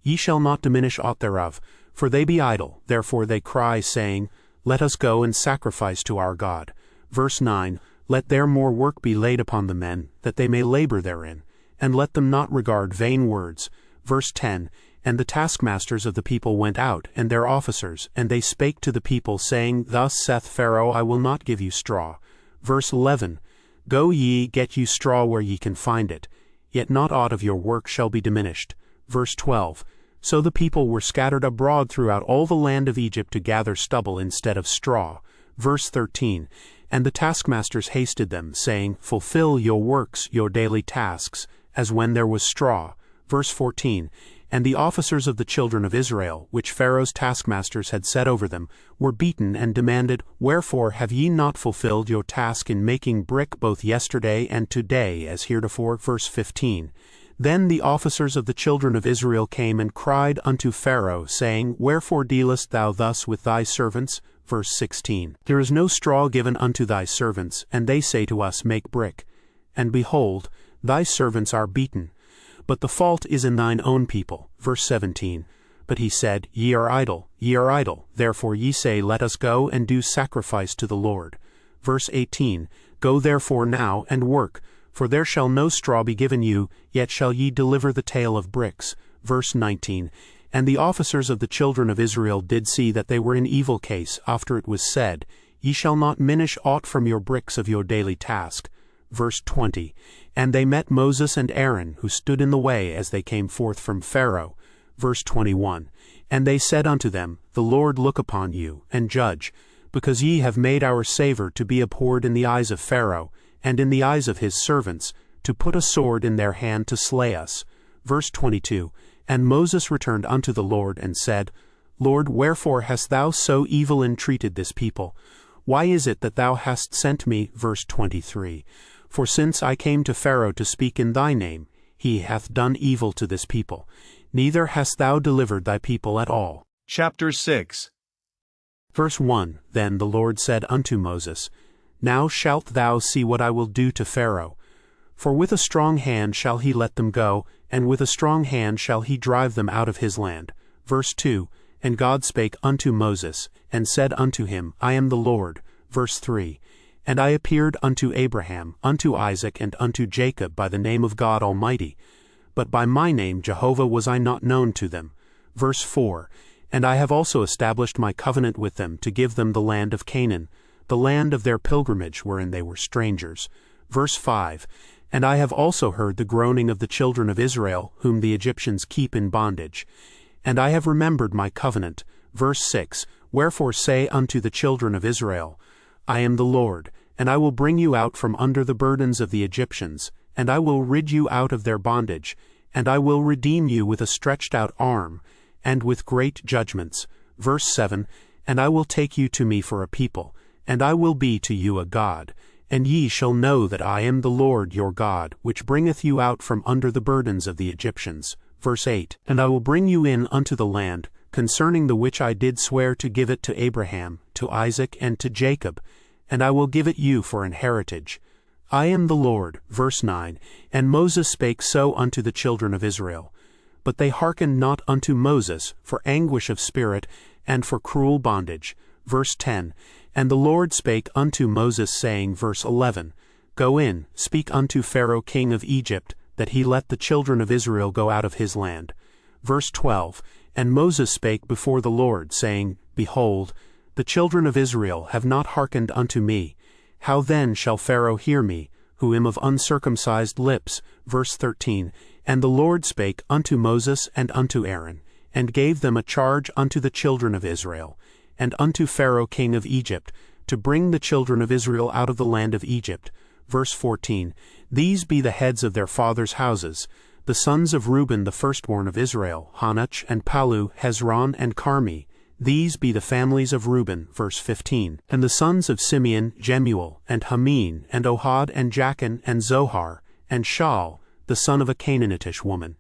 Ye shall not diminish aught thereof, for they be idle, therefore they cry, saying, Let us go and sacrifice to our God. Verse 9, Let there more work be laid upon the men, that they may labor therein, and let them not regard vain words. Verse 10, And the taskmasters of the people went out, and their officers, and they spake to the people, saying, Thus saith Pharaoh, I will not give you straw. Verse 11, Go ye, get you straw where ye can find it, yet not aught of your work shall be diminished. Verse 12, So the people were scattered abroad throughout all the land of Egypt to gather stubble instead of straw. Verse 13, And the taskmasters hasted them, saying, Fulfill your works, your daily tasks, as when there was straw. Verse 14, And the officers of the children of Israel, which Pharaoh's taskmasters had set over them, were beaten and demanded, Wherefore have ye not fulfilled your task in making brick both yesterday and today as heretofore? Verse 15, Then the officers of the children of Israel came and cried unto Pharaoh, saying, Wherefore dealest thou thus with thy servants? Verse 16, There is no straw given unto thy servants, and they say to us, Make brick. And behold, thy servants are beaten. But the fault is in thine own people. Verse 17, But he said, Ye are idle, therefore ye say, Let us go and do sacrifice to the Lord. Verse 18, Go therefore now and work, for there shall no straw be given you, yet shall ye deliver the tale of bricks. Verse 19, And the officers of the children of Israel did see that they were in evil case, after it was said, Ye shall not minish aught from your bricks of your daily task. Verse 20, And they met Moses and Aaron, who stood in the way as they came forth from Pharaoh. Verse 21, And they said unto them, The Lord look upon you, and judge, because ye have made our savor to be abhorred in the eyes of Pharaoh, and in the eyes of his servants, to put a sword in their hand to slay us. Verse 22, And Moses returned unto the Lord, and said, Lord, wherefore hast thou so evil entreated this people? Why is it that thou hast sent me? Verse 23, For since I came to Pharaoh to speak in thy name, he hath done evil to this people, neither hast thou delivered thy people at all. Chapter 6. Verse 1, Then the Lord said unto Moses, Now shalt thou see what I will do to Pharaoh. For with a strong hand shall he let them go, and with a strong hand shall he drive them out of his land. Verse 2, And God spake unto Moses, and said unto him, I am the Lord. Verse 3, And I appeared unto Abraham, unto Isaac, and unto Jacob by the name of God Almighty. But by my name Jehovah was I not known to them. Verse 4. And I have also established my covenant with them to give them the land of Canaan, the land of their pilgrimage wherein they were strangers. Verse 5. And I have also heard the groaning of the children of Israel, whom the Egyptians keep in bondage. And I have remembered my covenant. Verse 6. Wherefore say unto the children of Israel, I am the Lord, and I will bring you out from under the burdens of the Egyptians, and I will rid you out of their bondage, and I will redeem you with a stretched out arm, and with great judgments. Verse 7. And I will take you to me for a people, and I will be to you a God. And ye shall know that I am the Lord your God, which bringeth you out from under the burdens of the Egyptians. Verse 8. And I will bring you in unto the land, concerning the which I did swear to give it to Abraham, to Isaac, and to Jacob, and I will give it you for an heritage. I am the Lord. Verse 9. And Moses spake so unto the children of Israel. But they hearkened not unto Moses, for anguish of spirit, and for cruel bondage. Verse 10. And the Lord spake unto Moses, saying, verse 11, Go in, speak unto Pharaoh king of Egypt, that he let the children of Israel go out of his land. Verse 12. And Moses spake before the Lord, saying, Behold, the children of Israel have not hearkened unto me. How then shall Pharaoh hear me, who am of uncircumcised lips? Verse 13. And the Lord spake unto Moses and unto Aaron, and gave them a charge unto the children of Israel, and unto Pharaoh king of Egypt, to bring the children of Israel out of the land of Egypt. Verse 14. These be the heads of their fathers' houses, the sons of Reuben the firstborn of Israel, Hanoch and Palu, Hezron and Carmi. These be the families of Reuben. Verse 15. And the sons of Simeon, Jemuel, and Hamin, and Ohad, and Jachin, and Zohar, and Shaul, the son of a Canaanitish woman.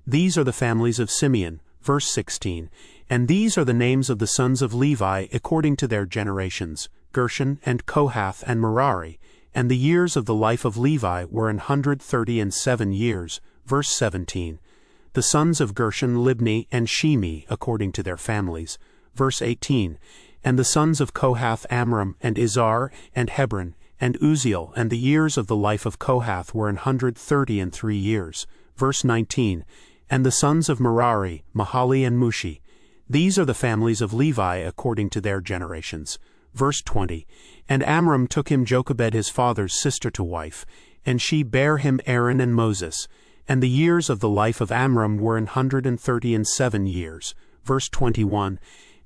These are the families of Simeon. Verse 16. And these are the names of the sons of Levi according to their generations, Gershon, and Kohath, and Merari. And the years of the life of Levi were 137 years. Verse 17. The sons of Gershon, Libni, and Shimi, according to their families. Verse 18. And the sons of Kohath, Amram, and Izhar, and Hebron, and Uzziel. And the years of the life of Kohath were 133 years. Verse 19. And the sons of Merari, Mahali and Mushi. These are the families of Levi according to their generations. Verse 20. And Amram took him Jochebed his father's sister to wife, and she bare him Aaron and Moses. And the years of the life of Amram were 137 years. Verse 21.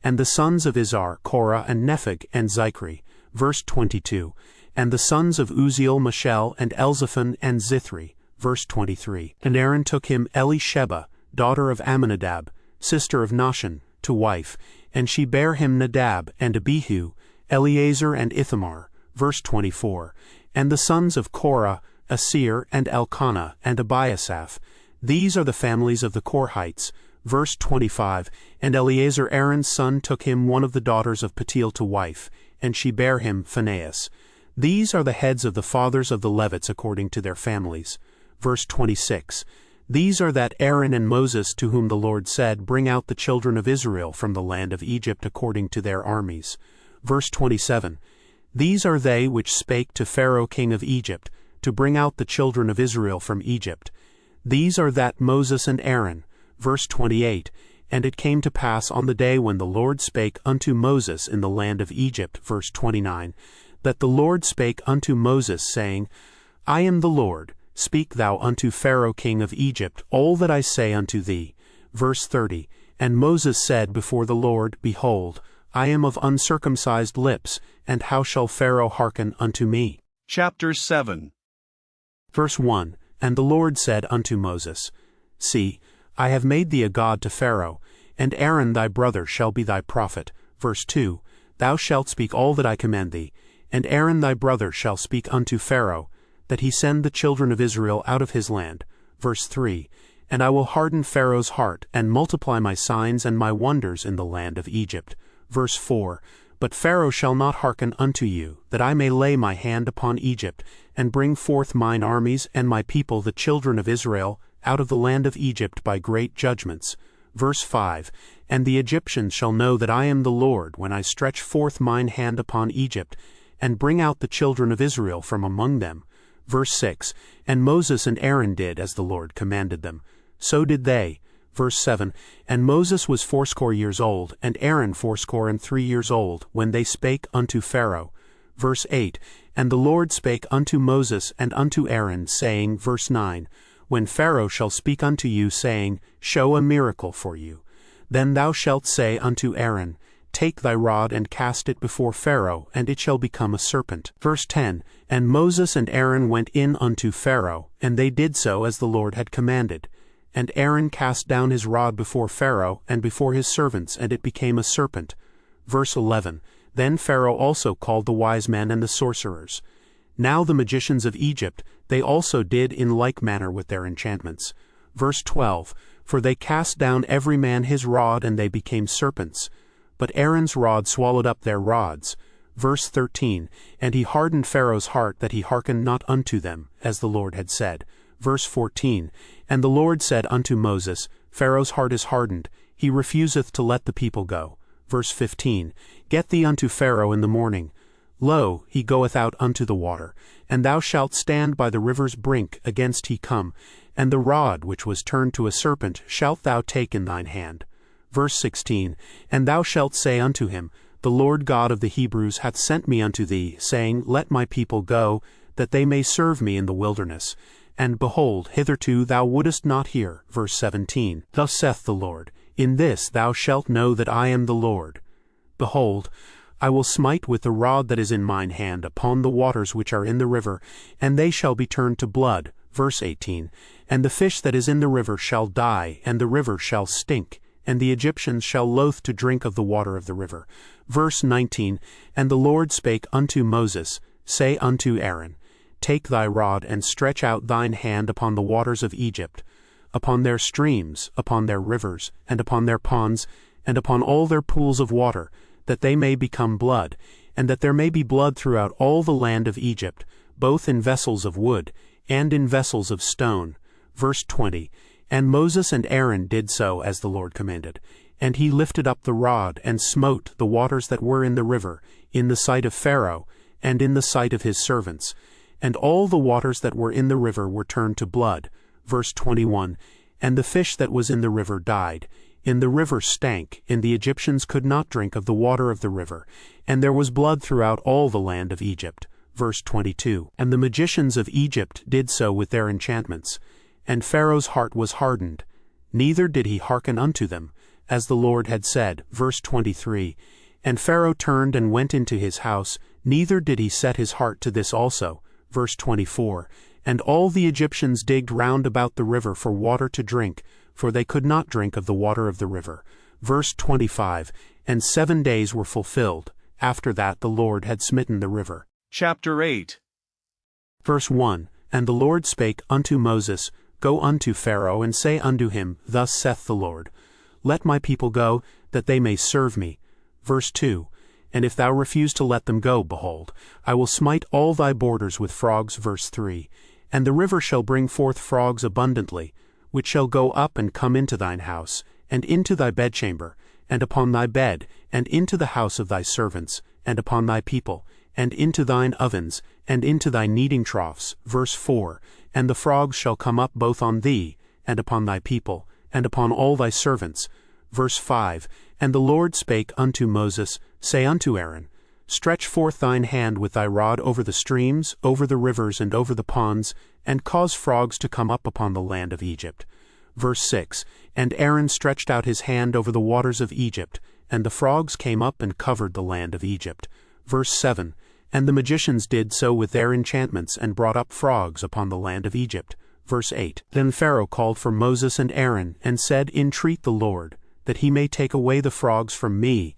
And the sons of Izhar, Korah, and Nepheg, and Zichri. Verse 22. And the sons of Uzziel, Mishel, and Elzaphan, and Zithri. Verse 23. And Aaron took him Elisheba, daughter of Amminadab, sister of Nahshon, to wife, and she bare him Nadab, and Abihu, Eleazar, and Ithamar. Verse 24. And the sons of Korah, Asir, and Elkanah, and Abiasaph. These are the families of the Korhites. Verse 25. And Eleazar Aaron's son took him one of the daughters of Patiel to wife, and she bare him Phinehas. These are the heads of the fathers of the Levites according to their families. Verse 26. These are that Aaron and Moses to whom the Lord said, Bring out the children of Israel from the land of Egypt according to their armies. Verse 27. These are they which spake to Pharaoh king of Egypt, to bring out the children of Israel from Egypt. These are that Moses and Aaron. Verse 28. And it came to pass on the day when the Lord spake unto Moses in the land of Egypt. Verse 29. That the Lord spake unto Moses, saying, I am the Lord. Speak thou unto Pharaoh king of Egypt all that I say unto thee. Verse 30. And Moses said before the Lord, Behold, I am of uncircumcised lips, and how shall Pharaoh hearken unto me? Chapter 7. Verse 1. And the Lord said unto Moses, See, I have made thee a god to Pharaoh, and Aaron thy brother shall be thy prophet. Verse 2. Thou shalt speak all that I command thee, and Aaron thy brother shall speak unto Pharaoh, that he send the children of Israel out of his land. Verse 3. And I will harden Pharaoh's heart, and multiply my signs and my wonders in the land of Egypt. Verse 4. But Pharaoh shall not hearken unto you, that I may lay my hand upon Egypt, and bring forth mine armies and my people the children of Israel out of the land of Egypt by great judgments. Verse 5. And the Egyptians shall know that I am the Lord, when I stretch forth mine hand upon Egypt, and bring out the children of Israel from among them. Verse 6, And Moses and Aaron did as the Lord commanded them. So did they. Verse 7, And Moses was 80 years old, and Aaron 83 years old, when they spake unto Pharaoh. Verse 8, And the Lord spake unto Moses and unto Aaron, saying, verse 9, When Pharaoh shall speak unto you, saying, Show a miracle for you, then thou shalt say unto Aaron, Take thy rod and cast it before Pharaoh, and it shall become a serpent. Verse 10, And Moses and Aaron went in unto Pharaoh, and they did so as the Lord had commanded. And Aaron cast down his rod before Pharaoh and before his servants, and it became a serpent. Verse 11, Then Pharaoh also called the wise men and the sorcerers. Now the magicians of Egypt, they also did in like manner with their enchantments. Verse 12, For they cast down every man his rod, and they became serpents. But Aaron's rod swallowed up their rods. Verse 13, And he hardened Pharaoh's heart, that he hearkened not unto them, as the Lord had said. Verse 14, And the Lord said unto Moses, Pharaoh's heart is hardened, he refuseth to let the people go. Verse 15, Get thee unto Pharaoh in the morning. Lo, he goeth out unto the water, and thou shalt stand by the river's brink against he come, and the rod which was turned to a serpent shalt thou take in thine hand. Verse 16, And thou shalt say unto him, The Lord God of the Hebrews hath sent me unto thee, saying, Let my people go, that they may serve me in the wilderness. And behold, hitherto thou wouldest not hear. Verse 17, Thus saith the Lord, In this thou shalt know that I am the Lord. Behold, I will smite with the rod that is in mine hand upon the waters which are in the river, and they shall be turned to blood. Verse 18, And the fish that is in the river shall die, and the river shall stink, and the Egyptians shall loathe to drink of the water of the river. Verse 19, And the Lord spake unto Moses, Say unto Aaron, Take thy rod, and stretch out thine hand upon the waters of Egypt, upon their streams, upon their rivers, and upon their ponds, and upon all their pools of water, that they may become blood, and that there may be blood throughout all the land of Egypt, both in vessels of wood, and in vessels of stone. Verse 20, And Moses and Aaron did so as the Lord commanded. And he lifted up the rod, and smote the waters that were in the river, in the sight of Pharaoh, and in the sight of his servants. And all the waters that were in the river were turned to blood. Verse 21, And the fish that was in the river died. In the river stank, and the Egyptians could not drink of the water of the river, and there was blood throughout all the land of Egypt. Verse 22, And the magicians of Egypt did so with their enchantments. And Pharaoh's heart was hardened, neither did he hearken unto them, as the Lord had said. Verse 23, And Pharaoh turned and went into his house, neither did he set his heart to this also. Verse 24, And all the Egyptians digged round about the river for water to drink, for they could not drink of the water of the river. Verse 25, And 7 days were fulfilled. After that the Lord had smitten the river. Chapter 8. Verse 1, And the Lord spake unto Moses, Go unto Pharaoh, and say unto him, Thus saith the Lord, Let my people go, that they may serve me. Verse 2, And if thou refuse to let them go, behold, I will smite all thy borders with frogs. Verse 3, And the river shall bring forth frogs abundantly, which shall go up and come into thine house, and into thy bedchamber, and upon thy bed, and into the house of thy servants, and upon thy people, and into thine ovens, and into thy kneading troughs. Verse 4, And the frogs shall come up both on thee, and upon thy people, and upon all thy servants. Verse 5, And the Lord spake unto Moses, Say unto Aaron, Stretch forth thine hand with thy rod over the streams, over the rivers, and over the ponds, and cause frogs to come up upon the land of Egypt. Verse 6, And Aaron stretched out his hand over the waters of Egypt, and the frogs came up and covered the land of Egypt. Verse 7, And the magicians did so with their enchantments, and brought up frogs upon the land of Egypt. Verse 8, Then Pharaoh called for Moses and Aaron, and said, Entreat the Lord, that he may take away the frogs from me,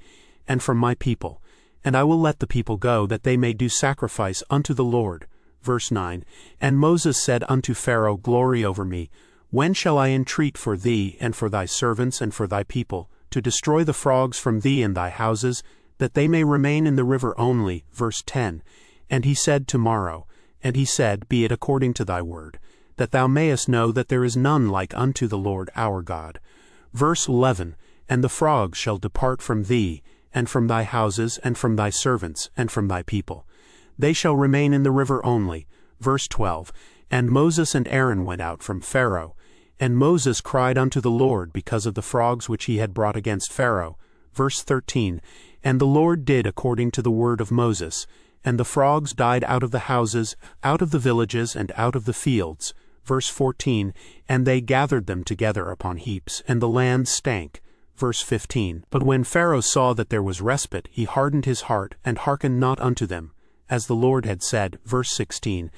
and from my people, and I will let the people go, that they may do sacrifice unto the Lord. Verse 9, And Moses said unto Pharaoh, Glory over me, when shall I entreat for thee, and for thy servants, and for thy people, to destroy the frogs from thee and thy houses, that they may remain in the river only? Verse 10, And he said, Tomorrow. And he said, Be it according to thy word, that thou mayest know that there is none like unto the Lord our God. Verse 11, And the frogs shall depart from thee, and from thy houses, and from thy servants, and from thy people. They shall remain in the river only. Verse 12. And Moses and Aaron went out from Pharaoh. And Moses cried unto the Lord because of the frogs which he had brought against Pharaoh. Verse 13. And the Lord did according to the word of Moses. And the frogs died out of the houses, out of the villages, and out of the fields. Verse 14. And they gathered them together upon heaps, and the land stank. Verse 15. But when Pharaoh saw that there was respite, he hardened his heart, and hearkened not unto them, as the Lord had said. Verse 16.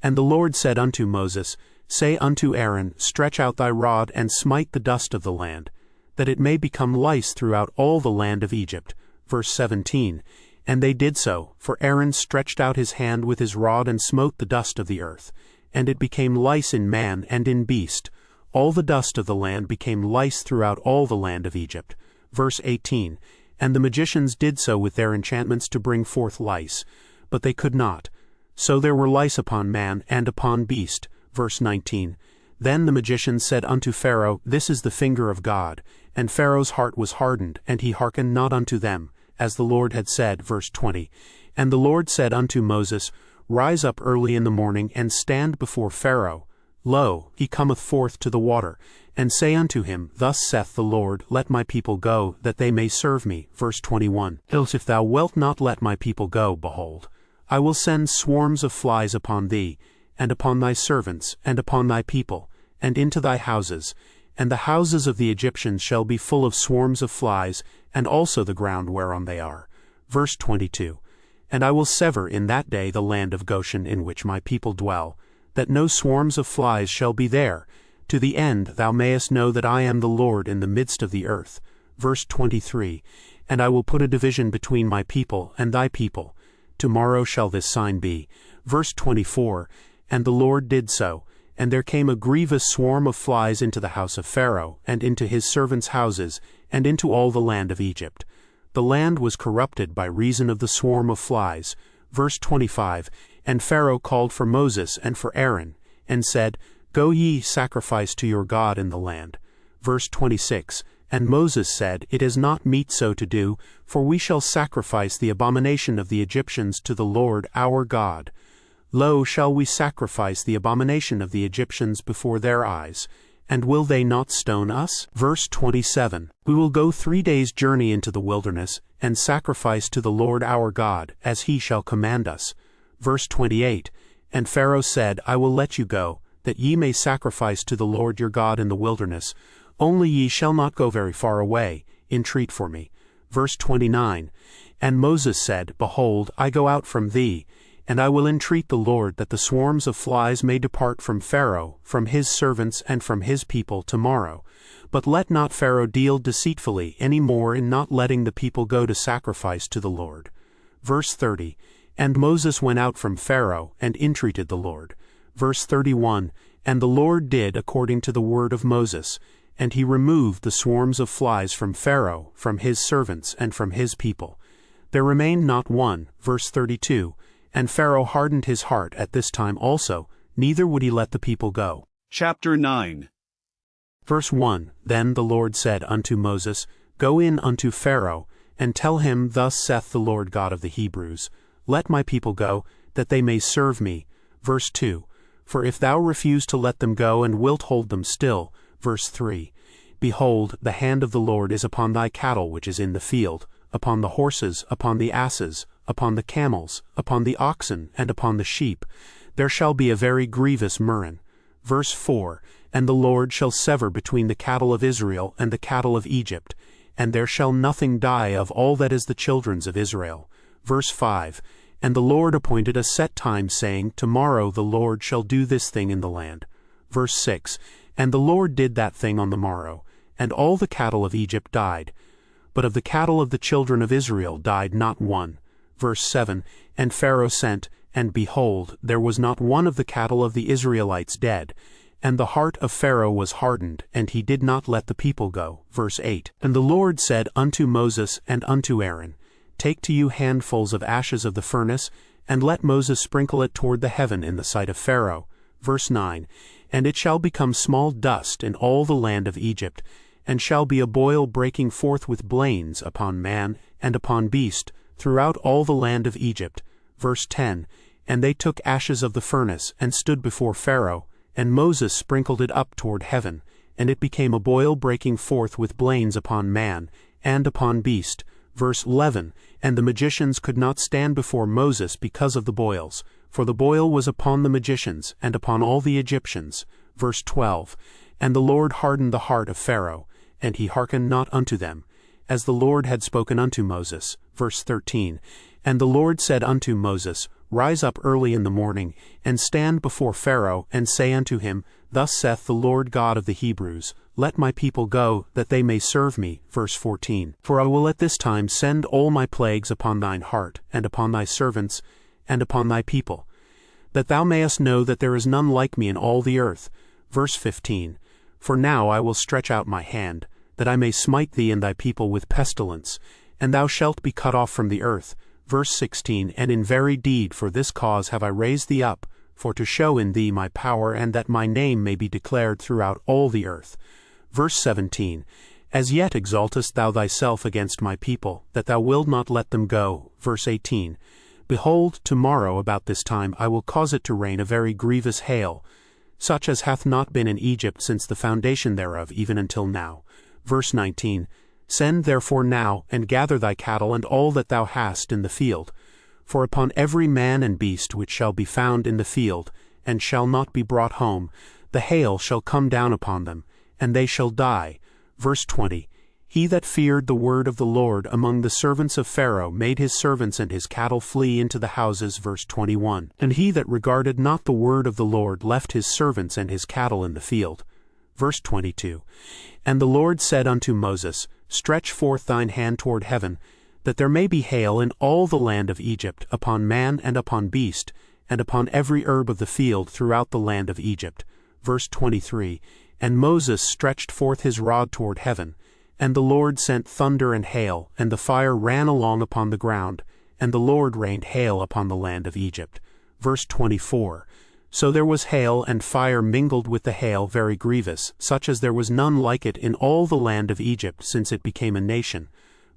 And the Lord said unto Moses, Say unto Aaron, Stretch out thy rod, and smite the dust of the land, that it may become lice throughout all the land of Egypt. Verse 17. And they did so, for Aaron stretched out his hand with his rod, and smote the dust of the earth. And it became lice in man and in beast. All the dust of the land became lice throughout all the land of Egypt. Verse 18. And the magicians did so with their enchantments to bring forth lice, but they could not. So there were lice upon man and upon beast. Verse 19. Then the magicians said unto Pharaoh, This is the finger of God. And Pharaoh's heart was hardened, and he hearkened not unto them, as the Lord had said. Verse 20. And the Lord said unto Moses, Rise up early in the morning, and stand before Pharaoh. Lo, he cometh forth to the water. And say unto him, Thus saith the Lord, Let my people go, that they may serve me. Verse 21. Else if thou wilt not let my people go, behold, I will send swarms of flies upon thee, and upon thy servants, and upon thy people, and into thy houses, and the houses of the Egyptians shall be full of swarms of flies, and also the ground whereon they are. Verse 22. And I will sever in that day the land of Goshen in which my people dwell, that no swarms of flies shall be there, to the end thou mayest know that I am the Lord in the midst of the earth. Verse 23. And I will put a division between my people and thy people. Tomorrow shall this sign be. Verse 24. And the Lord did so, and there came a grievous swarm of flies into the house of Pharaoh, and into his servants' houses, and into all the land of Egypt. The land was corrupted by reason of the swarm of flies. Verse 25. And Pharaoh called for Moses and for Aaron, and said, Go ye sacrifice to your God in the land. Verse 26. And Moses said, It is not meet so to do, for we shall sacrifice the abomination of the Egyptians to the Lord our God. Lo, shall we sacrifice the abomination of the Egyptians before their eyes? And will they not stone us? Verse 27. We will go 3 days' journey into the wilderness, and sacrifice to the Lord our God, as he shall command us. Verse 28. And Pharaoh said, I will let you go, that ye may sacrifice to the Lord your God in the wilderness. Only ye shall not go very far away. Entreat for me. Verse 29. And Moses said, Behold, I go out from thee, and I will entreat the Lord that the swarms of flies may depart from Pharaoh, from his servants, and from his people tomorrow. But let not Pharaoh deal deceitfully any more in not letting the people go to sacrifice to the Lord. Verse 30. And Moses went out from Pharaoh, and entreated the Lord. Verse 31. And the Lord did according to the word of Moses, and he removed the swarms of flies from Pharaoh, from his servants, and from his people. There remained not one. Verse 32. And Pharaoh hardened his heart at this time also, neither would he let the people go. Chapter 9. Verse 1. Then the Lord said unto Moses, Go in unto Pharaoh, and tell him, Thus saith the Lord God of the Hebrews, Let my people go, that they may serve me. Verse 2. For if thou refuse to let them go, and wilt hold them still. Verse 3. Behold, the hand of the Lord is upon thy cattle which is in the field, upon the horses, upon the asses, upon the camels, upon the oxen, and upon the sheep. There shall be a very grievous murrain. Verse 4. And the Lord shall sever between the cattle of Israel and the cattle of Egypt, and there shall nothing die of all that is the children's of Israel. Verse 5. And the Lord appointed a set time, saying, Tomorrow the Lord shall do this thing in the land. Verse 6. And the Lord did that thing on the morrow, and all the cattle of Egypt died. But of the cattle of the children of Israel died not one. Verse 7. And Pharaoh sent, and behold, there was not one of the cattle of the Israelites dead. And the heart of Pharaoh was hardened, and he did not let the people go. Verse 8. And the Lord said unto Moses and unto Aaron, Take to you handfuls of ashes of the furnace, and let Moses sprinkle it toward the heaven in the sight of Pharaoh. Verse 9. And it shall become small dust in all the land of Egypt, and shall be a boil breaking forth with blains upon man and upon beast, throughout all the land of Egypt. Verse 10, And they took ashes of the furnace, and stood before Pharaoh, and Moses sprinkled it up toward heaven, and it became a boil breaking forth with blains upon man, and upon beast. Verse 11, And the magicians could not stand before Moses because of the boils, for the boil was upon the magicians, and upon all the Egyptians. Verse 12, And the Lord hardened the heart of Pharaoh, and he hearkened not unto them, as the Lord had spoken unto Moses. Verse 13, And the Lord said unto Moses, Rise up early in the morning, and stand before Pharaoh, and say unto him, Thus saith the Lord God of the Hebrews, Let my people go, that they may serve me. Verse 14, For I will at this time send all my plagues upon thine heart, and upon thy servants, and upon thy people, that thou mayest know that there is none like me in all the earth. Verse 15, For now I will stretch out my hand, that I may smite thee and thy people with pestilence, and thou shalt be cut off from the earth. Verse 16, And in very deed for this cause have I raised thee up, for to show in thee my power, and that my name may be declared throughout all the earth. Verse 17, As yet exaltest thou thyself against my people, that thou wilt not let them go. Verse 18, Behold, tomorrow about this time I will cause it to rain a very grievous hail, such as hath not been in Egypt since the foundation thereof even until now. Verse 19, Send therefore now, and gather thy cattle and all that thou hast in the field. For upon every man and beast which shall be found in the field, and shall not be brought home, the hail shall come down upon them, and they shall die. Verse 20, He that feared the word of the Lord among the servants of Pharaoh made his servants and his cattle flee into the houses. Verse 21, And he that regarded not the word of the Lord left his servants and his cattle in the field. Verse 22, And the Lord said unto Moses, Stretch forth thine hand toward heaven, that there may be hail in all the land of Egypt, upon man and upon beast, and upon every herb of the field throughout the land of Egypt. Verse 23, And Moses stretched forth his rod toward heaven, and the Lord sent thunder and hail, and the fire ran along upon the ground, and the Lord rained hail upon the land of Egypt. Verse 24, So there was hail and fire mingled with the hail very grievous, such as there was none like it in all the land of Egypt since it became a nation.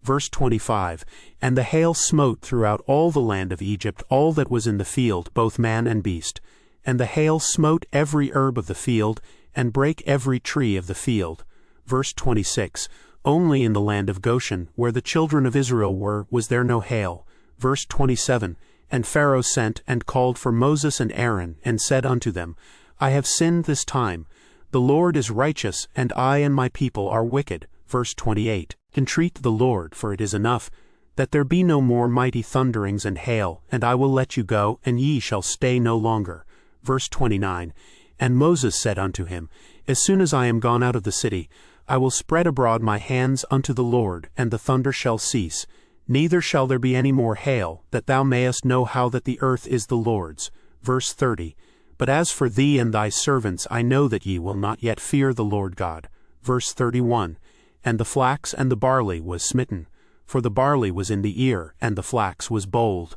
Verse 25, And the hail smote throughout all the land of Egypt all that was in the field, both man and beast. And the hail smote every herb of the field, and brake every tree of the field. Verse 26, Only in the land of Goshen, where the children of Israel were, was there no hail. Verse 27, And Pharaoh sent and called for Moses and Aaron, and said unto them, I have sinned this time. The Lord is righteous, and I and my people are wicked. Verse 28, Entreat the Lord, for it is enough, that there be no more mighty thunderings and hail, and I will let you go, and ye shall stay no longer. Verse 29, And Moses said unto him, As soon as I am gone out of the city, I will spread abroad my hands unto the Lord, and the thunder shall cease. Neither shall there be any more hail, that thou mayest know how that the earth is the Lord's. Verse 30, But as for thee and thy servants, I know that ye will not yet fear the Lord God. Verse 31, And the flax and the barley was smitten, for the barley was in the ear, and the flax was bold.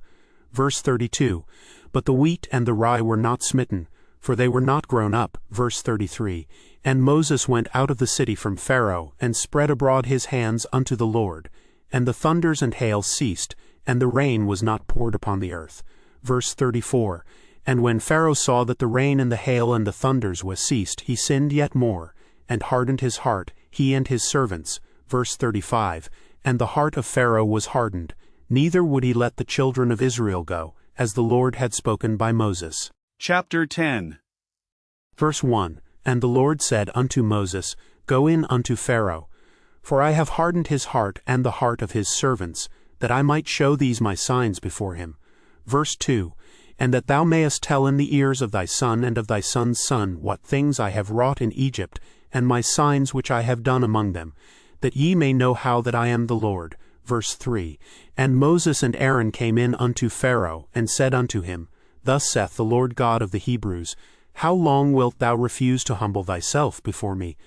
Verse 32, But the wheat and the rye were not smitten, for they were not grown up. Verse 33, And Moses went out of the city from Pharaoh, and spread abroad his hands unto the Lord. And the thunders and hail ceased, and the rain was not poured upon the earth. Verse 34, And when Pharaoh saw that the rain and the hail and the thunders was ceased, he sinned yet more, and hardened his heart, he and his servants. Verse 35, And the heart of Pharaoh was hardened, neither would he let the children of Israel go, as the Lord had spoken by Moses. Chapter 10. Verse 1, And the Lord said unto Moses, Go in unto Pharaoh, for I have hardened his heart and the heart of his servants, that I might show these my signs before him. Verse 2, And that thou mayest tell in the ears of thy son and of thy son's son what things I have wrought in Egypt, and my signs which I have done among them, that ye may know how that I am the Lord. Verse 3, And Moses and Aaron came in unto Pharaoh, and said unto him, Thus saith the Lord God of the Hebrews, How long wilt thou refuse to humble thyself before me?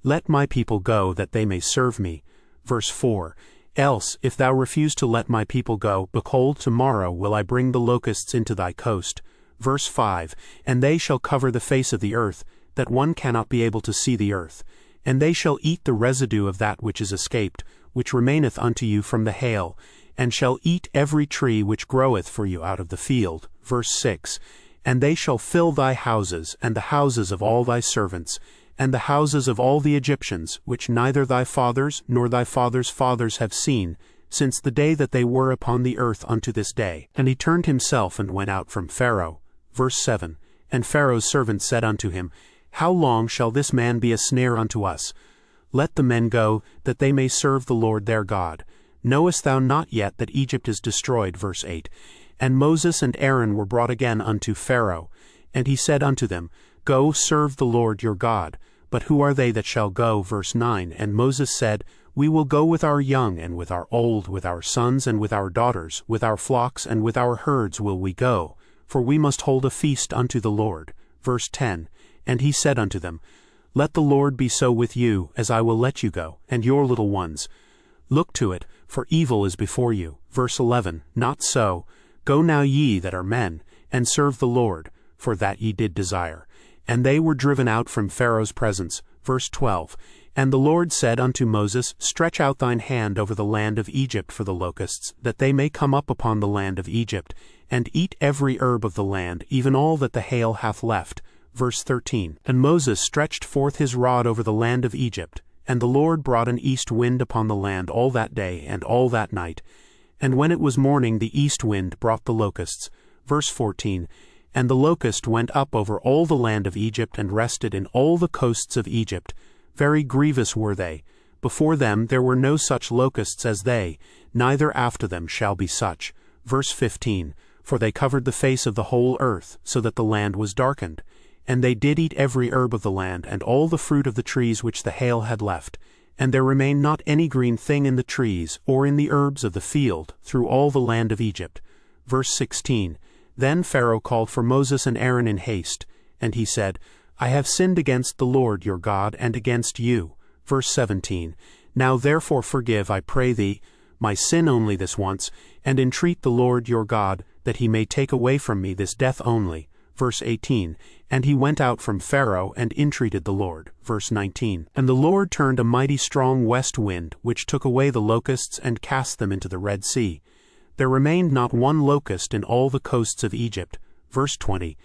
Let my people go, that they may serve me. Verse 4, Else, if thou refuse to let my people go, behold, tomorrow will I bring the locusts into thy coast. Verse 5, And they shall cover the face of the earth, that one cannot be able to see the earth. And they shall eat the residue of that which is escaped, which remaineth unto you from the hail, and shall eat every tree which groweth for you out of the field. Verse 6. And they shall fill thy houses, and the houses of all thy servants, and the houses of all the Egyptians, which neither thy fathers nor thy fathers' fathers have seen, since the day that they were upon the earth unto this day. And he turned himself and went out from Pharaoh. Verse 7. And Pharaoh's servants said unto him, How long shall this man be a snare unto us? Let the men go, that they may serve the Lord their God. Knowest thou not yet that Egypt is destroyed? Verse 8. And Moses and Aaron were brought again unto Pharaoh. And he said unto them, Go, serve the Lord your God. But who are they that shall go? Verse 9. And Moses said, We will go with our young and with our old, with our sons and with our daughters, with our flocks and with our herds will we go, for we must hold a feast unto the Lord. Verse 10. And he said unto them, Let the Lord be so with you, as I will let you go, and your little ones. Look to it, for evil is before you. Verse 11. Not so. Go now ye that are men, and serve the Lord, for that ye did desire. And they were driven out from Pharaoh's presence. Verse 12. And the Lord said unto Moses, Stretch out thine hand over the land of Egypt for the locusts, that they may come up upon the land of Egypt, and eat every herb of the land, even all that the hail hath left. Verse 13. And Moses stretched forth his rod over the land of Egypt, and the Lord brought an east wind upon the land all that day and all that night. And when it was morning, the east wind brought the locusts. Verse 14. And the locust went up over all the land of Egypt, and rested in all the coasts of Egypt. Very grievous were they. Before them there were no such locusts as they, neither after them shall be such. Verse 15. For they covered the face of the whole earth, so that the land was darkened. And they did eat every herb of the land, and all the fruit of the trees which the hail had left. And there remained not any green thing in the trees, or in the herbs of the field, through all the land of Egypt. Verse 16. Then Pharaoh called for Moses and Aaron in haste, and he said, I have sinned against the Lord your God, and against you. Verse 17. Now therefore forgive, I pray thee, my sin only this once, and entreat the Lord your God, that he may take away from me this death only. Verse 18. And he went out from Pharaoh, and entreated the Lord. Verse 19. And the Lord turned a mighty strong west wind, which took away the locusts, and cast them into the Red Sea. There remained not one locust in all the coasts of Egypt. Verse 20.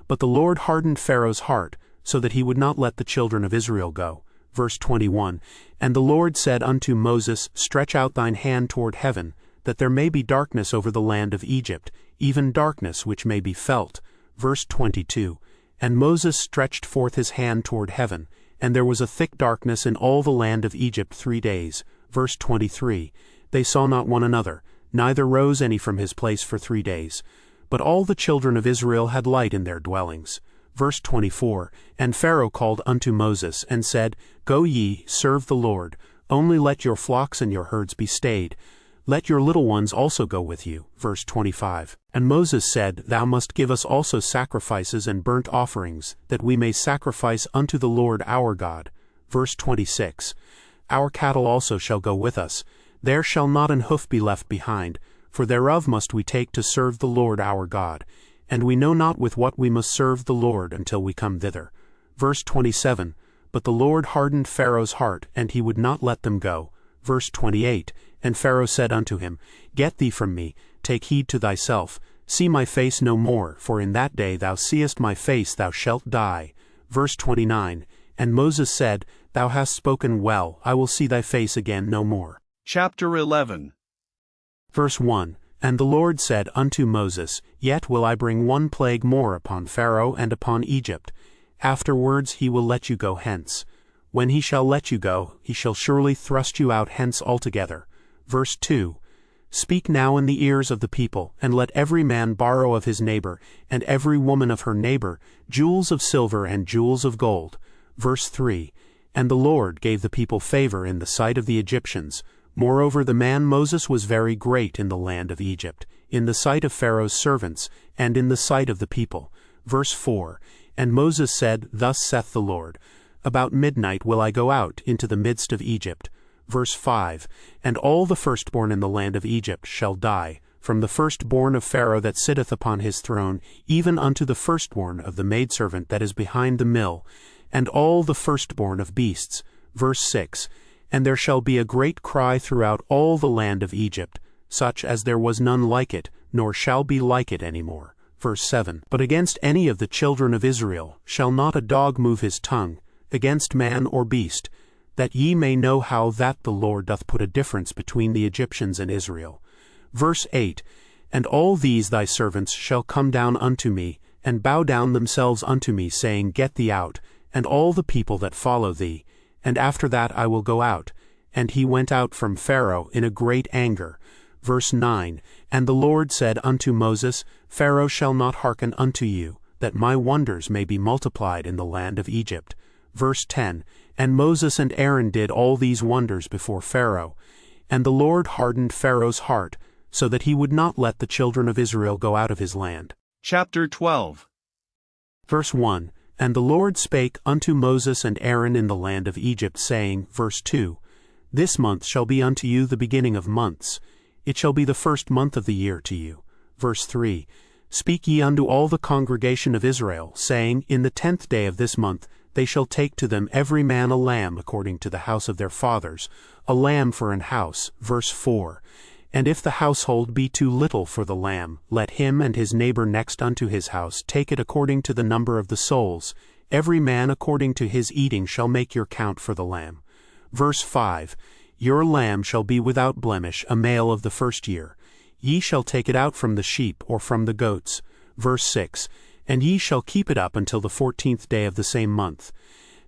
But the Lord hardened Pharaoh's heart, so that he would not let the children of Israel go. Verse 21. And the Lord said unto Moses, Stretch out thine hand toward heaven, that there may be darkness over the land of Egypt, even darkness which may be felt. Verse 22. And Moses stretched forth his hand toward heaven, and there was a thick darkness in all the land of Egypt 3 days. Verse 23. They saw not one another, neither rose any from his place for 3 days. But all the children of Israel had light in their dwellings. Verse 24. And Pharaoh called unto Moses, and said, Go ye, serve the Lord, only let your flocks and your herds be stayed. Let your little ones also go with you. Verse 25. And Moses said, Thou must give us also sacrifices and burnt offerings, that we may sacrifice unto the Lord our God. Verse 26. Our cattle also shall go with us. There shall not an hoof be left behind, for thereof must we take to serve the Lord our God. And we know not with what we must serve the Lord until we come thither. Verse 27. But the Lord hardened Pharaoh's heart, and he would not let them go. Verse 28. And Pharaoh said unto him, Get thee from me, take heed to thyself, see my face no more, for in that day thou seest my face thou shalt die. Verse 29. And Moses said, Thou hast spoken well, I will see thy face again no more. Chapter 11. Verse 1. And the Lord said unto Moses, Yet will I bring one plague more upon Pharaoh and upon Egypt. Afterwards he will let you go hence. When he shall let you go, he shall surely thrust you out hence altogether. Verse 2. Speak now in the ears of the people, and let every man borrow of his neighbor, and every woman of her neighbor, jewels of silver and jewels of gold. Verse 3. And the Lord gave the people favor in the sight of the Egyptians. Moreover, the man Moses was very great in the land of Egypt, in the sight of Pharaoh's servants, and in the sight of the people. Verse 4. And Moses said, Thus saith the Lord, About midnight will I go out into the midst of Egypt. Verse 5. And all the firstborn in the land of Egypt shall die, from the firstborn of Pharaoh that sitteth upon his throne, even unto the firstborn of the maidservant that is behind the mill, and all the firstborn of beasts. Verse 6. And there shall be a great cry throughout all the land of Egypt, such as there was none like it, nor shall be like it any more. Verse 7. But against any of the children of Israel shall not a dog move his tongue, against man or beast, that ye may know how that the Lord doth put a difference between the Egyptians and Israel. Verse 8. And all these thy servants shall come down unto me, and bow down themselves unto me, saying, Get thee out, and all the people that follow thee, and after that I will go out. And he went out from Pharaoh in a great anger. Verse 9. And the Lord said unto Moses, Pharaoh shall not hearken unto you, that my wonders may be multiplied in the land of Egypt. Verse 10. And Moses and Aaron did all these wonders before Pharaoh. And the Lord hardened Pharaoh's heart, so that he would not let the children of Israel go out of his land. Chapter 12. Verse 1. And the Lord spake unto Moses and Aaron in the land of Egypt, saying, Verse 2. This month shall be unto you the beginning of months. It shall be the first month of the year to you. Verse 3. Speak ye unto all the congregation of Israel, saying, In the 10th day of this month they shall take to them every man a lamb according to the house of their fathers, a lamb for an house. Verse 4. And if the household be too little for the lamb, let him and his neighbor next unto his house take it according to the number of the souls. Every man according to his eating shall make your count for the lamb. Verse 5. Your lamb shall be without blemish, a male of the first year. Ye shall take it out from the sheep or from the goats. Verse 6. And ye shall keep it up until the 14th day of the same month.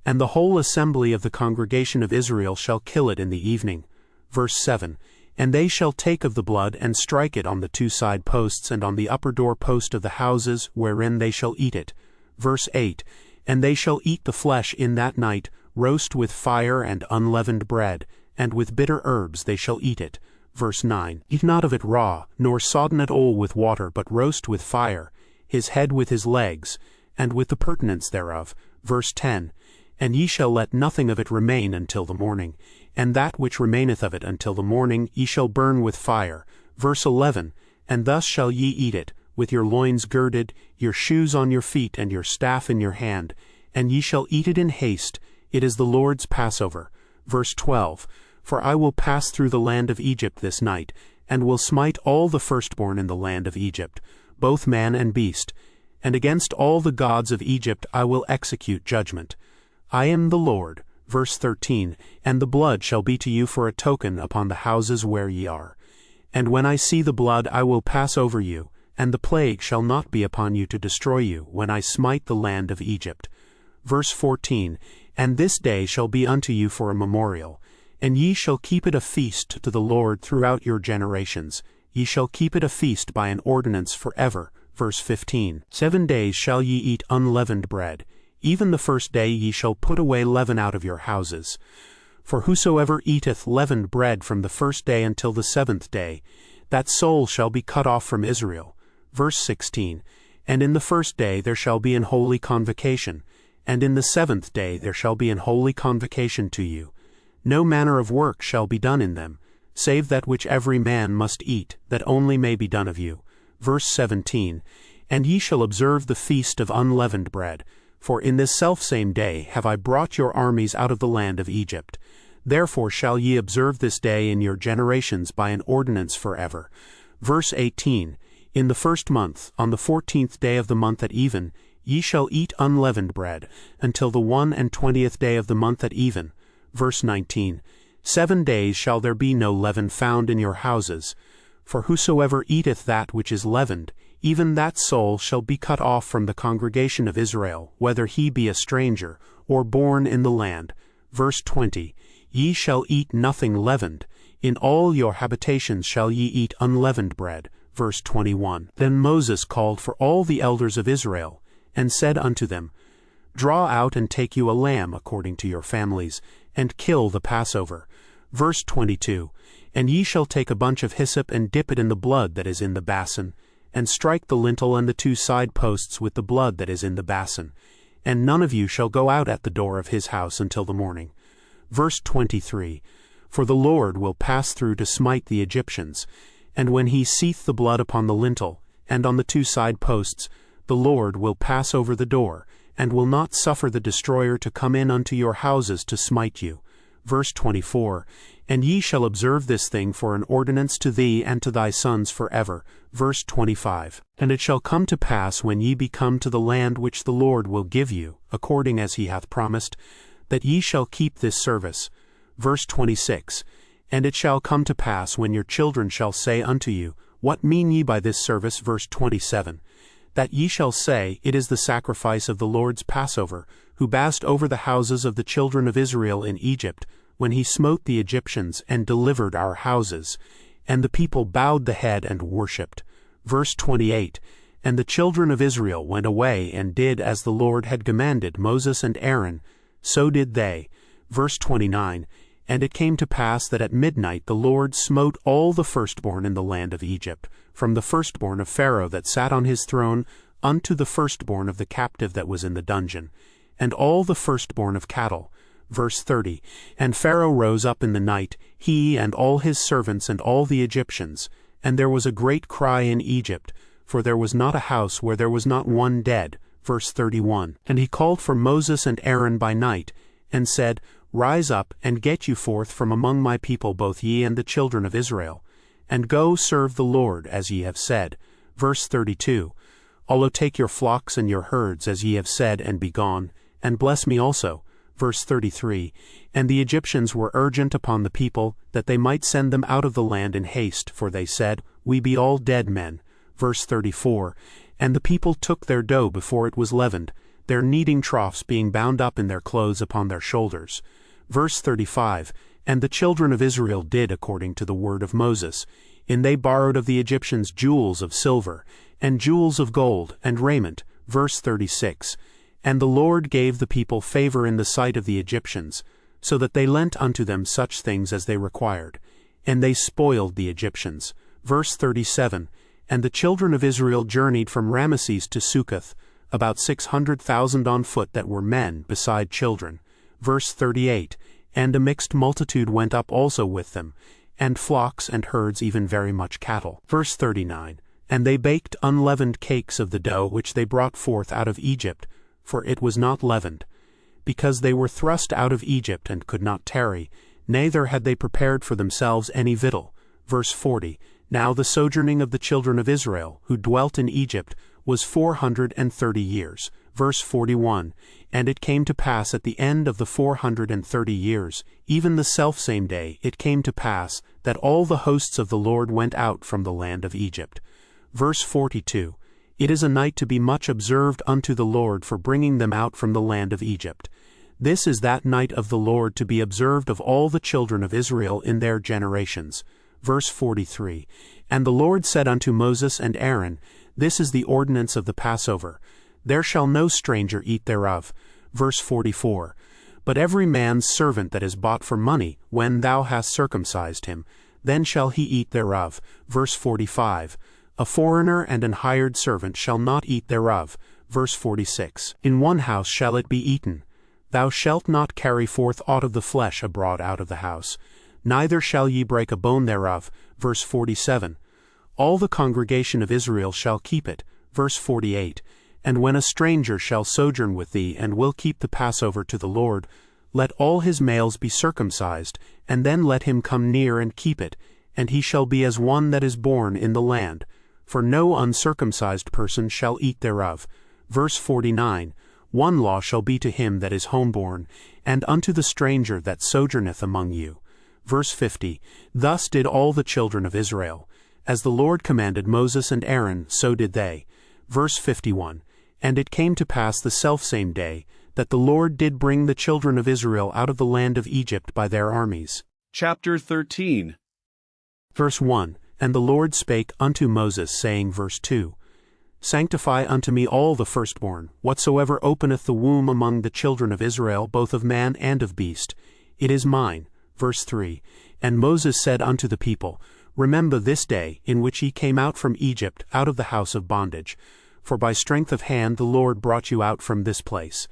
And the whole assembly of the congregation of Israel shall kill it in the evening. Verse 7. And they shall take of the blood, and strike it on the two side posts, and on the upper door post of the houses, wherein they shall eat it. Verse 8. And they shall eat the flesh in that night, roast with fire and unleavened bread, and with bitter herbs they shall eat it. Verse 9. Eat not of it raw, nor sodden it all with water, but roast with fire, his head with his legs, and with the purtenance thereof. Verse 10. And ye shall let nothing of it remain until the morning, and that which remaineth of it until the morning ye shall burn with fire. Verse 11. And thus shall ye eat it, with your loins girded, your shoes on your feet, and your staff in your hand, and ye shall eat it in haste. It is the Lord's Passover. Verse 12. For I will pass through the land of Egypt this night, and will smite all the firstborn in the land of Egypt, both man and beast, and against all the gods of Egypt I will execute judgment. I am the Lord. Verse 13. And the blood shall be to you for a token upon the houses where ye are. And when I see the blood I will pass over you, and the plague shall not be upon you to destroy you, when I smite the land of Egypt. Verse 14. And this day shall be unto you for a memorial, and ye shall keep it a feast to the Lord throughout your generations. Ye shall keep it a feast by an ordinance forever. Verse 15. 7 days shall ye eat unleavened bread. Even the first day ye shall put away leaven out of your houses. For whosoever eateth leavened bread from the first day until the 7th day, that soul shall be cut off from Israel. Verse 16. And in the first day there shall be an holy convocation, and in the 7th day there shall be an holy convocation to you. No manner of work shall be done in them, save that which every man must eat, that only may be done of you. Verse 17. And ye shall observe the feast of unleavened bread, for in this selfsame day have I brought your armies out of the land of Egypt. Therefore shall ye observe this day in your generations by an ordinance forever. Verse 18. In the first month, on the 14th day of the month at even, ye shall eat unleavened bread, until the 21st day of the month at even. Verse 19. 7 days shall there be no leaven found in your houses. For whosoever eateth that which is leavened, even that soul shall be cut off from the congregation of Israel, whether he be a stranger, or born in the land. Verse 20. Ye shall eat nothing leavened. In all your habitations shall ye eat unleavened bread. Verse 21. Then Moses called for all the elders of Israel, and said unto them, Draw out and take you a lamb according to your families, and kill the Passover. Verse 22. And ye shall take a bunch of hyssop, and dip it in the blood that is in the basin, and strike the lintel and the two side posts with the blood that is in the basin. And none of you shall go out at the door of his house until the morning. Verse 23. For the Lord will pass through to smite the Egyptians, and when he seeth the blood upon the lintel, and on the two side posts, the Lord will pass over the door, and will not suffer the destroyer to come in unto your houses to smite you. Verse 24, And ye shall observe this thing for an ordinance to thee and to thy sons forever. Verse 25, And it shall come to pass when ye be come to the land which the Lord will give you, according as he hath promised, that ye shall keep this service. Verse 26, And it shall come to pass when your children shall say unto you, What mean ye by this service? Verse 27, That ye shall say, It is the sacrifice of the Lord's Passover, who passed over the houses of the children of Israel in Egypt, when he smote the Egyptians and delivered our houses. And the people bowed the head and worshipped. Verse 28, And the children of Israel went away and did as the Lord had commanded Moses and Aaron, so did they. Verse 29, And it came to pass that at midnight the Lord smote all the firstborn in the land of Egypt, from the firstborn of Pharaoh that sat on his throne, unto the firstborn of the captive that was in the dungeon, and all the firstborn of cattle. Verse 30, And Pharaoh rose up in the night, he and all his servants and all the Egyptians, and there was a great cry in Egypt, for there was not a house where there was not one dead. Verse 31, And he called for Moses and Aaron by night, and said, Rise up, and get you forth from among my people both ye and the children of Israel, and go serve the Lord as ye have said. Verse 32, Although take your flocks and your herds as ye have said, and be gone, and bless me also. Verse 33, And the Egyptians were urgent upon the people, that they might send them out of the land in haste, for they said, We be all dead men. Verse 34, And the people took their dough before it was leavened, their kneading troughs being bound up in their clothes upon their shoulders. Verse 35, And the children of Israel did according to the word of Moses, and they borrowed of the Egyptians jewels of silver, and jewels of gold, and raiment. Verse 36, And the Lord gave the people favor in the sight of the Egyptians, so that they lent unto them such things as they required, and they spoiled the Egyptians. Verse 37, And the children of Israel journeyed from Ramesses to Succoth, about 600,000 on foot that were men, beside children. Verse 38, And a mixed multitude went up also with them, and flocks and herds, even very much cattle. Verse 39, And they baked unleavened cakes of the dough which they brought forth out of Egypt, for it was not leavened, because they were thrust out of Egypt and could not tarry, neither had they prepared for themselves any victual. Verse 40, Now the sojourning of the children of Israel, who dwelt in Egypt, was 430 years. Verse 41, And it came to pass at the end of the 430 years, even the selfsame day, it came to pass, that all the hosts of the Lord went out from the land of Egypt. Verse 42, It is a night to be much observed unto the Lord for bringing them out from the land of Egypt. This is that night of the Lord to be observed of all the children of Israel in their generations. Verse 43, And the Lord said unto Moses and Aaron, This is the ordinance of the Passover. There shall no stranger eat thereof. Verse 44, But every man's servant that is bought for money, when thou hast circumcised him, then shall he eat thereof. Verse 45, A foreigner and an hired servant shall not eat thereof. Verse 46, In one house shall it be eaten. Thou shalt not carry forth aught of the flesh abroad out of the house, neither shall ye break a bone thereof. Verse 47, All the congregation of Israel shall keep it. Verse 48, And when a stranger shall sojourn with thee, and will keep the Passover to the Lord, let all his males be circumcised, and then let him come near and keep it, and he shall be as one that is born in the land. For no uncircumcised person shall eat thereof. Verse 49, One law shall be to him that is homeborn, and unto the stranger that sojourneth among you. Verse 50, Thus did all the children of Israel. As the Lord commanded Moses and Aaron, so did they. Verse 51, And it came to pass the selfsame day, that the Lord did bring the children of Israel out of the land of Egypt by their armies. Chapter 13. Verse 1, And the Lord spake unto Moses, saying, Verse 2, Sanctify unto me all the firstborn, whatsoever openeth the womb among the children of Israel, both of man and of beast. It is mine. Verse 3, And Moses said unto the people, Remember this day, in which ye came out from Egypt, out of the house of bondage. For by strength of hand the Lord brought you out from this place.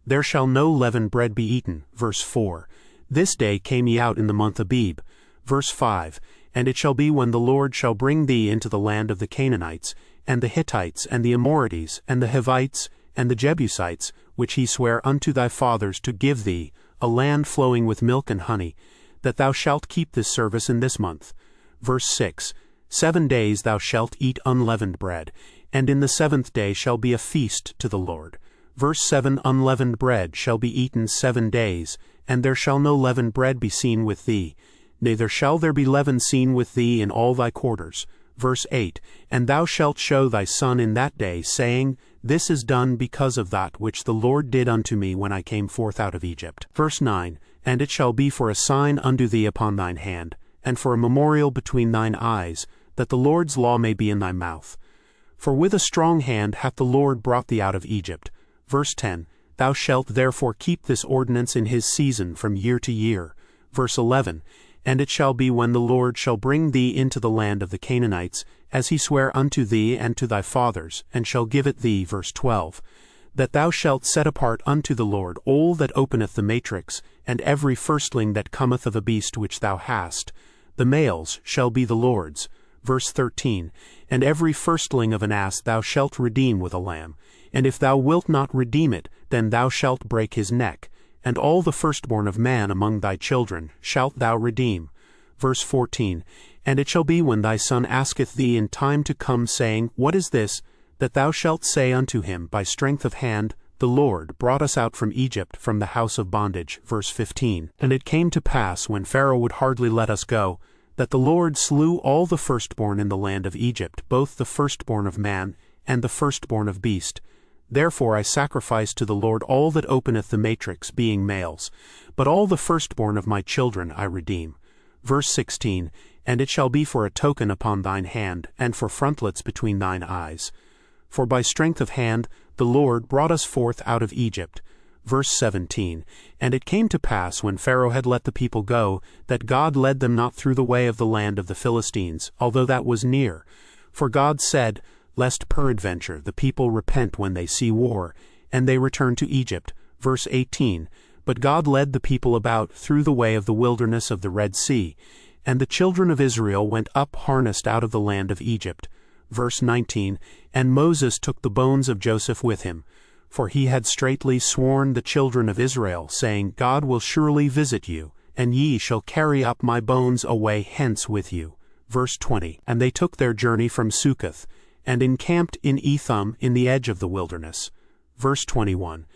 There shall no leavened bread be eaten. Verse 4, This day came ye out in the month Abib. Verse 5, And it shall be when the Lord shall bring thee into the land of the Canaanites, and the Hittites, and the Amorites, and the Hivites, and the Jebusites, which he sware unto thy fathers to give thee, a land flowing with milk and honey, that thou shalt keep this service in this month. Verse 6, 7 days thou shalt eat unleavened bread, and in the 7th day shall be a feast to the Lord. Verse 7, unleavened bread shall be eaten 7 days, and there shall no leavened bread be seen with thee, neither shall there be leaven seen with thee in all thy quarters. Verse 8, and thou shalt show thy son in that day, saying, This is done because of that which the Lord did unto me when I came forth out of Egypt. Verse 9, and it shall be for a sign unto thee upon thine hand, and for a memorial between thine eyes, that the Lord's law may be in thy mouth. For with a strong hand hath the Lord brought thee out of Egypt. Verse 10, thou shalt therefore keep this ordinance in his season from year to year. Verse 11, and it shall be when the Lord shall bring thee into the land of the Canaanites, as he sware unto thee and to thy fathers, and shall give it thee. Verse 12, that thou shalt set apart unto the Lord all that openeth the matrix, and every firstling that cometh of a beast which thou hast. The males shall be the Lord's. Verse 13, and every firstling of an ass thou shalt redeem with a lamb, and if thou wilt not redeem it, then thou shalt break his neck. And all the firstborn of man among thy children shalt thou redeem. Verse 14, and it shall be when thy son asketh thee in time to come, saying, What is this? That thou shalt say unto him by strength of hand, The Lord brought us out from Egypt, from the house of bondage. Verse 15, and it came to pass, when Pharaoh would hardly let us go, that the Lord slew all the firstborn in the land of Egypt, both the firstborn of man and the firstborn of beast. Therefore I sacrifice to the Lord all that openeth the matrix, being males, but all the firstborn of my children I redeem. Verse 16, and it shall be for a token upon thine hand, and for frontlets between thine eyes. For by strength of hand the Lord brought us forth out of Egypt. Verse 17, and it came to pass, when Pharaoh had let the people go, that God led them not through the way of the land of the Philistines, although that was near. For God said, Lest peradventure the people repent when they see war, and they return to Egypt. Verse 18, but God led the people about through the way of the wilderness of the Red Sea, and the children of Israel went up harnessed out of the land of Egypt. Verse 19, and Moses took the bones of Joseph with him, for he had straitly sworn the children of Israel, saying, God will surely visit you, and ye shall carry up my bones away hence with you. Verse 20, and they took their journey from Succoth, and encamped in Etham in the edge of the wilderness. Verse 21,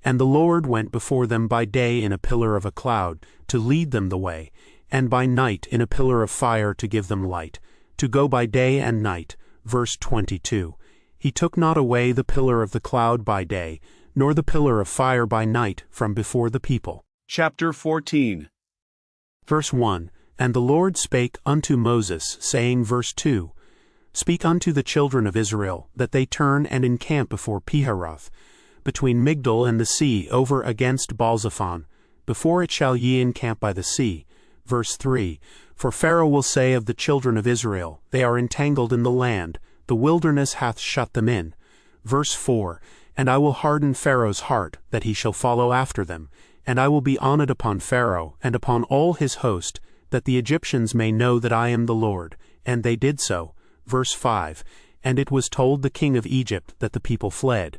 and the Lord went before them by day in a pillar of a cloud, to lead them the way, and by night in a pillar of fire to give them light, to go by day and night. Verse 22, he took not away the pillar of the cloud by day, nor the pillar of fire by night from before the people. Chapter 14. Verse 1, and the Lord spake unto Moses, saying, verse 2, Speak unto the children of Israel, that they turn and encamp before Piharoth, between Migdol and the sea, over against Baalzephon, before it shall ye encamp by the sea. Verse 3, for Pharaoh will say of the children of Israel, They are entangled in the land, the wilderness hath shut them in. Verse 4, and I will harden Pharaoh's heart, that he shall follow after them, and I will be on it upon Pharaoh, and upon all his host, that the Egyptians may know that I am the Lord. And they did so. Verse 5, and it was told the king of Egypt that the people fled.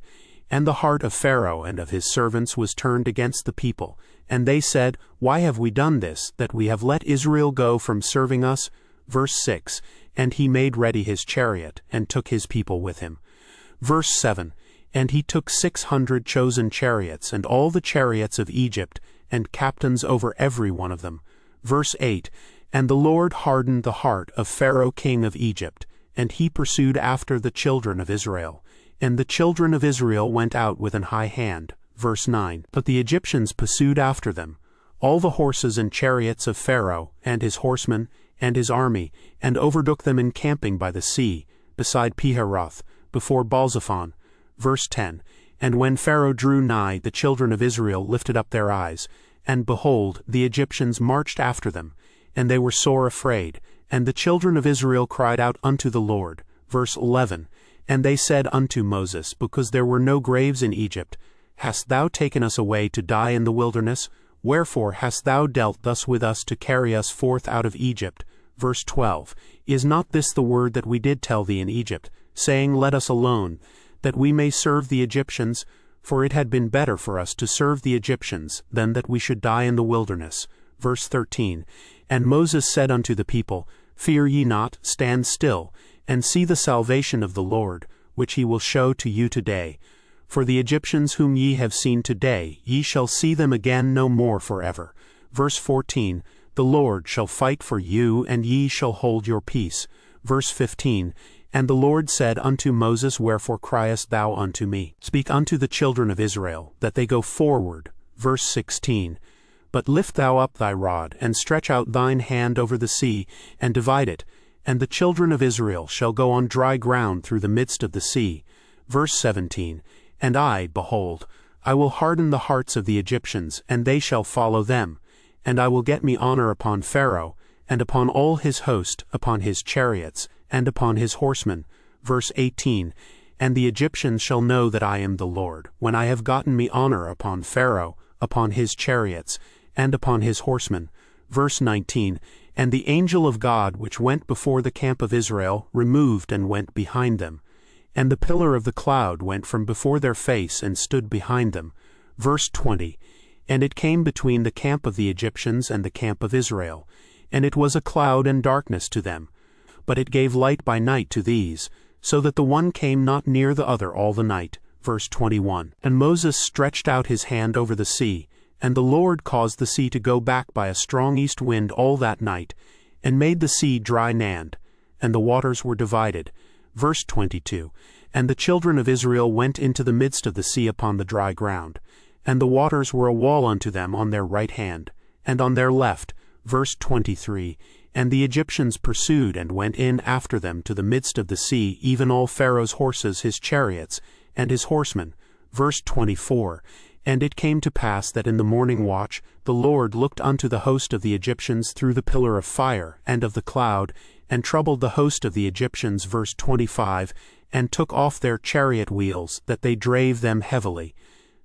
And the heart of Pharaoh and of his servants was turned against the people. And they said, Why have we done this, that we have let Israel go from serving us? Verse 6, and he made ready his chariot, and took his people with him. Verse 7, and he took 600 chosen chariots, and all the chariots of Egypt, and captains over every one of them. Verse 8, and the Lord hardened the heart of Pharaoh king of Egypt, and he pursued after the children of Israel. And the children of Israel went out with an high hand. Verse 9, but the Egyptians pursued after them, all the horses and chariots of Pharaoh, and his horsemen, and his army, and overtook them encamping by the sea, beside Piharoth, before Baalzephon. Verse 10, and when Pharaoh drew nigh, the children of Israel lifted up their eyes, and behold, the Egyptians marched after them, and they were sore afraid, and the children of Israel cried out unto the Lord. Verse 11, and they said unto Moses, because there were no graves in Egypt, Hast thou taken us away to die in the wilderness? Wherefore hast thou dealt thus with us to carry us forth out of Egypt? Verse 12, is not this the word that we did tell thee in Egypt, saying, Let us alone, that we may serve the Egyptians? for it had been better for us to serve the Egyptians than that we should die in the wilderness. Verse 13. And Moses said unto the people, Fear ye not, stand still, and see the salvation of the Lord, which he will show to you today. For the Egyptians whom ye have seen today, ye shall see them again no more forever. Verse 14. The Lord shall fight for you, and ye shall hold your peace. Verse 15. And the Lord said unto Moses, Wherefore criest thou unto me? Speak unto the children of Israel, that they go forward. Verse 16. But lift thou up thy rod, and stretch out thine hand over the sea, and divide it, and the children of Israel shall go on dry ground through the midst of the sea. Verse 17. And I, behold, I will harden the hearts of the Egyptians, and they shall follow them. And I will get me honor upon Pharaoh, and upon all his host, upon his chariots, and upon his horsemen. Verse 18. And the Egyptians shall know that I am the Lord, when I have gotten me honor upon Pharaoh, upon his chariots, and upon his horsemen. Verse 19. And the angel of God which went before the camp of Israel removed and went behind them. And the pillar of the cloud went from before their face and stood behind them. Verse 20. And it came between the camp of the Egyptians and the camp of Israel, and it was a cloud and darkness to them. But it gave light by night to these, so that the one came not near the other all the night. Verse 21. And Moses stretched out his hand over the sea, and the Lord caused the sea to go back by a strong east wind all that night, and made the sea dry land, and the waters were divided. Verse 22. And the children of Israel went into the midst of the sea upon the dry ground, and the waters were a wall unto them on their right hand, and on their left. Verse 23. And the Egyptians pursued and went in after them to the midst of the sea, even all Pharaoh's horses, his chariots, and his horsemen. Verse 24. And it came to pass that in the morning watch the Lord looked unto the host of the Egyptians through the pillar of fire and of the cloud, and troubled the host of the Egyptians. Verse 25. And took off their chariot wheels, that they drave them heavily.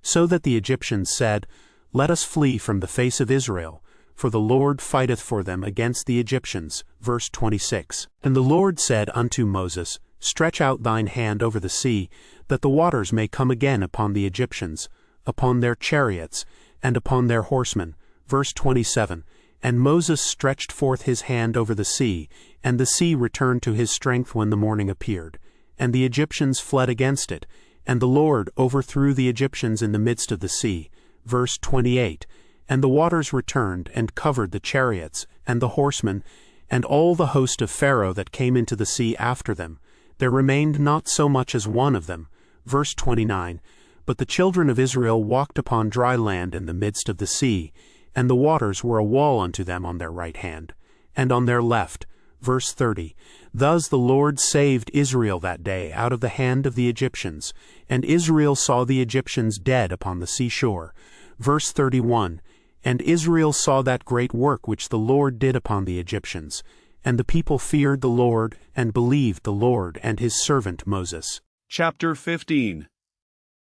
So that the Egyptians said, Let us flee from the face of Israel, for the Lord fighteth for them against the Egyptians. Verse 26. And the Lord said unto Moses, Stretch out thine hand over the sea, that the waters may come again upon the Egyptians, upon their chariots, and upon their horsemen. Verse 27. And Moses stretched forth his hand over the sea, and the sea returned to his strength when the morning appeared. And the Egyptians fled against it, and the Lord overthrew the Egyptians in the midst of the sea. Verse 28. And the waters returned, and covered the chariots, and the horsemen, and all the host of Pharaoh that came into the sea after them. There remained not so much as one of them. Verse 29. But the children of Israel walked upon dry land in the midst of the sea, and the waters were a wall unto them on their right hand, and on their left. Verse 30. Thus the Lord saved Israel that day out of the hand of the Egyptians, and Israel saw the Egyptians dead upon the seashore. Verse 31. And Israel saw that great work which the Lord did upon the Egyptians, and the people feared the Lord, and believed the Lord and his servant Moses. Chapter 15.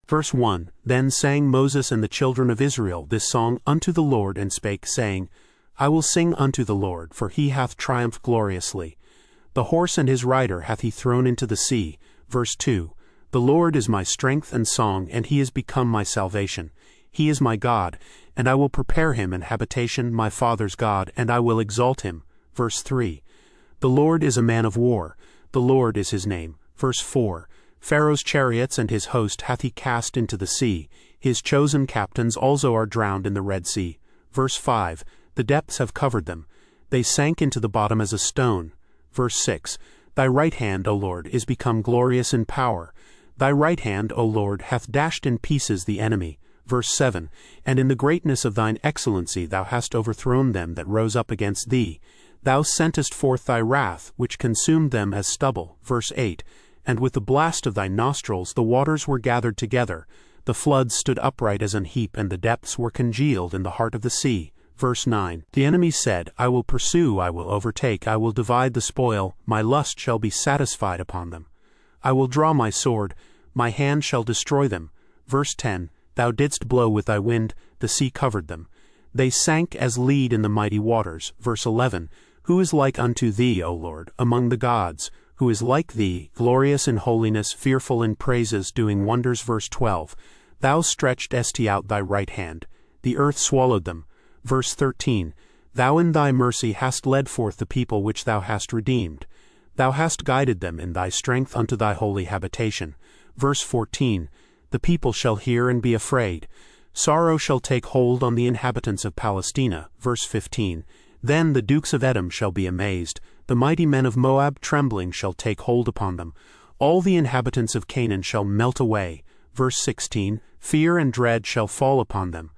Verse 1. Then sang Moses and the children of Israel this song unto the Lord, and spake, saying, I will sing unto the Lord, for he hath triumphed gloriously. The horse and his rider hath he thrown into the sea. Verse 2. The Lord is my strength and song, and he is become my salvation. He is my God, and I will prepare him an habitation, my father's God, and I will exalt him. Verse 3. The Lord is a man of war. The Lord is his name. Verse 4. Pharaoh's chariots and his host hath he cast into the sea. His chosen captains also are drowned in the Red Sea. Verse 5. The depths have covered them. They sank into the bottom as a stone. Verse 6. Thy right hand, O Lord, is become glorious in power. Thy right hand, O Lord, hath dashed in pieces the enemy. Verse 7. And in the greatness of thine excellency thou hast overthrown them that rose up against thee. Thou sentest forth thy wrath, which consumed them as stubble. Verse 8. And with the blast of thy nostrils the waters were gathered together. The floods stood upright as an heap, and the depths were congealed in the heart of the sea. Verse 9. The enemy said, I will pursue, I will overtake, I will divide the spoil, my lust shall be satisfied upon them. I will draw my sword, my hand shall destroy them. Verse 10. Thou didst blow with thy wind, the sea covered them. They sank as lead in the mighty waters. Verse 11. Who is like unto thee, O Lord, among the gods? Who is like thee, glorious in holiness, fearful in praises, doing wonders? Verse 12. Thou stretchedst out thy right hand, the earth swallowed them. Verse 13, Thou in thy mercy hast led forth the people which thou hast redeemed. Thou hast guided them in thy strength unto thy holy habitation. Verse 14, The people shall hear and be afraid. Sorrow shall take hold on the inhabitants of Palestina. Verse 15, Then the dukes of Edom shall be amazed. The mighty men of Moab trembling shall take hold upon them. All the inhabitants of Canaan shall melt away. Verse 16, Fear and dread shall fall upon them.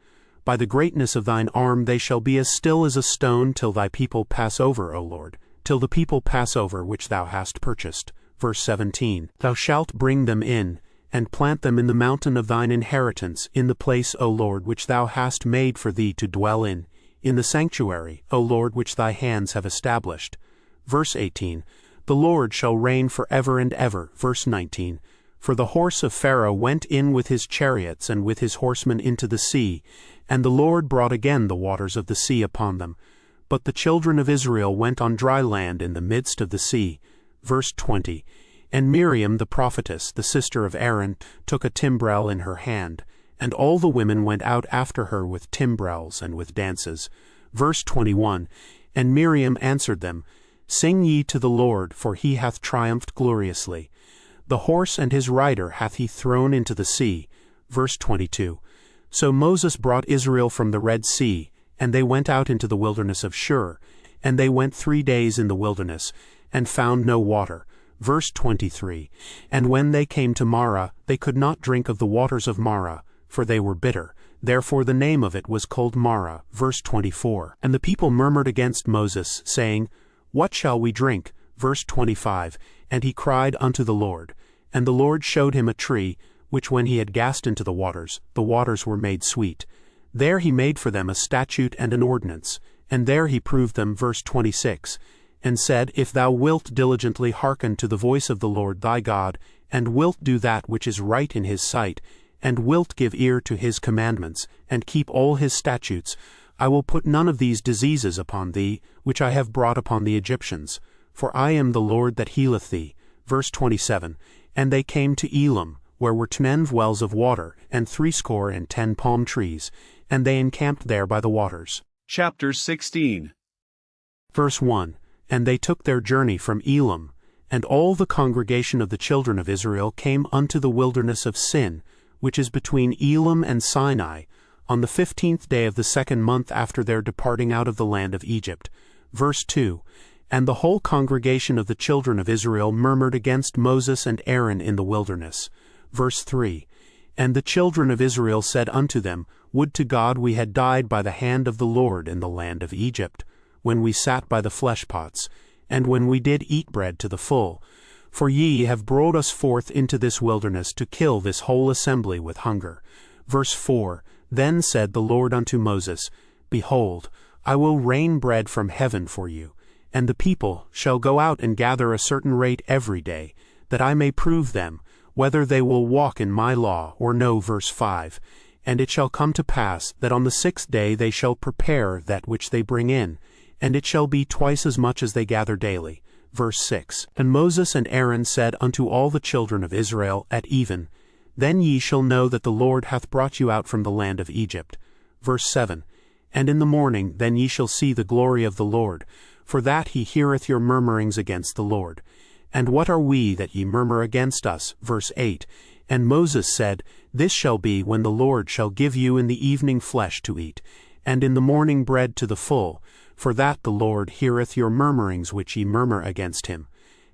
By the greatness of thine arm they shall be as still as a stone till thy people pass over, O Lord, till the people pass over which thou hast purchased. Verse 17, Thou shalt bring them in, and plant them in the mountain of thine inheritance, in the place, O Lord, which thou hast made for thee to dwell in the sanctuary, O Lord, which thy hands have established. Verse 18, The Lord shall reign forever and ever. Verse 19, For the horse of Pharaoh went in with his chariots and with his horsemen into the sea, and the Lord brought again the waters of the sea upon them. But the children of Israel went on dry land in the midst of the sea. Verse 20, And Miriam the prophetess, the sister of Aaron, took a timbrel in her hand, and all the women went out after her with timbrels and with dances. Verse 21, And Miriam answered them, Sing ye to the Lord, for he hath triumphed gloriously. The horse and his rider hath he thrown into the sea. Verse 22, So Moses brought Israel from the Red Sea, and they went out into the wilderness of Shur, and they went 3 days in the wilderness, and found no water. Verse 23, And when they came to Marah, they could not drink of the waters of Marah, for they were bitter. Therefore the name of it was called Marah. Verse 24, And the people murmured against Moses, saying, What shall we drink? Verse 25, And he cried unto the Lord. And the Lord showed him a tree, which when he had cast into the waters were made sweet. There he made for them a statute and an ordinance, and there he proved them. Verse 26, And said, If thou wilt diligently hearken to the voice of the Lord thy God, and wilt do that which is right in his sight, and wilt give ear to his commandments, and keep all his statutes, I will put none of these diseases upon thee, which I have brought upon the Egyptians. For I am the Lord that healeth thee. Verse 27, And they came to Elim, where were 10 wells of water, and 60 palm trees, and they encamped there by the waters. Chapter 16. Verse 1, And they took their journey from Elim, and all the congregation of the children of Israel came unto the wilderness of Sin, which is between Elim and Sinai, on the 15th day of the 2nd month after their departing out of the land of Egypt. Verse 2, And the whole congregation of the children of Israel murmured against Moses and Aaron in the wilderness. Verse 3, And the children of Israel said unto them, Would to God we had died by the hand of the Lord in the land of Egypt, when we sat by the flesh pots, and when we did eat bread to the full. For ye have brought us forth into this wilderness to kill this whole assembly with hunger. Verse 4, Then said the Lord unto Moses, Behold, I will rain bread from heaven for you, and the people shall go out and gather a certain rate every day, that I may prove them, whether they will walk in my law or no. Verse 5, And it shall come to pass that on the 6th day they shall prepare that which they bring in, and it shall be twice as much as they gather daily. Verse 6, And Moses and Aaron said unto all the children of Israel at even, Then ye shall know that the Lord hath brought you out from the land of Egypt. Verse 7, And in the morning then ye shall see the glory of the Lord, for that he heareth your murmurings against the Lord. And what are we that ye murmur against us? Verse 8, And Moses said, This shall be when the Lord shall give you in the evening flesh to eat, and in the morning bread to the full, for that the Lord heareth your murmurings which ye murmur against him.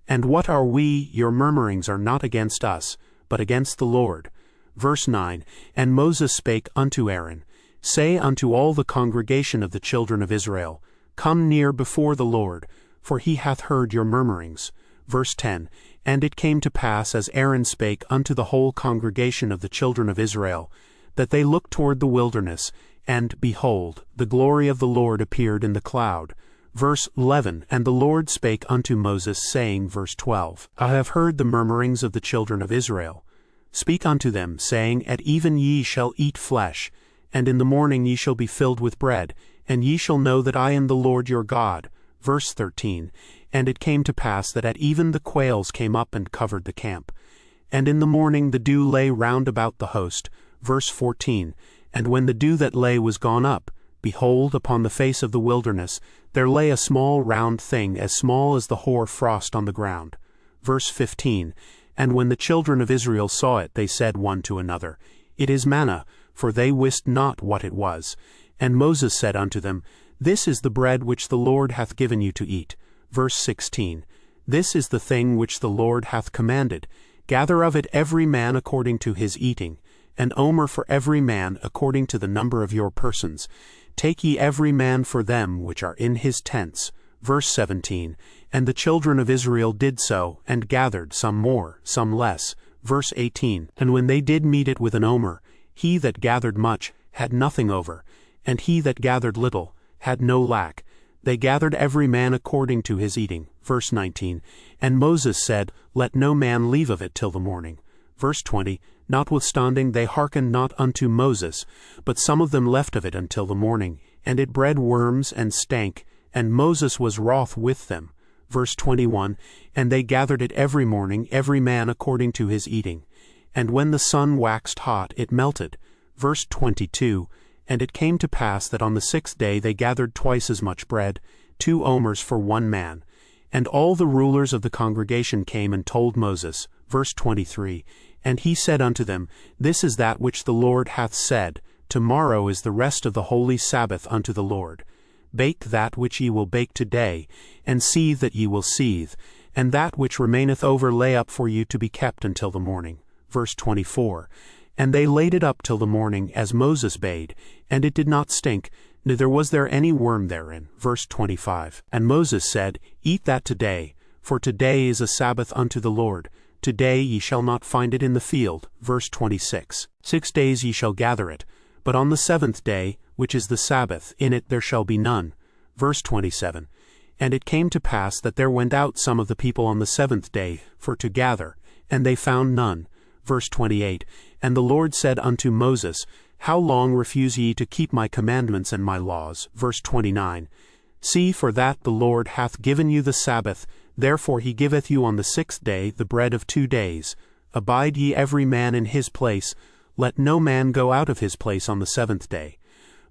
And what are we? Your murmurings are not against us, but against the Lord. Verse 9, And Moses spake unto Aaron, Say unto all the congregation of the children of Israel, Come near before the Lord, for he hath heard your murmurings. Verse 10, And it came to pass as Aaron spake unto the whole congregation of the children of Israel, that they looked toward the wilderness, and, behold, the glory of the Lord appeared in the cloud. Verse 11, And the Lord spake unto Moses, saying, Verse 12, I have heard the murmurings of the children of Israel. Speak unto them, saying, At even ye shall eat flesh, and in the morning ye shall be filled with bread, and ye shall know that I am the Lord your God. Verse 13, And it came to pass that at even the quails came up and covered the camp. And in the morning the dew lay round about the host. Verse 14, And when the dew that lay was gone up, behold, upon the face of the wilderness there lay a small round thing, as small as the hoar frost on the ground. Verse 15, And when the children of Israel saw it, they said one to another, It is manna, for they wist not what it was. And Moses said unto them, This is the bread which the Lord hath given you to eat. Verse 16, This is the thing which the Lord hath commanded. Gather of it every man according to his eating, an omer for every man according to the number of your persons. Take ye every man for them which are in his tents. Verse 17, And the children of Israel did so, and gathered, some more, some less. Verse 18, And when they did meet it with an omer, he that gathered much had nothing over, and he that gathered little had no lack. They gathered every man according to his eating. Verse 19, And Moses said, Let no man leave of it till the morning. Verse 20, Notwithstanding they hearkened not unto Moses, but some of them left of it until the morning, and it bred worms and stank, and Moses was wroth with them. Verse 21, And they gathered it every morning, every man according to his eating. And when the sun waxed hot, it melted. Verse 22, And it came to pass that on the 6th day they gathered twice as much bread, 2 omers for one man. And all the rulers of the congregation came and told Moses. Verse 23, And he said unto them, This is that which the Lord hath said, Tomorrow is the rest of the holy Sabbath unto the Lord. Bake that which ye will bake today, and seethe that ye will seethe, and that which remaineth over lay up for you to be kept until the morning. Verse 24, And they laid it up till the morning, as Moses bade, and it did not stink, neither was there any worm therein. Verse 25, And Moses said, Eat that today, for today is a Sabbath unto the Lord. Today ye shall not find it in the field. Verse 26, 6 days ye shall gather it, but on the 7th day, which is the Sabbath, in it there shall be none. Verse 27, And it came to pass that there went out some of the people on the 7th day for to gather, and they found none. Verse 28, And the Lord said unto Moses, How long refuse ye to keep my commandments and my laws? Verse 29, See, for that the Lord hath given you the Sabbath, therefore he giveth you on the 6th day the bread of 2 days. Abide ye every man in his place, let no man go out of his place on the 7th day.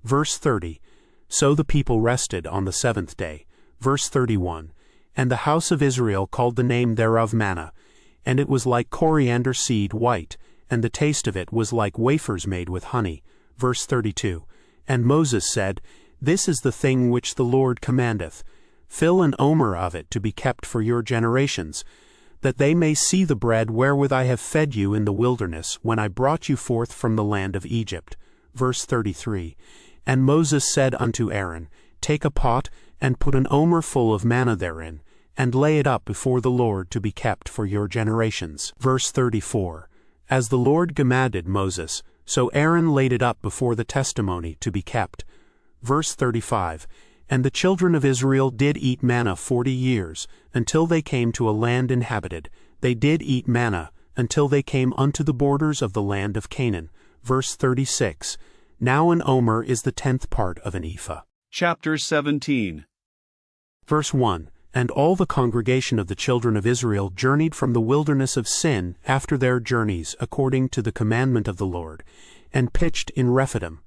Verse 30, So the people rested on the 7th day. Verse 31, And the house of Israel called the name thereof manna, and it was like coriander seed white, and the taste of it was like wafers made with honey. Verse 32, And Moses said, This is the thing which the Lord commandeth. Fill an omer of it to be kept for your generations, that they may see the bread wherewith I have fed you in the wilderness, when I brought you forth from the land of Egypt. Verse 33, And Moses said unto Aaron, Take a pot, and put an omer full of manna therein, and lay it up before the Lord to be kept for your generations. Verse 34, As the Lord commanded Moses, so Aaron laid it up before the testimony to be kept. Verse 35, And the children of Israel did eat manna 40 years, until they came to a land inhabited. They did eat manna, until they came unto the borders of the land of Canaan. Verse 36, Now an omer is the 10th part of an ephah. Chapter 17. Verse 1, And all the congregation of the children of Israel journeyed from the wilderness of Sin after their journeys, according to the commandment of the Lord, and pitched in Rephidim.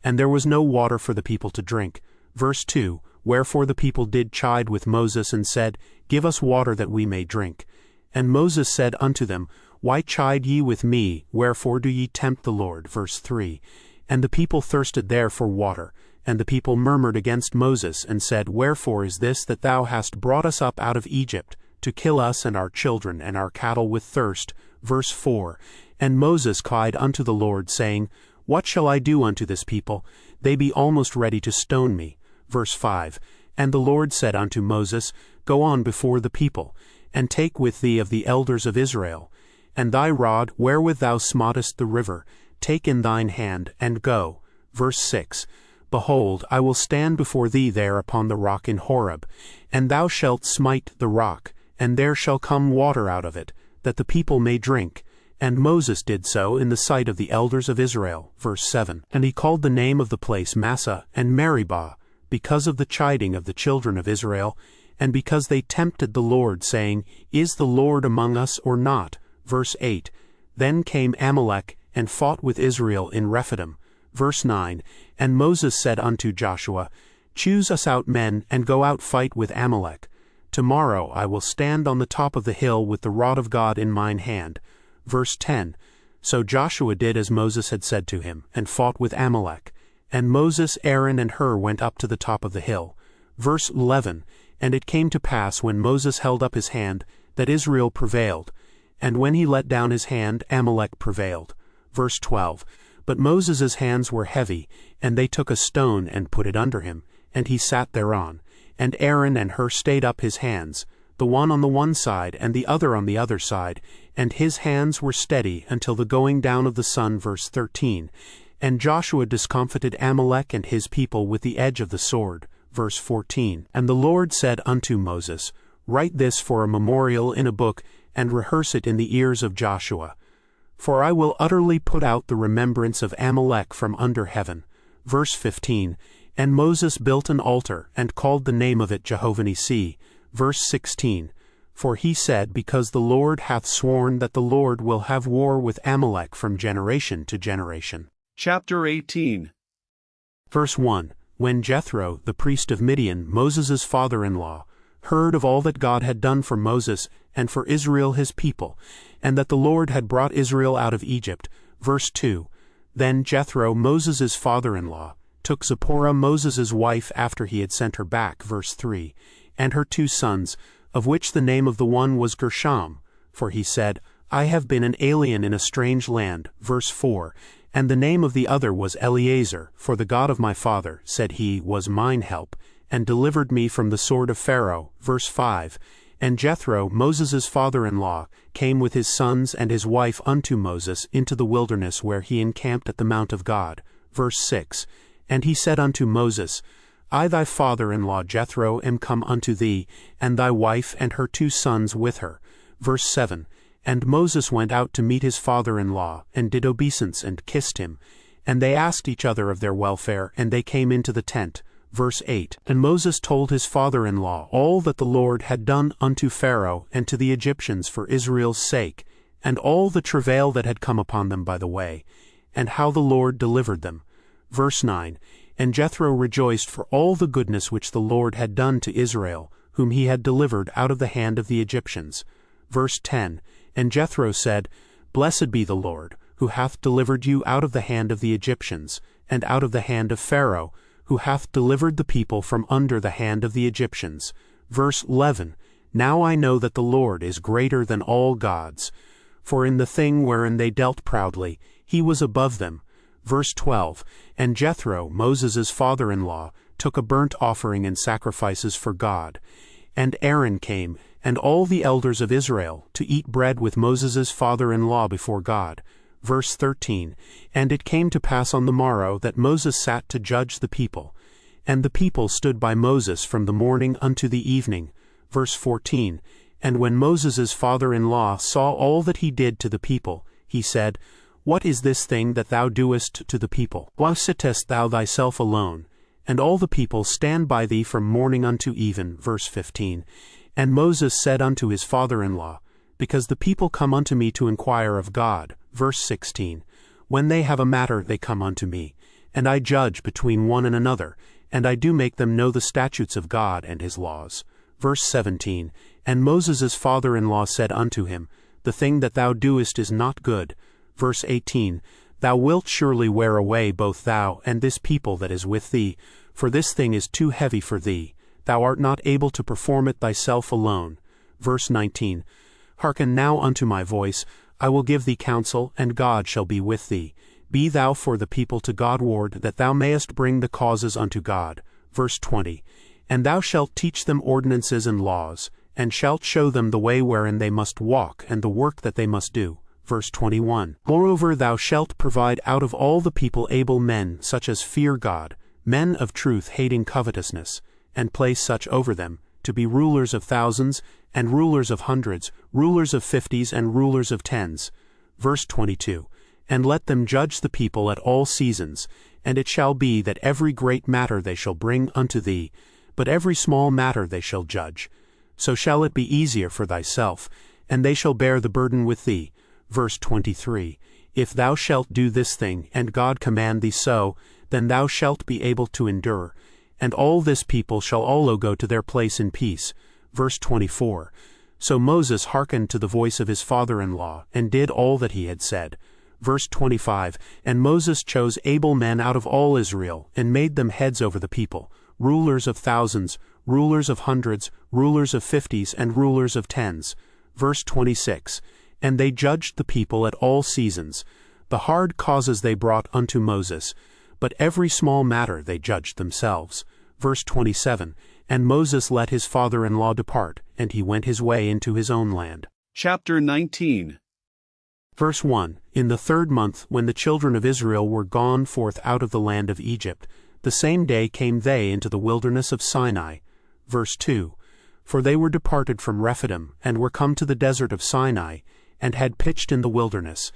And there was no water for the people to drink. Verse 2, Wherefore the people did chide with Moses, and said, Give us water that we may drink. And Moses said unto them, Why chide ye with me? Wherefore do ye tempt the Lord? Verse 3, And the people thirsted there for water. And the people murmured against Moses, and said, Wherefore is this that thou hast brought us up out of Egypt, to kill us and our children and our cattle with thirst? Verse 4, And Moses cried unto the Lord, saying, What shall I do unto this people? They be almost ready to stone me. Verse 5, And the Lord said unto Moses, Go on before the people, and take with thee of the elders of Israel, and thy rod wherewith thou smottest the river, take in thine hand, and go. Verse 6, Behold, I will stand before thee there upon the rock in Horeb, and thou shalt smite the rock, and there shall come water out of it, that the people may drink. And Moses did so in the sight of the elders of Israel. Verse 7, And he called the name of the place Massah and Meribah, because of the chiding of the children of Israel, and because they tempted the Lord, saying, Is the Lord among us or not? Verse 8, Then came Amalek and fought with Israel in Rephidim. Verse 9, And Moses said unto Joshua, Choose us out men, and go out fight with Amalek. Tomorrow I will stand on the top of the hill with the rod of God in mine hand. Verse 10, So Joshua did as Moses had said to him, and fought with Amalek. And Moses, Aaron, and Hur went up to the top of the hill. Verse 11, And it came to pass when Moses held up his hand, that Israel prevailed. And when he let down his hand, Amalek prevailed. Verse 12, But Moses' hands were heavy, and they took a stone and put it under him, and he sat thereon. And Aaron and Hur stayed up his hands, the one on the one side and the other on the other side, and his hands were steady until the going down of the sun. Verse 13, And Joshua discomfited Amalek and his people with the edge of the sword. Verse 14, And the Lord said unto Moses, Write this for a memorial in a book, and rehearse it in the ears of Joshua. For I will utterly put out the remembrance of Amalek from under heaven. Verse 15, And Moses built an altar, and called the name of it Jehovah-Nissi. Verse 16, For he said, Because the Lord hath sworn that the Lord will have war with Amalek from generation to generation. Chapter 18. Verse 1, When Jethro, the priest of Midian, Moses' father-in-law, heard of all that God had done for Moses and for Israel his people, and that the Lord had brought Israel out of Egypt. Verse 2, Then Jethro, Moses' father-in-law, took Zipporah, Moses' wife, after he had sent her back. Verse 3, And her 2 sons, of which the name of the one was Gershom, for he said, I have been an alien in a strange land. Verse 4, And the name of the other was Eleazar, for the God of my father, said he, was mine help, and delivered me from the sword of Pharaoh. Verse 5, And Jethro, Moses' father-in-law, came with his sons and his wife unto Moses into the wilderness, where he encamped at the mount of God. Verse 6, And he said unto Moses, I thy father-in-law Jethro am come unto thee, and thy wife and her 2 sons with her. Verse 7, And Moses went out to meet his father-in-law, and did obeisance, and kissed him. And they asked each other of their welfare, and they came into the tent. Verse 8, And Moses told his father-in-law all that the Lord had done unto Pharaoh and to the Egyptians for Israel's sake, and all the travail that had come upon them by the way, and how the Lord delivered them. Verse 9, And Jethro rejoiced for all the goodness which the Lord had done to Israel, whom he had delivered out of the hand of the Egyptians. Verse 10, And Jethro said, Blessed be the Lord, who hath delivered you out of the hand of the Egyptians, and out of the hand of Pharaoh, who hath delivered the people from under the hand of the Egyptians. Verse 11, Now I know that the Lord is greater than all gods, for in the thing wherein they dealt proudly, he was above them. Verse 12, And Jethro, Moses' father-in-law, took a burnt offering and sacrifices for God. And Aaron came, and all the elders of Israel, to eat bread with Moses' father-in-law before God. Verse 13, And it came to pass on the morrow that Moses sat to judge the people. And the people stood by Moses from the morning unto the evening. Verse 14, And when Moses' father-in-law saw all that he did to the people, he said, What is this thing that thou doest to the people? Why sittest thou thyself alone? And all the people stand by thee from morning unto even. Verse 15, And Moses said unto his father-in-law, Because the people come unto me to inquire of God. Verse 16, When they have a matter they come unto me, and I judge between one and another, and I do make them know the statutes of God and his laws. Verse 17, And Moses' father-in-law said unto him, The thing that thou doest is not good. Verse 18, Thou wilt surely wear away both thou and this people that is with thee, for this thing is too heavy for thee. Thou art not able to perform it thyself alone. Verse 19, Hearken now unto my voice, I will give thee counsel, and God shall be with thee. Be thou for the people to Godward, that thou mayest bring the causes unto God. Verse 20, And thou shalt teach them ordinances and laws, and shalt show them the way wherein they must walk, and the work that they must do. Verse 21, Moreover thou shalt provide out of all the people able men, such as fear God, men of truth hating covetousness, and place such over them, to be rulers of thousands, and rulers of hundreds, rulers of 50s, and rulers of 10s. Verse 22, And let them judge the people at all seasons, and it shall be that every great matter they shall bring unto thee, but every small matter they shall judge. So shall it be easier for thyself, and they shall bear the burden with thee. Verse 23, If thou shalt do this thing, and God command thee so, then thou shalt be able to endure, and all this people shall also go to their place in peace. Verse 24. So Moses hearkened to the voice of his father-in-law, and did all that he had said. Verse 25. And Moses chose able men out of all Israel, and made them heads over the people, rulers of thousands, rulers of hundreds, rulers of 50s, and rulers of 10s. Verse 26. And they judged the people at all seasons. The hard causes they brought unto Moses, but every small matter they judged themselves. Verse 27. And Moses let his father-in-law depart, and he went his way into his own land. Chapter 19. Verse 1. In the 3rd month, when the children of Israel were gone forth out of the land of Egypt, the same day came they into the wilderness of Sinai. Verse 2. For they were departed from Rephidim, and were come to the desert of Sinai, and had pitched in the wilderness.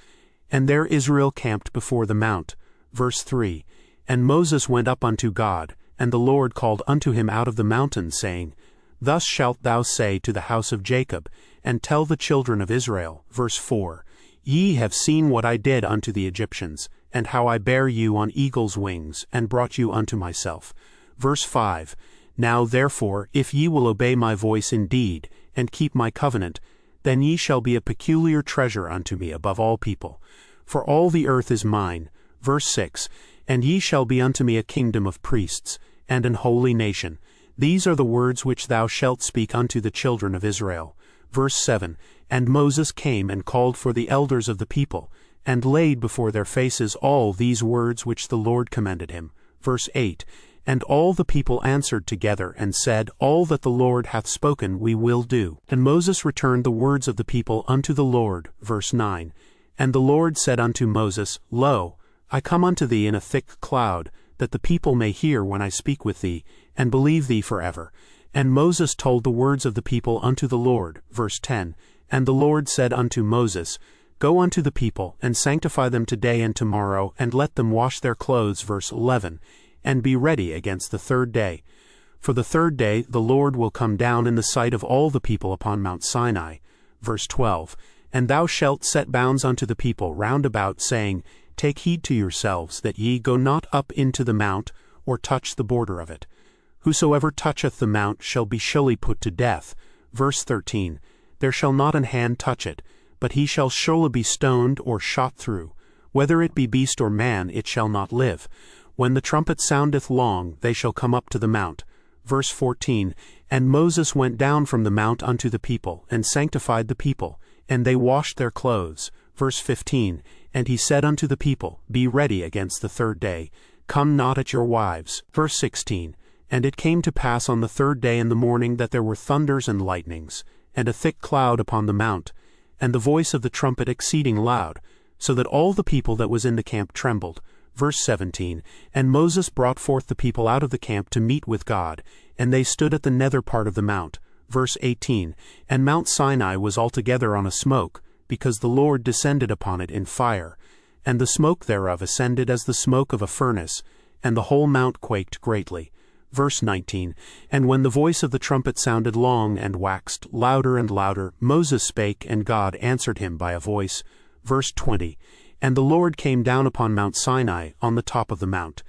And there Israel camped before the mount. Verse 3. And Moses went up unto God, and the Lord called unto him out of the mountain, saying, Thus shalt thou say to the house of Jacob, and tell the children of Israel. Verse 4. Ye have seen what I did unto the Egyptians, and how I bare you on eagle's wings, and brought you unto myself. Verse 5. Now therefore, if ye will obey my voice indeed, and keep my covenant, then ye shall be a peculiar treasure unto me above all people. For all the earth is mine. Verse 6. And ye shall be unto me a kingdom of priests, and an holy nation. These are the words which thou shalt speak unto the children of Israel. Verse 7. And Moses came and called for the elders of the people, and laid before their faces all these words which the Lord commanded him. Verse 8. And all the people answered together, and said, All that the Lord hath spoken we will do. And Moses returned the words of the people unto the Lord. Verse 9. And the Lord said unto Moses, Lo, I come unto thee in a thick cloud, that the people may hear when I speak with thee, and believe thee forever. And Moses told the words of the people unto the Lord. Verse 10. And the Lord said unto Moses, Go unto the people, and sanctify them today and tomorrow, and let them wash their clothes. Verse 11. And be ready against the 3rd day. For the 3rd day the Lord will come down in the sight of all the people upon Mount Sinai. Verse 12. And thou shalt set bounds unto the people round about, saying, Take heed to yourselves, that ye go not up into the mount, or touch the border of it. Whosoever toucheth the mount shall be surely put to death. Verse 13. There shall not an hand touch it, but he shall surely be stoned or shot through. Whether it be beast or man, it shall not live. When the trumpet soundeth long, they shall come up to the mount. Verse 14. And Moses went down from the mount unto the people, and sanctified the people, and they washed their clothes. Verse 15. And he said unto the people, Be ready against the 3rd day, come not at your wives. Verse 16. And it came to pass on the 3rd day in the morning that there were thunders and lightnings, and a thick cloud upon the mount, and the voice of the trumpet exceeding loud, so that all the people that was in the camp trembled. Verse 17. And Moses brought forth the people out of the camp to meet with God, and they stood at the nether part of the mount. Verse 18. And Mount Sinai was altogether on a smoke, because the Lord descended upon it in fire, and the smoke thereof ascended as the smoke of a furnace, and the whole mount quaked greatly. Verse 19. And when the voice of the trumpet sounded long, and waxed louder and louder, Moses spake, and God answered him by a voice. Verse 20. And the Lord came down upon Mount Sinai, on the top of the mount.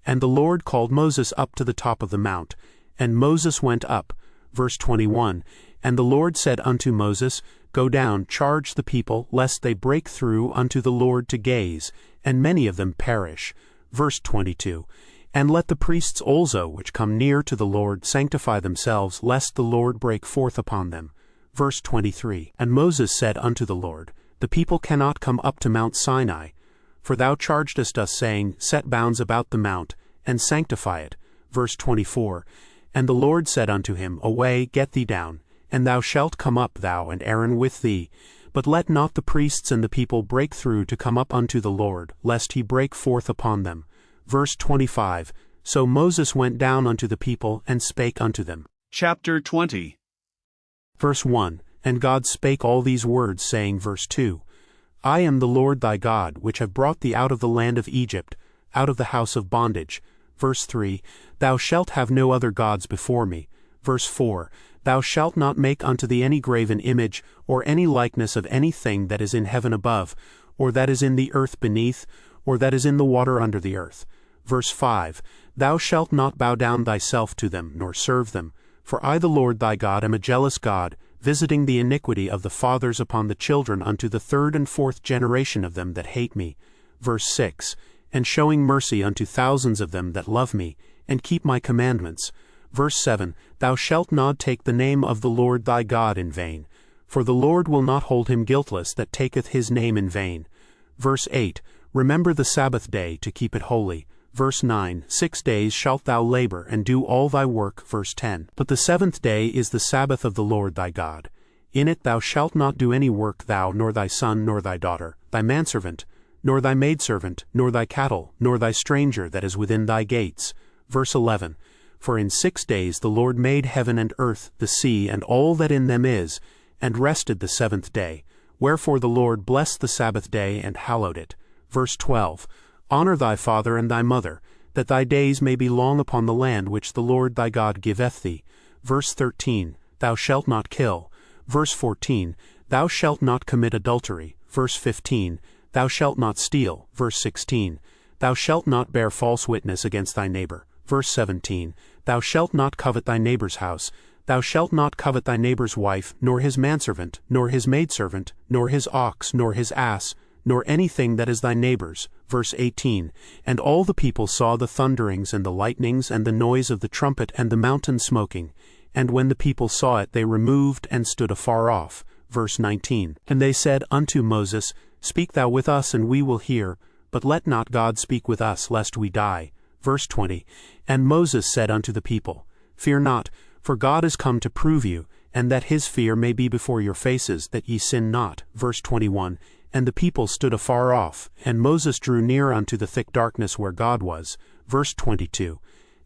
And the Lord called Moses up to the top of the mount, and Moses went up. Verse 21. And the Lord said unto Moses, Go down, charge the people, lest they break through unto the Lord to gaze, and many of them perish. Verse 22. And let the priests also, which come near to the Lord, sanctify themselves, lest the Lord break forth upon them. Verse 23. And Moses said unto the Lord, The people cannot come up to Mount Sinai, for thou chargedest us, saying, Set bounds about the mount, and sanctify it. Verse 24. And the Lord said unto him, Away, get thee down, and thou shalt come up, thou and Aaron with thee. But let not the priests and the people break through to come up unto the Lord, lest he break forth upon them. Verse 25. So Moses went down unto the people, and spake unto them. Chapter 20. Verse 1. And God spake all these words, saying, Verse 2. I am the Lord thy God, which have brought thee out of the land of Egypt, out of the house of bondage. Verse 3. Thou shalt have no other gods before me. Verse 4. Thou shalt not make unto thee any graven image, or any likeness of anything that is in heaven above, or that is in the earth beneath, or that is in the water under the earth. Verse 5, Thou shalt not bow down thyself to them, nor serve them. For I the Lord thy God am a jealous God, visiting the iniquity of the fathers upon the children unto the third and fourth generation of them that hate me. Verse 6, And showing mercy unto thousands of them that love me, and keep my commandments. Verse 7, Thou shalt not take the name of the Lord thy God in vain. For the Lord will not hold him guiltless that taketh his name in vain. Verse 8, Remember the Sabbath day to keep it holy. Verse 9, 6 days shalt thou labor, and do all thy work. Verse 10, But the seventh day is the Sabbath of the Lord thy God. In it thou shalt not do any work, thou, nor thy son, nor thy daughter, thy manservant, nor thy maidservant, nor thy cattle, nor thy stranger that is within thy gates. Verse 11, For in 6 days the Lord made heaven and earth, the sea, and all that in them is, and rested the seventh day. Wherefore the Lord blessed the Sabbath day, and hallowed it. Verse 12, Honor thy father and thy mother, that thy days may be long upon the land which the Lord thy God giveth thee. Verse 13, Thou shalt not kill. Verse 14, Thou shalt not commit adultery. Verse 15, Thou shalt not steal. Verse 16, Thou shalt not bear false witness against thy neighbor. Verse 17, Thou shalt not covet thy neighbor's house. Thou shalt not covet thy neighbor's wife, nor his manservant, nor his maidservant, nor his ox, nor his ass, nor anything that is thy neighbor's. Verse 18, And all the people saw the thunderings and the lightnings and the noise of the trumpet and the mountain smoking. And when the people saw it, they removed and stood afar off. Verse 19, And they said unto Moses, Speak thou with us, and we will hear, but let not God speak with us, lest we die. Verse 20, And Moses said unto the people, Fear not, for God is come to prove you, and that his fear may be before your faces, that ye sin not. Verse 21, And the people stood afar off, and Moses drew near unto the thick darkness where God was. Verse 22,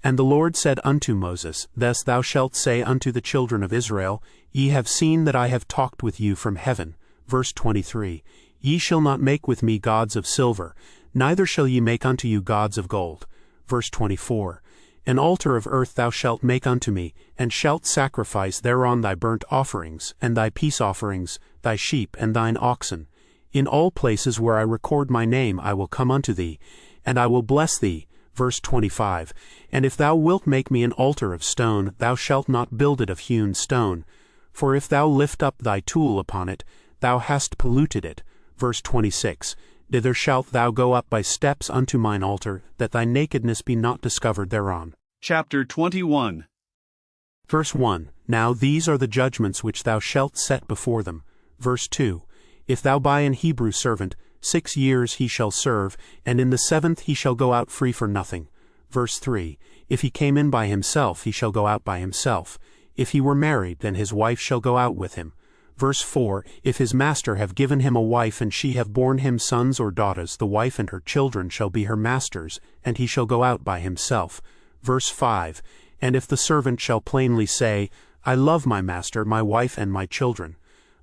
And the Lord said unto Moses, Thus thou shalt say unto the children of Israel, Ye have seen that I have talked with you from heaven. Verse 23, Ye shall not make with me gods of silver, neither shall ye make unto you gods of gold. Verse 24, An altar of earth thou shalt make unto me, and shalt sacrifice thereon thy burnt offerings, and thy peace offerings, thy sheep and thine oxen. In all places where I record my name I will come unto thee, and I will bless thee. Verse 25, And if thou wilt make me an altar of stone, thou shalt not build it of hewn stone. For if thou lift up thy tool upon it, thou hast polluted it. Verse 26, Thither shalt thou go up by steps unto mine altar, that thy nakedness be not discovered thereon. Chapter 21. Verse 1, Now these are the judgments which thou shalt set before them. Verse 2, If thou buy an Hebrew servant, 6 years he shall serve, and in the 7th he shall go out free for nothing. Verse 3, If he came in by himself, he shall go out by himself. If he were married, then his wife shall go out with him. Verse 4, If his master have given him a wife, and she have borne him sons or daughters, the wife and her children shall be her master's, and he shall go out by himself. Verse 5, And if the servant shall plainly say, I love my master, my wife, and my children,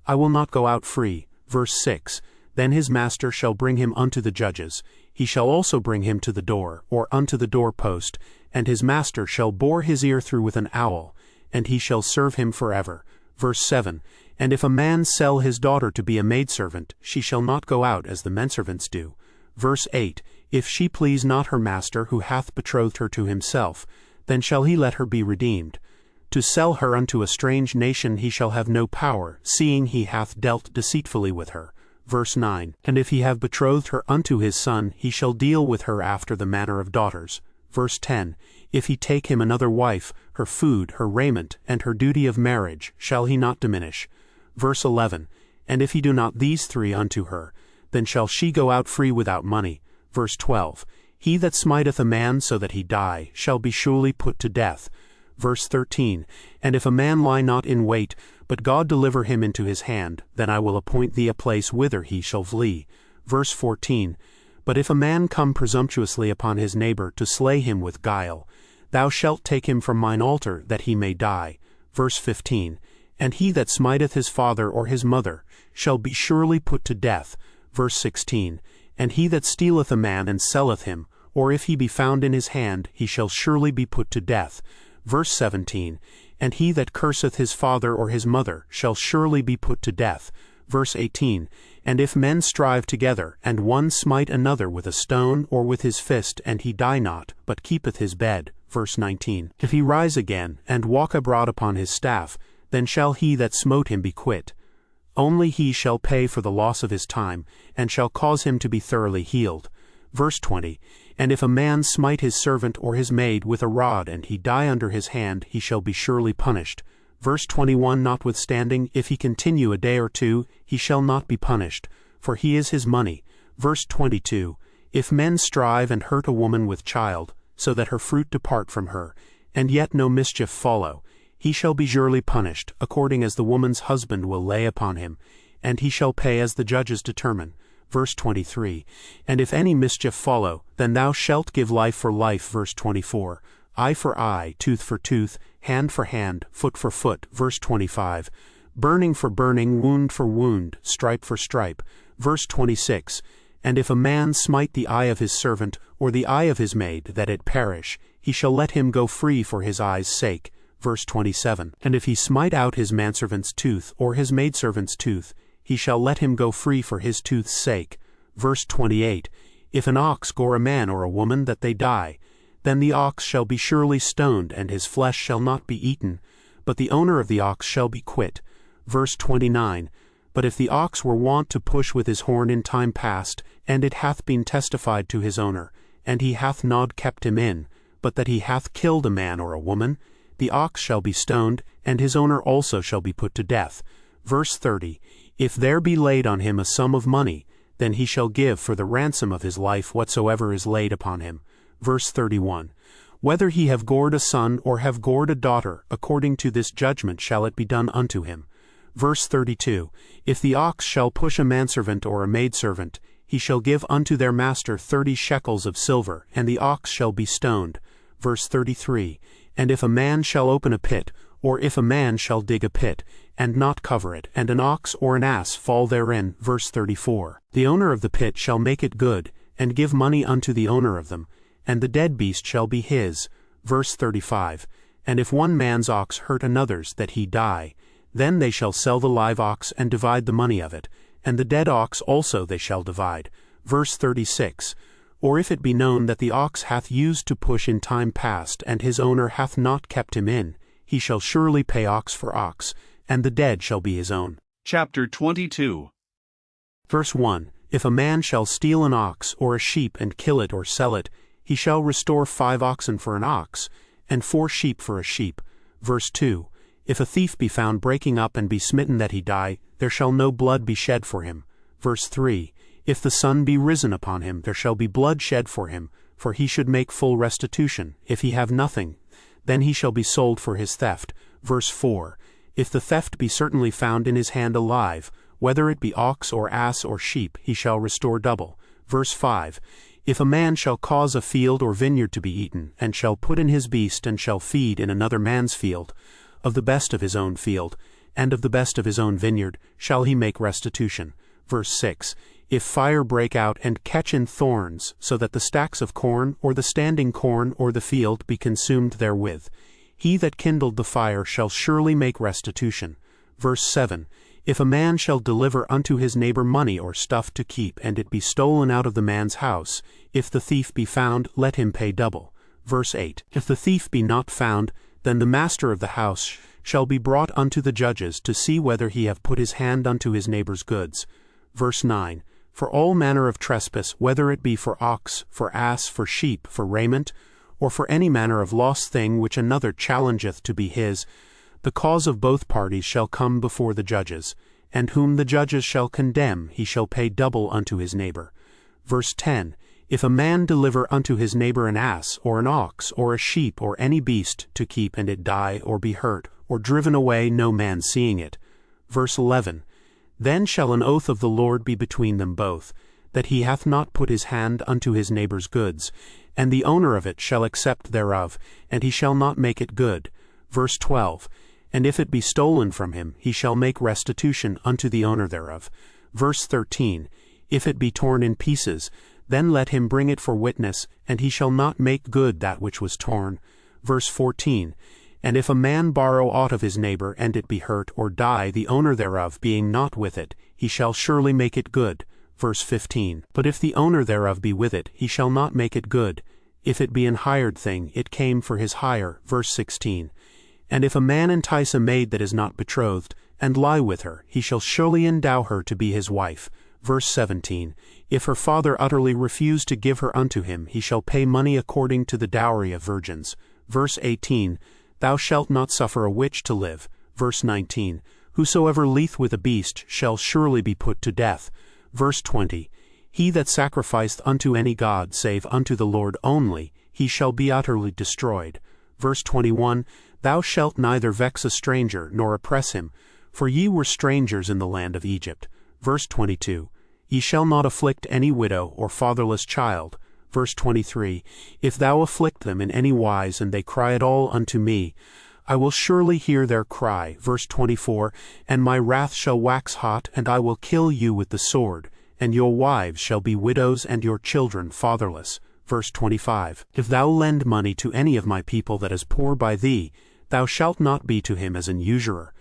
I will not go out free. Verse 6, Then his master shall bring him unto the judges. He shall also bring him to the door, or unto the doorpost, and his master shall bore his ear through with an awl, and he shall serve him forever. Verse 7, And if a man sell his daughter to be a maidservant, she shall not go out as the menservants do. Verse 8, If she please not her master who hath betrothed her to himself, then shall he let her be redeemed. To sell her unto a strange nation he shall have no power, seeing he hath dealt deceitfully with her. Verse 9, And if he have betrothed her unto his son, he shall deal with her after the manner of daughters. Verse 10, If he take him another wife, her food, her raiment, and her duty of marriage, shall he not diminish. Verse 11, And if he do not these 3 unto her, then shall she go out free without money. Verse 12, He that smiteth a man so that he die, shall be surely put to death. Verse 13, And if a man lie not in wait, but God deliver him into his hand, then I will appoint thee a place whither he shall flee. Verse 14, But if a man come presumptuously upon his neighbor to slay him with guile, thou shalt take him from mine altar, that he may die. Verse 15, And he that smiteth his father or his mother shall be surely put to death. Verse 16, And he that stealeth a man and selleth him, or if he be found in his hand, he shall surely be put to death. Verse 17, And he that curseth his father or his mother shall surely be put to death. Verse 18, And if men strive together, and one smite another with a stone or with his fist, and he die not, but keepeth his bed. Verse 19, If he rise again, and walk abroad upon his staff, then shall he that smote him be quit. Only he shall pay for the loss of his time, and shall cause him to be thoroughly healed. Verse 20, And if a man smite his servant or his maid with a rod, and he die under his hand, he shall be surely punished. Verse 21, Notwithstanding, if he continue a day or two, he shall not be punished, for he is his money. Verse 22, If men strive and hurt a woman with child, so that her fruit depart from her, and yet no mischief follow, he shall be surely punished, according as the woman's husband will lay upon him, and he shall pay as the judges determine. Verse 23, And if any mischief follow, then thou shalt give life for life. Verse 24, Eye for eye, tooth for tooth, hand for hand, foot for foot. Verse 25, Burning for burning, wound for wound, stripe for stripe. Verse 26, And if a man smite the eye of his servant, or the eye of his maid, that it perish, he shall let him go free for his eye's sake. Verse 27, And if he smite out his manservant's tooth, or his maidservant's tooth, he shall let him go free for his tooth's sake. Verse 28, If an ox gore a man or a woman, that they die, then the ox shall be surely stoned, and his flesh shall not be eaten, but the owner of the ox shall be quit. Verse 29, But if the ox were wont to push with his horn in time past, and it hath been testified to his owner, and he hath not kept him in, but that he hath killed a man or a woman, the ox shall be stoned, and his owner also shall be put to death. Verse 30, If there be laid on him a sum of money, then he shall give for the ransom of his life whatsoever is laid upon him. Verse 31, Whether he have gored a son or have gored a daughter, according to this judgment shall it be done unto him. Verse 32, If the ox shall push a manservant or a maidservant, he shall give unto their master 30 shekels of silver, and the ox shall be stoned. Verse 33, And if a man shall open a pit, or if a man shall dig a pit, and not cover it, and an ox or an ass fall therein. Verse 34, The owner of the pit shall make it good, and give money unto the owner of them, and the dead beast shall be his. Verse 35, And if one man's ox hurt another's, that he die, then they shall sell the live ox, and divide the money of it, and the dead ox also they shall divide. Verse 36, Or if it be known that the ox hath used to push in time past, and his owner hath not kept him in, he shall surely pay ox for ox, and the dead shall be his own. Chapter 22. Verse 1, If a man shall steal an ox or a sheep and kill it or sell it, he shall restore 5 oxen for an ox, and 4 sheep for a sheep. Verse 2, If a thief be found breaking up and be smitten that he die, there shall no blood be shed for him. Verse 3, If the sun be risen upon him, there shall be blood shed for him, for he should make full restitution. If he have nothing, then he shall be sold for his theft. Verse 4, If the theft be certainly found in his hand alive, whether it be ox or ass or sheep, he shall restore double. Verse 5, If a man shall cause a field or vineyard to be eaten, and shall put in his beast, and shall feed in another man's field, of the best of his own field, and of the best of his own vineyard, shall he make restitution. Verse 6, If fire break out and catch in thorns, so that the stacks of corn, or the standing corn, or the field be consumed therewith, he that kindled the fire shall surely make restitution. Verse 7, If a man shall deliver unto his neighbor money or stuff to keep, and it be stolen out of the man's house, if the thief be found, let him pay double. Verse 8, If the thief be not found, then the master of the house shall be brought unto the judges, to see whether he have put his hand unto his neighbor's goods. Verse 9, For all manner of trespass, whether it be for ox, for ass, for sheep, for raiment, or for any manner of lost thing which another challengeth to be his, the cause of both parties shall come before the judges, and whom the judges shall condemn, he shall pay double unto his neighbor. Verse 10, If a man deliver unto his neighbor an ass, or an ox, or a sheep, or any beast, to keep, and it die, or be hurt, or driven away, no man seeing it. Verse 11, Then shall an oath of the Lord be between them both, that he hath not put his hand unto his neighbor's goods, and the owner of it shall accept thereof, and he shall not make it good. Verse 12, And if it be stolen from him, he shall make restitution unto the owner thereof. Verse 13, If it be torn in pieces, then let him bring it for witness, and he shall not make good that which was torn. Verse 14, And if a man borrow aught of his neighbor, and it be hurt, or die, the owner thereof being not with it, he shall surely make it good. Verse 15. But if the owner thereof be with it, he shall not make it good. If it be an hired thing, it came for his hire. Verse 16. And if a man entice a maid that is not betrothed, and lie with her, he shall surely endow her to be his wife. Verse 17. If her father utterly refuse to give her unto him, he shall pay money according to the dowry of virgins. Verse 18. Thou shalt not suffer a witch to live. Verse 19. Whosoever lieth with a beast shall surely be put to death. Verse 20. He that sacrificeth unto any god save unto the Lord only, he shall be utterly destroyed. Verse 21. Thou shalt neither vex a stranger nor oppress him, for ye were strangers in the land of Egypt. Verse 22. Ye shall not afflict any widow or fatherless child. Verse 23. If thou afflict them in any wise, and they cry at all unto me, I will surely hear their cry. Verse 24. And my wrath shall wax hot, and I will kill you with the sword, and your wives shall be widows, and your children fatherless. Verse 25. If thou lend money to any of my people that is poor by thee, thou shalt not be to him as an usurer,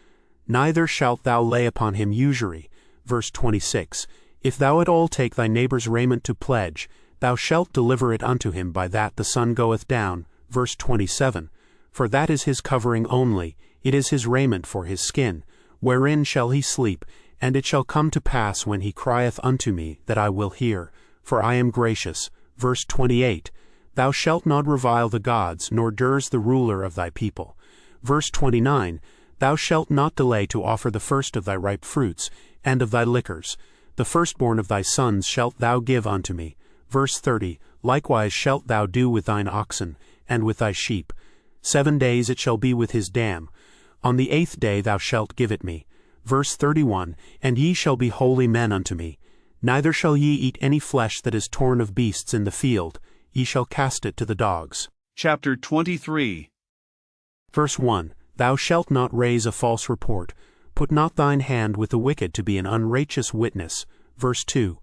neither shalt thou lay upon him usury. Verse 26. If thou at all take thy neighbor's raiment to pledge, thou shalt deliver it unto him by that the sun goeth down. Verse 27. For that is his covering only, it is his raiment for his skin, wherein shall he sleep, and it shall come to pass when he crieth unto me, that I will hear, for I am gracious. Verse 28. Thou shalt not revile the gods, nor durs the ruler of thy people. Verse 29. Thou shalt not delay to offer the first of thy ripe fruits, and of thy liquors. The firstborn of thy sons shalt thou give unto me. Verse 30. Likewise shalt thou do with thine oxen, and with thy sheep. 7 days it shall be with his dam. On the 8th day thou shalt give it me. Verse 31. And ye shall be holy men unto me. Neither shall ye eat any flesh that is torn of beasts in the field. Ye shall cast it to the dogs. Chapter 23. Verse 1. Thou shalt not raise a false report. Put not thine hand with the wicked to be an unrighteous witness. Verse 2.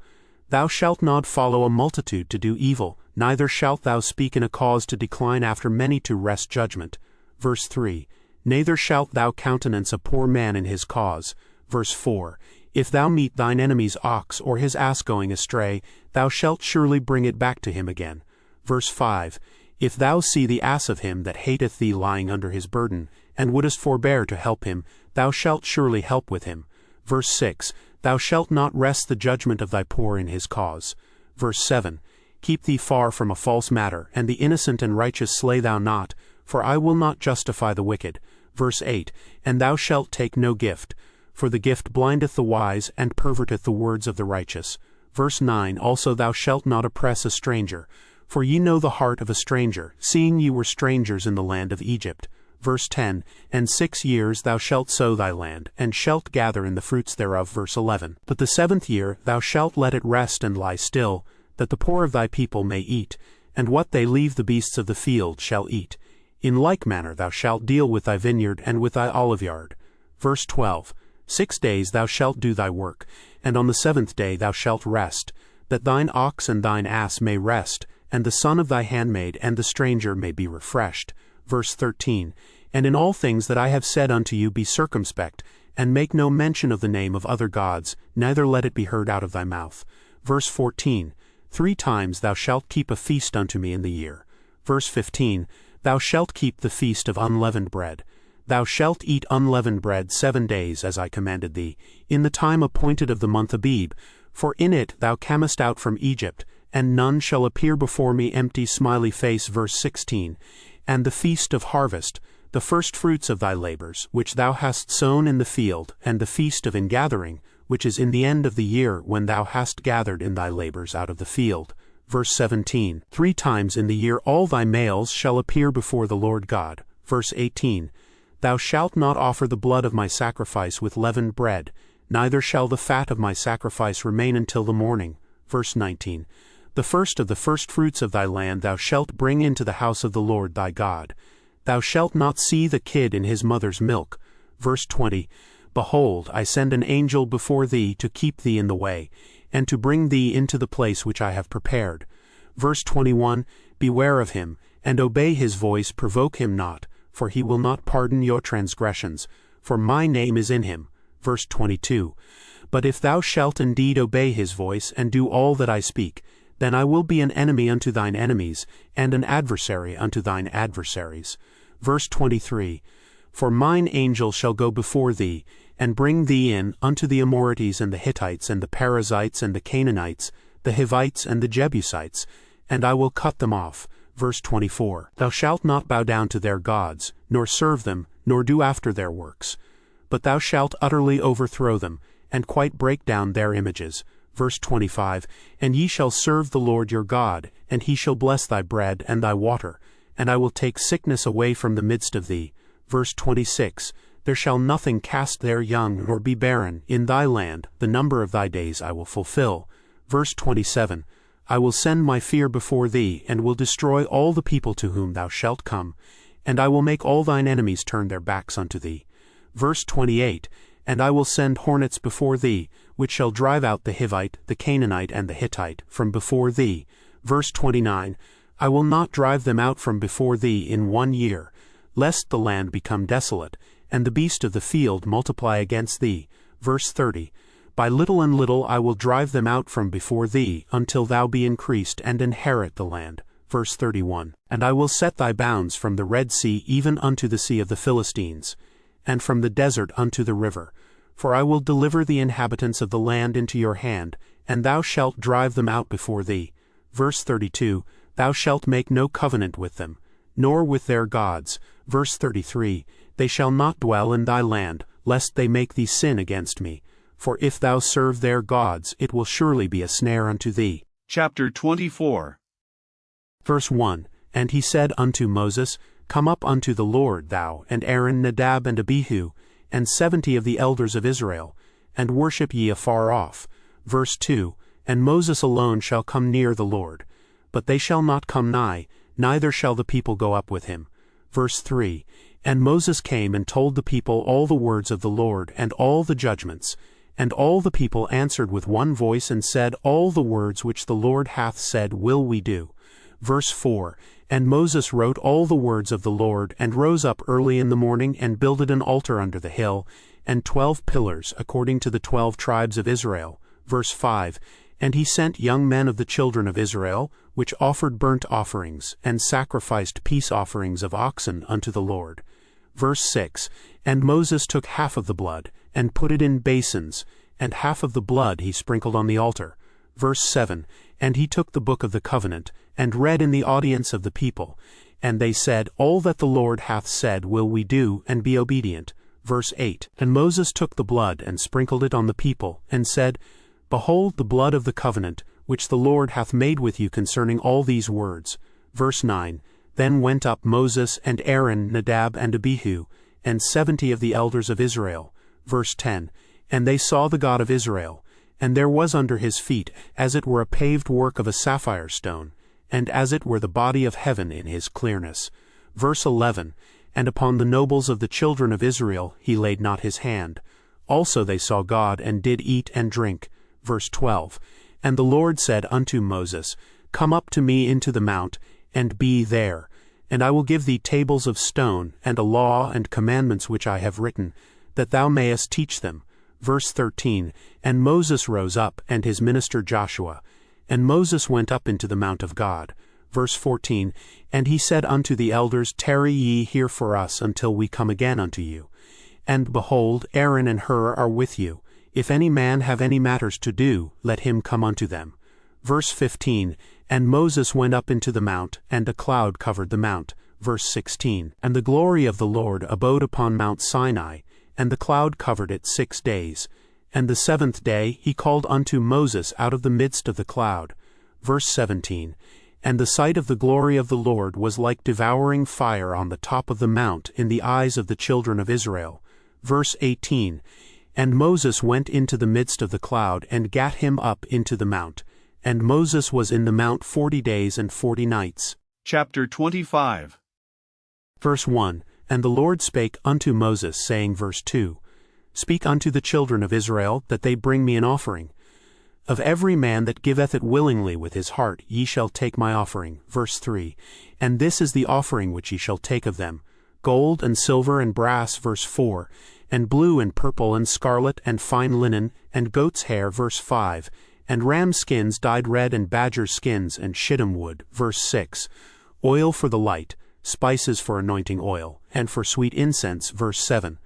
Thou shalt not follow a multitude to do evil, neither shalt thou speak in a cause to decline after many to wrest judgment. Verse 3. Neither shalt thou countenance a poor man in his cause. Verse 4. If thou meet thine enemy's ox or his ass going astray, thou shalt surely bring it back to him again. Verse 5. If thou see the ass of him that hateth thee lying under his burden, and wouldest forbear to help him, thou shalt surely help with him. Verse 6. Thou shalt not wrest the judgment of thy poor in his cause. Verse 7. Keep thee far from a false matter, and the innocent and righteous slay thou not, for I will not justify the wicked. Verse 8. And thou shalt take no gift, for the gift blindeth the wise, and perverteth the words of the righteous. Verse 9. Also thou shalt not oppress a stranger, for ye know the heart of a stranger, seeing ye were strangers in the land of Egypt. Verse 10. And 6 years thou shalt sow thy land, and shalt gather in the fruits thereof. Verse 11. But the 7th year thou shalt let it rest and lie still, that the poor of thy people may eat, and what they leave the beasts of the field shall eat. In like manner thou shalt deal with thy vineyard and with thy oliveyard. Verse 12. 6 days thou shalt do thy work, and on the 7th day thou shalt rest, that thine ox and thine ass may rest, and the son of thy handmaid and the stranger may be refreshed. Verse 13. And in all things that I have said unto you be circumspect, and make no mention of the name of other gods, neither let it be heard out of thy mouth. Verse 14. 3 times thou shalt keep a feast unto me in the year. Verse 15. Thou shalt keep the feast of unleavened bread. Thou shalt eat unleavened bread 7 days, as I commanded thee, in the time appointed of the month Abib, for in it thou camest out from Egypt, and none shall appear before me empty smiley face. Verse 16. And the feast of harvest, the firstfruits of thy labors, which thou hast sown in the field, and the feast of ingathering, which is in the end of the year, when thou hast gathered in thy labors out of the field. Verse 17. 3 times in the year all thy males shall appear before the Lord God. Verse 18. Thou shalt not offer the blood of my sacrifice with leavened bread, neither shall the fat of my sacrifice remain until the morning. Verse 19. The first of the firstfruits of thy land thou shalt bring into the house of the Lord thy God. Thou shalt not see the kid in his mother's milk. Verse 20. Behold, I send an angel before thee to keep thee in the way, and to bring thee into the place which I have prepared. Verse 21. Beware of him, and obey his voice, provoke him not, for he will not pardon your transgressions, for my name is in him. Verse 22. But if thou shalt indeed obey his voice, and do all that I speak, then I will be an enemy unto thine enemies, and an adversary unto thine adversaries. Verse 23, For mine angel shall go before thee, and bring thee in unto the Amorites and the Hittites and the Perizzites and the Canaanites, the Hivites and the Jebusites, and I will cut them off. Verse 24, Thou shalt not bow down to their gods, nor serve them, nor do after their works. But thou shalt utterly overthrow them, and quite break down their images. Verse 25, And ye shall serve the Lord your God, and he shall bless thy bread and thy water, and I will take sickness away from the midst of thee. Verse 26, There shall nothing cast their young nor be barren in thy land, the number of thy days I will fulfill. Verse 27, I will send my fear before thee, and will destroy all the people to whom thou shalt come, and I will make all thine enemies turn their backs unto thee. Verse 28, And I will send hornets before thee, which shall drive out the Hivite, the Canaanite, and the Hittite from before thee. Verse 29, I will not drive them out from before thee in 1 year, lest the land become desolate, and the beast of the field multiply against thee. Verse 30, By little and little I will drive them out from before thee, until thou be increased and inherit the land. Verse 31, And I will set thy bounds from the Red Sea even unto the sea of the Philistines, and from the desert unto the river. For I will deliver the inhabitants of the land into your hand, and thou shalt drive them out before thee. Verse 32, Thou shalt make no covenant with them, nor with their gods. Verse 33, They shall not dwell in thy land, lest they make thee sin against me. For if thou serve their gods, it will surely be a snare unto thee. Chapter 24. Verse 1, And he said unto Moses, Come up unto the Lord, thou, and Aaron, Nadab, and Abihu, and 70 of the elders of Israel, and worship ye afar off. Verse 2, And Moses alone shall come near the Lord, but they shall not come nigh, neither shall the people go up with him. Verse 3, And Moses came and told the people all the words of the Lord, and all the judgments. And all the people answered with one voice, and said, All the words which the Lord hath said will we do. Verse 4, And Moses wrote all the words of the Lord, and rose up early in the morning, and builded an altar under the hill, and 12 pillars, according to the 12 tribes of Israel. Verse 5, And he sent young men of the children of Israel, which offered burnt offerings, and sacrificed peace offerings of oxen unto the Lord. Verse 6, And Moses took half of the blood, and put it in basins, and half of the blood he sprinkled on the altar. Verse 7, And he took the book of the covenant, and read in the audience of the people. And they said, All that the Lord hath said will we do, and be obedient. Verse 8, And Moses took the blood, and sprinkled it on the people, and said, Behold the blood of the covenant, which the Lord hath made with you concerning all these words. Verse 9, Then went up Moses, and Aaron, Nadab, and Abihu, and 70 of the elders of Israel. Verse 10, And they saw the God of Israel, and there was under his feet, as it were a paved work of a sapphire stone, and as it were the body of heaven in his clearness. Verse 11, And upon the nobles of the children of Israel he laid not his hand. Also they saw God, and did eat and drink. Verse 12, And the Lord said unto Moses, Come up to me into the mount, and be there. And I will give thee tables of stone, and a law and commandments which I have written, that thou mayest teach them. Verse 13, And Moses rose up, and his minister Joshua. And Moses went up into the mount of God. Verse 14, And he said unto the elders, Tarry ye here for us until we come again unto you. And behold, Aaron and Hur are with you. If any man have any matters to do, let him come unto them. Verse 15, And Moses went up into the mount, and a cloud covered the mount. Verse 16, And the glory of the Lord abode upon Mount Sinai, and the cloud covered it 6 days. And the 7th day he called unto Moses out of the midst of the cloud. Verse 17, And the sight of the glory of the Lord was like devouring fire on the top of the mount in the eyes of the children of Israel. Verse 18, And Moses went into the midst of the cloud, and gat him up into the mount. And Moses was in the mount 40 days and 40 nights. Chapter 25. Verse 1, And the Lord spake unto Moses, saying, Verse 2, Speak unto the children of Israel, that they bring me an offering. Of every man that giveth it willingly with his heart ye shall take my offering. Verse 3, And this is the offering which ye shall take of them: gold and silver and brass, verse 4, and blue and purple and scarlet and fine linen, and goat's hair, verse 5, and ram skins dyed red and badger skins and shittim wood, verse 6, oil for the light, spices for anointing oil, and for sweet incense, verse 7,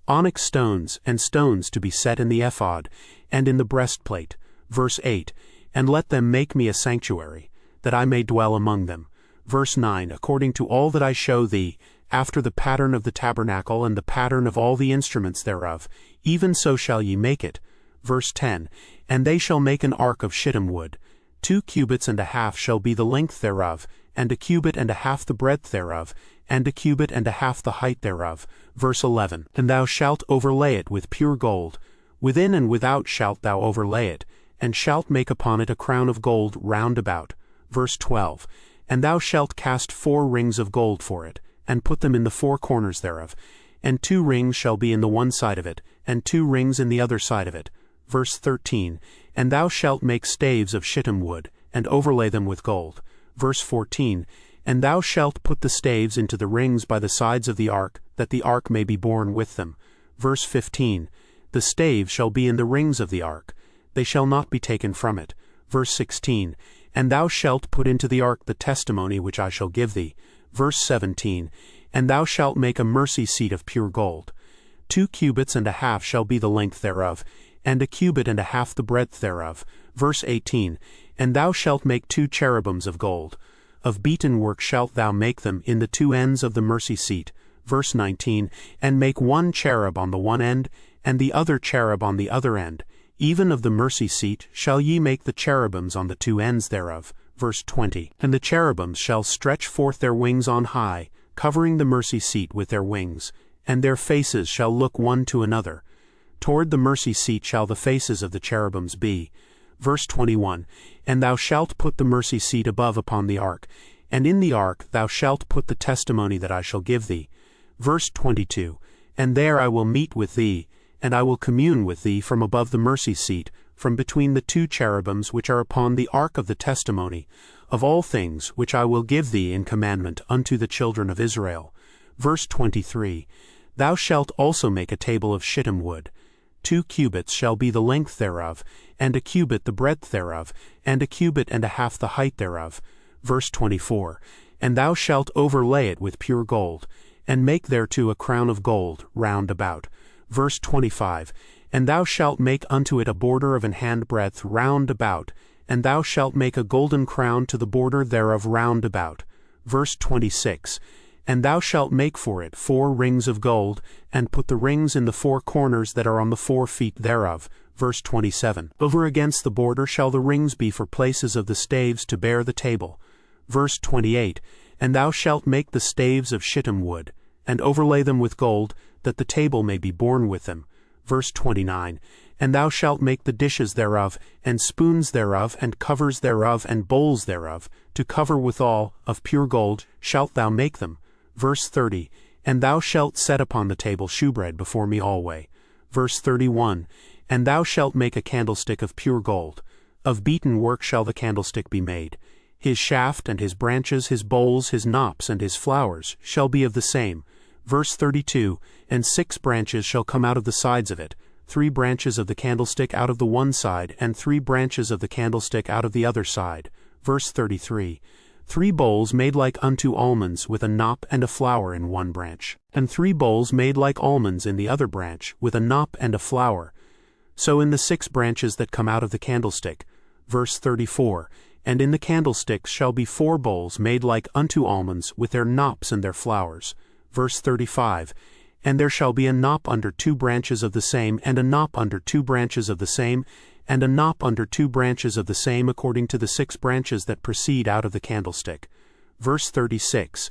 onyx stones and stones to be set in the ephod, and in the breastplate, verse 8, and let them make me a sanctuary, that I may dwell among them, verse 9, according to all that I show thee, after the pattern of the tabernacle and the pattern of all the instruments thereof, even so shall ye make it, verse 10, and they shall make an ark of shittim wood, 2 cubits and a half shall be the length thereof, and a cubit and a half the breadth thereof, and a cubit and a half the height thereof, verse 11, and thou shalt overlay it with pure gold, within and without shalt thou overlay it, and shalt make upon it a crown of gold round about, verse 12, and thou shalt cast 4 rings of gold for it, and put them in the 4 corners thereof, and 2 rings shall be in the one side of it, and 2 rings in the other side of it. Verse 13, and thou shalt make staves of shittim wood, and overlay them with gold. Verse 14, and thou shalt put the staves into the rings by the sides of the ark, that the ark may be borne with them. Verse 15, the staves shall be in the rings of the ark, they shall not be taken from it. Verse 16, and thou shalt put into the ark the testimony which I shall give thee. Verse 17, and thou shalt make a mercy seat of pure gold. 2 cubits and a half shall be the length thereof, and a cubit and a half the breadth thereof. Verse 18, and thou shalt make 2 cherubims of gold. Of beaten work shalt thou make them in the 2 ends of the mercy seat. Verse 19, and make 1 cherub on the one end, and the other cherub on the other end. Even of the mercy seat shall ye make the cherubims on the 2 ends thereof. Verse 20, and the cherubims shall stretch forth their wings on high, covering the mercy seat with their wings, and their faces shall look one to another. Toward the mercy seat shall the faces of the cherubims be. Verse 21, and thou shalt put the mercy seat above upon the ark, and in the ark thou shalt put the testimony that I shall give thee. Verse 22, and there I will meet with thee, and I will commune with thee from above the mercy seat, from between the 2 cherubims which are upon the ark of the testimony, of all things which I will give thee in commandment unto the children of Israel. Verse 23, thou shalt also make a table of shittim wood. 2 cubits shall be the length thereof, and a cubit the breadth thereof, and a cubit and a half the height thereof. Verse 24, and thou shalt overlay it with pure gold, and make thereto a crown of gold round about. Verse 25, and thou shalt make unto it a border of an handbreadth round about, and thou shalt make a golden crown to the border thereof round about. Verse 26, and thou shalt make for it 4 rings of gold, and put the rings in the 4 corners that are on the 4 feet thereof. Verse 27, over against the border shall the rings be for places of the staves to bear the table. Verse 28, and thou shalt make the staves of shittim wood, and overlay them with gold, that the table may be borne with them. Verse 29, and thou shalt make the dishes thereof, and spoons thereof, and covers thereof, and bowls thereof, to cover withal, of pure gold shalt thou make them. Verse 30, and thou shalt set upon the table shewbread before me alway. Verse 31, and thou shalt make a candlestick of pure gold. Of beaten work shall the candlestick be made. His shaft and his branches, his bowls, his knops, and his flowers shall be of the same. Verse 32, and 6 branches shall come out of the sides of it, 3 branches of the candlestick out of the one side, and 3 branches of the candlestick out of the other side. Verse 33, 3 bowls made like unto almonds, with a knop and a flower in one branch, and 3 bowls made like almonds in the other branch, with a knop and a flower. So in the 6 branches that come out of the candlestick. Verse 34, and in the candlesticks shall be 4 bowls made like unto almonds, with their knops and their flowers. Verse 35, and there shall be a knop under 2 branches of the same, and a knop under 2 branches of the same, and a knop under 2 branches of the same, according to the 6 branches that proceed out of the candlestick. Verse 36,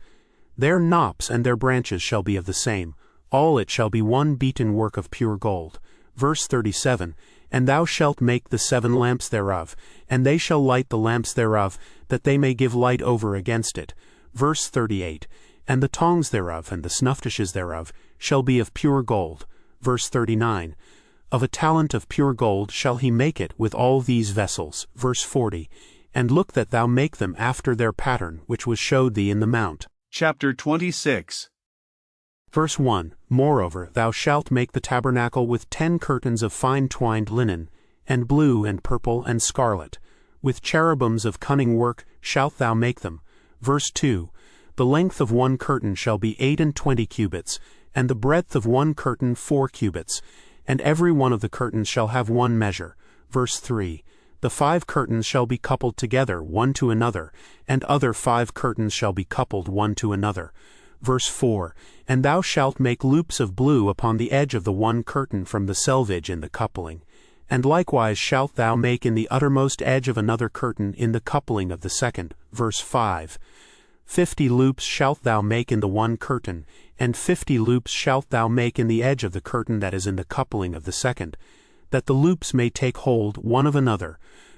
their knops and their branches shall be of the same, all it shall be one beaten work of pure gold. Verse 37, and thou shalt make the 7 lamps thereof, and they shall light the lamps thereof, that they may give light over against it. Verse 38, and the tongs thereof and the snuff dishes thereof shall be of pure gold. Verse 39, of a talent of pure gold shall he make it with all these vessels. Verse 40, and look that thou make them after their pattern which was showed thee in the mount. Chapter 26. Verse 1, Moreover, thou shalt make the tabernacle with 10 curtains of fine twined linen, and blue and purple and scarlet. With cherubims of cunning work shalt thou make them. Verse 2, The length of one curtain shall be 28 cubits, and the breadth of one curtain 4 cubits, and every one of the curtains shall have one measure. Verse 3, The 5 curtains shall be coupled together one to another, and other 5 curtains shall be coupled one to another. Verse 4, And thou shalt make loops of blue upon the edge of the one curtain from the selvage in the coupling. And likewise shalt thou make in the uttermost edge of another curtain in the coupling of the second. Verse 5, 50 loops shalt thou make in the one curtain, and 50 loops shalt thou make in the edge of the curtain that is in the coupling of the second, that the loops may take hold one of another.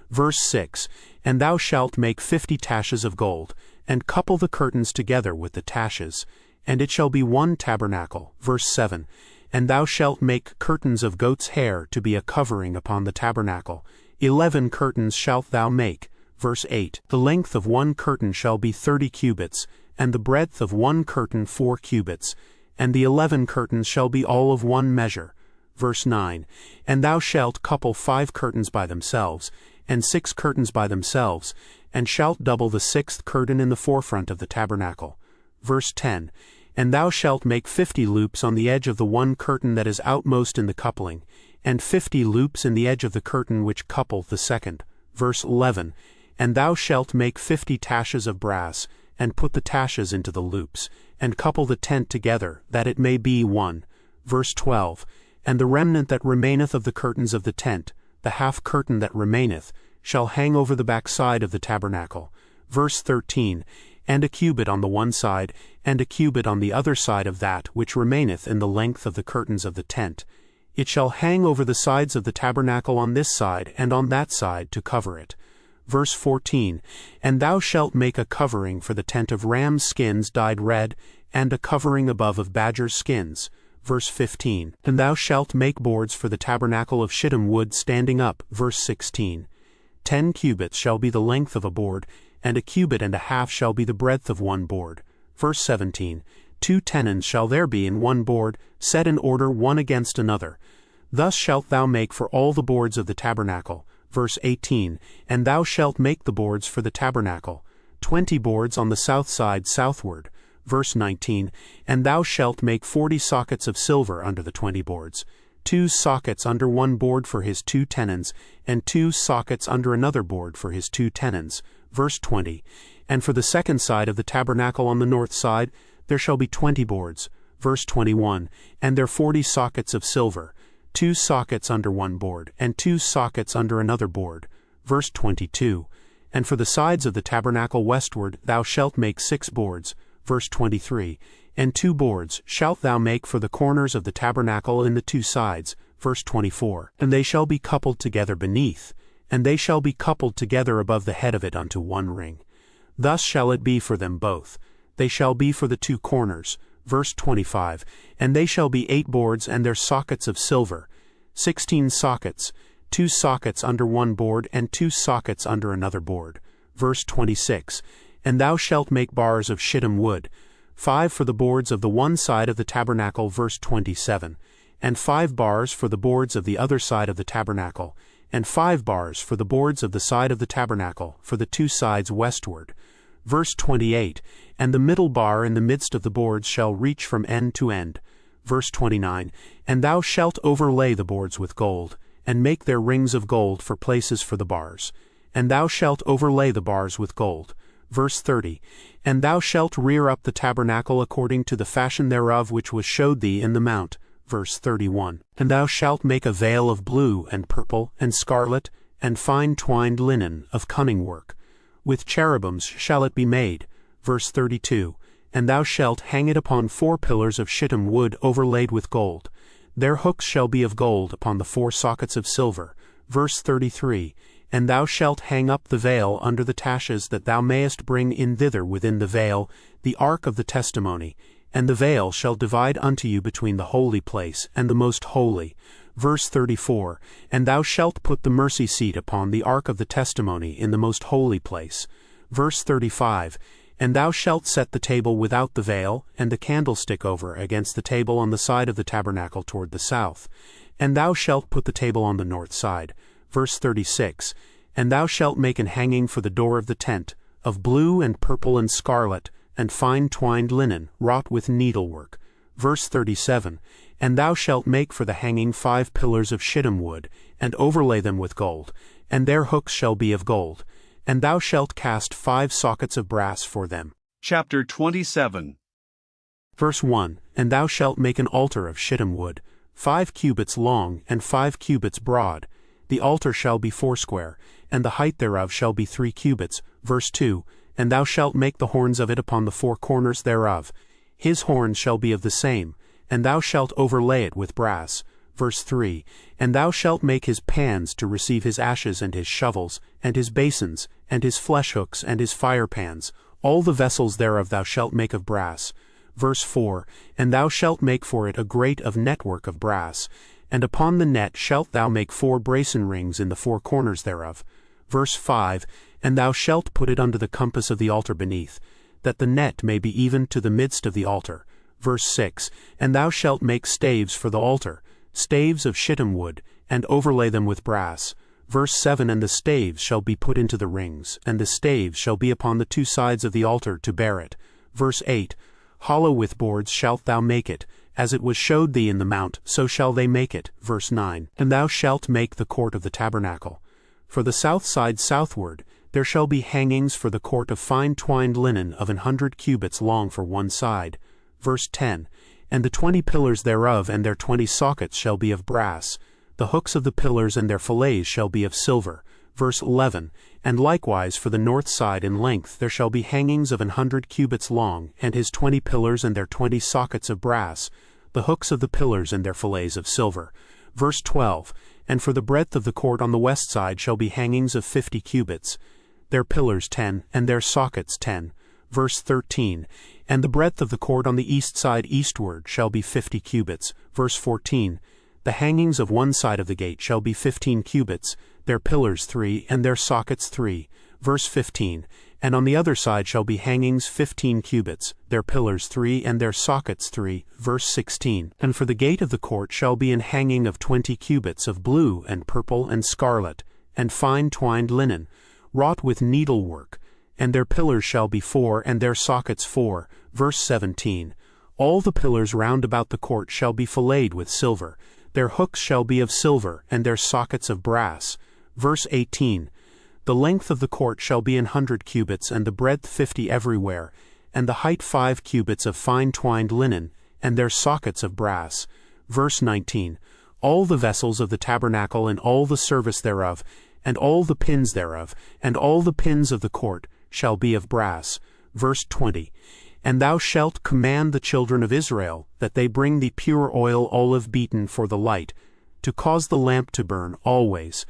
Verse 6, And thou shalt make 50 taches of gold, and couple the curtains together with the taches, and it shall be one tabernacle. Verse 7, And thou shalt make curtains of goat's hair to be a covering upon the tabernacle. 11 curtains shalt thou make. Verse 8, The length of one curtain shall be 30 cubits, and the breadth of one curtain 4 cubits, and the 11 curtains shall be all of one measure. Verse 9, And thou shalt couple 5 curtains by themselves, and 6 curtains by themselves, and shalt double the 6th curtain in the forefront of the tabernacle. Verse 10, And thou shalt make 50 loops on the edge of the one curtain that is outmost in the coupling, and 50 loops in the edge of the curtain which couple the second. Verse 11, And thou shalt make 50 taches of brass, and put the taches into the loops, and couple the tent together, that it may be one. Verse 12, And the remnant that remaineth of the curtains of the tent, the half curtain that remaineth, shall hang over the backside of the tabernacle. Verse 13, And a cubit on the one side, and a cubit on the other side of that which remaineth in the length of the curtains of the tent. It shall hang over the sides of the tabernacle on this side and on that side to cover it. Verse 14, And thou shalt make a covering for the tent of ram's skins dyed red, and a covering above of badger's skins. Verse 15, And thou shalt make boards for the tabernacle of shittim wood standing up. Verse 16, 10 cubits shall be the length of a board, and a cubit and a half shall be the breadth of one board. Verse 17, 2 tenons shall there be in one board, set in order one against another. Thus shalt thou make for all the boards of the tabernacle. Verse 18, And thou shalt make the boards for the tabernacle, 20 boards on the south side southward. Verse 19, And thou shalt make 40 sockets of silver under the 20 boards, 2 sockets under one board for his 2 tenons, and 2 sockets under another board for his 2 tenons. Verse 20, And for the second side of the tabernacle on the north side there shall be 20 boards. Verse 21, And there 40 sockets of silver, 2 sockets under one board, and 2 sockets under another board. Verse 22, And for the sides of the tabernacle westward thou shalt make 6 boards. Verse 23, And 2 boards shalt thou make for the corners of the tabernacle in the 2 sides. Verse 24, And they shall be coupled together beneath, and they shall be coupled together above the head of it unto one ring. Thus shall it be for them both. They shall be for the 2 corners. Verse 25, And they shall be 8 boards and their sockets of silver, 16 sockets, 2 sockets under one board and 2 sockets under another board. Verse 26, And thou shalt make bars of shittim wood, 5 for the boards of the one side of the tabernacle. Verse 27, And 5 bars for the boards of the other side of the tabernacle, and 5 bars for the boards of the side of the tabernacle, for the 2 sides westward. Verse 28, And the middle bar in the midst of the boards shall reach from end to end. Verse 29, And thou shalt overlay the boards with gold, and make their rings of gold for places for the bars. And thou shalt overlay the bars with gold. Verse 30, And thou shalt rear up the tabernacle according to the fashion thereof which was showed thee in the mount. Verse 31, And thou shalt make a veil of blue and purple and scarlet and fine twined linen of cunning work. With cherubims shall it be made. Verse 32, And thou shalt hang it upon 4 pillars of shittim wood overlaid with gold. Their hooks shall be of gold upon the 4 sockets of silver. Verse 33, And thou shalt hang up the veil under the taches, that thou mayest bring in thither within the veil the ark of the testimony, and the veil shall divide unto you between the holy place and the most holy. Verse 34, And thou shalt put the mercy seat upon the ark of the testimony in the most holy place. Verse 35, And thou shalt set the table without the veil, and the candlestick over against the table on the side of the tabernacle toward the south. And thou shalt put the table on the north side. Verse 36. And thou shalt make an hanging for the door of the tent, of blue and purple and scarlet, and fine twined linen, wrought with needlework. Verse 37. And thou shalt make for the hanging 5 pillars of shittim wood, and overlay them with gold, and their hooks shall be of gold. And thou shalt cast 5 sockets of brass for them. Chapter 27. Verse 1. And thou shalt make an altar of shittim wood, 5 cubits long, and 5 cubits broad. The altar shall be foursquare, and the height thereof shall be 3 cubits. Verse 2. And thou shalt make the horns of it upon the 4 corners thereof. His horns shall be of the same, and thou shalt overlay it with brass. Verse 3. And thou shalt make his pans to receive his ashes, and his shovels, and his basins, and his flesh hooks, and his fire pans. All the vessels thereof thou shalt make of brass. Verse 4. And thou shalt make for it a grate of network of brass. And upon the net shalt thou make 4 brasen rings in the 4 corners thereof. Verse 5. And thou shalt put it under the compass of the altar beneath, that the net may be even to the midst of the altar. Verse 6. And thou shalt make staves for the altar, staves of shittim wood, and overlay them with brass. Verse 7. And the staves shall be put into the rings, and the staves shall be upon the 2 sides of the altar to bear it. Verse 8. Hollow with boards shalt thou make it, as it was showed thee in the mount, so shall they make it. Verse 9. And thou shalt make the court of the tabernacle. For the south side southward there shall be hangings for the court of fine twined linen of 100 cubits long for one side. Verse 10. And the 20 pillars thereof and their 20 sockets shall be of brass. The hooks of the pillars and their fillets shall be of silver. Verse 11. And likewise for the north side in length there shall be hangings of 100 cubits long, and his 20 pillars and their 20 sockets of brass. The hooks of the pillars and their fillets of silver. Verse 12. And for the breadth of the court on the west side shall be hangings of 50 cubits. Their pillars 10, and their sockets 10. Verse 13. And the breadth of the court on the east side eastward shall be 50 cubits. Verse 14. The hangings of one side of the gate shall be 15 cubits, their pillars 3, and their sockets 3. Verse 15. And on the other side shall be hangings 15 cubits, their pillars 3, and their sockets 3. Verse 16. And for the gate of the court shall be an hanging of 20 cubits of blue and purple and scarlet, and fine twined linen, wrought with needlework, and their pillars shall be 4, and their sockets 4. Verse 17. All the pillars round about the court shall be filleted with silver, their hooks shall be of silver, and their sockets of brass. Verse 18. The length of the court shall be 100 cubits, and the breadth 50 everywhere, and the height 5 cubits of fine twined linen, and their sockets of brass. Verse 19. All the vessels of the tabernacle and all the service thereof, and all the pins thereof, and all the pins of the court, shall be of brass. Verse 20. And thou shalt command the children of Israel, that they bring thee pure oil olive beaten for the light, to cause the lamp to burn always.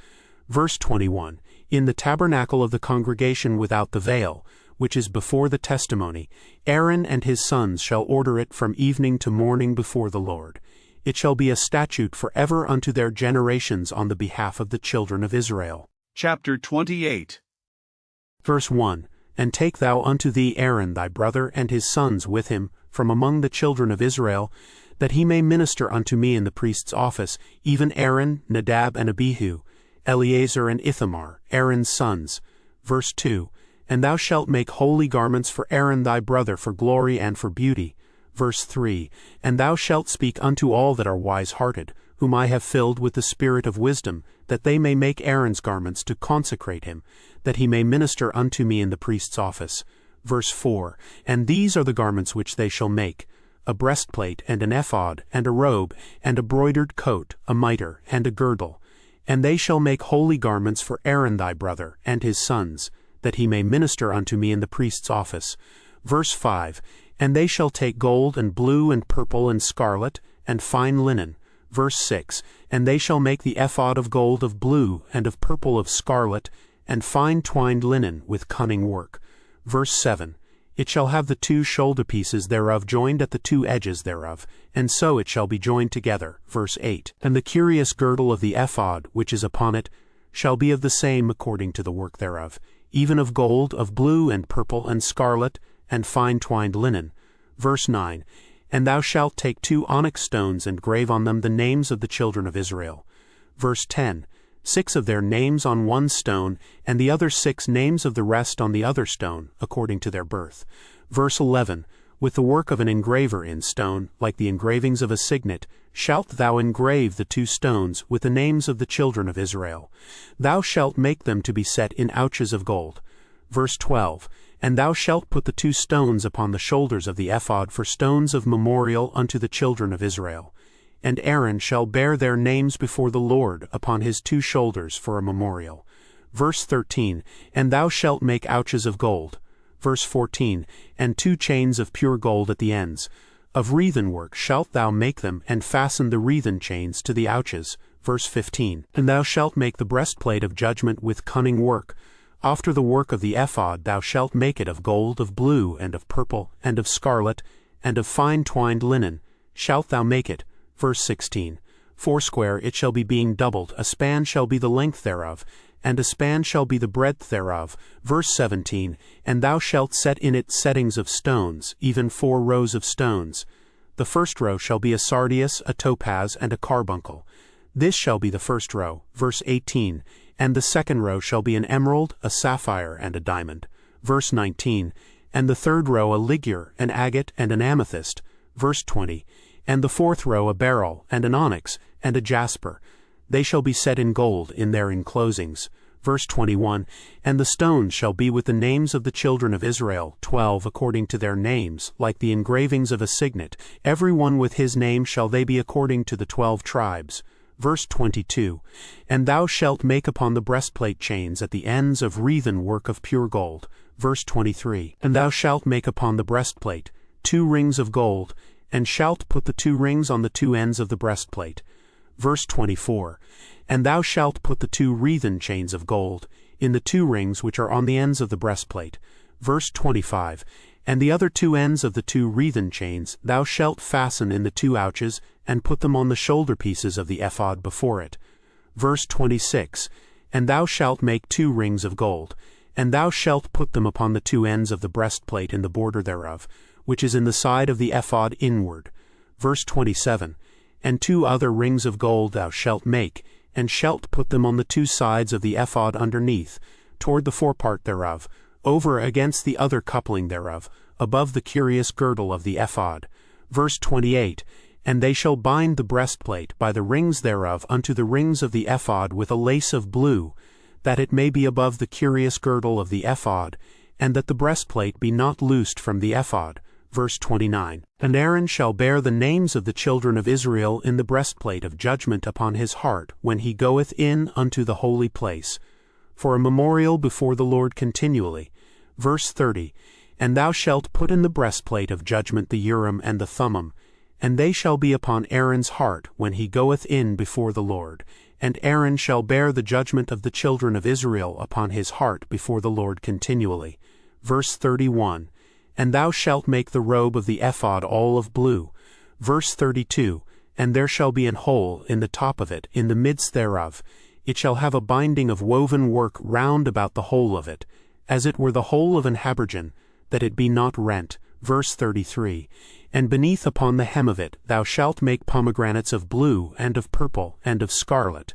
Verse 21. In the tabernacle of the congregation without the veil, which is before the testimony, Aaron and his sons shall order it from evening to morning before the Lord. It shall be a statute forever unto their generations on the behalf of the children of Israel. Chapter 28. Verse 1. And take thou unto thee Aaron thy brother and his sons with him from among the children of Israel, that he may minister unto me in the priest's office, even Aaron, Nadab, and Abihu, Eleazar and Ithamar, Aaron's sons. Verse 2. And thou shalt make holy garments for Aaron thy brother for glory and for beauty. Verse 3. And thou shalt speak unto all that are wise-hearted, whom I have filled with the spirit of wisdom, that they may make Aaron's garments to consecrate him, that he may minister unto me in the priest's office. Verse 4. And these are the garments which they shall make: a breastplate, and an ephod, and a robe, and a broidered coat, a mitre, and a girdle. And they shall make holy garments for Aaron thy brother, and his sons, that he may minister unto me in the priest's office. Verse 5. And they shall take gold, and blue, and purple, and scarlet, and fine linen. Verse 6. And they shall make the ephod of gold, of blue, and of purple, of scarlet, and fine twined linen with cunning work. Verse 7. It shall have the 2 shoulder pieces thereof joined at the 2 edges thereof, and so it shall be joined together. Verse 8. And the curious girdle of the ephod, which is upon it, shall be of the same according to the work thereof, even of gold, of blue, and purple, and scarlet, and fine twined linen. Verse 9. And thou shalt take 2 onyx stones and grave on them the names of the children of Israel. Verse 10. 6 of their names on one stone, and the other 6 names of the rest on the other stone, according to their birth. Verse 11. With the work of an engraver in stone, like the engravings of a signet, shalt thou engrave the 2 stones with the names of the children of Israel. Thou shalt make them to be set in ouches of gold. Verse 12. And thou shalt put the 2 stones upon the shoulders of the ephod for stones of memorial unto the children of Israel. And Aaron shall bear their names before the Lord upon his 2 shoulders for a memorial. Verse 13. And thou shalt make ouches of gold. Verse 14. And 2 chains of pure gold at the ends. Of wreathen work shalt thou make them, and fasten the wreathen chains to the ouches. Verse 15. And thou shalt make the breastplate of judgment with cunning work. After the work of the ephod thou shalt make it of gold, of blue, and of purple, and of scarlet, and of fine twined linen, shalt thou make it. Verse 16. 4 it shall be being doubled, a span shall be the length thereof, and a span shall be the breadth thereof. Verse 17. And thou shalt set in it settings of stones, even 4 rows of stones. The first row shall be a sardius, a topaz, and a carbuncle. This shall be the first row. Verse 18. And the second row shall be an emerald, a sapphire, and a diamond. Verse 19. And the third row a ligure, an agate, and an amethyst. Verse 20. And the fourth row a beryl, and an onyx, and a jasper. They shall be set in gold in their enclosings. Verse 21. And the stones shall be with the names of the children of Israel, 12 according to their names, like the engravings of a signet. Every one with his name shall they be according to the 12 tribes. Verse 22. And thou shalt make upon the breastplate chains at the ends of wreathen work of pure gold. Verse 23. And thou shalt make upon the breastplate 2 rings of gold, and shalt put the 2 rings on the 2 ends of the breastplate. Verse 24. And thou shalt put the 2 wreathen chains of gold in the 2 rings which are on the ends of the breastplate. Verse 25. And the other 2 ends of the 2 wreathen chains thou shalt fasten in the 2 ouches, and put them on the shoulder pieces of the ephod before it. Verse 26. And thou shalt make 2 rings of gold, and thou shalt put them upon the 2 ends of the breastplate in the border thereof, which is in the side of the ephod inward. Verse 27. And 2 other rings of gold thou shalt make, and shalt put them on the 2 sides of the ephod underneath, toward the forepart thereof, over against the other coupling thereof, above the curious girdle of the ephod. Verse 28. And they shall bind the breastplate by the rings thereof unto the rings of the ephod with a lace of blue, that it may be above the curious girdle of the ephod, and that the breastplate be not loosed from the ephod. Verse 29. And Aaron shall bear the names of the children of Israel in the breastplate of judgment upon his heart, when he goeth in unto the holy place, for a memorial before the Lord continually. Verse 30. And thou shalt put in the breastplate of judgment the Urim and the Thummim, and they shall be upon Aaron's heart when he goeth in before the Lord. And Aaron shall bear the judgment of the children of Israel upon his heart before the Lord continually. Verse 31. And thou shalt make the robe of the ephod all of blue. Verse 32. And there shall be an hole in the top of it, in the midst thereof. It shall have a binding of woven work round about the whole of it, as it were the hole of an habergeon, that it be not rent. Verse 33. And beneath upon the hem of it thou shalt make pomegranates of blue, and of purple, and of scarlet,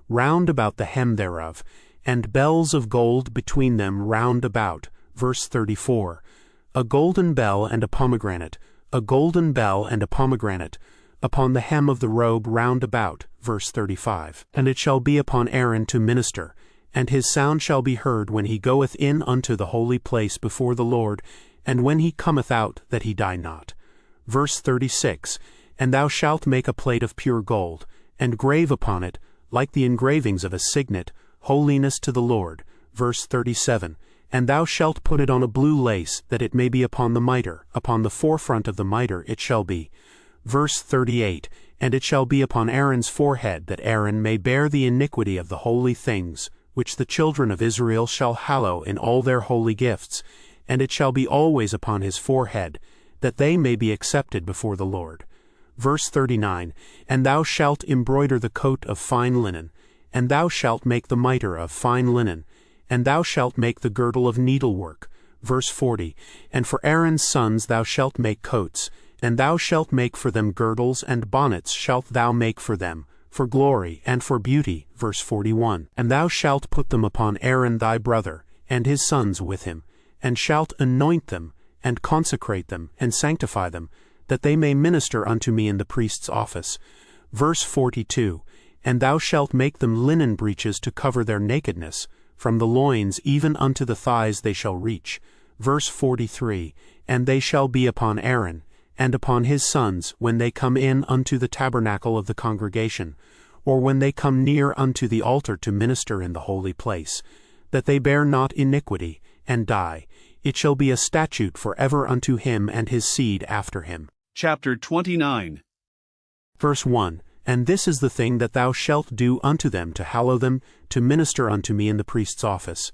round about the hem thereof, and bells of gold between them round about. Verse 34. A golden bell and a pomegranate, a golden bell and a pomegranate, upon the hem of the robe round about. Verse 35. And it shall be upon Aaron to minister, and his sound shall be heard when he goeth in unto the holy place before the Lord, and when he cometh out, that he die not. Verse 36. And thou shalt make a plate of pure gold, and grave upon it, like the engravings of a signet, holiness to the Lord. Verse 37. And thou shalt put it on a blue lace, that it may be upon the mitre, upon the forefront of the mitre it shall be. Verse 38. And it shall be upon Aaron's forehead, that Aaron may bear the iniquity of the holy things, which the children of Israel shall hallow in all their holy gifts, and it shall be always upon his forehead, that they may be accepted before the Lord. Verse 39. And thou shalt embroider the coat of fine linen, and thou shalt make the mitre of fine linen, and thou shalt make the girdle of needlework. Verse 40, And for Aaron's sons thou shalt make coats, and thou shalt make for them girdles, and bonnets shalt thou make for them, for glory and for beauty. Verse 41, And thou shalt put them upon Aaron thy brother, and his sons with him, and shalt anoint them, and consecrate them, and sanctify them, that they may minister unto me in the priest's office. Verse 42, And thou shalt make them linen breeches to cover their nakedness, from the loins even unto the thighs they shall reach. Verse 43, And they shall be upon Aaron, and upon his sons, when they come in unto the tabernacle of the congregation, or when they come near unto the altar to minister in the holy place, that they bear not iniquity, and die. It shall be a statute forever unto him and his seed after him. Chapter 29. Verse 1, And this is the thing that thou shalt do unto them to hallow them, to minister unto me in the priest's office.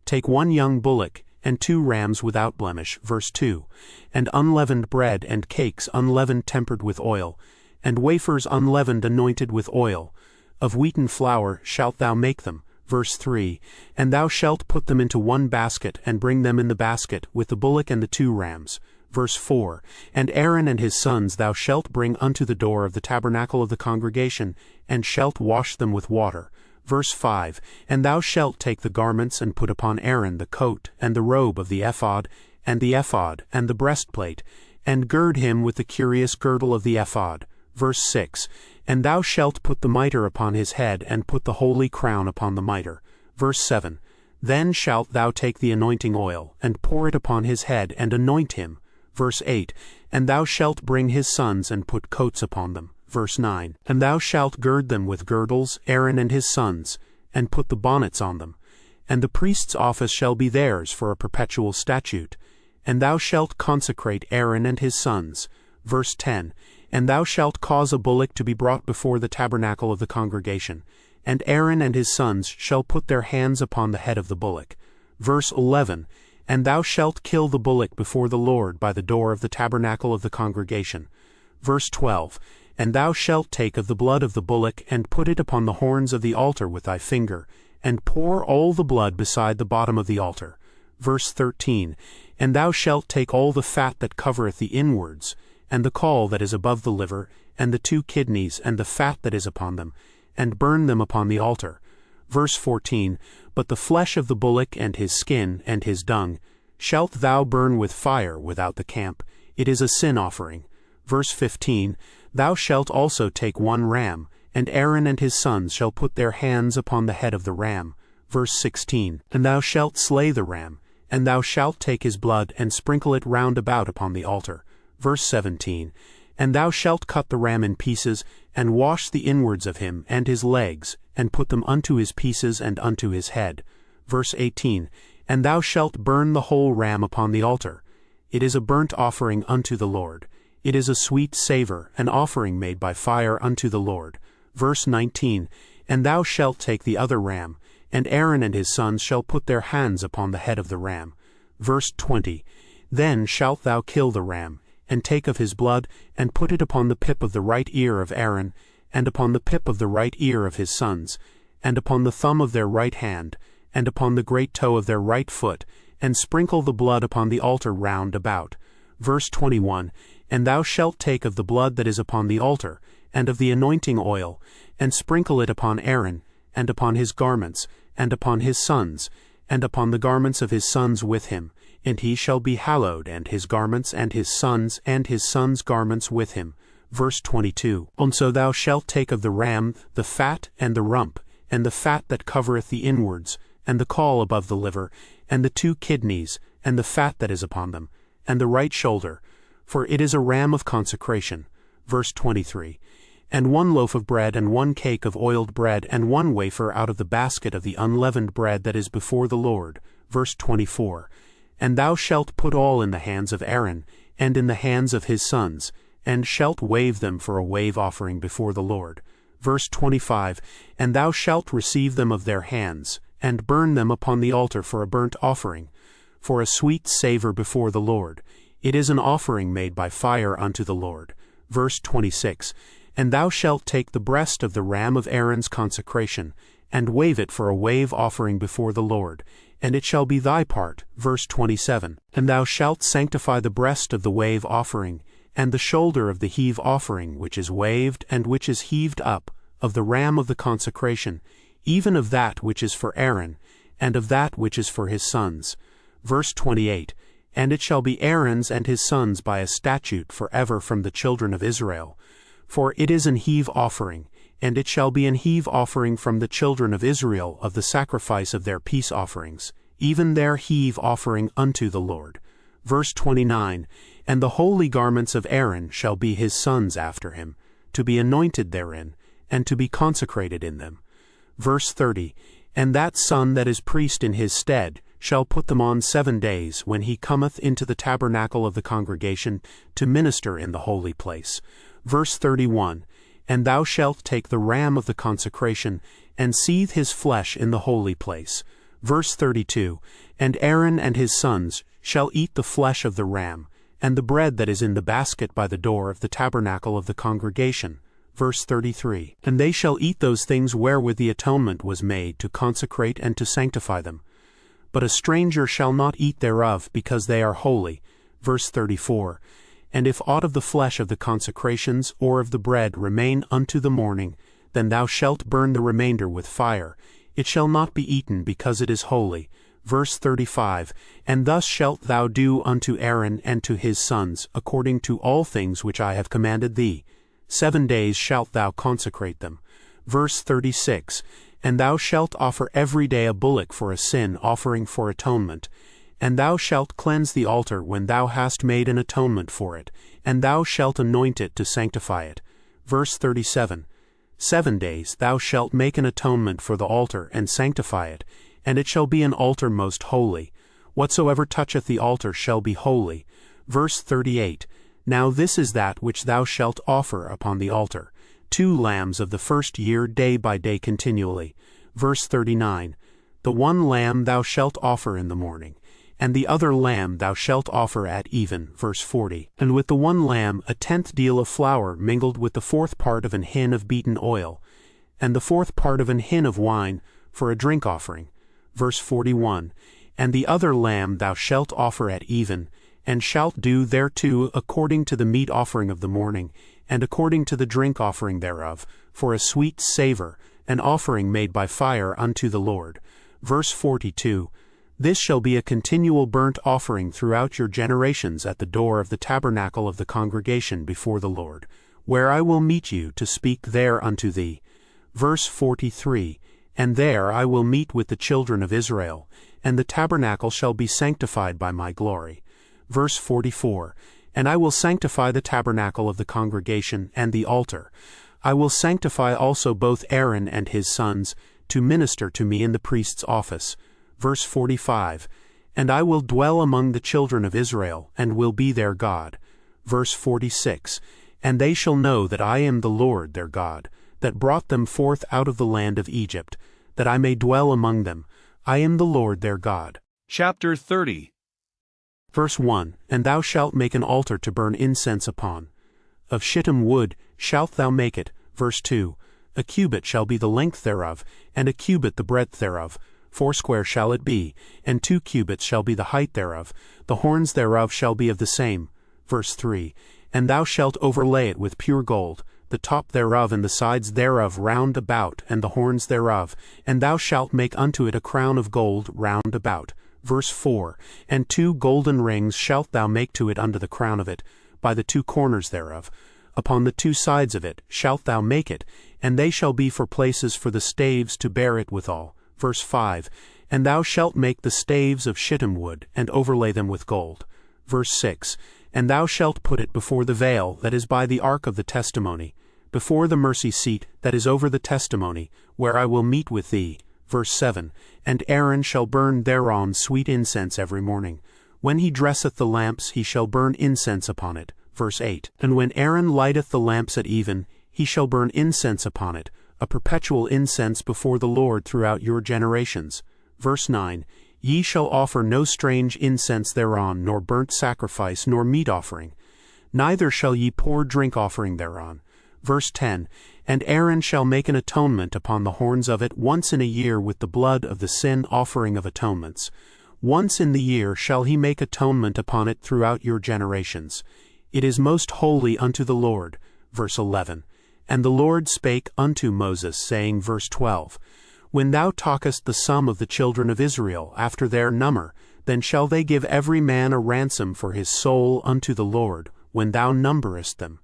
Take 1 young bullock, and 2 rams without blemish. Verse 2, And unleavened bread and cakes unleavened tempered with oil, and wafers unleavened anointed with oil. Of wheaten flour shalt thou make them. Verse 3, And thou shalt put them into 1 basket, and bring them in the basket, with the bullock and the 2 rams. Verse 4, And Aaron and his sons thou shalt bring unto the door of the tabernacle of the congregation, and shalt wash them with water. Verse 5, And thou shalt take the garments, and put upon Aaron the coat, and the robe of the ephod, and the breastplate, and gird him with the curious girdle of the ephod. Verse 6, And thou shalt put the mitre upon his head, and put the holy crown upon the mitre. Verse 7, Then shalt thou take the anointing oil, and pour it upon his head, and anoint him. Verse 8, And thou shalt bring his sons, and put coats upon them. Verse 9, And thou shalt gird them with girdles, Aaron and his sons, and put the bonnets on them. And the priest's office shall be theirs for a perpetual statute. And thou shalt consecrate Aaron and his sons. Verse 10, And thou shalt cause a bullock to be brought before the tabernacle of the congregation, and Aaron and his sons shall put their hands upon the head of the bullock. Verse 11, And thou shalt kill the bullock before the Lord by the door of the tabernacle of the congregation. Verse 12, And thou shalt take of the blood of the bullock, and put it upon the horns of the altar with thy finger, and pour all the blood beside the bottom of the altar. Verse 13, And thou shalt take all the fat that covereth the inwards, and the caul that is above the liver, and the 2 kidneys, and the fat that is upon them, and burn them upon the altar. Verse 14, But the flesh of the bullock, and his skin, and his dung, shalt thou burn with fire without the camp. It is a sin offering. Verse 15, Thou shalt also take 1 ram, and Aaron and his sons shall put their hands upon the head of the ram. Verse 16, And thou shalt slay the ram, and thou shalt take his blood, and sprinkle it round about upon the altar. Verse 17, And thou shalt cut the ram in pieces, and wash the inwards of him, and his legs, and put them unto his pieces, and unto his head. Verse 18, And thou shalt burn the whole ram upon the altar. It is a burnt offering unto the Lord. It is a sweet savour, an offering made by fire unto the Lord. Verse 19, And thou shalt take the other ram, and Aaron and his sons shall put their hands upon the head of the ram. Verse 20, Then shalt thou kill the ram, and take of his blood, and put it upon the pip of the right ear of Aaron, and upon the pip of the right ear of his sons, and upon the thumb of their right hand, and upon the great toe of their right foot, and sprinkle the blood upon the altar round about. Verse 21, And thou shalt take of the blood that is upon the altar, and of the anointing oil, and sprinkle it upon Aaron, and upon his garments, and upon his sons, and upon the garments of his sons with him, and he shall be hallowed, and his garments, and his sons' garments with him. Verse 22, Also thou shalt take of the ram the fat, and the rump, and the fat that covereth the inwards, and the caul above the liver, and the 2 kidneys, and the fat that is upon them, and the right shoulder, for it is a ram of consecration. Verse 23, And 1 loaf of bread, and 1 cake of oiled bread, and 1 wafer out of the basket of the unleavened bread that is before the Lord. Verse 24, And thou shalt put all in the hands of Aaron, and in the hands of his sons, and shalt wave them for a wave offering before the Lord. Verse 25, And thou shalt receive them of their hands, and burn them upon the altar for a burnt offering, for a sweet savour before the Lord. It is an offering made by fire unto the Lord. Verse 26, And thou shalt take the breast of the ram of Aaron's consecration, and wave it for a wave offering before the Lord, and it shall be thy part. Verse 27. And thou shalt sanctify the breast of the wave offering, and the shoulder of the heave offering, which is waved and which is heaved up, of the ram of the consecration, even of that which is for Aaron, and of that which is for his sons. Verse 28. And it shall be Aaron's and his sons by a statute forever from the children of Israel. For it is an heave offering, and it shall be an heave offering from the children of Israel of the sacrifice of their peace offerings, even their heave offering unto the Lord. Verse 29. And the holy garments of Aaron shall be his sons after him, to be anointed therein, and to be consecrated in them. Verse 30. And that son that is priest in his stead shall put them on 7 days, when he cometh into the tabernacle of the congregation to minister in the holy place. Verse 31. And thou shalt take the ram of the consecration, and seethe his flesh in the holy place. Verse 32. And Aaron and his sons shall eat the flesh of the ram, and the bread that is in the basket by the door of the tabernacle of the congregation. Verse 33. And they shall eat those things wherewith the atonement was made to consecrate and to sanctify them. But a stranger shall not eat thereof, because they are holy. Verse 34. And if aught of the flesh of the consecrations or of the bread remain unto the morning, then thou shalt burn the remainder with fire. It shall not be eaten, because it is holy. Verse 35. And thus shalt thou do unto Aaron and to his sons, according to all things which I have commanded thee. 7 days shalt thou consecrate them. Verse 36. And thou shalt offer every day a bullock for a sin offering for atonement. And thou shalt cleanse the altar when thou hast made an atonement for it, and thou shalt anoint it to sanctify it. Verse 37. 7 days thou shalt make an atonement for the altar and sanctify it, and it shall be an altar most holy. Whatsoever toucheth the altar shall be holy. Verse 38. Now this is that which thou shalt offer upon the altar, 2 lambs of the first year day by day continually. Verse 39. The one lamb thou shalt offer in the morning, and the other lamb thou shalt offer at even. Verse 40. And with the one lamb 1/10 deal of flour mingled with the 4th part of an hin of beaten oil, and the 4th part of an hin of wine, for a drink offering. Verse 41. And the other lamb thou shalt offer at even, and shalt do thereto according to the meat offering of the morning, and according to the drink offering thereof, for a sweet savour, an offering made by fire unto the Lord. Verse 42. This shall be a continual burnt offering throughout your generations at the door of the tabernacle of the congregation before the Lord, where I will meet you to speak there unto thee. Verse 43. And there I will meet with the children of Israel, and the tabernacle shall be sanctified by my glory. Verse 44. And I will sanctify the tabernacle of the congregation and the altar. I will sanctify also both Aaron and his sons, to minister to me in the priest's office. Verse 45. And I will dwell among the children of Israel, and will be their God. Verse 46. And they shall know that I am the Lord their God, that brought them forth out of the land of Egypt, that I may dwell among them. I am the Lord their God. Chapter 30. Verse 1. And thou shalt make an altar to burn incense upon. Of shittim wood shalt thou make it. Verse 2. A cubit shall be the length thereof, and a cubit the breadth thereof. 80 shall it be, and 2 cubits shall be the height thereof. The horns thereof shall be of the same. Verse 3. And thou shalt overlay it with pure gold, the top thereof and the sides thereof round about, and the horns thereof. And thou shalt make unto it a crown of gold round about. Verse 4. And 2 golden rings shalt thou make to it under the crown of it, by the 2 corners thereof. Upon the 2 sides of it shalt thou make it, and they shall be for places for the staves to bear it withal. Verse 5. And thou shalt make the staves of shittim wood, and overlay them with gold. Verse 6. And thou shalt put it before the veil that is by the ark of the testimony, before the mercy seat that is over the testimony, where I will meet with thee. Verse 7. And Aaron shall burn thereon sweet incense every morning. When he dresseth the lamps, he shall burn incense upon it. Verse 8. And when Aaron lighteth the lamps at even, he shall burn incense upon it, a perpetual incense before the Lord throughout your generations. Verse 9. Ye shall offer no strange incense thereon, nor burnt sacrifice, nor meat offering. Neither shall ye pour drink offering thereon. Verse 10, And Aaron shall make an atonement upon the horns of it once in a year with the blood of the sin offering of atonements. Once in the year shall he make atonement upon it throughout your generations. It is most holy unto the Lord. Verse 11, And the Lord spake unto Moses, saying, verse 12, When thou talkest the sum of the children of Israel after their number, then shall they give every man a ransom for his soul unto the Lord, when thou numberest them,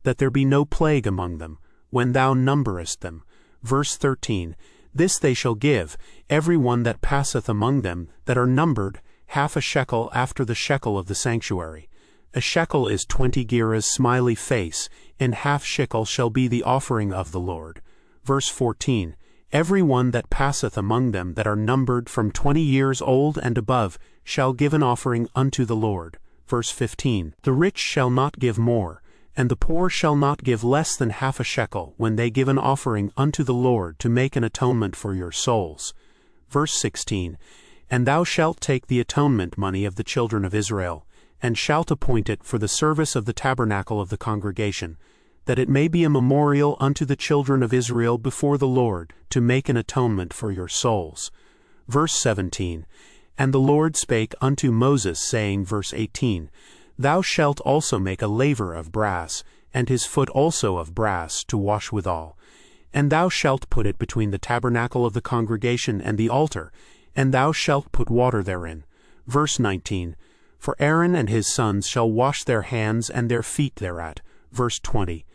that there be no plague among them, when thou numberest them. Verse 13, This they shall give, every one that passeth among them that are numbered, half a shekel after the shekel of the sanctuary. A shekel is 20 gerahs smiley face, and half shekel shall be the offering of the Lord. Verse 14, Every one that passeth among them that are numbered from 20 years old and above shall give an offering unto the Lord. Verse 15, The rich shall not give more, and the poor shall not give less than half a shekel when they give an offering unto the Lord to make an atonement for your souls. Verse 16, And thou shalt take the atonement money of the children of Israel, and shalt appoint it for the service of the tabernacle of the congregation, that it may be a memorial unto the children of Israel before the Lord, to make an atonement for your souls. Verse 17, And the Lord spake unto Moses, saying, verse 18, Thou shalt also make a laver of brass, and his foot also of brass, to wash withal. And thou shalt put it between the tabernacle of the congregation and the altar, and thou shalt put water therein. Verse 19, For Aaron and his sons shall wash their hands and their feet thereat. Verse 20,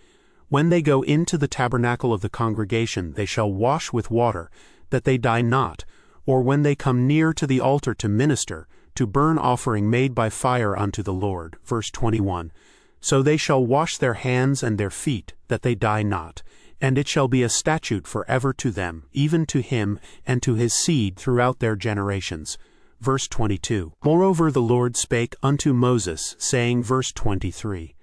When they go into the tabernacle of the congregation, they shall wash with water, that they die not, or when they come near to the altar to minister, to burn offering made by fire unto the Lord. Verse 21, So they shall wash their hands and their feet, that they die not. And it shall be a statute forever to them, even to him and to his seed throughout their generations. Verse 22, Moreover the Lord spake unto Moses, saying, verse 23,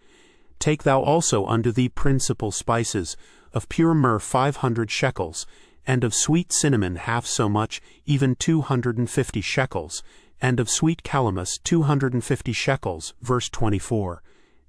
Take thou also unto thee principal spices, of pure myrrh 500 shekels, and of sweet cinnamon half so much, even 250 shekels, and of sweet calamus 250 shekels. Verse 24,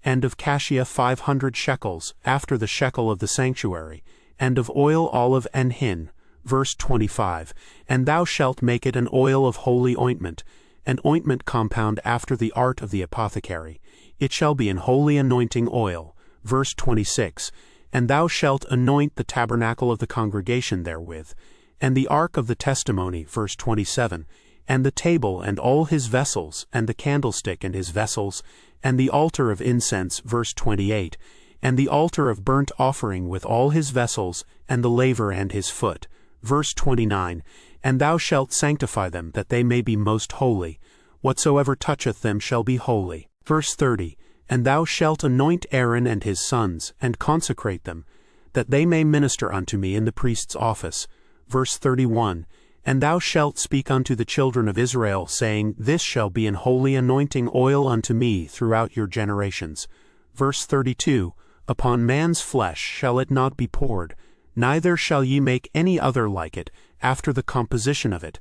And of cassia 500 shekels, after the shekel of the sanctuary, and of oil olive and hin. Verse 25, And thou shalt make it an oil of holy ointment, an ointment compound after the art of the apothecary. It shall be an holy anointing oil. Verse 26, And thou shalt anoint the tabernacle of the congregation therewith, and the ark of the testimony. Verse 27, And the table and all his vessels, and the candlestick and his vessels, and the altar of incense. Verse 28, And the altar of burnt offering with all his vessels, and the laver and his foot. Verse 29, And thou shalt sanctify them, that they may be most holy. Whatsoever toucheth them shall be holy. Verse 30, And thou shalt anoint Aaron and his sons, and consecrate them, that they may minister unto me in the priest's office. Verse 31, And thou shalt speak unto the children of Israel, saying, This shall be an holy anointing oil unto me throughout your generations. Verse 32, Upon man's flesh shall it not be poured, neither shall ye make any other like it, after the composition of it.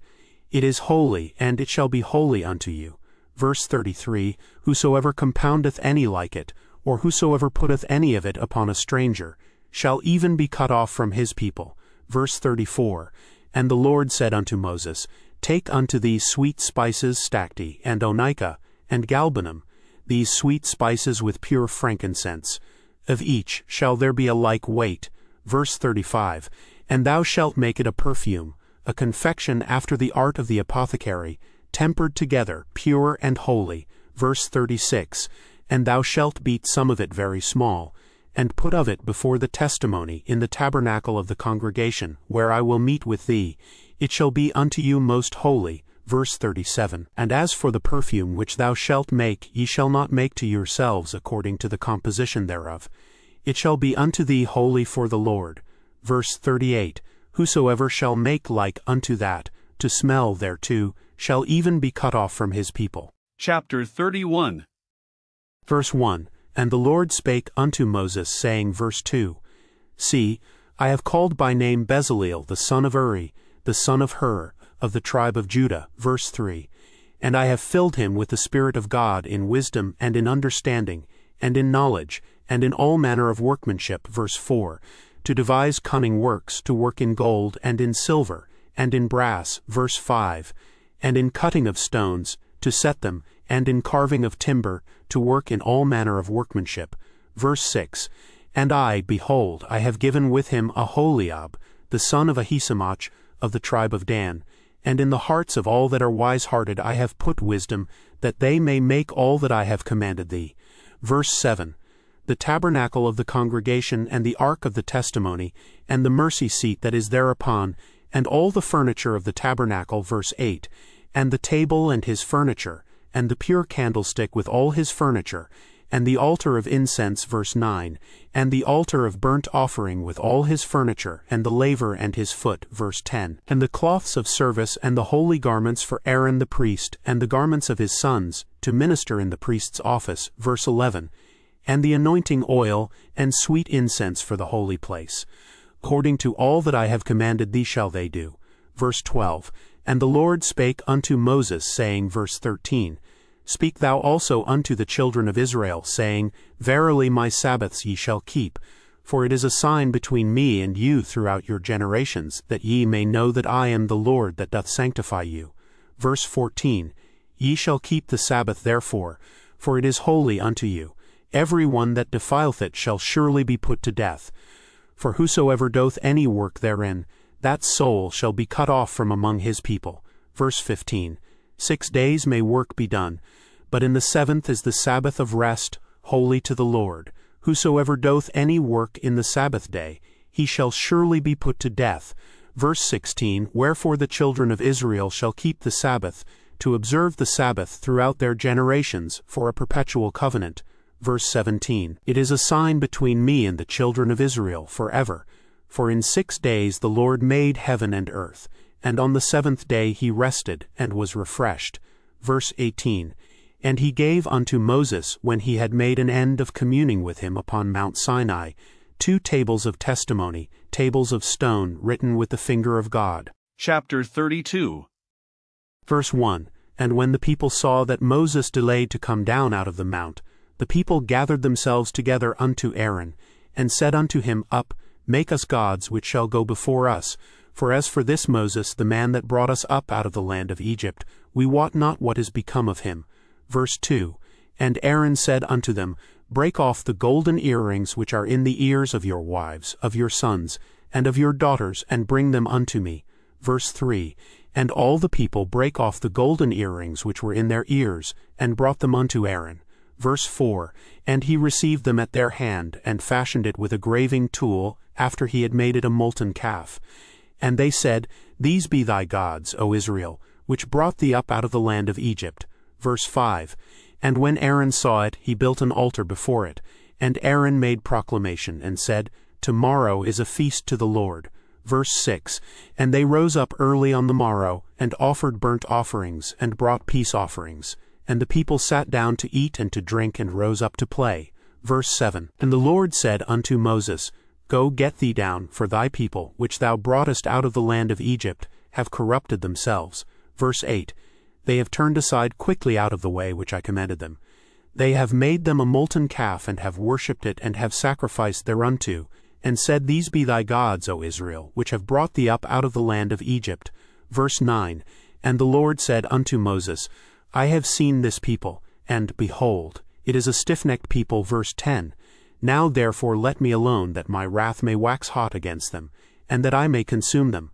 It is holy, and it shall be holy unto you. Verse 33, Whosoever compoundeth any like it, or whosoever putteth any of it upon a stranger, shall even be cut off from his people. Verse 34, And the Lord said unto Moses, Take unto thee sweet spices stacte, and onycha, and galbanum, these sweet spices with pure frankincense. Of each shall there be a like weight. Verse 35, And thou shalt make it a perfume, a confection after the art of the apothecary, tempered together, pure and holy. Verse 36, And thou shalt beat some of it very small, and put of it before the testimony in the tabernacle of the congregation, where I will meet with thee. It shall be unto you most holy. Verse 37, And as for the perfume which thou shalt make, ye shall not make to yourselves according to the composition thereof. It shall be unto thee holy for the Lord. Verse 38, Whosoever shall make like unto that, to smell thereto, shall even be cut off from his people. Chapter 31. Verse 1, And the Lord spake unto Moses, saying, verse 2, See, I have called by name Bezaleel the son of Uri, the son of Hur, of the tribe of Judah. Verse 3, And I have filled him with the Spirit of God in wisdom and in understanding, and in knowledge, and in all manner of workmanship, verse 4, to devise cunning works, to work in gold, and in silver, and in brass, verse 5, and in cutting of stones, to set them, and in carving of timber, to work in all manner of workmanship, verse 6, and I, behold, I have given with him Aholiab, the son of Ahisamach, of the tribe of Dan, and in the hearts of all that are wise-hearted I have put wisdom, that they may make all that I have commanded thee. Verse 7, the tabernacle of the congregation, and the ark of the testimony, and the mercy seat that is thereupon, and all the furniture of the tabernacle, verse 8, and the table and his furniture, and the pure candlestick with all his furniture, and the altar of incense, verse 9, and the altar of burnt offering with all his furniture, and the laver and his foot, verse 10, and the cloths of service, and the holy garments for Aaron the priest, and the garments of his sons, to minister in the priest's office, verse 11, and the anointing oil, and sweet incense for the holy place. According to all that I have commanded thee shall they do. Verse 12, and the Lord spake unto Moses, saying, verse 13, Speak thou also unto the children of Israel, saying, Verily my Sabbaths ye shall keep, for it is a sign between me and you throughout your generations, that ye may know that I am the Lord that doth sanctify you. Verse 14, Ye shall keep the Sabbath therefore, for it is holy unto you. Every one that defileth it shall surely be put to death. For whosoever doth any work therein, that soul shall be cut off from among his people. Verse 15, 6 days may work be done, but in the 7th is the Sabbath of rest, holy to the Lord. Whosoever doth any work in the Sabbath day, he shall surely be put to death. Verse 16, Wherefore the children of Israel shall keep the Sabbath, to observe the Sabbath throughout their generations, for a perpetual covenant. Verse 17, It is a sign between me and the children of Israel forever. For in 6 days the Lord made heaven and earth, and on the 7th day he rested, and was refreshed. Verse 18, And he gave unto Moses, when he had made an end of communing with him upon Mount Sinai, 2 tables of testimony, tables of stone, written with the finger of God. Chapter 32. Verse 1, And when the people saw that Moses delayed to come down out of the mount, the people gathered themselves together unto Aaron, and said unto him, Up, make us gods which shall go before us. For as for this Moses, the man that brought us up out of the land of Egypt, we wot not what is become of him. Verse 2, And Aaron said unto them, Break off the golden earrings which are in the ears of your wives, of your sons, and of your daughters, and bring them unto me. Verse 3, And all the people brake off the golden earrings which were in their ears, and brought them unto Aaron. Verse 4, And he received them at their hand, and fashioned it with a graving tool, after he had made it a molten calf. And they said, These be thy gods, O Israel, which brought thee up out of the land of Egypt. Verse 5, And when Aaron saw it, he built an altar before it. And Aaron made proclamation, and said, Tomorrow is a feast to the Lord. Verse 6, And they rose up early on the morrow, and offered burnt offerings, and brought peace offerings. And the people sat down to eat and to drink, and rose up to play. Verse 7, And the Lord said unto Moses, Go get thee down, for thy people, which thou broughtest out of the land of Egypt, have corrupted themselves. Verse 8, They have turned aside quickly out of the way which I commanded them. They have made them a molten calf, and have worshipped it, and have sacrificed thereunto, and said, These be thy gods, O Israel, which have brought thee up out of the land of Egypt. Verse 9, And the Lord said unto Moses, I have seen this people, and, behold, it is a stiff-necked people. Verse 10, Now therefore let me alone, that my wrath may wax hot against them, and that I may consume them,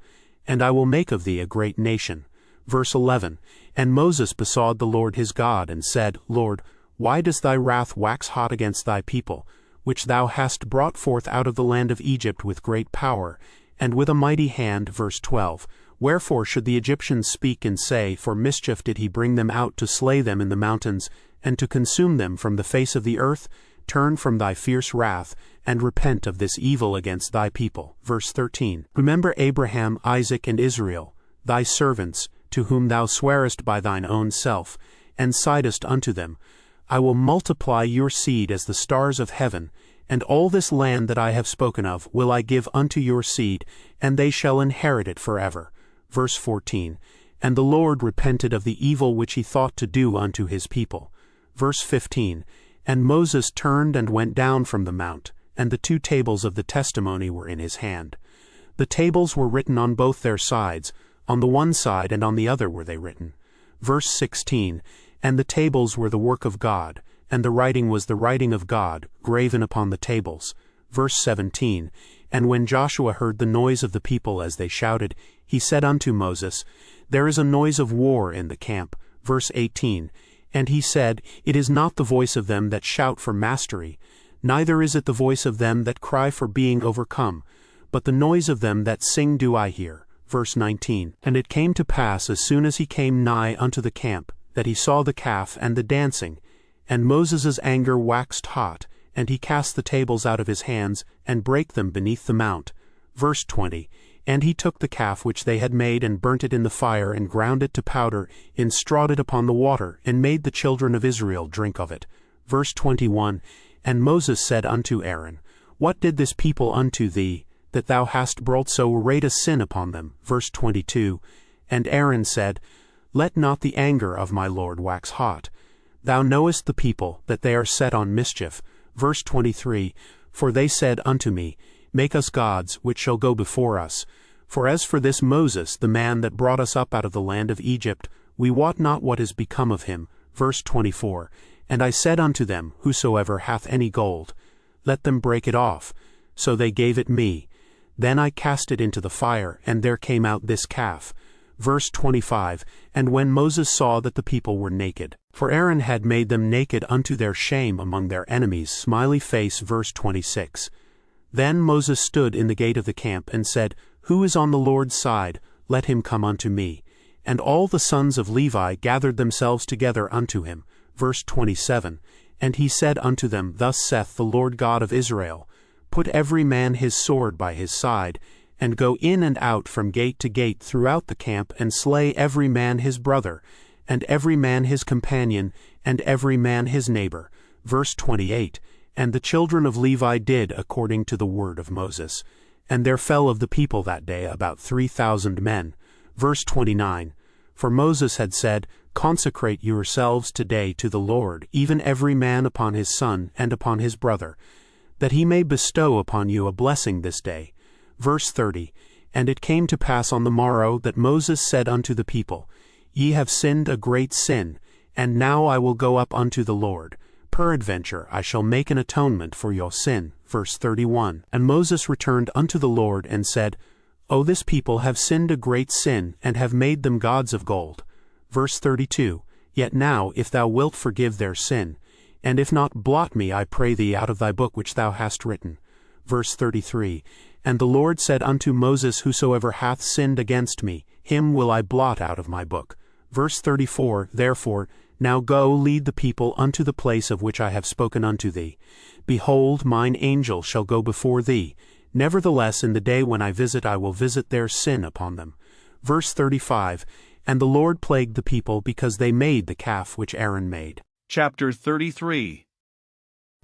and I will make of thee a great nation. Verse 11, And Moses besought the Lord his God, and said, Lord, why does thy wrath wax hot against thy people, which thou hast brought forth out of the land of Egypt with great power, and with a mighty hand? Verse 12, Wherefore should the Egyptians speak and say, For mischief did he bring them out to slay them in the mountains, and to consume them from the face of the earth? Turn from thy fierce wrath, and repent of this evil against thy people. Verse 13, Remember Abraham, Isaac, and Israel, thy servants, to whom thou swarest by thine own self, and saidest unto them, I will multiply your seed as the stars of heaven, and all this land that I have spoken of will I give unto your seed, and they shall inherit it forever. Verse 14, And the Lord repented of the evil which he thought to do unto his people. Verse 15, And Moses turned and went down from the mount, and the 2 tables of the testimony were in his hand. The tables were written on both their sides, on the one side and on the other were they written. Verse 16, And the tables were the work of God, and the writing was the writing of God, graven upon the tables. Verse 17, And when Joshua heard the noise of the people as they shouted, he said unto Moses, There is a noise of war in the camp. Verse 18, And he said, It is not the voice of them that shout for mastery, neither is it the voice of them that cry for being overcome, but the noise of them that sing do I hear. Verse 19, And it came to pass as soon as he came nigh unto the camp, that he saw the calf and the dancing, and Moses' anger waxed hot, and he cast the tables out of his hands, and brake them beneath the mount. Verse 20, And he took the calf which they had made, and burnt it in the fire, and ground it to powder, and strawed it upon the water, and made the children of Israel drink of it. Verse 21, And Moses said unto Aaron, What did this people unto thee, that thou hast brought so great a sin upon them? Verse 22, And Aaron said, Let not the anger of my Lord wax hot. Thou knowest the people, that they are set on mischief. Verse 23, For they said unto me, Make us gods, which shall go before us. For as for this Moses, the man that brought us up out of the land of Egypt, we wot not what is become of him. Verse 24, And I said unto them, Whosoever hath any gold, let them break it off. So they gave it me. Then I cast it into the fire, and there came out this calf. Verse 25, And when Moses saw that the people were naked, for Aaron had made them naked unto their shame among their enemies, smiley face. Verse 26, Then Moses stood in the gate of the camp, and said, Who is on the Lord's side? Let him come unto me. And all the sons of Levi gathered themselves together unto him. Verse 27, And he said unto them, Thus saith the Lord God of Israel, Put every man his sword by his side, and go in and out from gate to gate throughout the camp, and slay every man his brother, and every man his companion, and every man his neighbor. Verse 28, And the children of Levi did according to the word of Moses. And there fell of the people that day about 3,000 men. Verse 29, For Moses had said, Consecrate yourselves today to the Lord, even every man upon his son and upon his brother, that he may bestow upon you a blessing this day. Verse 30, And it came to pass on the morrow that Moses said unto the people, Ye have sinned a great sin, and now I will go up unto the Lord. Peradventure I shall make an atonement for your sin. Verse 31, And Moses returned unto the Lord, and said, O this people have sinned a great sin, and have made them gods of gold. Verse 32, Yet now, if thou wilt forgive their sin, and if not, blot me, I pray thee, out of thy book which thou hast written. Verse 33, And the Lord said unto Moses, Whosoever hath sinned against me, him will I blot out of my book. Verse 34, Therefore, now go, lead the people unto the place of which I have spoken unto thee. Behold, mine angel shall go before thee. Nevertheless, in the day when I visit, I will visit their sin upon them. Verse 35, And the Lord plagued the people because they made the calf which Aaron made. Chapter 33.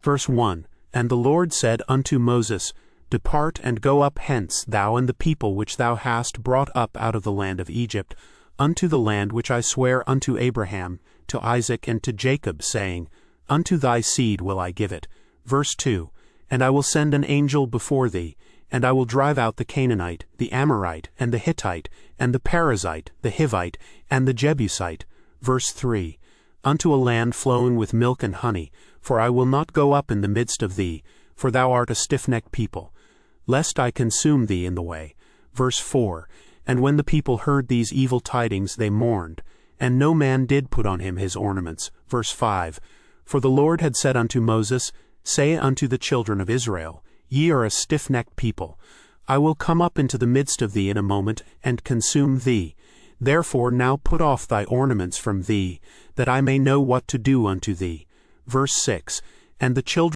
Verse 1, And the Lord said unto Moses, Depart and go up hence, thou and the people which thou hast brought up out of the land of Egypt, unto the land which I swear unto Abraham, to Isaac, and to Jacob, saying, Unto thy seed will I give it. Verse 2, And I will send an angel before thee, and I will drive out the Canaanite, the Amorite, and the Hittite, and the Perizzite, the Hivite, and the Jebusite. Verse 3, Unto a land flowing with milk and honey, for I will not go up in the midst of thee, for thou art a stiff-necked people, lest I consume thee in the way. Verse 4, And when the people heard these evil tidings, they mourned, and no man did put on him his ornaments. Verse 5, For the Lord had said unto Moses, Say unto the children of Israel, Ye are a stiff-necked people. I will come up into the midst of thee in a moment, and consume thee. Therefore now put off thy ornaments from thee, that I may know what to do unto thee. Verse 6, And the children